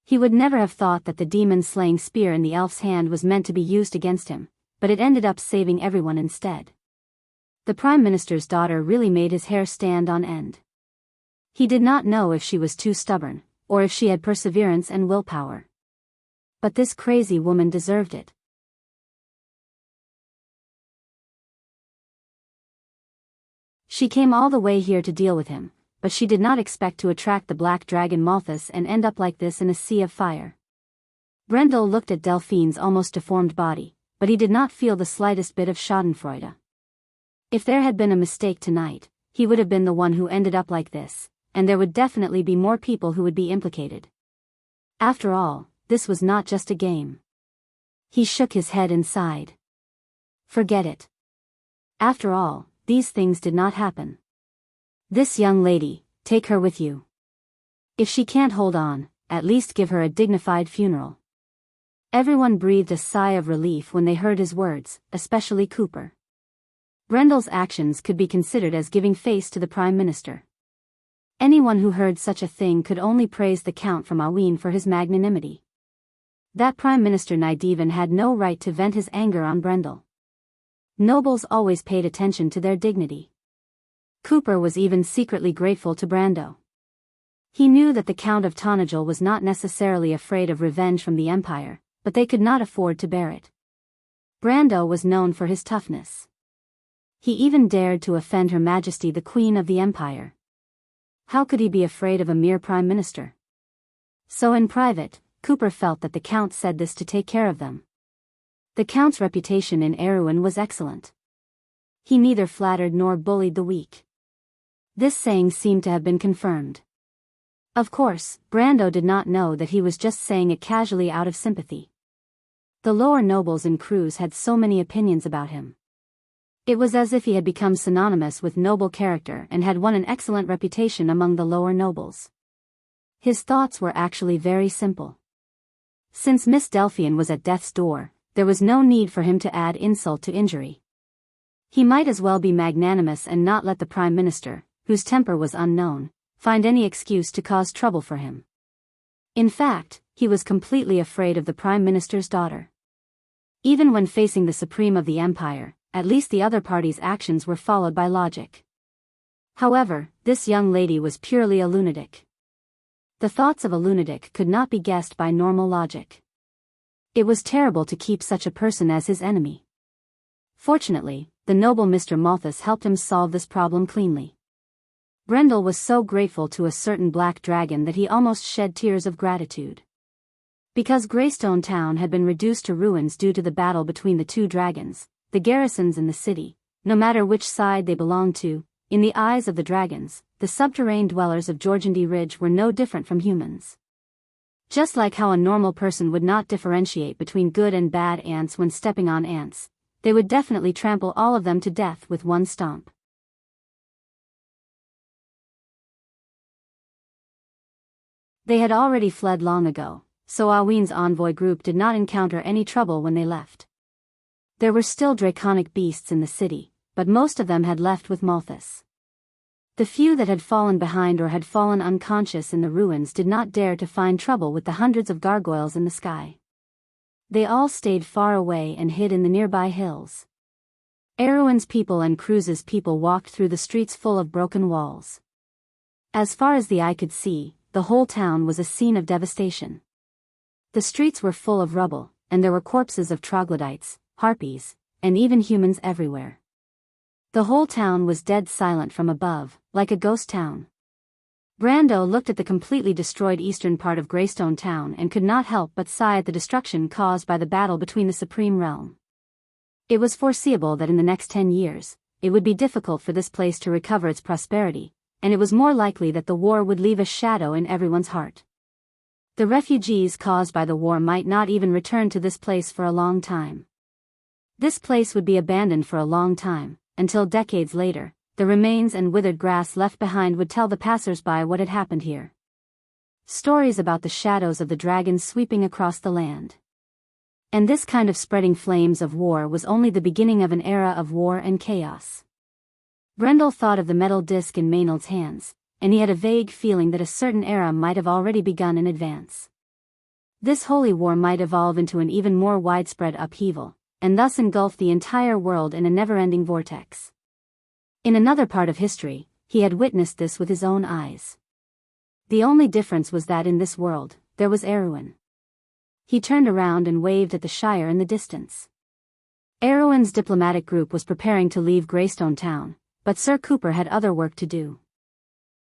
He would never have thought that the demon-slaying spear in the elf's hand was meant to be used against him, but it ended up saving everyone instead. The Prime Minister's daughter really made his hair stand on end. He did not know if she was too stubborn, or if she had perseverance and willpower. But this crazy woman deserved it. She came all the way here to deal with him, but she did not expect to attract the black dragon Malthus and end up like this in a sea of fire. Brendel looked at Delphine's almost deformed body, but he did not feel the slightest bit of schadenfreude. If there had been a mistake tonight, he would have been the one who ended up like this, and there would definitely be more people who would be implicated. After all, this was not just a game. He shook his head and sighed. Forget it. After all, these things did not happen. This young lady, take her with you. If she can't hold on, at least give her a dignified funeral. Everyone breathed a sigh of relief when they heard his words, especially Cooper. Brendel's actions could be considered as giving face to the Prime Minister. Anyone who heard such a thing could only praise the Count from Awin for his magnanimity. That Prime Minister Nydevan had no right to vent his anger on Brendel. Nobles always paid attention to their dignity. Cooper was even secretly grateful to Brando. He knew that the Count of Tanajal was not necessarily afraid of revenge from the Empire, but they could not afford to bear it. Brando was known for his toughness. He even dared to offend Her Majesty the Queen of the Empire. How could he be afraid of a mere Prime Minister? So in private, Cooper felt that the Count said this to take care of them. The Count's reputation in Erewhon was excellent. He neither flattered nor bullied the weak. This saying seemed to have been confirmed. Of course, Brando did not know that he was just saying it casually out of sympathy. The lower nobles in Cruz had so many opinions about him. It was as if he had become synonymous with noble character and had won an excellent reputation among the lower nobles. His thoughts were actually very simple. Since Miss Delphian was at death's door, there was no need for him to add insult to injury. He might as well be magnanimous and not let the Prime Minister, whose temper was unknown, find any excuse to cause trouble for him. In fact, he was completely afraid of the Prime Minister's daughter. Even when facing the Supreme of the Empire, at least the other party's actions were followed by logic. However, this young lady was purely a lunatic. The thoughts of a lunatic could not be guessed by normal logic. It was terrible to keep such a person as his enemy. Fortunately, the noble Mr. Malthus helped him solve this problem cleanly. Brendel was so grateful to a certain black dragon that he almost shed tears of gratitude. Because Greystone Town had been reduced to ruins due to the battle between the two dragons, the garrisons in the city, no matter which side they belonged to, in the eyes of the dragons, the subterranean dwellers of Georgandy Ridge were no different from humans. Just like how a normal person would not differentiate between good and bad ants when stepping on ants, they would definitely trample all of them to death with one stomp. They had already fled long ago, so Awin's envoy group did not encounter any trouble when they left. There were still draconic beasts in the city, but most of them had left with Malthus. The few that had fallen behind or had fallen unconscious in the ruins did not dare to find trouble with the hundreds of gargoyles in the sky. They all stayed far away and hid in the nearby hills. Erewhon's people and Cruz's people walked through the streets full of broken walls. As far as the eye could see, the whole town was a scene of devastation. The streets were full of rubble, and there were corpses of troglodytes, harpies, and even humans everywhere. The whole town was dead silent from above, like a ghost town. Brando looked at the completely destroyed eastern part of Greystone Town and could not help but sigh at the destruction caused by the battle between the Supreme Realm. It was foreseeable that in the next 10 years, it would be difficult for this place to recover its prosperity, and it was more likely that the war would leave a shadow in everyone's heart. The refugees caused by the war might not even return to this place for a long time. This place would be abandoned for a long time, until decades later, the remains and withered grass left behind would tell the passers-by what had happened here. Stories about the shadows of the dragons sweeping across the land. And this kind of spreading flames of war was only the beginning of an era of war and chaos. Brendel thought of the metal disc in Maynard's hands, and he had a vague feeling that a certain era might have already begun in advance. This holy war might evolve into an even more widespread upheaval, and thus engulf the entire world in a never-ending vortex. In another part of history, he had witnessed this with his own eyes. The only difference was that in this world, there was Erewhon. He turned around and waved at the Shire in the distance. Erewhon's diplomatic group was preparing to leave Greystone Town, but Sir Cooper had other work to do.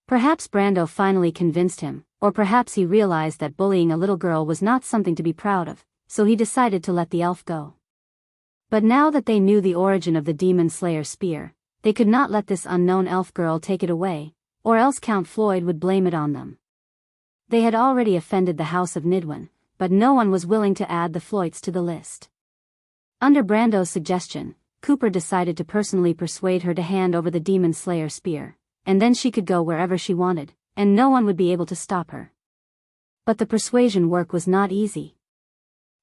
Perhaps Brando finally convinced him, or perhaps he realized that bullying a little girl was not something to be proud of, so he decided to let the elf go. But now that they knew the origin of the Demon Slayer spear, they could not let this unknown elf girl take it away, or else Count Floyd would blame it on them. They had already offended the House of Nidwin, but no one was willing to add the Floyds to the list. Under Brando's suggestion, Cooper decided to personally persuade her to hand over the Demon Slayer spear, and then she could go wherever she wanted, and no one would be able to stop her. But the persuasion work was not easy.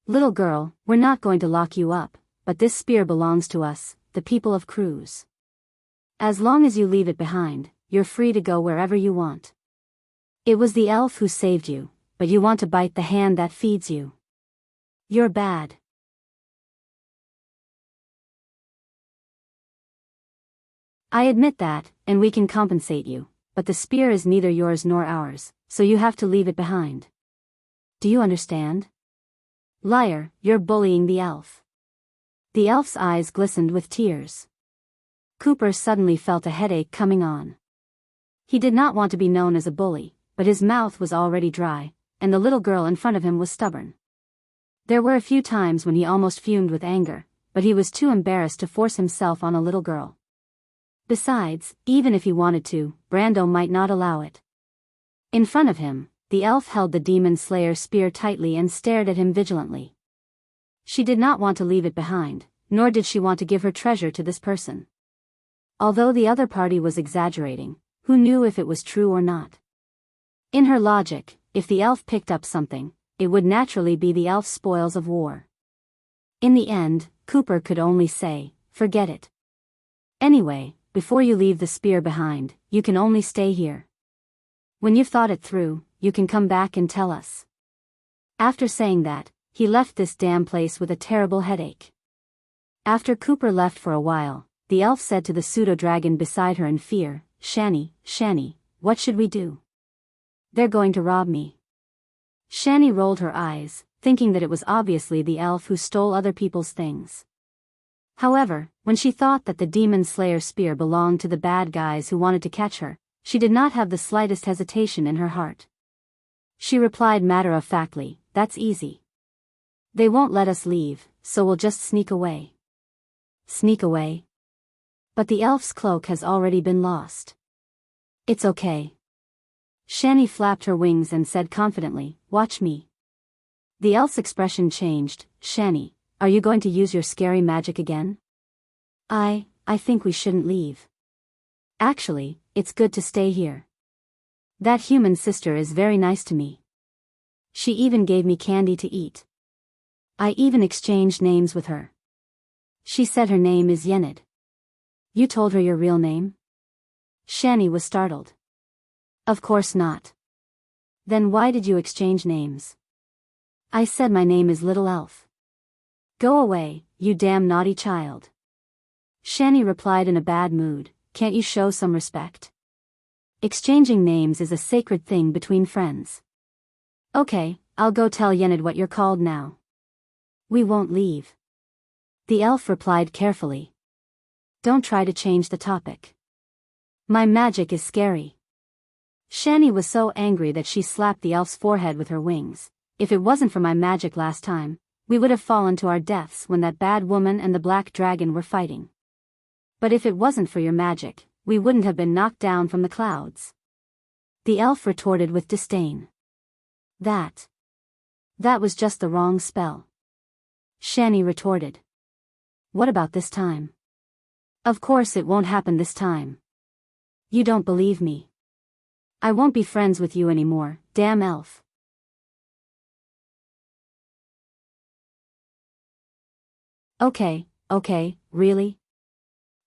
"Little girl, we're not going to lock you up, but this spear belongs to us, the people of Cruz. As long as you leave it behind, you're free to go wherever you want. It was the elf who saved you, but you want to bite the hand that feeds you. You're bad." "I admit that, and we can compensate you, but the spear is neither yours nor ours, so you have to leave it behind. Do you understand?" "Liar, you're bullying the elf." The elf's eyes glistened with tears. Cooper suddenly felt a headache coming on. He did not want to be known as a bully, but his mouth was already dry, and the little girl in front of him was stubborn. There were a few times when he almost fumed with anger, but he was too embarrassed to force himself on a little girl. Besides, even if he wanted to, Brando might not allow it. In front of him, the elf held the Demon Slayer spear tightly and stared at him vigilantly. She did not want to leave it behind, nor did she want to give her treasure to this person. Although the other party was exaggerating, who knew if it was true or not? In her logic, if the elf picked up something, it would naturally be the elf's spoils of war. In the end, Cooper could only say, "Forget it. Anyway, before you leave the spear behind, you can only stay here. When you've thought it through, you can come back and tell us." After saying that, he left this damn place with a terrible headache. After Cooper left for a while, the elf said to the pseudo-dragon beside her in fear, Shani, what should we do?" "They're going to rob me." Shani rolled her eyes, thinking that it was obviously the elf who stole other people's things. However, when she thought that the Demon Slayer spear belonged to the bad guys who wanted to catch her, she did not have the slightest hesitation in her heart. She replied matter-of-factly, "That's easy. They won't let us leave, so we'll just sneak away." "Sneak away? But the elf's cloak has already been lost." "It's okay." Shani flapped her wings and said confidently, "Watch me." The elf's expression changed. "Shani, are you going to use your scary magic again?" I think we shouldn't leave. Actually, it's good to stay here. That human sister is very nice to me. She even gave me candy to eat. I even exchanged names with her. She said her name is Yenid." "You told her your real name?" Shani was startled. "Of course not." "Then why did you exchange names?" "I said my name is Little Elf." "Go away, you damn naughty child." Shani replied in a bad mood, can't you show some respect? Exchanging names is a sacred thing between friends. Okay, I'll go tell Yenid what you're called now. We won't leave. The elf replied carefully. Don't try to change the topic. My magic is scary. Shani was so angry that she slapped the elf's forehead with her wings. If it wasn't for my magic last time, we would have fallen to our deaths when that bad woman and the black dragon were fighting. But if it wasn't for your magic, we wouldn't have been knocked down from the clouds. The elf retorted with disdain. That was just the wrong spell. Shani retorted. What about this time? Of course it won't happen this time. You don't believe me. I won't be friends with you anymore, damn elf. Okay, really?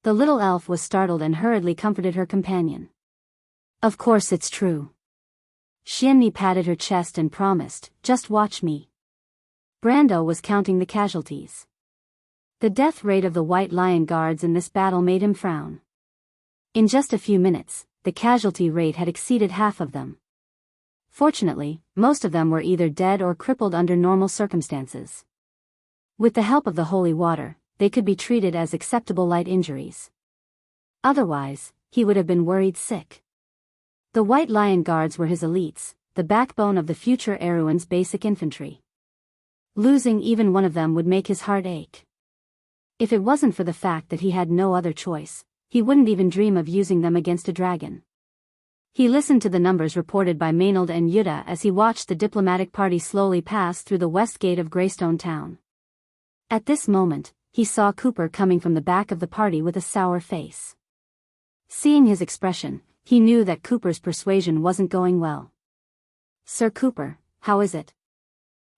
The little elf was startled and hurriedly comforted her companion. Of course it's true. Xianxia patted her chest and promised, just watch me. Brando was counting the casualties. The death rate of the White Lion Guards in this battle made him frown. In just a few minutes, the casualty rate had exceeded half of them. Fortunately, most of them were either dead or crippled under normal circumstances. With the help of the holy water, they could be treated as acceptable light injuries. Otherwise, he would have been worried sick. The White Lion Guards were his elites, the backbone of the future Erewhon's basic infantry. Losing even one of them would make his heart ache. If it wasn't for the fact that he had no other choice, he wouldn't even dream of using them against a dragon. He listened to the numbers reported by Maynard and Yuta as he watched the diplomatic party slowly pass through the west gate of Greystone Town. At this moment, he saw Cooper coming from the back of the party with a sour face. Seeing his expression, he knew that Cooper's persuasion wasn't going well. Sir Cooper, how is it?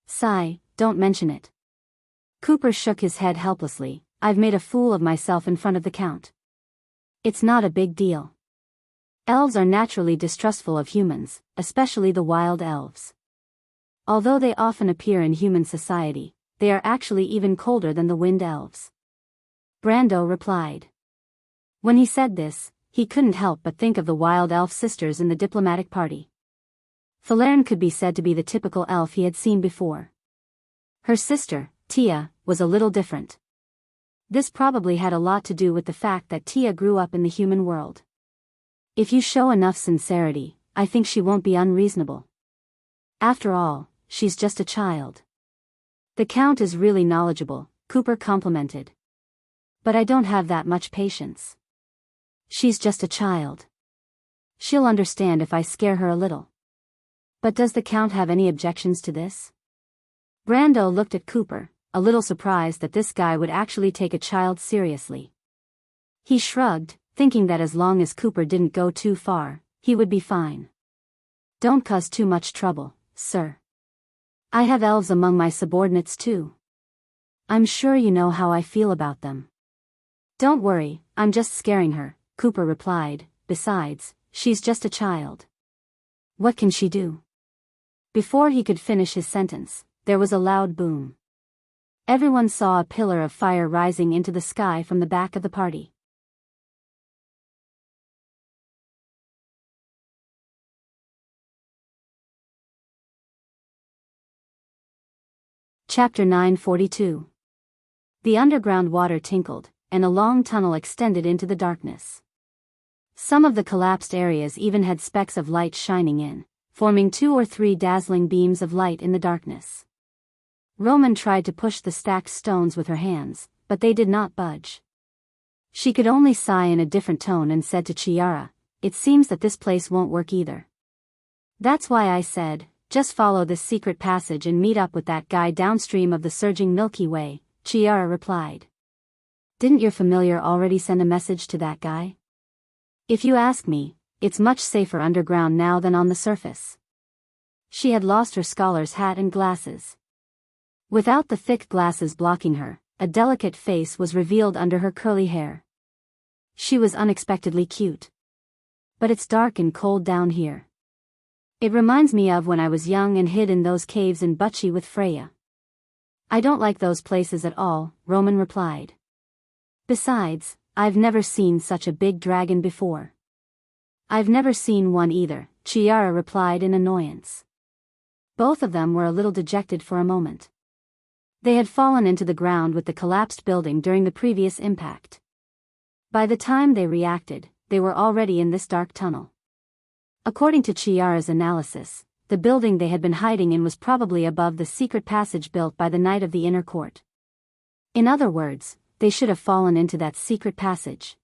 Sigh, don't mention it. Cooper shook his head helplessly. I've made a fool of myself in front of the Count. It's not a big deal. Elves are naturally distrustful of humans, especially the wild elves. Although they often appear in human society, they are actually even colder than the wind elves. Brando replied. When he said this, he couldn't help but think of the wild elf sisters in the diplomatic party. Falerne could be said to be the typical elf he had seen before. Her sister, Tia, was a little different. This probably had a lot to do with the fact that Tia grew up in the human world. If you show enough sincerity, I think she won't be unreasonable. After all, she's just a child. The Count is really knowledgeable, Cooper complimented. But I don't have that much patience. She's just a child. She'll understand if I scare her a little. But does the Count have any objections to this? Brando looked at Cooper, a little surprised that this guy would actually take a child seriously. He shrugged, thinking that as long as Cooper didn't go too far, he would be fine. Don't cause too much trouble, sir. I have elves among my subordinates too. I'm sure you know how I feel about them. Don't worry, I'm just scaring her, Cooper replied. Besides, she's just a child. What can she do? Before he could finish his sentence, there was a loud boom. Everyone saw a pillar of fire rising into the sky from the back of the party. Chapter 942. The underground water tinkled, and a long tunnel extended into the darkness. Some of the collapsed areas even had specks of light shining in, forming 2 or 3 dazzling beams of light in the darkness. Roman tried to push the stacked stones with her hands, but they did not budge. She could only sigh in a different tone and said to Chiara, "It seems that this place won't work either. That's why I said, just follow this secret passage and meet up with that guy downstream of the surging Milky Way," Chiara replied. "Didn't your familiar already send a message to that guy? If you ask me, it's much safer underground now than on the surface." She had lost her scholar's hat and glasses. Without the thick glasses blocking her, a delicate face was revealed under her curly hair. She was unexpectedly cute. But it's dark and cold down here. It reminds me of when I was young and hid in those caves in Bucci with Freya. I don't like those places at all, Roman replied. Besides, I've never seen such a big dragon before. I've never seen one either, Chiara replied in annoyance. Both of them were a little dejected for a moment. They had fallen into the ground with the collapsed building during the previous impact. By the time they reacted, they were already in this dark tunnel. According to Chiara's analysis, the building they had been hiding in was probably above the secret passage built by the Knight of the Inner Court. In other words, they should have fallen into that secret passage.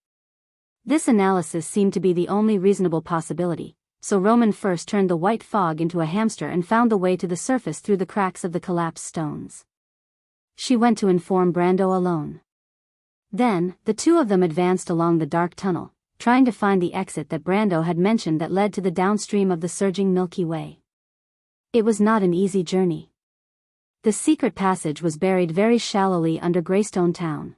This analysis seemed to be the only reasonable possibility, so Roman first turned the white fog into a hamster and found the way to the surface through the cracks of the collapsed stones. She went to inform Brando alone. Then, the two of them advanced along the dark tunnel, trying to find the exit that Brando had mentioned that led to the downstream of the surging Milky Way. It was not an easy journey. The secret passage was buried very shallowly under Greystone Town.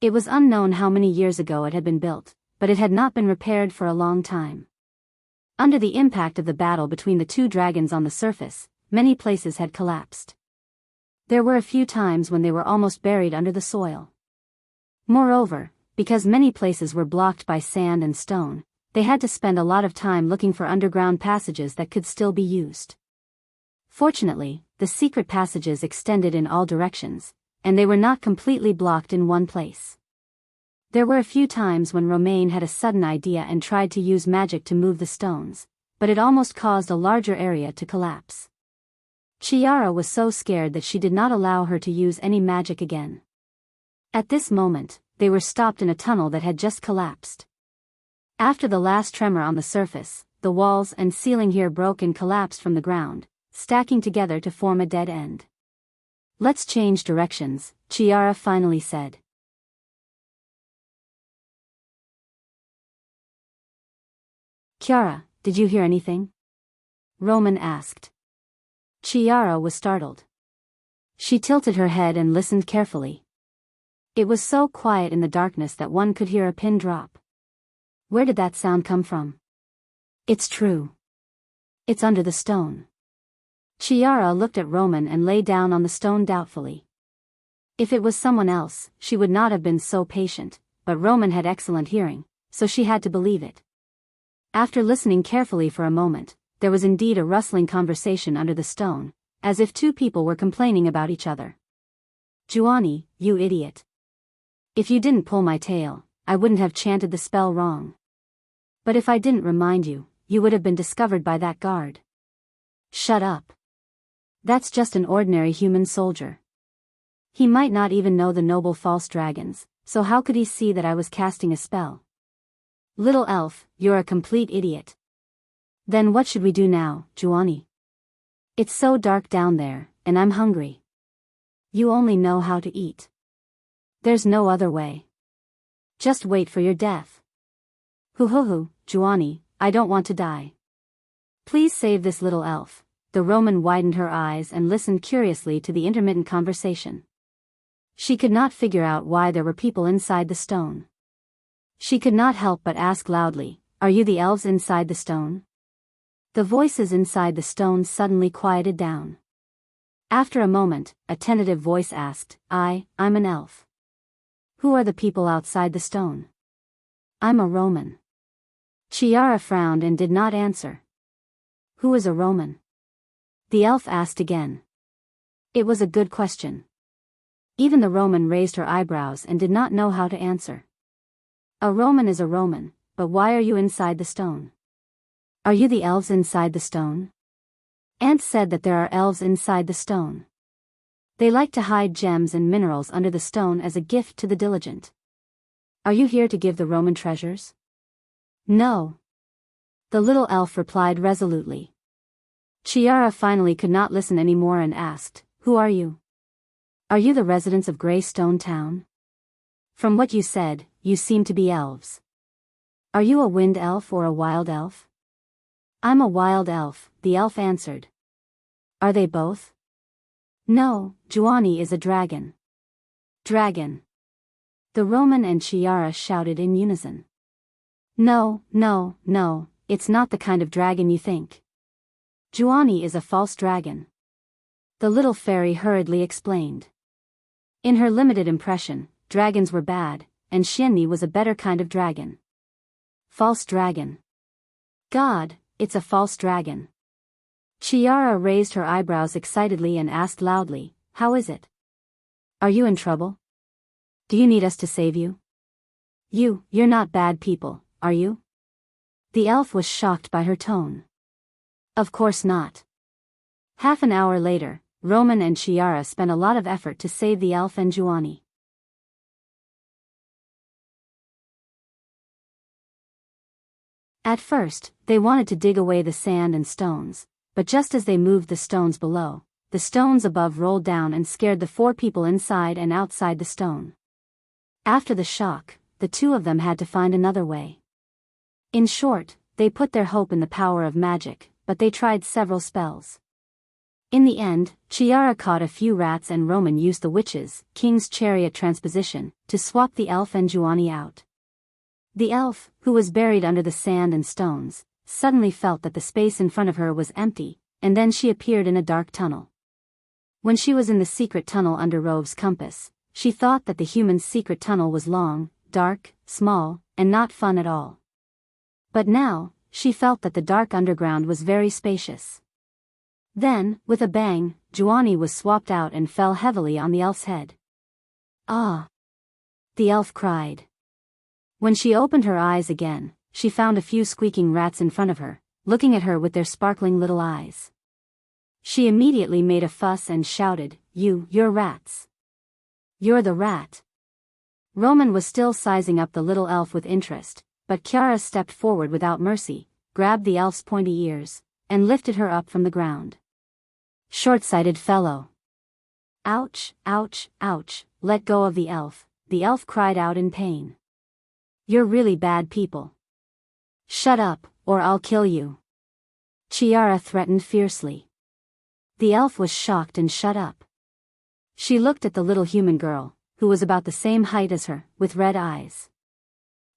It was unknown how many years ago it had been built, but it had not been repaired for a long time. Under the impact of the battle between the two dragons on the surface, many places had collapsed. There were a few times when they were almost buried under the soil. Moreover, because many places were blocked by sand and stone, they had to spend a lot of time looking for underground passages that could still be used. Fortunately, the secret passages extended in all directions, and they were not completely blocked in one place. There were a few times when Romaine had a sudden idea and tried to use magic to move the stones, but it almost caused a larger area to collapse. Chiara was so scared that she did not allow her to use any magic again. At this moment, they were stopped in a tunnel that had just collapsed. After the last tremor on the surface, the walls and ceiling here broke and collapsed from the ground, stacking together to form a dead end. Let's change directions, Chiara finally said. Chiara, did you hear anything? Roman asked. Chiara was startled. She tilted her head and listened carefully. It was so quiet in the darkness that one could hear a pin drop. Where did that sound come from? It's true. It's under the stone. Chiara looked at Roman and lay down on the stone doubtfully. If it was someone else, she would not have been so patient, but Roman had excellent hearing, so she had to believe it. After listening carefully for a moment, there was indeed a rustling conversation under the stone, as if two people were complaining about each other. Giovanni, you idiot. If you didn't pull my tail, I wouldn't have chanted the spell wrong. But if I didn't remind you, you would have been discovered by that guard. Shut up. That's just an ordinary human soldier. He might not even know the noble false dragons, so how could he see that I was casting a spell? Little elf, you're a complete idiot. Then what should we do now, Giovanni? It's so dark down there, and I'm hungry. You only know how to eat. There's no other way. Just wait for your death. Hoo, Giovanni, I don't want to die. Please save this little elf. The Roman widened her eyes and listened curiously to the intermittent conversation. She could not figure out why there were people inside the stone. She could not help but ask loudly, "Are you the elves inside the stone?" The voices inside the stone suddenly quieted down. After a moment, a tentative voice asked, I'm an elf. Who are the people outside the stone? I'm a Roman. Chiara frowned and did not answer. Who is a Roman? The elf asked again. It was a good question. Even the Roman raised her eyebrows and did not know how to answer. A Roman is a Roman, but why are you inside the stone? Are you the elves inside the stone? Aunt said that there are elves inside the stone. They like to hide gems and minerals under the stone as a gift to the diligent. Are you here to give the Roman treasures? No. The little elf replied resolutely. Chiara finally could not listen anymore and asked, Who are you? Are you the residents of Greystone Town? From what you said, you seem to be elves. Are you a wind elf or a wild elf? I'm a wild elf, the elf answered. Are they both? No, Giovanni is a dragon. Dragon. The Roman and Chiara shouted in unison. No, it's not the kind of dragon you think. Giovanni is a false dragon. The little fairy hurriedly explained. In her limited impression, dragons were bad, and Xianxia was a better kind of dragon. False dragon. God, it's a false dragon. Chiara raised her eyebrows excitedly and asked loudly, "How is it? Are you in trouble? Do you need us to save you? You're not bad people, are you?" The elf was shocked by her tone. Of course not. Half an hour later, Roman and Chiara spent a lot of effort to save the elf and Jianghu. At first, they wanted to dig away the sand and stones, but just as they moved the stones below, the stones above rolled down and scared the 4 people inside and outside the stone. After the shock, the 2 of them had to find another way. In short, they put their hope in the power of magic, but they tried several spells. In the end, Chiara caught a few rats and Roman used the witch's king's chariot transposition to swap the elf and Jianghu out. The elf, who was buried under the sand and stones, suddenly felt that the space in front of her was empty, and then she appeared in a dark tunnel. When she was in the secret tunnel under Rove's compass, she thought that the human's secret tunnel was long, dark, small, and not fun at all. But now, she felt that the dark underground was very spacious. Then, with a bang, Jianghu was swapped out and fell heavily on the elf's head. "Ah!" the elf cried. When she opened her eyes again, she found a few squeaking rats in front of her, looking at her with their sparkling little eyes. She immediately made a fuss and shouted, You're rats. You're the rat." Roman was still sizing up the little elf with interest, but Chiara stepped forward without mercy, grabbed the elf's pointy ears, and lifted her up from the ground. "Short-sighted fellow. Ouch, ouch, ouch," let go of the elf cried out in pain. "You're really bad people. Shut up, or I'll kill you," Chiara threatened fiercely. The elf was shocked and shut up. She looked at the little human girl, who was about the same height as her, with red eyes.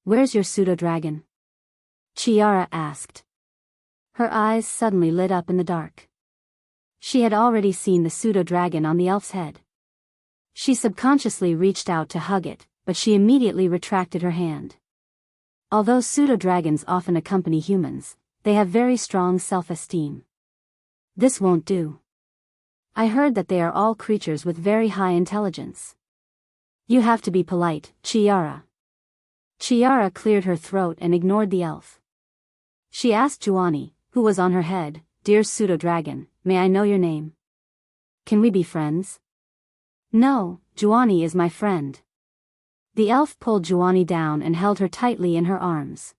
"Where's your pseudo-dragon?" Chiara asked. Her eyes suddenly lit up in the dark. She had already seen the pseudo-dragon on the elf's head. She subconsciously reached out to hug it, but she immediately retracted her hand. Although pseudo-dragons often accompany humans, they have very strong self-esteem. "This won't do. I heard that they are all creatures with very high intelligence. You have to be polite, Chiara." Chiara cleared her throat and ignored the elf. She asked Jianghu, who was on her head, "Dear pseudo-dragon, may I know your name? Can we be friends?" "No, Jianghu is my friend." The elf pulled Jianghu down and held her tightly in her arms.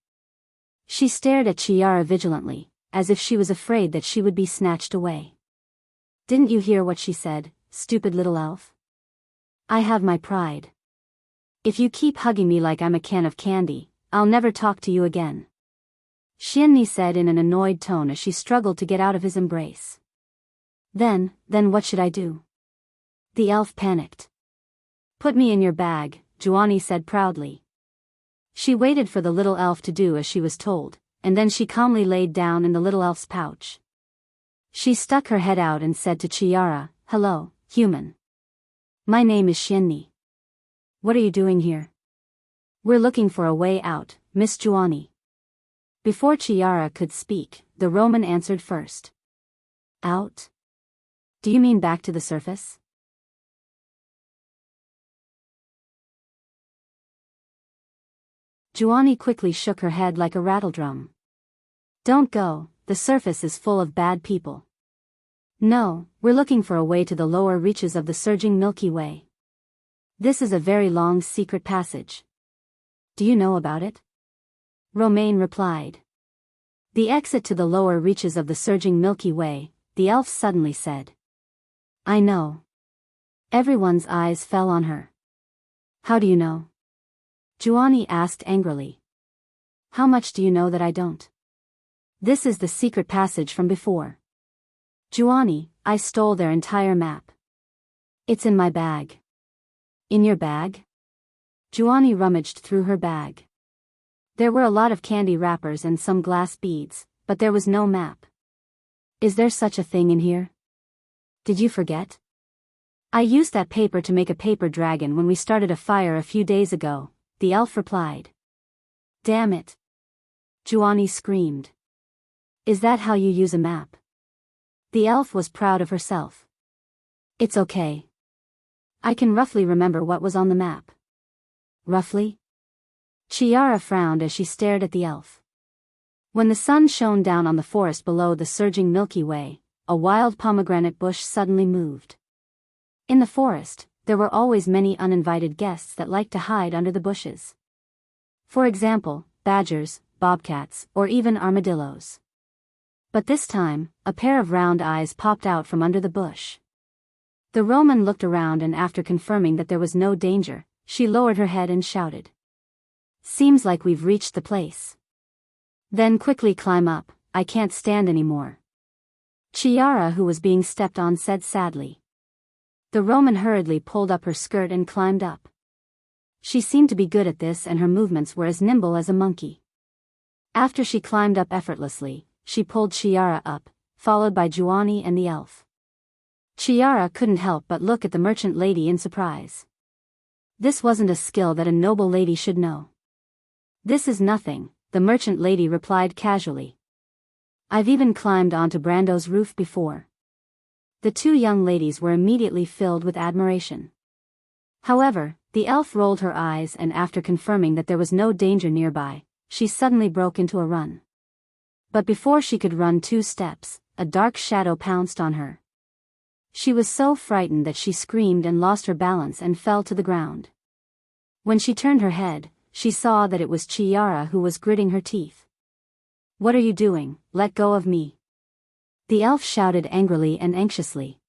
She stared at Chiara vigilantly, as if she was afraid that she would be snatched away. "Didn't you hear what she said, stupid little elf? I have my pride. If you keep hugging me like I'm a can of candy, I'll never talk to you again," Xianxia said in an annoyed tone as she struggled to get out of his embrace. Then what should I do?" The elf panicked. "Put me in your bag," Jianghu said proudly. She waited for the little elf to do as she was told, and then she calmly laid down in the little elf's pouch. She stuck her head out and said to Chiara, "Hello, human. My name is Xianxia. What are you doing here?" "We're looking for a way out, Miss Jianghu." Before Chiara could speak, the Roman answered first. "Out? Do you mean back to the surface?" Jianghu quickly shook her head like a rattledrum. "Don't go, the surface is full of bad people. No, we're looking for a way to the lower reaches of the surging Milky Way. This is a very long secret passage. Do you know about it?" Romain replied. "The exit to the lower reaches of the surging Milky Way," the elf suddenly said. "I know." Everyone's eyes fell on her. "How do you know?" Jianghu asked angrily. "How much do you know that I don't? This is the secret passage from before. Jianghu, I stole their entire map. It's in my bag." "In your bag?" Jianghu rummaged through her bag. There were a lot of candy wrappers and some glass beads, but there was no map. "Is there such a thing in here? Did you forget? I used that paper to make a paper dragon when we started a fire a few days ago," the elf replied. Damn it! Jianghu screamed. Is that how you use a map? The elf was proud of herself. It's okay. I can roughly remember what was on the map. Roughly? Xianxia frowned as she stared at the elf. When the sun shone down on the forest below the surging Milky Way, a wild pomegranate bush suddenly moved. In the forest, there were always many uninvited guests that liked to hide under the bushes. For example, badgers, bobcats, or even armadillos. But this time, a pair of round eyes popped out from under the bush. The Roman looked around and after confirming that there was no danger, she lowered her head and shouted. Seems like we've reached the place. Then quickly climb up, I can't stand anymore. Xianxia, who was being stepped on, said sadly. The Roman hurriedly pulled up her skirt and climbed up. She seemed to be good at this and her movements were as nimble as a monkey. After she climbed up effortlessly, she pulled Xianxia up, followed by Jianghu and the elf. Xianxia couldn't help but look at the merchant lady in surprise. This wasn't a skill that a noble lady should know. This is nothing, the merchant lady replied casually. I've even climbed onto Brando's roof before. The two young ladies were immediately filled with admiration. However, the elf rolled her eyes and after confirming that there was no danger nearby, she suddenly broke into a run. But before she could run 2 steps, a dark shadow pounced on her. She was so frightened that she screamed and lost her balance and fell to the ground. When she turned her head, she saw that it was Xianxia who was gritting her teeth. What are you doing? Let go of me. The elf shouted angrily and anxiously.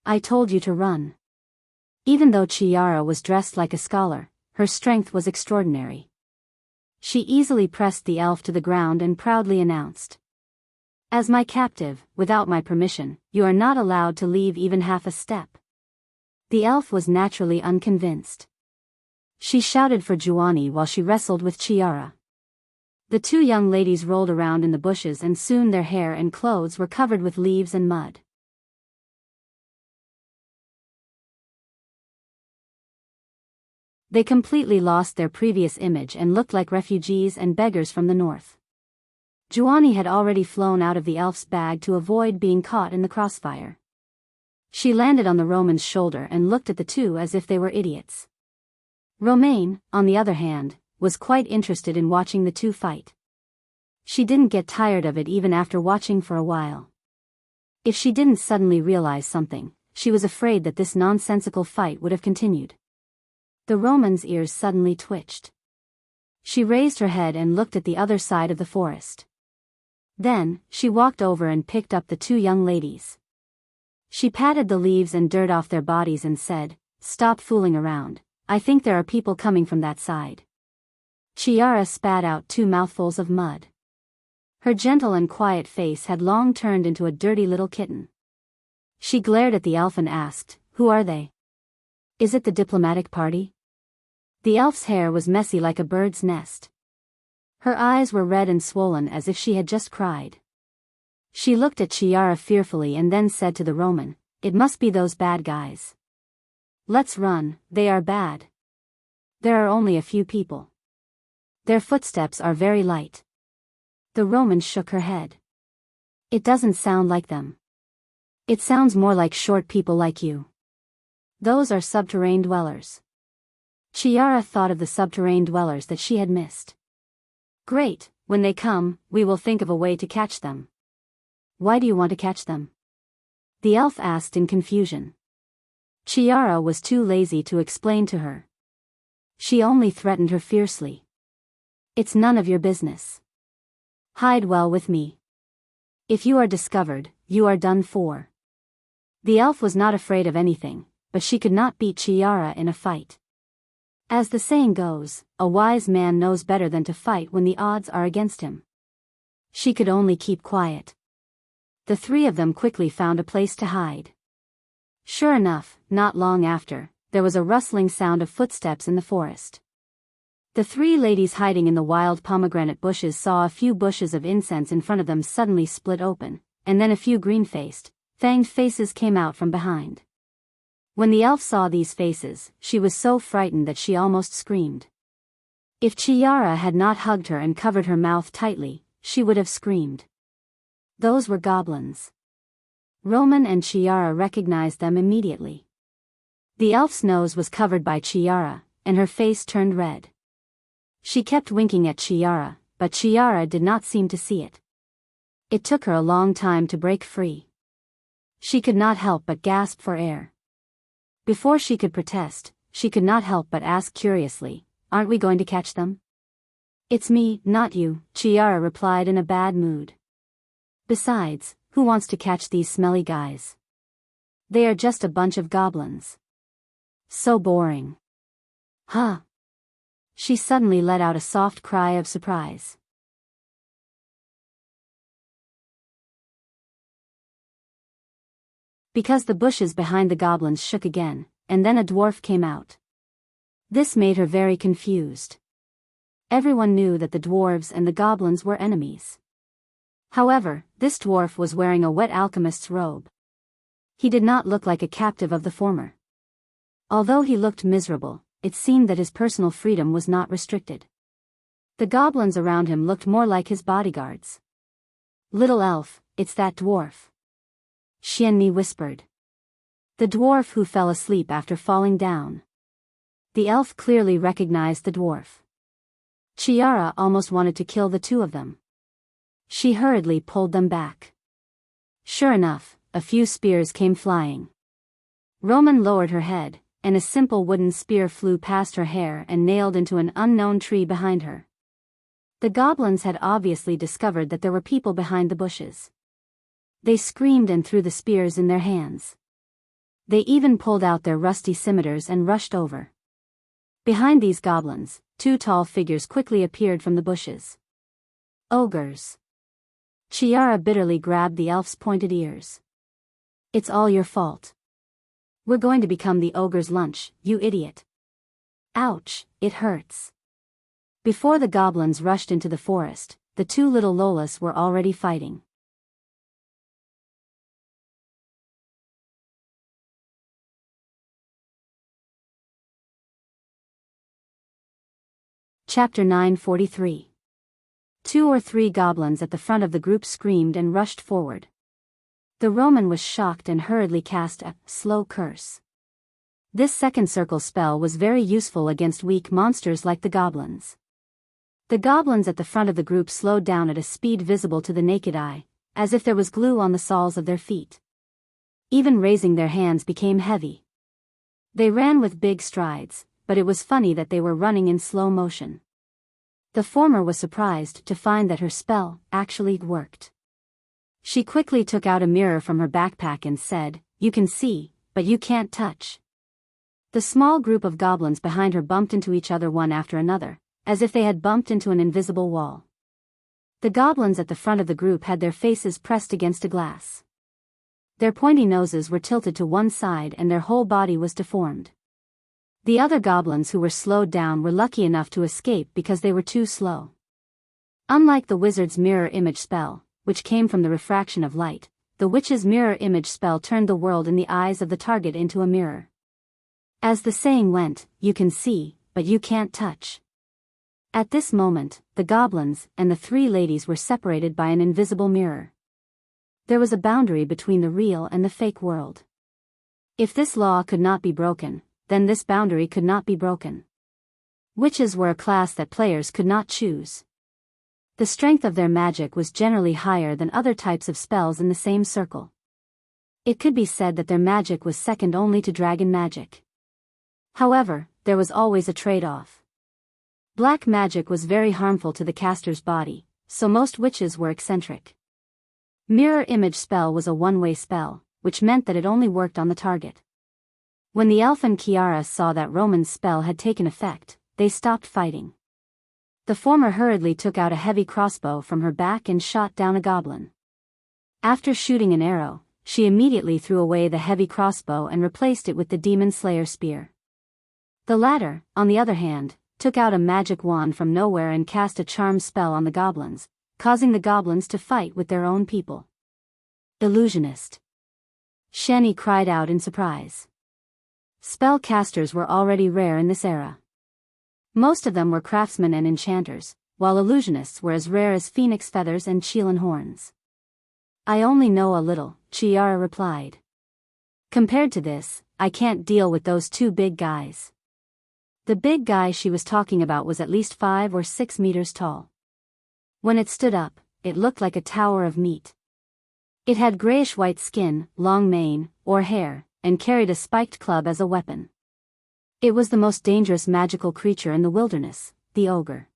I told you to run. Even though Xianxia was dressed like a scholar, her strength was extraordinary. She easily pressed the elf to the ground and proudly announced. As my captive, without my permission, you are not allowed to leave even half a step. The elf was naturally unconvinced. She shouted for Jianghu while she wrestled with Xianxia. The two young ladies rolled around in the bushes and soon their hair and clothes were covered with leaves and mud. They completely lost their previous image and looked like refugees and beggars from the north. Jianghu had already flown out of the elf's bag to avoid being caught in the crossfire. She landed on the Roman's shoulder and looked at the two as if they were idiots. Romaine, on the other hand, was quite interested in watching the two fight. She didn't get tired of it even after watching for a while. If she didn't suddenly realize something, she was afraid that this nonsensical fight would have continued. The Roman's ears suddenly twitched. She raised her head and looked at the other side of the forest. Then, she walked over and picked up the two young ladies. She patted the leaves and dirt off their bodies and said, Stop fooling around, I think there are people coming from that side. Xianxia spat out 2 mouthfuls of mud. Her gentle and quiet face had long turned into a dirty little kitten. She glared at the elf and asked, Who are they? Is it the diplomatic party? The elf's hair was messy like a bird's nest. Her eyes were red and swollen as if she had just cried. She looked at Xianxia fearfully and then said to the Roman, It must be those bad guys. Let's run, they are bad. There are only a few people. Their footsteps are very light. The Roman shook her head. It doesn't sound like them. It sounds more like short people like you. Those are subterranean dwellers. Xianxia thought of the subterranean dwellers that she had missed. Great, when they come, we will think of a way to catch them. Why do you want to catch them? The elf asked in confusion. Xianxia was too lazy to explain to her. She only threatened her fiercely. It's none of your business. Hide well with me. If you are discovered, you are done for. The elf was not afraid of anything, but she could not beat Xianxia in a fight. As the saying goes, a wise man knows better than to fight when the odds are against him. She could only keep quiet. The 3 of them quickly found a place to hide. Sure enough, not long after, there was a rustling sound of footsteps in the forest. The 3 ladies hiding in the wild pomegranate bushes saw a few bushes of incense in front of them suddenly split open, and then a few green-faced, fanged faces came out from behind. When the elf saw these faces, she was so frightened that she almost screamed. If Chiara had not hugged her and covered her mouth tightly, she would have screamed. Those were goblins. Roman and Chiara recognized them immediately. The elf's nose was covered by Chiara, and her face turned red. She kept winking at Chiara, but Chiara did not seem to see it. It took her a long time to break free. She could not help but gasp for air. Before she could protest, she could not help but ask curiously, "Aren't we going to catch them?" "It's me, not you," Chiara replied in a bad mood. "Besides, who wants to catch these smelly guys? They are just a bunch of goblins. So boring." "Huh." She suddenly let out a soft cry of surprise. Because the bushes behind the goblins shook again, and then a dwarf came out. This made her very confused. Everyone knew that the dwarves and the goblins were enemies. However, this dwarf was wearing a wet alchemist's robe. He did not look like a captive of the former. Although he looked miserable, it seemed that his personal freedom was not restricted. The goblins around him looked more like his bodyguards. "Little elf, it's that dwarf," Xianxia whispered. The dwarf who fell asleep after falling down. The elf clearly recognized the dwarf. Chiara almost wanted to kill the two of them. She hurriedly pulled them back. Sure enough, a few spears came flying. Roman lowered her head, and a simple wooden spear flew past her hair and nailed into an unknown tree behind her. The goblins had obviously discovered that there were people behind the bushes. They screamed and threw the spears in their hands. They even pulled out their rusty scimitars and rushed over. Behind these goblins, two tall figures quickly appeared from the bushes. Ogres. Chiara bitterly grabbed the elf's pointed ears. "It's all your fault. We're going to become the ogre's lunch, you idiot." "Ouch, it hurts." Before the goblins rushed into the forest, the two little Lolas were already fighting. Chapter 943. 2 or 3 goblins at the front of the group screamed and rushed forward. The Roman was shocked and hurriedly cast a slow curse. This second circle spell was very useful against weak monsters like the goblins. The goblins at the front of the group slowed down at a speed visible to the naked eye, as if there was glue on the soles of their feet. Even raising their hands became heavy. They ran with big strides, but it was funny that they were running in slow motion. The former was surprised to find that her spell actually worked. She quickly took out a mirror from her backpack and said, "You can see, but you can't touch." The small group of goblins behind her bumped into each other one after another, as if they had bumped into an invisible wall. The goblins at the front of the group had their faces pressed against a glass. Their pointy noses were tilted to one side and their whole body was deformed. The other goblins who were slowed down were lucky enough to escape because they were too slow. Unlike the wizard's mirror image spell, which came from the refraction of light, the witch's mirror image spell turned the world in the eyes of the target into a mirror. As the saying went, you can see, but you can't touch. At this moment, the goblins and the 3 ladies were separated by an invisible mirror. There was a boundary between the real and the fake world. If this law could not be broken, then this boundary could not be broken. Witches were a class that players could not choose. The strength of their magic was generally higher than other types of spells in the same circle. It could be said that their magic was second only to dragon magic. However, there was always a trade-off. Black magic was very harmful to the caster's body, so most witches were eccentric. Mirror image spell was a one-way spell, which meant that it only worked on the target. When the elf and Chiara saw that Roman's spell had taken effect, they stopped fighting. The former hurriedly took out a heavy crossbow from her back and shot down a goblin. After shooting an arrow, she immediately threw away the heavy crossbow and replaced it with the demon slayer spear. The latter, on the other hand, took out a magic wand from nowhere and cast a charm spell on the goblins, causing the goblins to fight with their own people. Illusionist. Xianxia cried out in surprise. Spellcasters were already rare in this era. Most of them were craftsmen and enchanters, while illusionists were as rare as phoenix feathers and Qilin horns. I only know a little, Chiara replied. Compared to this, I can't deal with those two big guys. The big guy she was talking about was at least 5 or 6 meters tall. When it stood up, it looked like a tower of meat. It had grayish-white skin, long mane, or hair, and carried a spiked club as a weapon. It was the most dangerous magical creature in the wilderness, the ogre.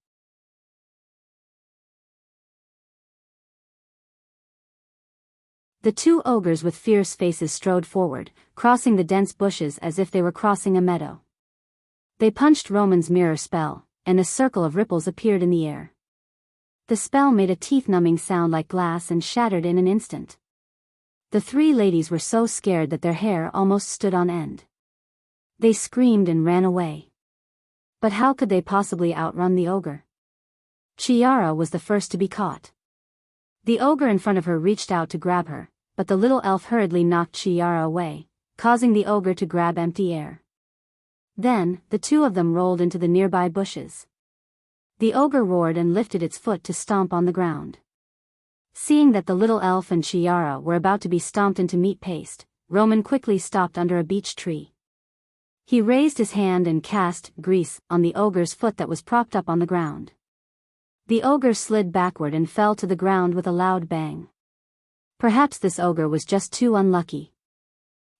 The two ogres with fierce faces strode forward, crossing the dense bushes as if they were crossing a meadow. They punched Roman's mirror spell, and a circle of ripples appeared in the air. The spell made a teeth-numbing sound like glass and shattered in an instant. The three ladies were so scared that their hair almost stood on end. They screamed and ran away. But how could they possibly outrun the ogre? Chiara was the first to be caught. The ogre in front of her reached out to grab her, but the little elf hurriedly knocked Chiara away, causing the ogre to grab empty air. Then, the two of them rolled into the nearby bushes. The ogre roared and lifted its foot to stomp on the ground. Seeing that the little elf and Chiara were about to be stomped into meat paste, Roman quickly stopped under a beech tree. He raised his hand and cast grease on the ogre's foot that was propped up on the ground. The ogre slid backward and fell to the ground with a loud bang. Perhaps this ogre was just too unlucky.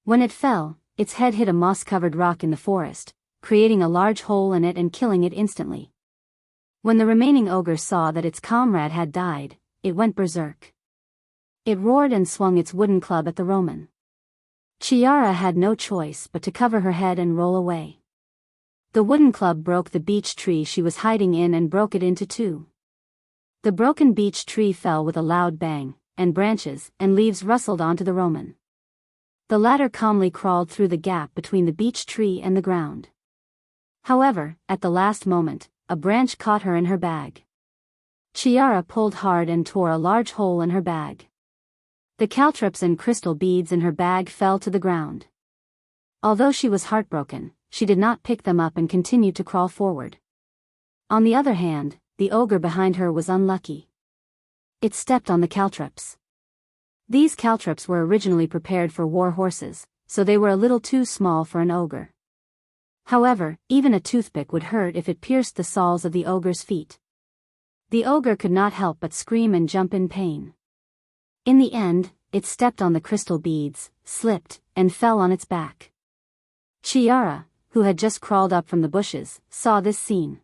When it fell, its head hit a moss-covered rock in the forest, creating a large hole in it and killing it instantly. When the remaining ogre saw that its comrade had died, it went berserk. It roared and swung its wooden club at the Roman. Chiara had no choice but to cover her head and roll away. The wooden club broke the beech tree she was hiding in and broke it into two. The broken beech tree fell with a loud bang, and branches and leaves rustled onto the Roman. The latter calmly crawled through the gap between the beech tree and the ground. However, at the last moment, a branch caught her in her bag. Chiara pulled hard and tore a large hole in her bag. The caltrops and crystal beads in her bag fell to the ground. Although she was heartbroken, she did not pick them up and continued to crawl forward. On the other hand, the ogre behind her was unlucky. It stepped on the caltrops. These caltrops were originally prepared for war horses, so they were a little too small for an ogre. However, even a toothpick would hurt if it pierced the soles of the ogre's feet. The ogre could not help but scream and jump in pain. In the end, it stepped on the crystal beads, slipped, and fell on its back. Chiara, who had just crawled up from the bushes, saw this scene.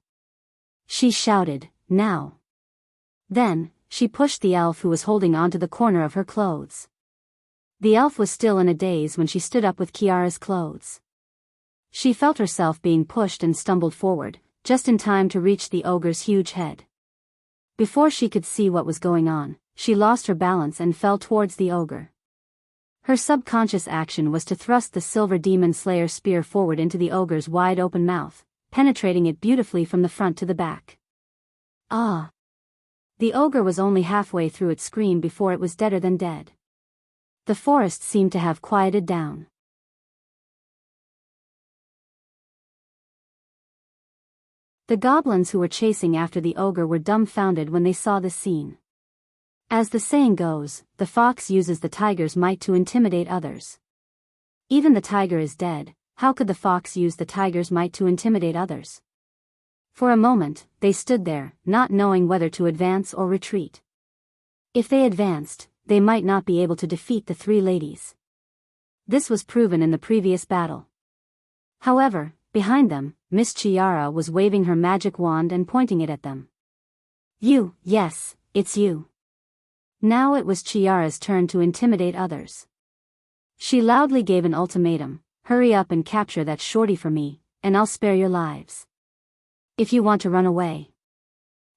She shouted, "Now!" Then, she pushed the elf who was holding onto the corner of her clothes. The elf was still in a daze when she stood up with Chiara's clothes. She felt herself being pushed and stumbled forward, just in time to reach the ogre's huge head. Before she could see what was going on, she lost her balance and fell towards the ogre. Her subconscious action was to thrust the silver demon slayer spear forward into the ogre's wide-open mouth, penetrating it beautifully from the front to the back. Ah! The ogre was only halfway through its scream before it was deader than dead. The forest seemed to have quieted down. The goblins who were chasing after the ogre were dumbfounded when they saw this scene. As the saying goes, the fox uses the tiger's might to intimidate others. Even the tiger is dead, how could the fox use the tiger's might to intimidate others? For a moment, they stood there, not knowing whether to advance or retreat. If they advanced, they might not be able to defeat the three ladies. This was proven in the previous battle. However, behind them, Miss Chiara was waving her magic wand and pointing it at them. Yes, it's you. Now it was Chiara's turn to intimidate others. She loudly gave an ultimatum, "Hurry up and capture that shorty for me, and I'll spare your lives. If you want to run away."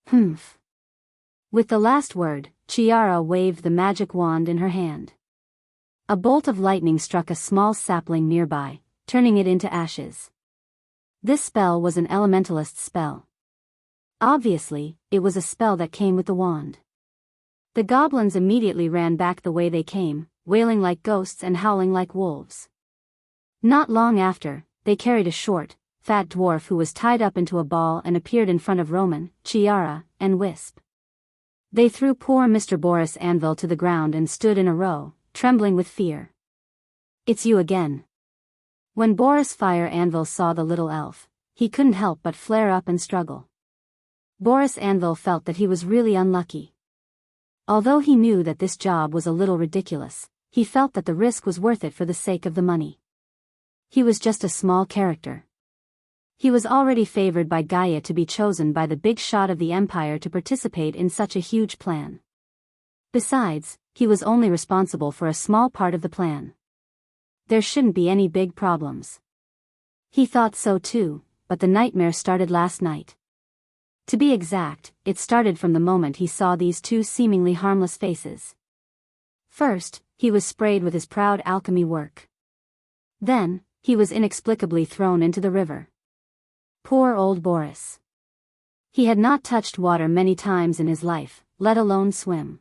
Humph. With the last word, Chiara waved the magic wand in her hand. A bolt of lightning struck a small sapling nearby, turning it into ashes. This spell was an elementalist spell. Obviously, it was a spell that came with the wand. The goblins immediately ran back the way they came, wailing like ghosts and howling like wolves. Not long after, they carried a short, fat dwarf who was tied up into a ball and appeared in front of Roman, Chiara, and Wisp. They threw poor Mr. Boris Anvil to the ground and stood in a row, trembling with fear. "It's you again." When Boris Fire Anvil saw the little elf, he couldn't help but flare up and struggle. Boris Anvil felt that he was really unlucky. Although he knew that this job was a little ridiculous, he felt that the risk was worth it for the sake of the money. He was just a small character. He was already favored by Gaia to be chosen by the big shot of the Empire to participate in such a huge plan. Besides, he was only responsible for a small part of the plan. There shouldn't be any big problems. He thought so too, but the nightmare started last night. To be exact, it started from the moment he saw these two seemingly harmless faces. First, he was sprayed with his proud alchemy work. Then, he was inexplicably thrown into the river. Poor old Boris. He had not touched water many times in his life, let alone swim.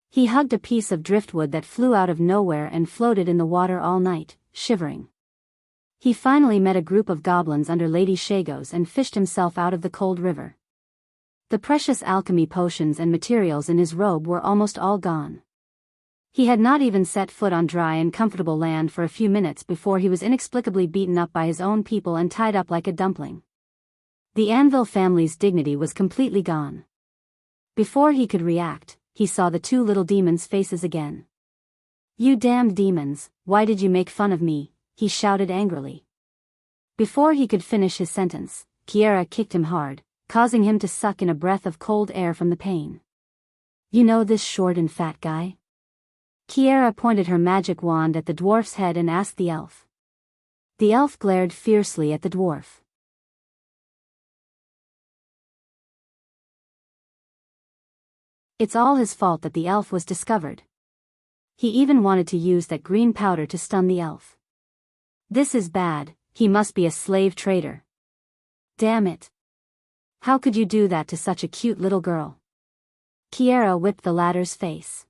He hugged a piece of driftwood that flew out of nowhere and floated in the water all night, shivering. He finally met a group of goblins under Lady Shagos and fished himself out of the cold river. The precious alchemy potions and materials in his robe were almost all gone. He had not even set foot on dry and comfortable land for a few minutes before he was inexplicably beaten up by his own people and tied up like a dumpling. The Anvil family's dignity was completely gone. Before he could react, he saw the two little demons' faces again. "You damned demons, why did you make fun of me?" he shouted angrily. Before he could finish his sentence, Chiara kicked him hard, causing him to suck in a breath of cold air from the pain. "You know this short and fat guy?" Chiara pointed her magic wand at the dwarf's head and asked the elf. The elf glared fiercely at the dwarf. It's all his fault that the elf was discovered. He even wanted to use that green powder to stun the elf. This is bad, he must be a slave trader. Damn it. How could you do that to such a cute little girl? Chiara whipped the latter's face.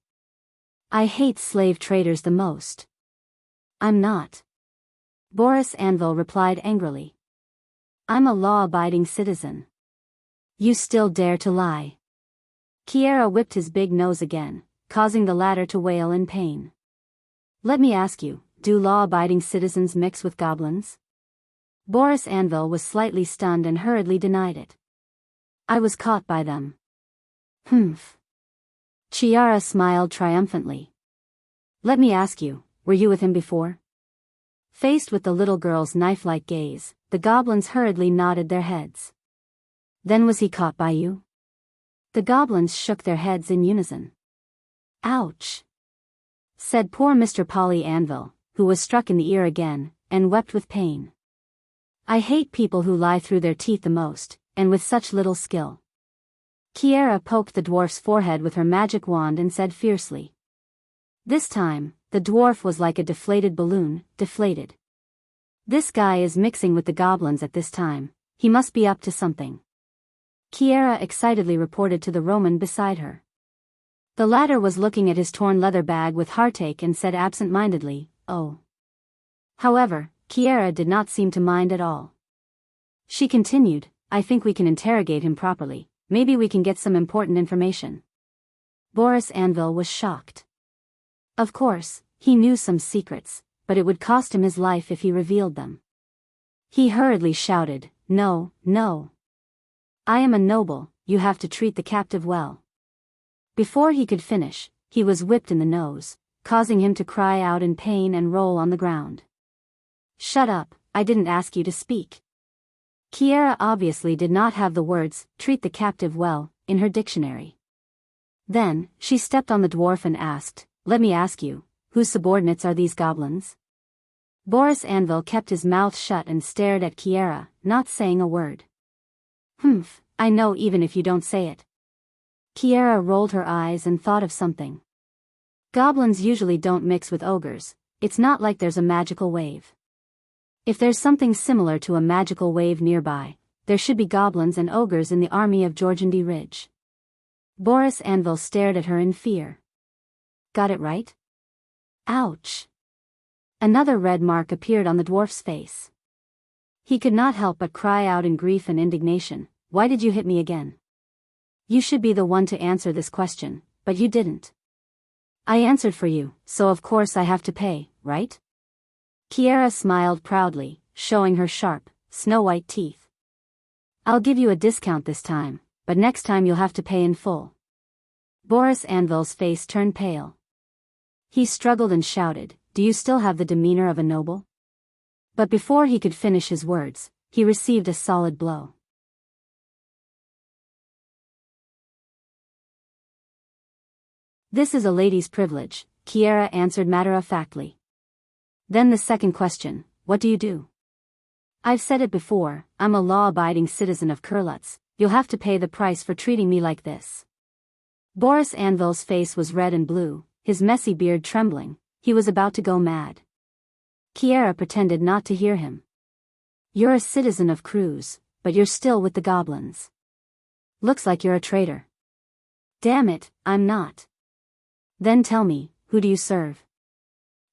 I hate slave traders the most. I'm not. Boris Anvil replied angrily. I'm a law-abiding citizen. You still dare to lie. Chiara whipped his big nose again, causing the latter to wail in pain. Let me ask you, do law-abiding citizens mix with goblins? Boris Anvil was slightly stunned and hurriedly denied it. I was caught by them. Humph. Chiara smiled triumphantly. Let me ask you, were you with him before? Faced with the little girl's knife-like gaze, the goblins hurriedly nodded their heads. Then was he caught by you? The goblins shook their heads in unison. Ouch! Said poor Mr. Polly Anvil, who was struck in the ear again, and wept with pain. I hate people who lie through their teeth the most, and with such little skill. Chiara poked the dwarf's forehead with her magic wand and said fiercely. This time, the dwarf was like a deflated balloon, deflated. This guy is mixing with the goblins at this time, he must be up to something. Chiara excitedly reported to the Roman beside her. The latter was looking at his torn leather bag with heartache and said absent-mindedly, oh. However, Chiara did not seem to mind at all. She continued, I think we can interrogate him properly. Maybe we can get some important information. Boris Anvil was shocked. Of course, he knew some secrets, but it would cost him his life if he revealed them. He hurriedly shouted, No, no. I am a noble, you have to treat the captive well. Before he could finish, he was whipped in the nose, causing him to cry out in pain and roll on the ground. Shut up, I didn't ask you to speak. Chiara obviously did not have the words, treat the captive well, in her dictionary. Then, she stepped on the dwarf and asked, let me ask you, whose subordinates are these goblins? Boris Anvil kept his mouth shut and stared at Chiara, not saying a word. Humph, I know even if you don't say it. Chiara rolled her eyes and thought of something. Goblins usually don't mix with ogres, it's not like there's a magical wave. If there's something similar to a magical wave nearby, there should be goblins and ogres in the army of Jorgendy Ridge. Boris Anvil stared at her in fear. Got it right? Ouch! Another red mark appeared on the dwarf's face. He could not help but cry out in grief and indignation, "Why did you hit me again? You should be the one to answer this question, but you didn't. I answered for you, so of course I have to pay, right?" Kiera smiled proudly, showing her sharp, snow-white teeth. "I'll give you a discount this time, but next time you'll have to pay in full." Boris Anvil's face turned pale. He struggled and shouted, "Do you still have the demeanor of a noble?" But before he could finish his words, he received a solid blow. "This is a lady's privilege," Kiera answered matter-of-factly. "Then the second question, what do you do?" "I've said it before, I'm a law-abiding citizen of Kurlutz, you'll have to pay the price for treating me like this." Boris Anvil's face was red and blue, his messy beard trembling, he was about to go mad. Kiera pretended not to hear him. "You're a citizen of Cruz, but you're still with the goblins. Looks like you're a traitor." "Damn it, I'm not." "Then tell me, who do you serve?"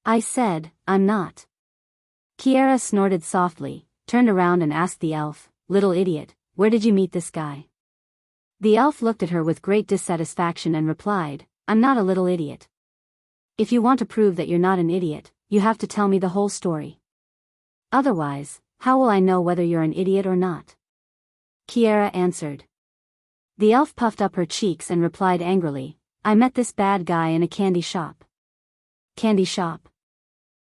"I said, I'm not." Kiera snorted softly, turned around and asked the elf, "Little idiot, where did you meet this guy?" The elf looked at her with great dissatisfaction and replied, "I'm not a little idiot. If you want to prove that you're not an idiot, you have to tell me the whole story. Otherwise, how will I know whether you're an idiot or not?" Kiera answered. The elf puffed up her cheeks and replied angrily, "I met this bad guy in a candy shop." "Candy shop?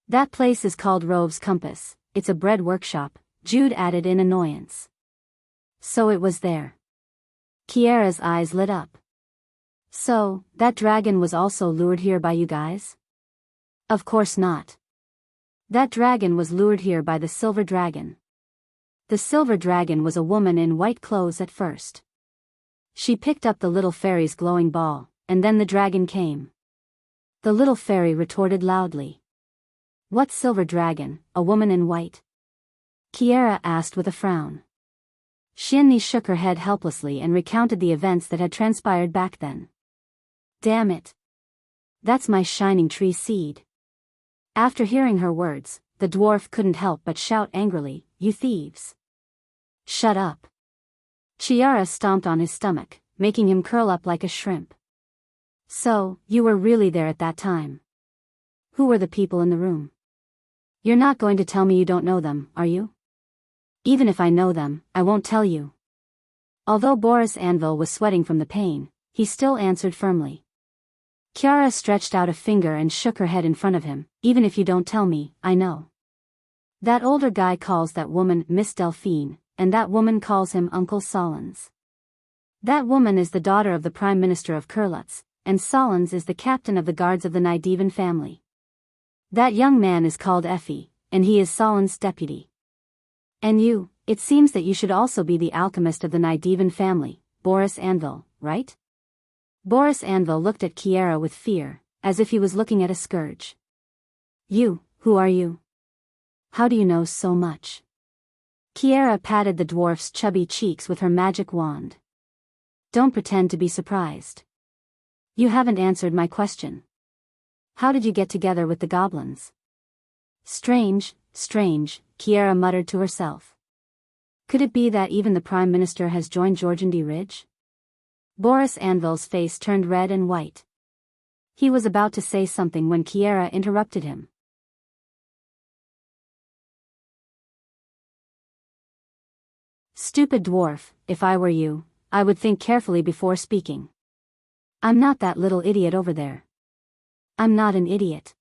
That place is called Rove's Compass, it's a bread workshop," Jude added in annoyance. "So it was there." Kiera's eyes lit up. "So, that dragon was also lured here by you guys?" "Of course not. That dragon was lured here by the silver dragon." The silver dragon was a woman in white clothes at first. She picked up the little fairy's glowing ball, and then the dragon came. The little fairy retorted loudly. "What silver dragon, a woman in white?" Kiera asked with a frown. Xianxia shook her head helplessly and recounted the events that had transpired back then. "Damn it. That's my shining tree seed." After hearing her words, the dwarf couldn't help but shout angrily, "You thieves! Shut up!" Chiara stomped on his stomach, making him curl up like a shrimp. "So, you were really there at that time? Who were the people in the room? You're not going to tell me you don't know them, are you?" "Even if I know them, I won't tell you." Although Boris Anvil was sweating from the pain, he still answered firmly. Chiara stretched out a finger and shook her head in front of him, "Even if you don't tell me, I know. That older guy calls that woman Miss Delphine, and that woman calls him Uncle Solons. That woman is the daughter of the Prime Minister of Kurlutz, and Solons is the captain of the guards of the Nidevan family. That young man is called Effie, and he is Solons' deputy. And you, it seems that you should also be the alchemist of the Nidevan family, Boris Anvil, right?" Boris Anvil looked at Kiera with fear, as if he was looking at a scourge. "You, who are you? How do you know so much?" Kiera patted the dwarf's chubby cheeks with her magic wand. "Don't pretend to be surprised. You haven't answered my question. How did you get together with the goblins?" Strange, Kiera muttered to herself. Could it be that even the Prime Minister has joined Georgiandy Ridge? Boris Anvil's face turned red and white. He was about to say something when Kiera interrupted him. "Stupid dwarf, if I were you, I would think carefully before speaking. I'm not that little idiot over there." "I'm not an idiot."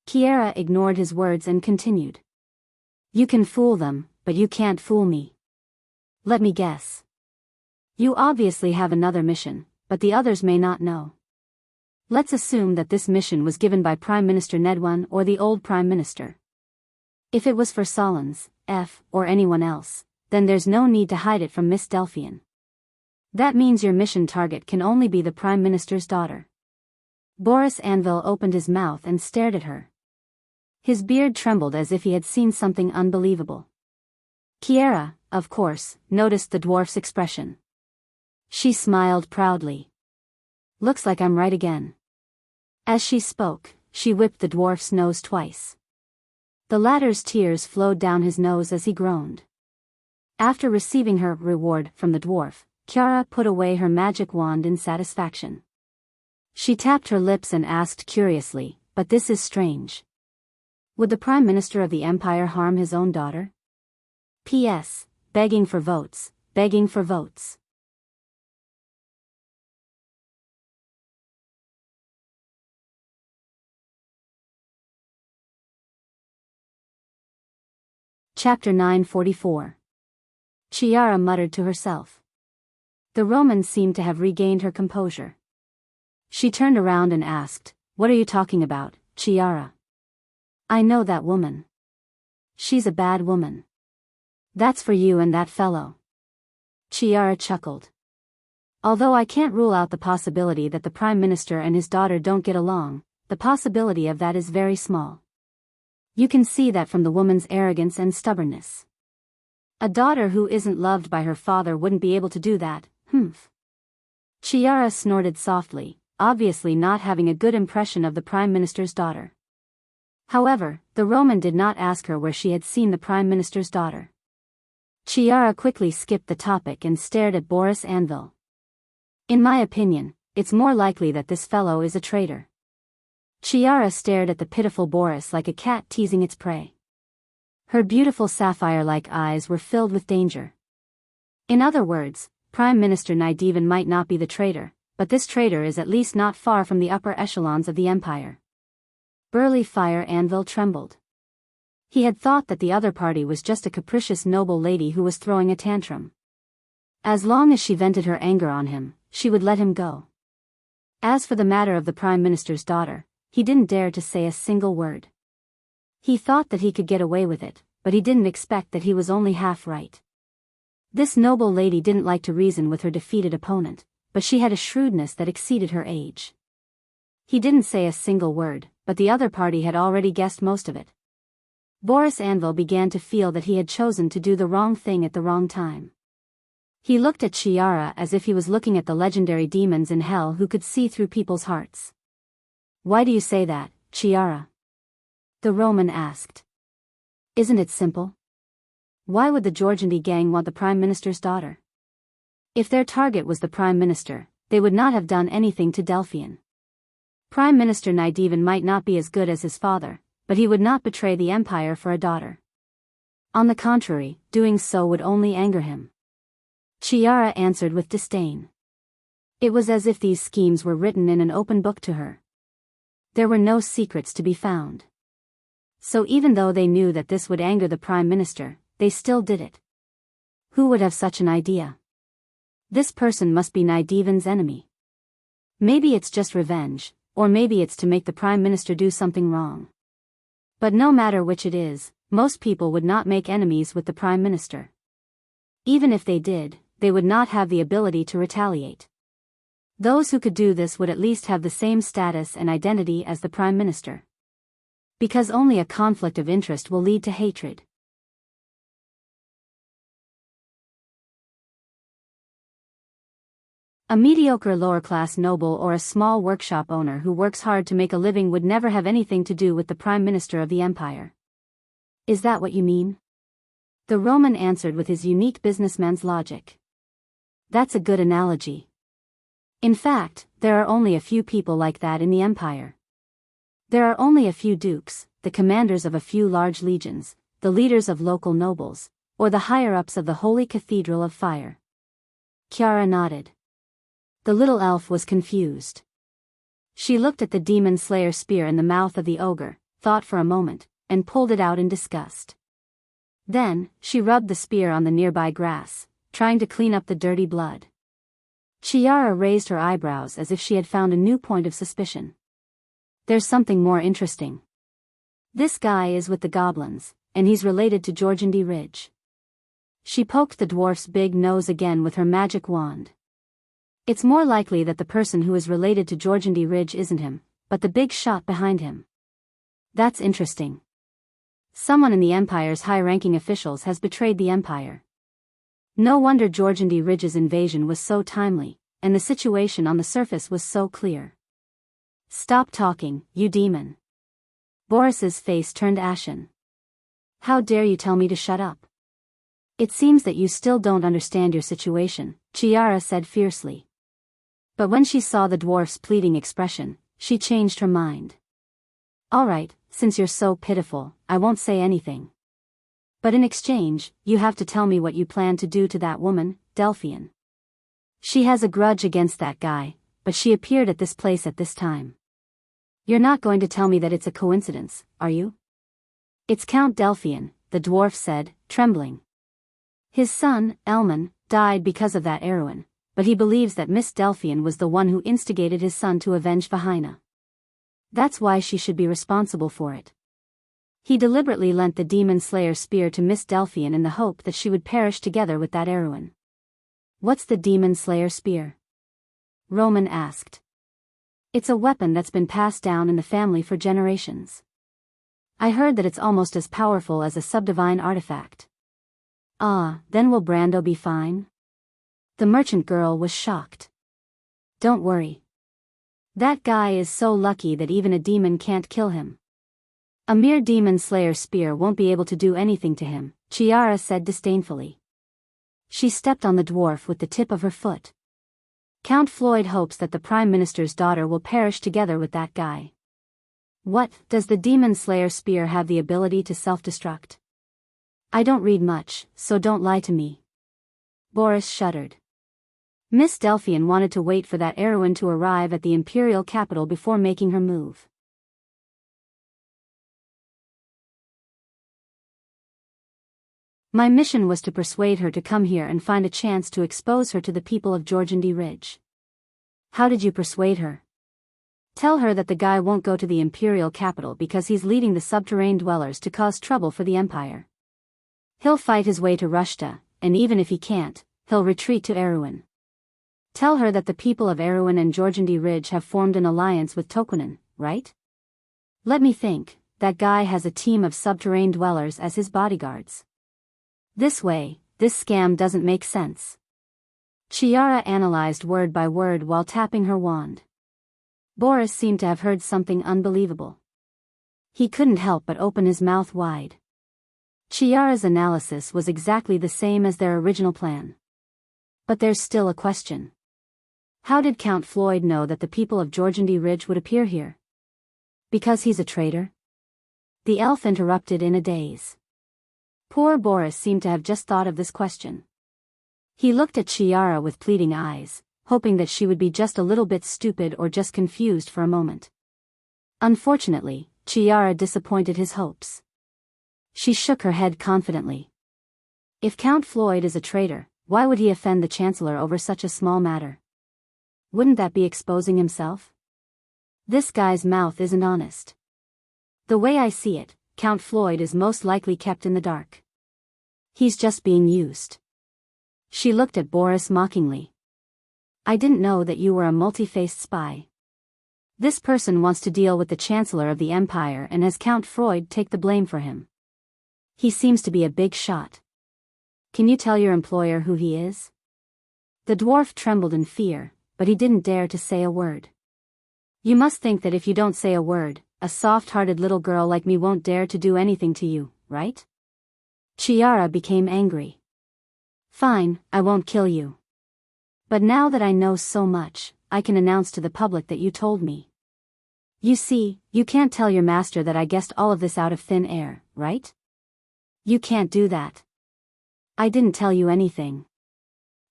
Kiera ignored his words and continued. "You can fool them, but you can't fool me. Let me guess. You obviously have another mission, but the others may not know. Let's assume that this mission was given by Prime Minister Nedwan or the old Prime Minister. If it was for Solons, or anyone else, then there's no need to hide it from Miss Delphian. That means your mission target can only be the Prime Minister's daughter." Boris Anvil opened his mouth and stared at her. His beard trembled as if he had seen something unbelievable. Kiera, of course, noticed the dwarf's expression. She smiled proudly. "Looks like I'm right again." As she spoke, she whipped the dwarf's nose twice. The latter's tears flowed down his nose as he groaned. After receiving her reward from the dwarf, Kiara put away her magic wand in satisfaction. She tapped her lips and asked curiously, "But this is strange. Would the Prime Minister of the Empire harm his own daughter? P.S. Begging for votes, begging for votes." Chapter 944. Chiara muttered to herself. The Roman seemed to have regained her composure. She turned around and asked, "What are you talking about, Chiara?" "I know that woman. She's a bad woman. That's for you and that fellow." Chiara chuckled. "Although I can't rule out the possibility that the Prime Minister and his daughter don't get along, the possibility of that is very small. You can see that from the woman's arrogance and stubbornness. A daughter who isn't loved by her father wouldn't be able to do that, humph." Chiara snorted softly, obviously not having a good impression of the Prime Minister's daughter. However, the Roman did not ask her where she had seen the Prime Minister's daughter. Chiara quickly skipped the topic and stared at Boris Anvil. "In my opinion, it's more likely that this fellow is a traitor." Chiara stared at the pitiful Boris like a cat teasing its prey. Her beautiful sapphire-like eyes were filled with danger. In other words, Prime Minister Naidevan might not be the traitor, but this traitor is at least not far from the upper echelons of the empire. Burly Fire Anvil trembled. He had thought that the other party was just a capricious noble lady who was throwing a tantrum. As long as she vented her anger on him, she would let him go. As for the matter of the Prime Minister's daughter, he didn't dare to say a single word. He thought that he could get away with it, but he didn't expect that he was only half right. This noble lady didn't like to reason with her defeated opponent, but she had a shrewdness that exceeded her age. He didn't say a single word, but the other party had already guessed most of it. Boris Anvil began to feel that he had chosen to do the wrong thing at the wrong time. He looked at Chiara as if he was looking at the legendary demons in hell who could see through people's hearts. "Why do you say that, Chiara?" the Roman asked. "Isn't it simple? Why would the Georgiandy gang want the Prime Minister's daughter? If their target was the Prime Minister, they would not have done anything to Delphian. Prime Minister Naidevan might not be as good as his father, but he would not betray the empire for a daughter. On the contrary, doing so would only anger him." Chiara answered with disdain. It was as if these schemes were written in an open book to her. There were no secrets to be found. So even though they knew that this would anger the Prime Minister, they still did it. Who would have such an idea? This person must be Naidevan's enemy. Maybe it's just revenge, or maybe it's to make the Prime Minister do something wrong. But no matter which it is, most people would not make enemies with the Prime Minister. Even if they did, they would not have the ability to retaliate. Those who could do this would at least have the same status and identity as the Prime Minister. Because only a conflict of interest will lead to hatred. A mediocre lower-class noble or a small workshop owner who works hard to make a living would never have anything to do with the Prime Minister of the Empire. Is that what you mean? The Roman answered with his unique businessman's logic. That's a good analogy. In fact, there are only a few people like that in the empire. There are only a few dukes, the commanders of a few large legions, the leaders of local nobles, or the higher-ups of the Holy Cathedral of Fire. Chiara nodded. The little elf was confused. She looked at the demon slayer spear in the mouth of the ogre, thought for a moment, and pulled it out in disgust. Then, she rubbed the spear on the nearby grass, trying to clean up the dirty blood. Chiara raised her eyebrows as if she had found a new point of suspicion. There's something more interesting. This guy is with the goblins, and he's related to Georgiandy Ridge. She poked the dwarf's big nose again with her magic wand. It's more likely that the person who is related to Georgiandy Ridge isn't him, but the big shot behind him. That's interesting. Someone in the Empire's high-ranking officials has betrayed the Empire. No wonder Georgiandy Ridge's invasion was so timely, and the situation on the surface was so clear. Stop talking, you demon. Boris's face turned ashen. How dare you tell me to shut up? It seems that you still don't understand your situation, Chiara said fiercely. But when she saw the dwarf's pleading expression, she changed her mind. All right, since you're so pitiful, I won't say anything. But in exchange, you have to tell me what you plan to do to that woman, Delphian. She has a grudge against that guy, but she appeared at this place at this time. You're not going to tell me that it's a coincidence, are you? It's Count Delphian, the dwarf said, trembling. His son, Elman, died because of that heroine, but he believes that Miss Delphian was the one who instigated his son to avenge Vahina. That's why she should be responsible for it. He deliberately lent the Demon Slayer spear to Miss Delphian in the hope that she would perish together with that heroine. What's the Demon Slayer spear? Roman asked. It's a weapon that's been passed down in the family for generations. I heard that it's almost as powerful as a subdivine artifact. Ah, then will Brando be fine? The merchant girl was shocked. Don't worry. That guy is so lucky that even a demon can't kill him. A mere Demon Slayer spear won't be able to do anything to him, Chiara said disdainfully. She stepped on the dwarf with the tip of her foot. Count Floyd hopes that the Prime Minister's daughter will perish together with that guy. What, does the Demon Slayer spear have the ability to self-destruct? I don't read much, so don't lie to me. Boris shuddered. Miss Delphian wanted to wait for that heroine to arrive at the imperial capital before making her move. My mission was to persuade her to come here and find a chance to expose her to the people of Georgandy Ridge. How did you persuade her? Tell her that the guy won't go to the imperial capital because he's leading the subterranean dwellers to cause trouble for the empire. He'll fight his way to Rushta, and even if he can't, he'll retreat to Erewhon. Tell her that the people of Erewhon and Georgandy Ridge have formed an alliance with Tokunin, right? Let me think, that guy has a team of subterranean dwellers as his bodyguards. This way, this scam doesn't make sense. Chiara analyzed word by word while tapping her wand. Boris seemed to have heard something unbelievable. He couldn't help but open his mouth wide. Chiara's analysis was exactly the same as their original plan. But there's still a question. How did Count Floyd know that the people of Georgandy Ridge would appear here? Because he's a traitor? The elf interrupted in a daze. Poor Boris seemed to have just thought of this question. He looked at Chiara with pleading eyes, hoping that she would be just a little bit stupid or just confused for a moment. Unfortunately, Chiara disappointed his hopes. She shook her head confidently. If Count Floyd is a traitor, why would he offend the Chancellor over such a small matter? Wouldn't that be exposing himself? This guy's mouth isn't honest. The way I see it, Count Floyd is most likely kept in the dark. He's just being used. She looked at Boris mockingly. I didn't know that you were a multi-faced spy. This person wants to deal with the Chancellor of the Empire and has Count Floyd take the blame for him. He seems to be a big shot. Can you tell your employer who he is? The dwarf trembled in fear, but he didn't dare to say a word. You must think that if you don't say a word, a soft-hearted little girl like me won't dare to do anything to you, right? Chiara became angry. Fine, I won't kill you. But now that I know so much, I can announce to the public that you told me. You see, you can't tell your master that I guessed all of this out of thin air, right? You can't do that. I didn't tell you anything.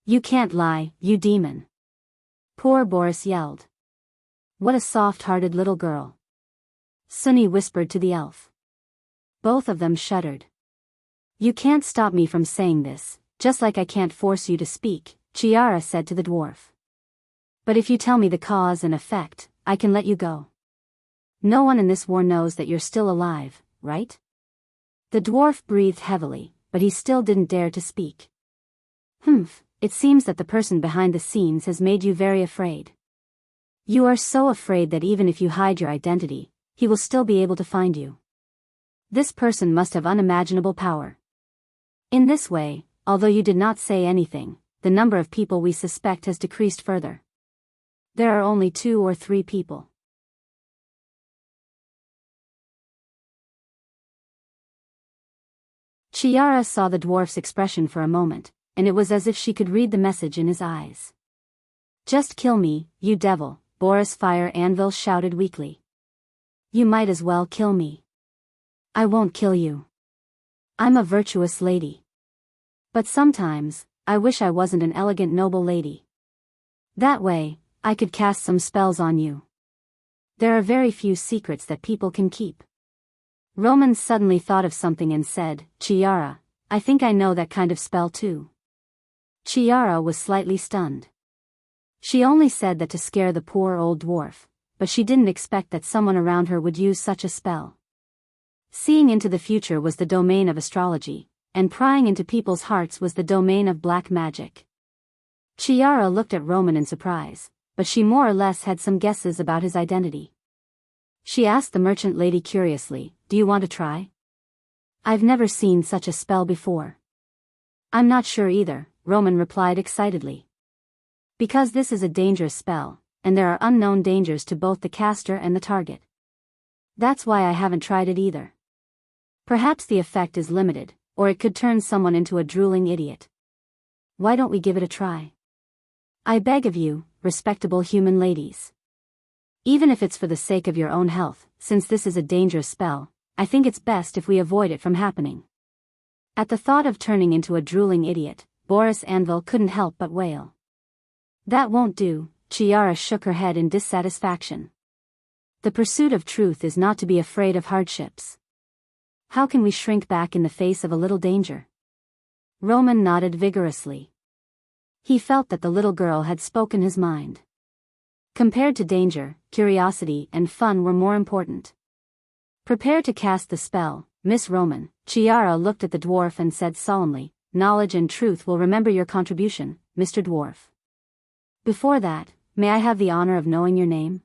You can't lie, you demon. Poor Boris yelled. What a soft-hearted little girl. Sunny whispered to the elf. Both of them shuddered. You can't stop me from saying this, just like I can't force you to speak, Chiara said to the dwarf. But if you tell me the cause and effect, I can let you go. No one in this war knows that you're still alive, right? The dwarf breathed heavily, but he still didn't dare to speak. It seems that the person behind the scenes has made you very afraid. You are so afraid that even if you hide your identity, he will still be able to find you. This person must have unimaginable power. In this way, although you did not say anything, the number of people we suspect has decreased further. There are only 2 or 3 people. Chiara saw the dwarf's expression for a moment, and it was as if she could read the message in his eyes. Just kill me, you devil, Boris Fire Anvil shouted weakly. You might as well kill me. I won't kill you. I'm a virtuous lady. But sometimes, I wish I wasn't an elegant noble lady. That way, I could cast some spells on you. There are very few secrets that people can keep. Roman suddenly thought of something and said, Chiara, I think I know that kind of spell too. Chiara was slightly stunned. She only said that to scare the poor old dwarf, but she didn't expect that someone around her would use such a spell. Seeing into the future was the domain of astrology, and prying into people's hearts was the domain of black magic. Chiara looked at Roman in surprise, but she more or less had some guesses about his identity. She asked the merchant lady curiously, Do you want to try? I've never seen such a spell before. I'm not sure either, Roman replied excitedly. Because this is a dangerous spell, and there are unknown dangers to both the caster and the target. That's why I haven't tried it either. Perhaps the effect is limited, or it could turn someone into a drooling idiot. Why don't we give it a try? I beg of you, respectable human ladies. Even if it's for the sake of your own health, since this is a dangerous spell, I think it's best if we avoid it from happening. At the thought of turning into a drooling idiot, Boris Anvil couldn't help but wail. That won't do, Chiara shook her head in dissatisfaction. The pursuit of truth is not to be afraid of hardships. How can we shrink back in the face of a little danger? Roman nodded vigorously. He felt that the little girl had spoken his mind. Compared to danger, curiosity and fun were more important. Prepare to cast the spell, Miss Roman. Chiara looked at the dwarf and said solemnly, Knowledge and truth will remember your contribution, Mr. Dwarf. Before that, may I have the honor of knowing your name?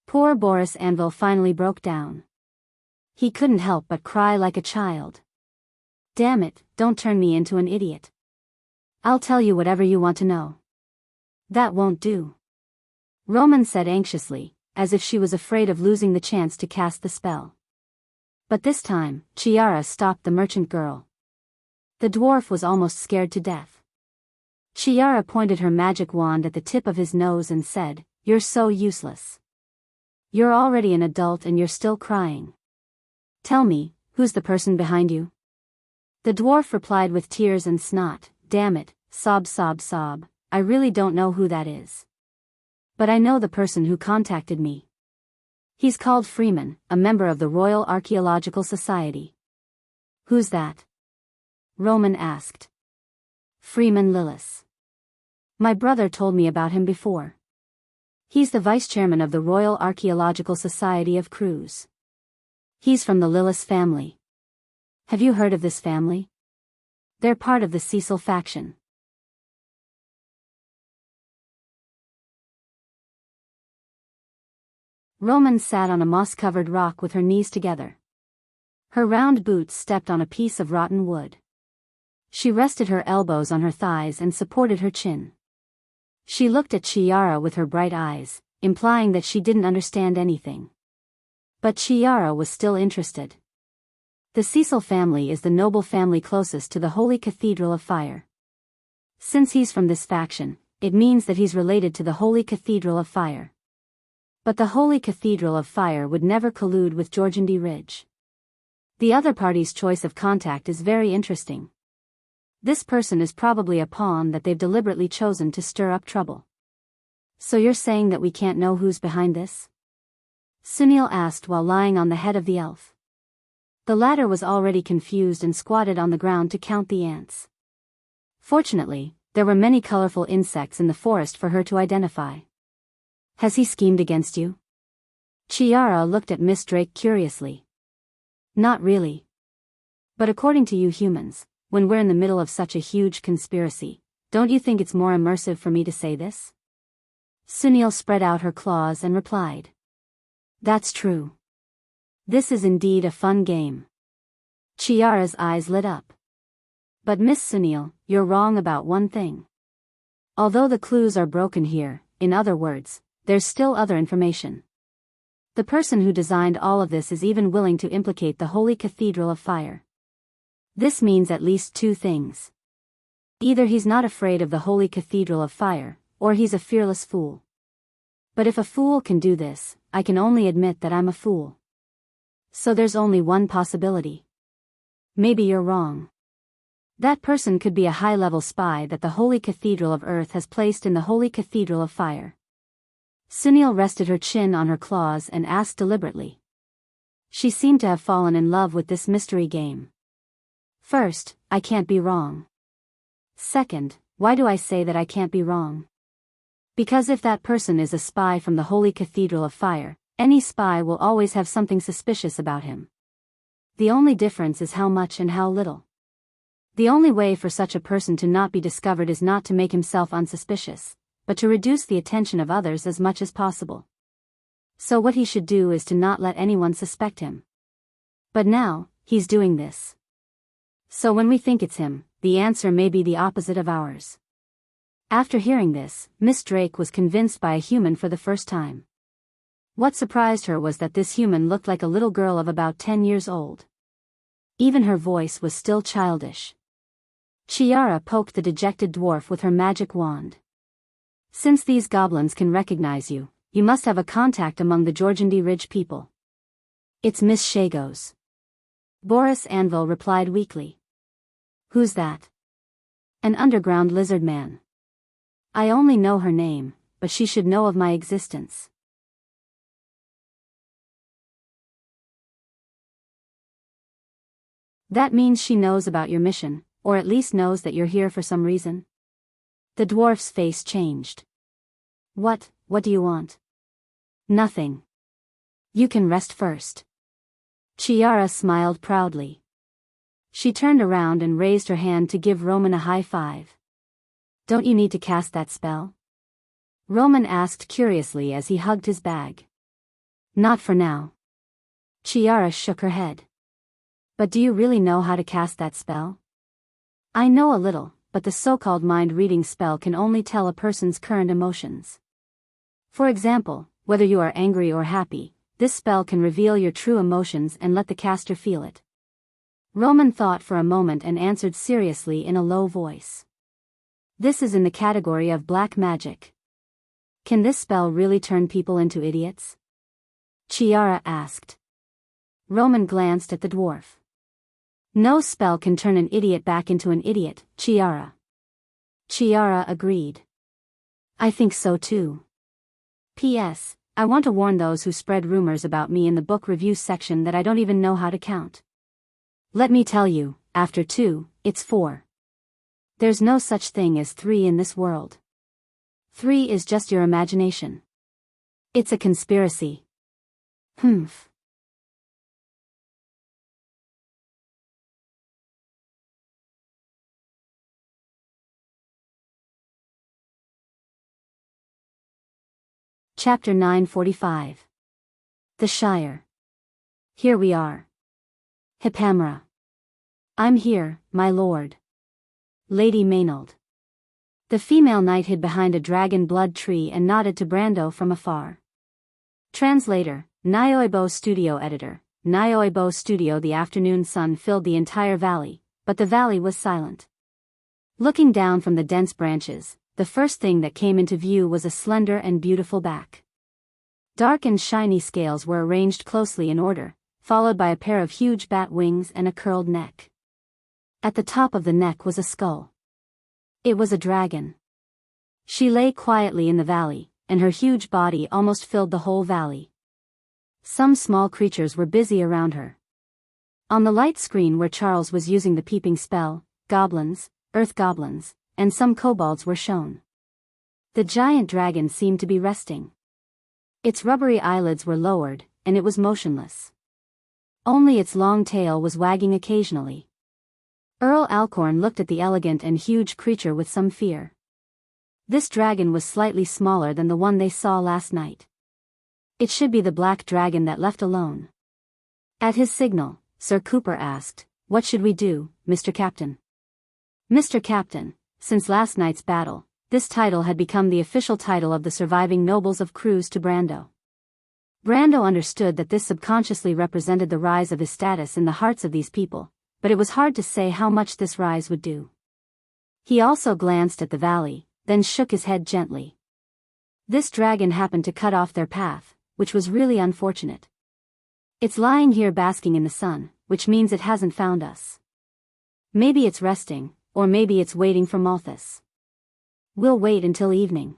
Poor Boris Anvil finally broke down. He couldn't help but cry like a child. Damn it, don't turn me into an idiot. I'll tell you whatever you want to know. That won't do. Roman said anxiously, as if she was afraid of losing the chance to cast the spell. But this time, Chiara stopped the merchant girl. The dwarf was almost scared to death. Chiara pointed her magic wand at the tip of his nose and said, You're so useless. You're already an adult and you're still crying. Tell me, who's the person behind you? The dwarf replied with tears and snot, Damn it, sob sob sob, I really don't know who that is. But I know the person who contacted me. He's called Freeman, a member of the Royal Archaeological Society. Who's that? Roman asked. Freeman Lillis. My brother told me about him before. He's the vice-chairman of the Royal Archaeological Society of Crews. He's from the Lillis family. Have you heard of this family? They're part of the Cecil faction. Roman sat on a moss-covered rock with her knees together. Her round boots stepped on a piece of rotten wood. She rested her elbows on her thighs and supported her chin. She looked at Chiara with her bright eyes, implying that she didn't understand anything. But Chiara was still interested. The Cecil family is the noble family closest to the Holy Cathedral of Fire. Since he's from this faction, it means that he's related to the Holy Cathedral of Fire. But the Holy Cathedral of Fire would never collude with Georgandy Ridge. The other party's choice of contact is very interesting. This person is probably a pawn that they've deliberately chosen to stir up trouble. So you're saying that we can't know who's behind this? Sunil asked while lying on the head of the elf. The latter was already confused and squatted on the ground to count the ants. Fortunately, there were many colorful insects in the forest for her to identify. Has he schemed against you? Chiara looked at Miss Drake curiously. Not really. But according to you humans, when we're in the middle of such a huge conspiracy, don't you think it's more immersive for me to say this? Sunil spread out her claws and replied. That's true. This is indeed a fun game. Chiara's eyes lit up. But Miss Sunil, you're wrong about one thing. Although the clues are broken here, in other words, there's still other information. The person who designed all of this is even willing to implicate the Holy Cathedral of Fire. This means at least two things. Either he's not afraid of the holy cathedral of fire, or he's a fearless fool. But if a fool can do this, I can only admit that I'm a fool. So there's only one possibility. Maybe you're wrong. That person could be a high-level spy that the Holy Cathedral of Earth has placed in the Holy Cathedral of Fire. Sunil rested her chin on her claws and asked deliberately. She seemed to have fallen in love with this mystery game. First, I can't be wrong. Second, why do I say that I can't be wrong? Because if that person is a spy from the Holy Cathedral of Fire, any spy will always have something suspicious about him. The only difference is how much and how little. The only way for such a person to not be discovered is not to make himself unsuspicious, but to reduce the attention of others as much as possible. So what he should do is to not let anyone suspect him. But now, he's doing this. So when we think it's him, the answer may be the opposite of ours. After hearing this, Miss Drake was convinced by a human for the first time. What surprised her was that this human looked like a little girl of about 10 years old. Even her voice was still childish. Chiara poked the dejected dwarf with her magic wand. Since these goblins can recognize you, you must have a contact among the Jorgandi Ridge people. It's Miss Shagos. Boris Anvil replied weakly. Who's that? An underground lizard man. I only know her name, but she should know of my existence. That means she knows about your mission, or at least knows that you're here for some reason. The dwarf's face changed. What do you want? Nothing. You can rest first. Chiara smiled proudly. She turned around and raised her hand to give Roman a high five. Don't you need to cast that spell? Roman asked curiously as he hugged his bag. Not for now. Chiara shook her head. But do you really know how to cast that spell? I know a little, but the so-called mind-reading spell can only tell a person's current emotions. For example, whether you are angry or happy, this spell can reveal your true emotions and let the caster feel it. Roman thought for a moment and answered seriously in a low voice. This is in the category of black magic. Can this spell really turn people into idiots? Chiara asked. Roman glanced at the dwarf. No spell can turn an idiot back into an idiot, Chiara. Chiara agreed. I think so too. P.S. I want to warn those who spread rumors about me in the book review section that I don't even know how to count. Let me tell you, after 2, it's 4. There's no such thing as 3 in this world. 3 is just your imagination. It's a conspiracy. Humph. Chapter 945. The Shire. Here we are. Hippamra. I'm here, my lord. Lady Maynard. The female knight hid behind a dragon blood tree and nodded to Brando from afar. Translator, Nyoibo Studio Editor, Nyoibo Studio. The afternoon sun filled the entire valley, but the valley was silent. Looking down from the dense branches, the first thing that came into view was a slender and beautiful back. Dark and shiny scales were arranged closely in order, followed by a pair of huge bat wings and a curled neck. At the top of the neck was a skull. It was a dragon. She lay quietly in the valley, and her huge body almost filled the whole valley. Some small creatures were busy around her. On the light screen where Charles was using the peeping spell, goblins, earth goblins, and some kobolds were shown. The giant dragon seemed to be resting. Its rubbery eyelids were lowered, and it was motionless. Only its long tail was wagging occasionally. Earl Alcorn looked at the elegant and huge creature with some fear. This dragon was slightly smaller than the one they saw last night. It should be the black dragon that left alone. At his signal, Sir Cooper asked, "What should we do, Mr. Captain?" Mr. Captain. Since last night's battle, this title had become the official title of the surviving nobles of Cruz to Brando. Brando understood that this subconsciously represented the rise of his status in the hearts of these people, but it was hard to say how much this rise would do. He also glanced at the valley, then shook his head gently. This dragon happened to cut off their path, which was really unfortunate. It's lying here basking in the sun, which means it hasn't found us. Maybe it's resting, or maybe it's waiting for Malthus. We'll wait until evening.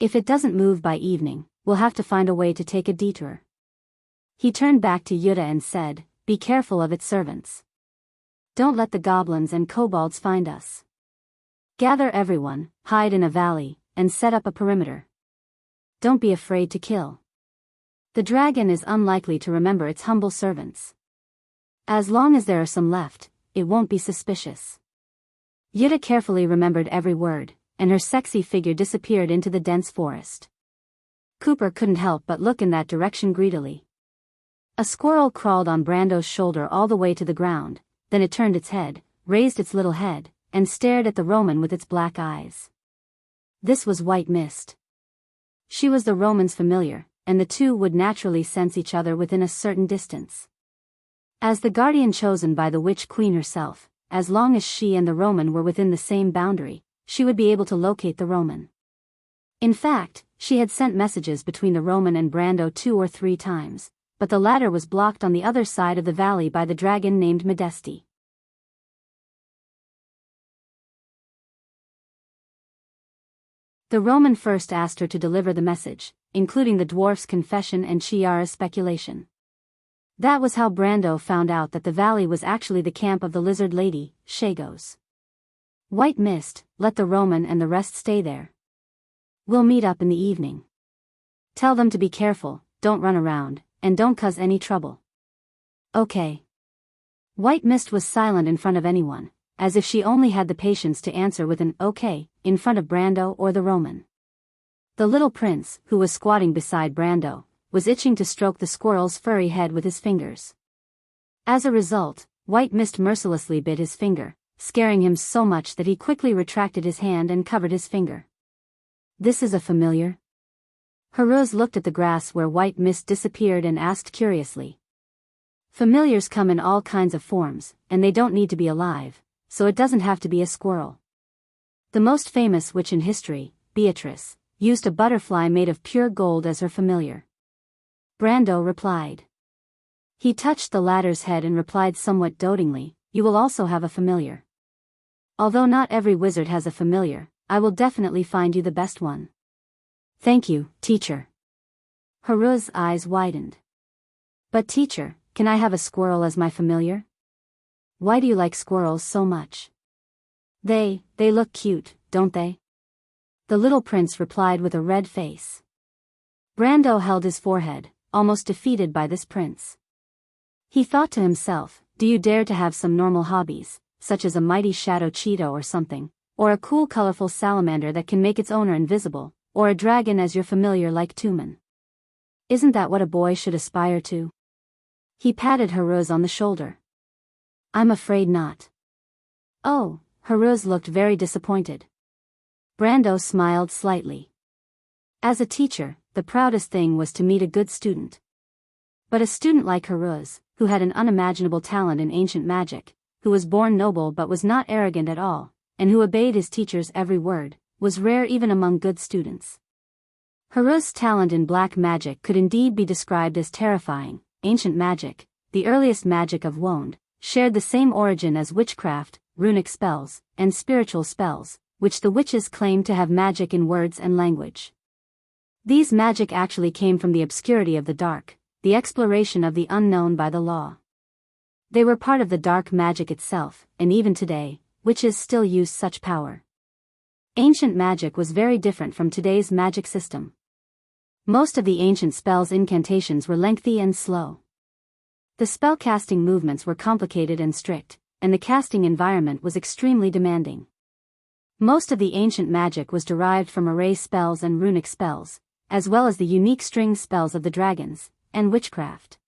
If it doesn't move by evening, we'll have to find a way to take a detour. He turned back to Yuta and said, "Be careful of its servants. Don't let the goblins and kobolds find us. Gather everyone, hide in a valley, and set up a perimeter. Don't be afraid to kill. The dragon is unlikely to remember its humble servants. As long as there are some left, it won't be suspicious." Yuta carefully remembered every word, and her sexy figure disappeared into the dense forest. Cooper couldn't help but look in that direction greedily. A squirrel crawled on Brando's shoulder all the way to the ground, then it turned its head, raised its little head, and stared at the Roman with its black eyes. This was White Mist. She was the Roman's familiar, and the two would naturally sense each other within a certain distance. As the guardian chosen by the Witch Queen herself, as long as she and the Roman were within the same boundary, she would be able to locate the Roman. In fact, she had sent messages between the Roman and Brando 2 or 3 times, but the latter was blocked on the other side of the valley by the dragon named Modesti. The Roman first asked her to deliver the message, including the dwarf's confession and Chiara's speculation. That was how Brando found out that the valley was actually the camp of the lizard lady, Shagos. White Mist, let the Roman and the rest stay there. We'll meet up in the evening. Tell them to be careful, don't run around, and don't cause any trouble. Okay. White Mist was silent in front of anyone, as if she only had the patience to answer with an okay, in front of Brando or the Roman. The little prince, who was squatting beside Brando, was itching to stroke the squirrel's furry head with his fingers. As a result, White Mist mercilessly bit his finger, scaring him so much that he quickly retracted his hand and covered his finger. "This is a familiar?" Haruz looked at the grass where White Mist disappeared and asked curiously. Familiars come in all kinds of forms, and they don't need to be alive, so it doesn't have to be a squirrel. The most famous witch in history, Beatrice, used a butterfly made of pure gold as her familiar. Brando replied. He touched the latter's head and replied somewhat dotingly, "You will also have a familiar. Although not every wizard has a familiar, I will definitely find you the best one." "Thank you, teacher." Haruz's eyes widened. "But teacher, can I have a squirrel as my familiar? Why do you like squirrels so much? They look cute, don't they?" The little prince replied with a red face. Brando held his forehead, almost defeated by this prince. He thought to himself, do you dare to have some normal hobbies, such as a mighty shadow cheetah or something, or a cool colorful salamander that can make its owner invisible, or a dragon as your familiar like Tumen? Isn't that what a boy should aspire to? He patted Haruz on the shoulder. "I'm afraid not." "Oh," Haruz looked very disappointed. Brando smiled slightly. As a teacher, the proudest thing was to meet a good student. But a student like Haruz, who had an unimaginable talent in ancient magic, who was born noble but was not arrogant at all, and who obeyed his teacher's every word, was rare even among good students. Haruz's talent in black magic could indeed be described as terrifying. Ancient magic, the earliest magic of Wand, shared the same origin as witchcraft, runic spells, and spiritual spells, which the witches claimed to have magic in words and language. These magic actually came from the obscurity of the dark, the exploration of the unknown by the law. They were part of the dark magic itself, and even today, witches still use such power. Ancient magic was very different from today's magic system. Most of the ancient spells' incantations were lengthy and slow. The spellcasting movements were complicated and strict, and the casting environment was extremely demanding. Most of the ancient magic was derived from array spells and runic spells, as well as the unique string spells of the dragons, and witchcraft.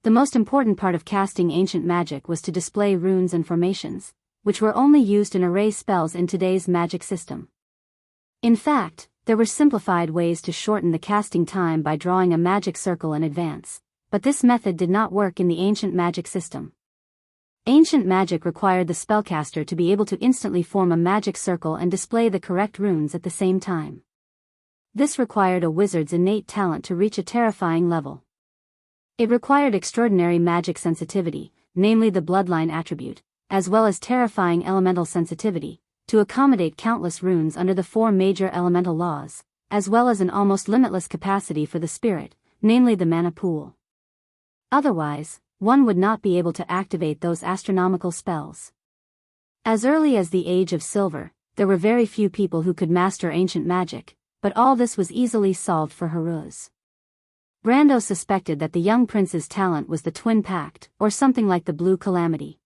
The most important part of casting ancient magic was to display runes and formations, which were only used in array spells in today's magic system. In fact, There were simplified ways to shorten the casting time by drawing a magic circle in advance, but this method did not work in the ancient magic system. Ancient magic required the spellcaster to be able to instantly form a magic circle and display the correct runes at the same time. This required a wizard's innate talent to reach a terrifying level. It required extraordinary magic sensitivity, namely the bloodline attribute, as well as terrifying elemental sensitivity, to accommodate countless runes under the 4 major elemental laws, as well as an almost limitless capacity for the spirit, namely the mana pool. Otherwise, one would not be able to activate those astronomical spells. As early as the Age of Silver, there were very few people who could master ancient magic, but all this was easily solved for Haruz. Brando suspected that the young prince's talent was the Twin Pact, or something like the Blue Calamity.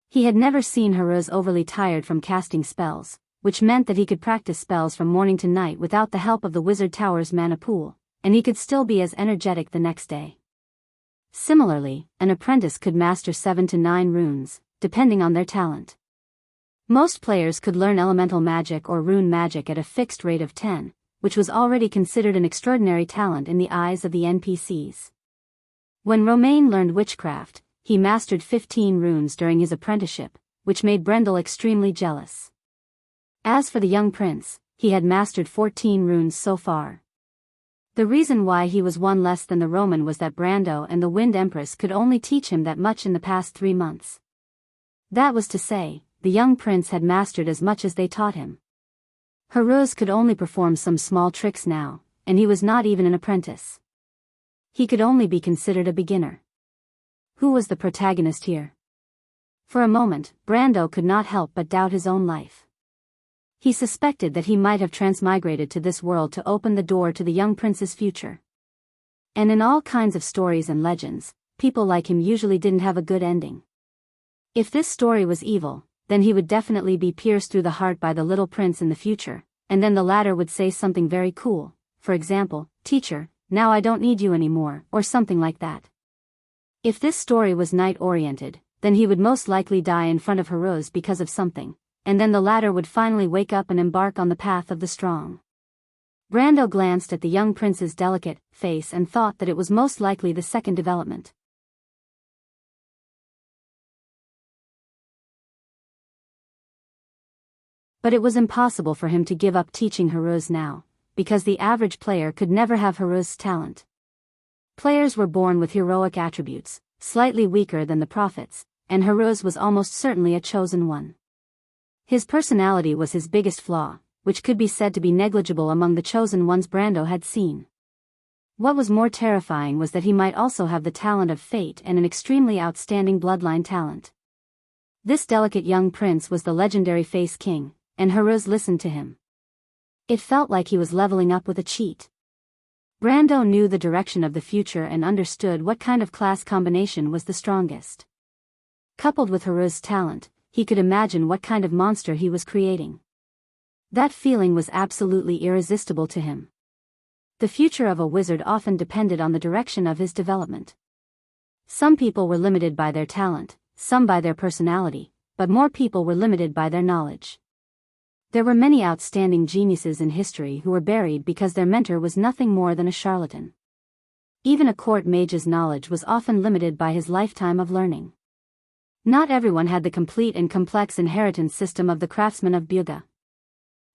He had never seen Haruz overly tired from casting spells, which meant that he could practice spells from morning to night without the help of the Wizard Tower's mana pool, and he could still be as energetic the next day. Similarly, an apprentice could master 7 to 9 runes, depending on their talent. Most players could learn elemental magic or rune magic at a fixed rate of 10, which was already considered an extraordinary talent in the eyes of the NPCs. When Romain learned witchcraft, he mastered 15 runes during his apprenticeship, which made Brendel extremely jealous. As for the young prince, he had mastered 14 runes so far. The reason why he was one less than the Roman was that Brando and the Wind Empress could only teach him that much in the past 3 months. That was to say, the young prince had mastered as much as they taught him. Haruz could only perform some small tricks now, and he was not even an apprentice. He could only be considered a beginner. Who was the protagonist here? For a moment, Brando could not help but doubt his own life. He suspected that he might have transmigrated to this world to open the door to the young prince's future. And in all kinds of stories and legends, people like him usually didn't have a good ending. If this story was evil, then he would definitely be pierced through the heart by the little prince in the future, and then the latter would say something very cool, for example, "Teacher, now I don't need you anymore," or something like that. If this story was night-oriented, then he would most likely die in front of Haruz because of something, and then the latter would finally wake up and embark on the path of the strong. Brando glanced at the young prince's delicate face and thought that it was most likely the second development. But it was impossible for him to give up teaching Haruz now, because the average player could never have Haruz's talent. Players were born with heroic attributes, slightly weaker than the prophets, and Haruz was almost certainly a chosen one. His personality was his biggest flaw, which could be said to be negligible among the chosen ones Brando had seen. What was more terrifying was that he might also have the talent of fate and an extremely outstanding bloodline talent. This delicate young prince was the legendary Face King, and Haruz listened to him. It felt like he was leveling up with a cheat. Brando knew the direction of the future and understood what kind of class combination was the strongest. Coupled with Haruz's talent, he could imagine what kind of monster he was creating. That feeling was absolutely irresistible to him. The future of a wizard often depended on the direction of his development. Some people were limited by their talent, some by their personality, but more people were limited by their knowledge. There were many outstanding geniuses in history who were buried because their mentor was nothing more than a charlatan. Even a court mage's knowledge was often limited by his lifetime of learning. Not everyone had the complete and complex inheritance system of the craftsmen of Buga.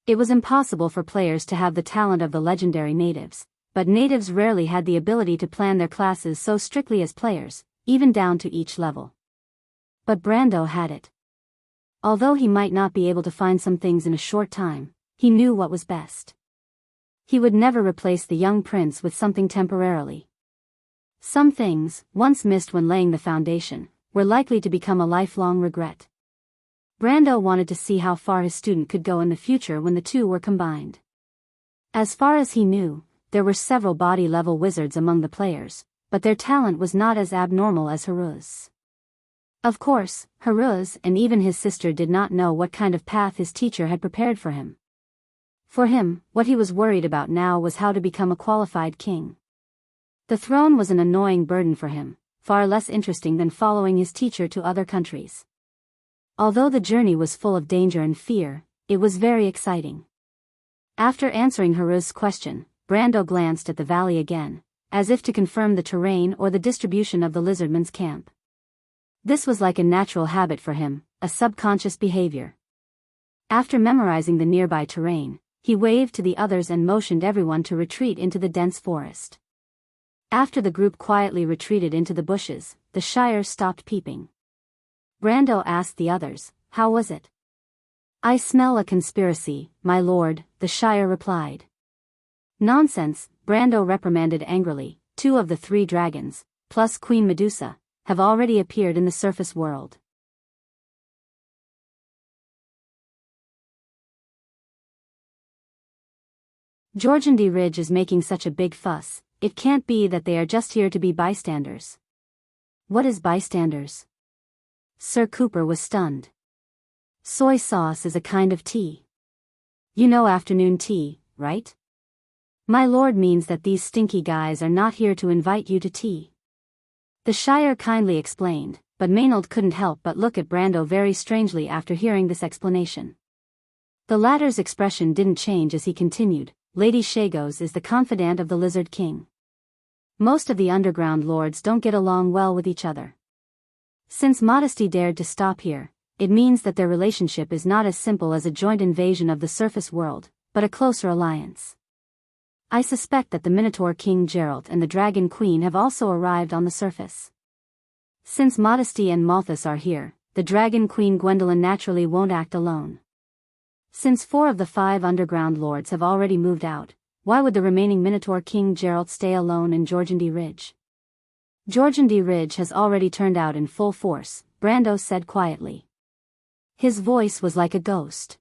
It was impossible for players to have the talent of the legendary natives, but natives rarely had the ability to plan their classes so strictly as players, even down to each level. But Brando had it. Although he might not be able to find some things in a short time, he knew what was best. He would never replace the young prince with something temporarily. Some things, once missed when laying the foundation, were likely to become a lifelong regret. Brando wanted to see how far his student could go in the future when the two were combined. As far as he knew, there were several body-level wizards among the players, but their talent was not as abnormal as Haruz's. Of course, Haruz and even his sister did not know what kind of path his teacher had prepared for him. For him, what he was worried about now was how to become a qualified king. The throne was an annoying burden for him, far less interesting than following his teacher to other countries. Although the journey was full of danger and fear, it was very exciting. After answering Haru's question, Brando glanced at the valley again, as if to confirm the terrain or the distribution of the lizardmen's camp. This was like a natural habit for him, a subconscious behavior. After memorizing the nearby terrain, he waved to the others and motioned everyone to retreat into the dense forest. After the group quietly retreated into the bushes, the Shire stopped peeping. Brando asked the others, "How was it?" "I smell a conspiracy, my lord," the Shire replied. "Nonsense," Brando reprimanded angrily. "Two of the three dragons, plus Queen Medusa, have already appeared in the surface world." Georgiandy Ridge is making such a big fuss, it can't be that they are just here to be bystanders. "What is bystanders?" Sir Cooper was stunned. "Soy sauce is a kind of tea. You know afternoon tea, right? My lord means that these stinky guys are not here to invite you to tea." The Shire kindly explained, but Maynard couldn't help but look at Brando very strangely after hearing this explanation. The latter's expression didn't change as he continued, "Lady Shagos is the confidant of the Lizard King. Most of the underground lords don't get along well with each other. Since Modesty dared to stop here, it means that their relationship is not as simple as a joint invasion of the surface world, but a closer alliance. I suspect that the Minotaur King Geralt and the Dragon Queen have also arrived on the surface. Since Modesty and Malthus are here, the Dragon Queen Gwendolen naturally won't act alone. Since 4 of the 5 underground lords have already moved out, why would the remaining Minotaur King Geralt stay alone in Georgiandy Ridge?" "Georgiandy Ridge has already turned out in full force," Brando said quietly. His voice was like a ghost.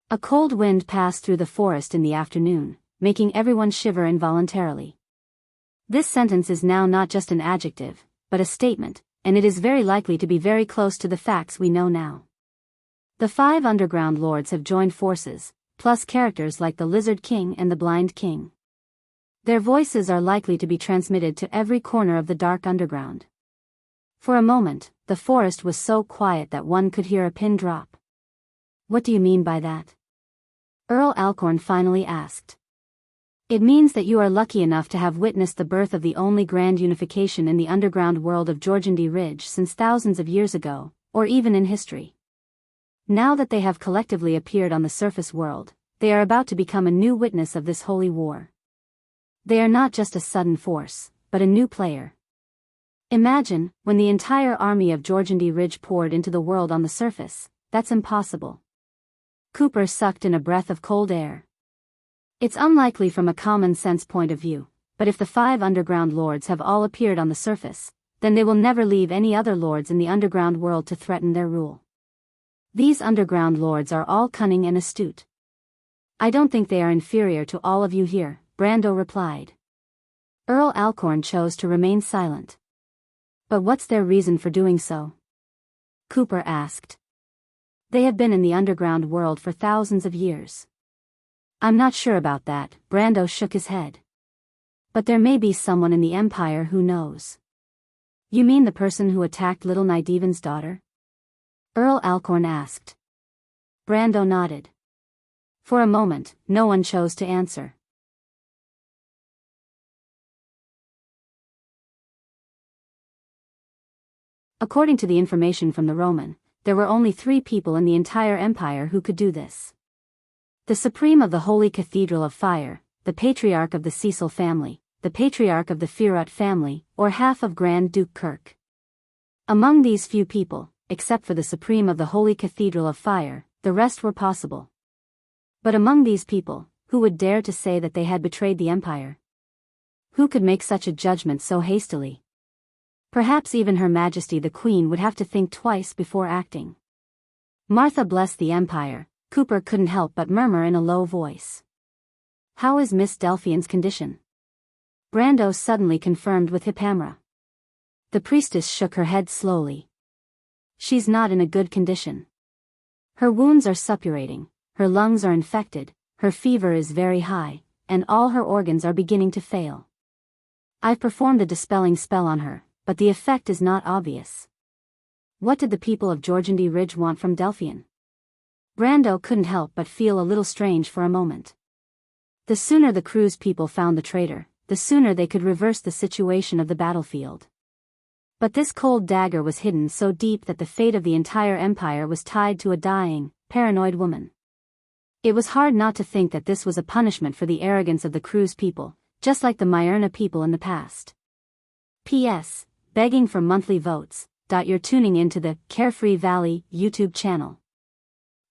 A cold wind passed through the forest in the afternoon, making everyone shiver involuntarily. This sentence is now not just an adjective, but a statement, and it is very likely to be very close to the facts we know now. The 5 underground lords have joined forces, plus characters like the Lizard King and the Blind King. Their voices are likely to be transmitted to every corner of the dark underground. For a moment, the forest was so quiet that one could hear a pin drop. "What do you mean by that?" Earl Alcorn finally asked. "It means that you are lucky enough to have witnessed the birth of the only grand unification in the underground world of Georgiandy Ridge since thousands of years ago, or even in history. Now that they have collectively appeared on the surface world, they are about to become a new witness of this holy war. They are not just a sudden force, but a new player. Imagine, when the entire army of Georgiandy Ridge poured into the world on the surface, that's impossible." Cooper sucked in a breath of cold air. "It's unlikely from a common-sense point of view, but if the 5 underground lords have all appeared on the surface, then they will never leave any other lords in the underground world to threaten their rule. These underground lords are all cunning and astute. I don't think they are inferior to all of you here," Brando replied. Earl Alcorn chose to remain silent. "But what's their reason for doing so?" Cooper asked. "They have been in the underground world for thousands of years." "I'm not sure about that," Brando shook his head. "But there may be someone in the Empire who knows." "You mean the person who attacked little Nydiven's daughter?" Earl Alcorn asked. Brando nodded. For a moment, no one chose to answer. According to the information from the Roman, there were only 3 people in the entire empire who could do this. The Supreme of the Holy Cathedral of Fire, the Patriarch of the Cecil family, the Patriarch of the Firut family, or half of Grand Duke Kirk. Among these few people, except for the Supreme of the Holy Cathedral of Fire, the rest were possible. But among these people, who would dare to say that they had betrayed the Empire? Who could make such a judgment so hastily? Perhaps even Her Majesty the Queen would have to think twice before acting. "Martha bless the Empire," Cooper couldn't help but murmur in a low voice. "How is Miss Delphian's condition?" Brando suddenly confirmed with Hippamra. The priestess shook her head slowly. "She's not in a good condition. Her wounds are suppurating, her lungs are infected, her fever is very high, and all her organs are beginning to fail. I've performed a dispelling spell on her, but the effect is not obvious." What did the people of Georgiandy Ridge want from Delphian? Brando couldn't help but feel a little strange for a moment. The sooner the crew's people found the traitor, the sooner they could reverse the situation of the battlefield. But this cold dagger was hidden so deep that the fate of the entire empire was tied to a dying, paranoid woman. It was hard not to think that this was a punishment for the arrogance of the crew's people, just like the Myrna people in the past. P.S. Begging for monthly votes. You're tuning into the Carefree Valley YouTube channel.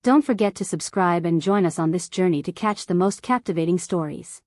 Don't forget to subscribe and join us on this journey to catch the most captivating stories.